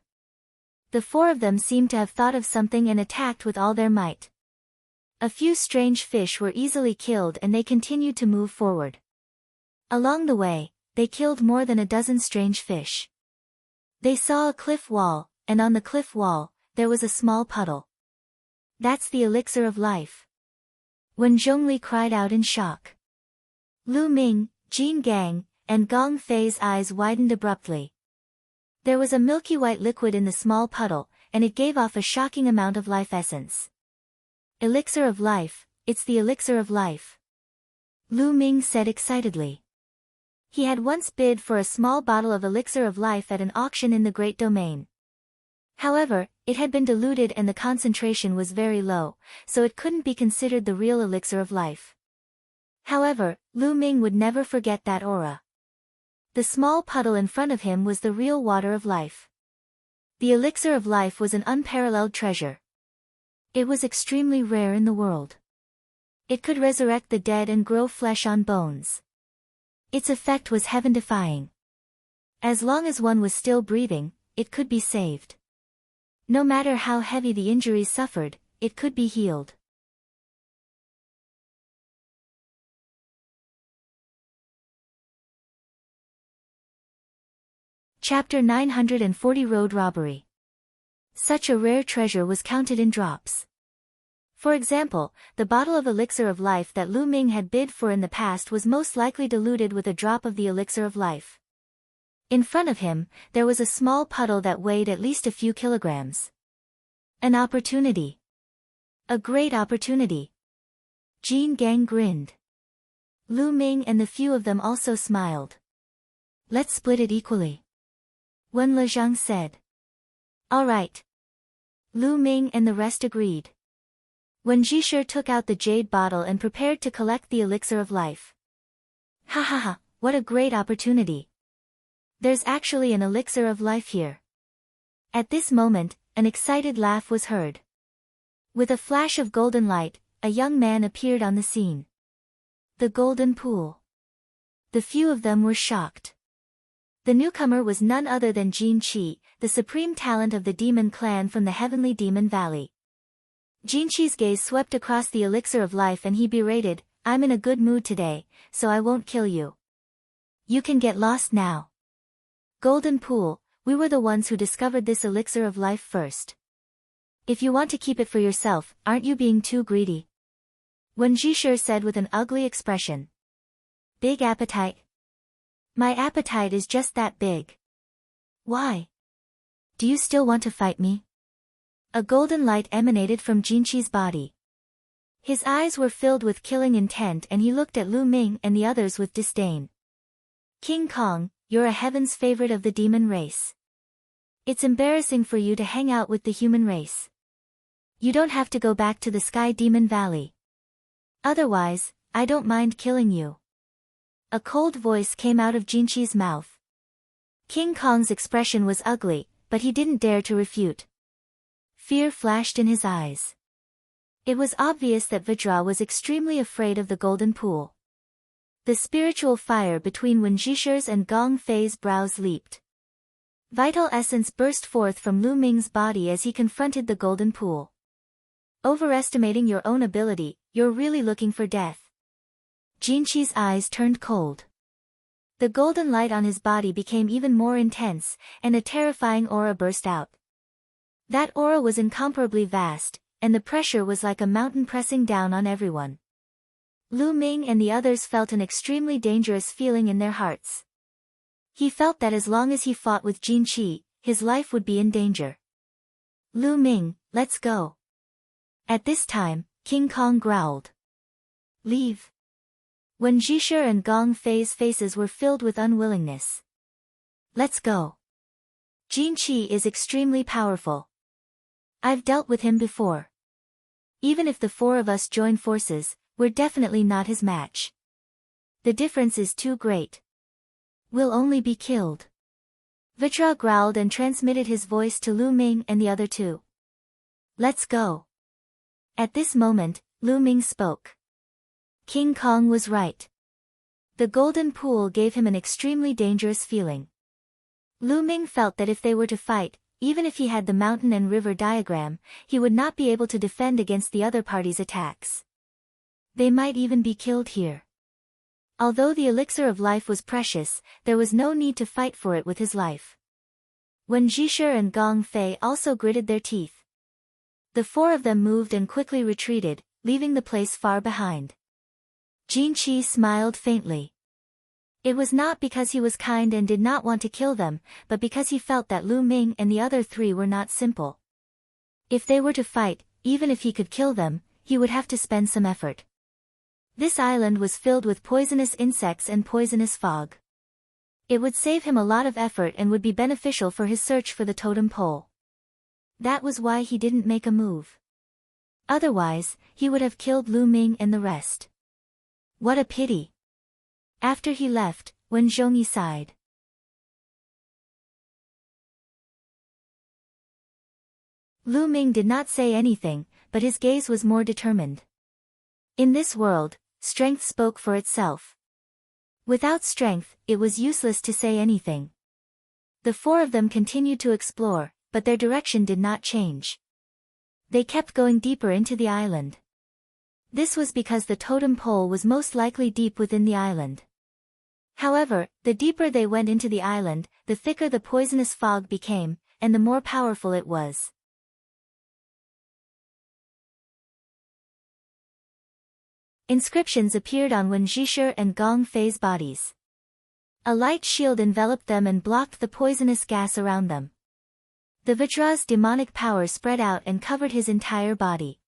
The four of them seemed to have thought of something and attacked with all their might. A few strange fish were easily killed and they continued to move forward. Along the way, they killed more than a dozen strange fish. They saw a cliff wall, and on the cliff wall, there was a small puddle. That's the elixir of life. Wen Zhongli cried out in shock. Lu Ming, Jin Gang, and Gong Fei's eyes widened abruptly. There was a milky white liquid in the small puddle, and it gave off a shocking amount of life essence. Elixir of life, it's the elixir of life. Lu Ming said excitedly. He had once bid for a small bottle of elixir of life at an auction in the Great Domain. However, it had been diluted and the concentration was very low, so it couldn't be considered the real elixir of life. However, Lu Ming would never forget that aura. The small puddle in front of him was the real water of life. The elixir of life was an unparalleled treasure. It was extremely rare in the world. It could resurrect the dead and grow flesh on bones. Its effect was heaven-defying. As long as one was still breathing, it could be saved. No matter how heavy the injuries suffered, it could be healed. Chapter 940 Road Robbery. Such a rare treasure was counted in drops. For example, the bottle of elixir of life that Lu Ming had bid for in the past was most likely diluted with a drop of the elixir of life. In front of him, there was a small puddle that weighed at least a few kilograms. An opportunity. A great opportunity. Jin Gang grinned. Lu Ming and the few of them also smiled. Let's split it equally. Wen Lezhang said. All right. Lu Ming and the rest agreed. Wen Zhishe took out the jade bottle and prepared to collect the elixir of life. Ha ha ha, what a great opportunity. There's actually an elixir of life here. At this moment, an excited laugh was heard. With a flash of golden light, a young man appeared on the scene. The golden pool. The few of them were shocked. The newcomer was none other than Jin Qi, the supreme talent of the demon clan from the heavenly demon valley. Jin Qi's gaze swept across the elixir of life and he berated, I'm in a good mood today, so I won't kill you. You can get lost now. Golden Pool, we were the ones who discovered this elixir of life first. If you want to keep it for yourself, aren't you being too greedy? Wen Zhishe said with an ugly expression. Big appetite? My appetite is just that big. Why? Do you still want to fight me? A golden light emanated from Jin Qi's body. His eyes were filled with killing intent and he looked at Lu Ming and the others with disdain. King Kong, you're a heaven's favorite of the demon race. It's embarrassing for you to hang out with the human race. You don't have to go back to the Sky Demon Valley. Otherwise, I don't mind killing you. A cold voice came out of Jin Qi's mouth. King Kong's expression was ugly, but he didn't dare to refute. Fear flashed in his eyes. It was obvious that Vajra was extremely afraid of the golden pool. The spiritual fire between Wen Zhishi's and Gong Fei's brows leaped. Vital essence burst forth from Lu Ming's body as he confronted the golden pool. Overestimating your own ability, you're really looking for death. Jinqi's eyes turned cold. The golden light on his body became even more intense, and a terrifying aura burst out. That aura was incomparably vast, and the pressure was like a mountain pressing down on everyone. Lu Ming and the others felt an extremely dangerous feeling in their hearts. He felt that as long as he fought with Jinqi, his life would be in danger. Lu Ming, let's go. At this time, King Kong growled. Leave. Wen Zhishi and Gong Fei's faces were filled with unwillingness. Let's go. Jinqi is extremely powerful. I've dealt with him before. Even if the four of us join forces, we're definitely not his match. The difference is too great. We'll only be killed. Vitra growled and transmitted his voice to Lu Ming and the other two. Let's go. At this moment, Lu Ming spoke. King Kong was right. The golden pool gave him an extremely dangerous feeling. Lu Ming felt that if they were to fight, even if he had the mountain and river diagram, he would not be able to defend against the other party's attacks. They might even be killed here. Although the elixir of life was precious, there was no need to fight for it with his life. Wen Zhishi and Gong Fei also gritted their teeth. The four of them moved and quickly retreated, leaving the place far behind. Jinqi smiled faintly. It was not because he was kind and did not want to kill them, but because he felt that Lu Ming and the other three were not simple. If they were to fight, even if he could kill them, he would have to spend some effort. This island was filled with poisonous insects and poisonous fog. It would save him a lot of effort and would be beneficial for his search for the totem pole. That was why he didn't make a move. Otherwise, he would have killed Lu Ming and the rest. What a pity. After he left, Wen Zhongyi sighed. Lu Ming did not say anything, but his gaze was more determined. In this world, strength spoke for itself. Without strength, it was useless to say anything. The four of them continued to explore, but their direction did not change. They kept going deeper into the island. This was because the totem pole was most likely deep within the island. However, the deeper they went into the island, the thicker the poisonous fog became, and the more powerful it was. Inscriptions appeared on Wen Zhishi and Gong Fei's bodies. A light shield enveloped them and blocked the poisonous gas around them. The Vajra's demonic power spread out and covered his entire body.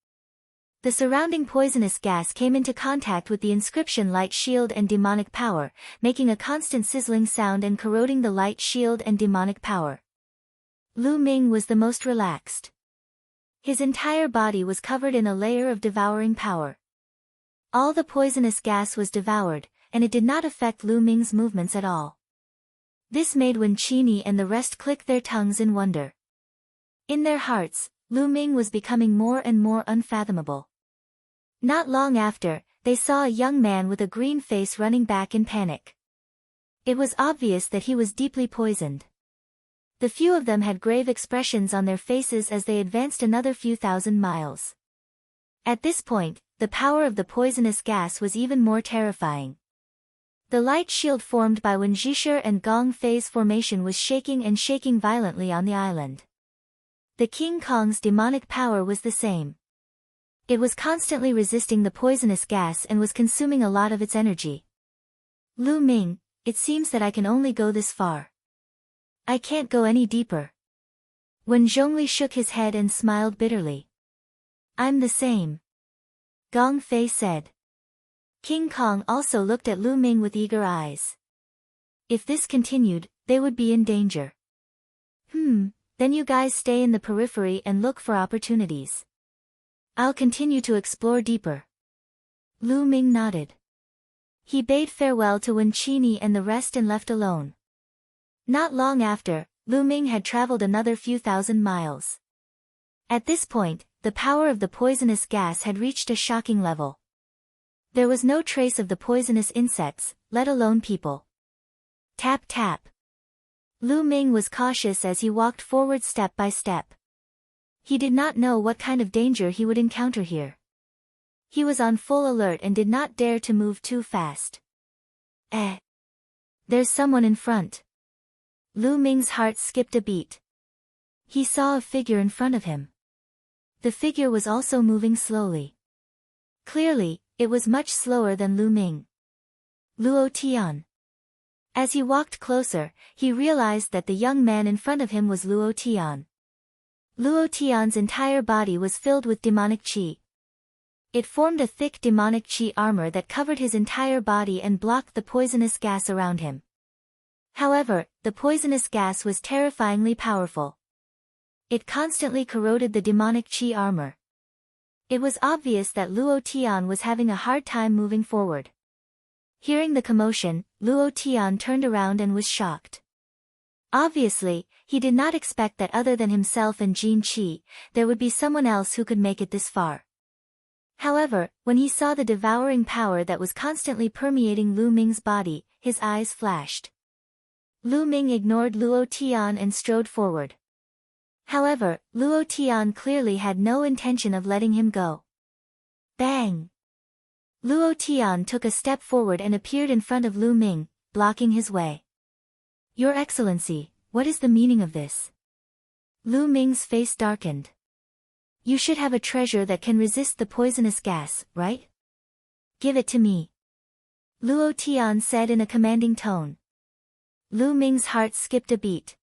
The surrounding poisonous gas came into contact with the inscription light shield and demonic power, making a constant sizzling sound and corroding the light shield and demonic power. Lu Ming was the most relaxed. His entire body was covered in a layer of devouring power. All the poisonous gas was devoured, and it did not affect Lu Ming's movements at all. This made Wen Qini and the rest click their tongues in wonder. In their hearts, Lu Ming was becoming more and more unfathomable. Not long after, they saw a young man with a green face running back in panic. It was obvious that he was deeply poisoned. The few of them had grave expressions on their faces as they advanced another few thousand miles. At this point, the power of the poisonous gas was even more terrifying. The light shield formed by Wen Zhishi and Gong Fei's formation was shaking and shaking violently on the island. The King Kong's demonic power was the same. It was constantly resisting the poisonous gas and was consuming a lot of its energy. Lu Ming, it seems that I can only go this far. I can't go any deeper. Wen Zhongli shook his head and smiled bitterly. I'm the same. Gong Fei said. King Kong also looked at Lu Ming with eager eyes. If this continued, they would be in danger. Then you guys stay in the periphery and look for opportunities. I'll continue to explore deeper. Lu Ming nodded. He bade farewell to Wen Qini and the rest and left alone. Not long after, Lu Ming had traveled another few thousand miles. At this point, the power of the poisonous gas had reached a shocking level. There was no trace of the poisonous insects, let alone people. Tap tap. Lu Ming was cautious as he walked forward step by step. He did not know what kind of danger he would encounter here. He was on full alert and did not dare to move too fast. There's someone in front. Lu Ming's heart skipped a beat. He saw a figure in front of him. The figure was also moving slowly. Clearly, it was much slower than Lu Ming. Luo Tian. As he walked closer, he realized that the young man in front of him was Luo Tian. Luo Tian's entire body was filled with demonic qi. It formed a thick demonic qi armor that covered his entire body and blocked the poisonous gas around him. However, the poisonous gas was terrifyingly powerful. It constantly corroded the demonic qi armor. It was obvious that Luo Tian was having a hard time moving forward. Hearing the commotion, Luo Tian turned around and was shocked. Obviously, he did not expect that other than himself and Jin Qi, there would be someone else who could make it this far. However, when he saw the devouring power that was constantly permeating Lu Ming's body, his eyes flashed. Lu Ming ignored Luo Tian and strode forward. However, Luo Tian clearly had no intention of letting him go. Bang! Luo Tian took a step forward and appeared in front of Lu Ming, blocking his way. Your Excellency, what is the meaning of this? Lu Ming's face darkened. You should have a treasure that can resist the poisonous gas, right? Give it to me. Luo Tian said in a commanding tone. Lu Ming's heart skipped a beat.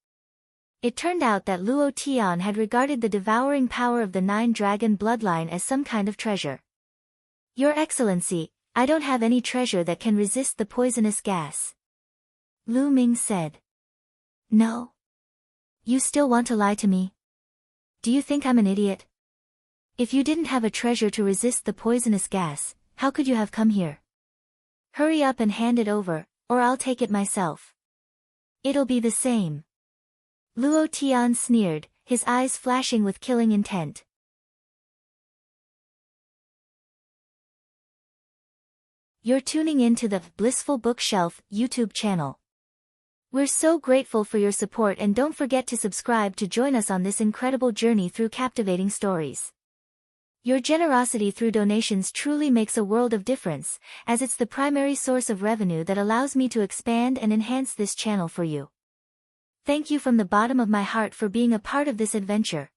It turned out that Luo Tian had regarded the devouring power of the Nine-Dragon bloodline as some kind of treasure. Your Excellency, I don't have any treasure that can resist the poisonous gas. Lu Ming said. No? You still want to lie to me? Do you think I'm an idiot? If you didn't have a treasure to resist the poisonous gas, how could you have come here? Hurry up and hand it over, or I'll take it myself. It'll be the same. Luo Tian sneered, his eyes flashing with killing intent. You're tuning in to the Blissful Bookshelf YouTube channel. We're so grateful for your support and don't forget to subscribe to join us on this incredible journey through captivating stories. Your generosity through donations truly makes a world of difference, as it's the primary source of revenue that allows me to expand and enhance this channel for you. Thank you from the bottom of my heart for being a part of this adventure.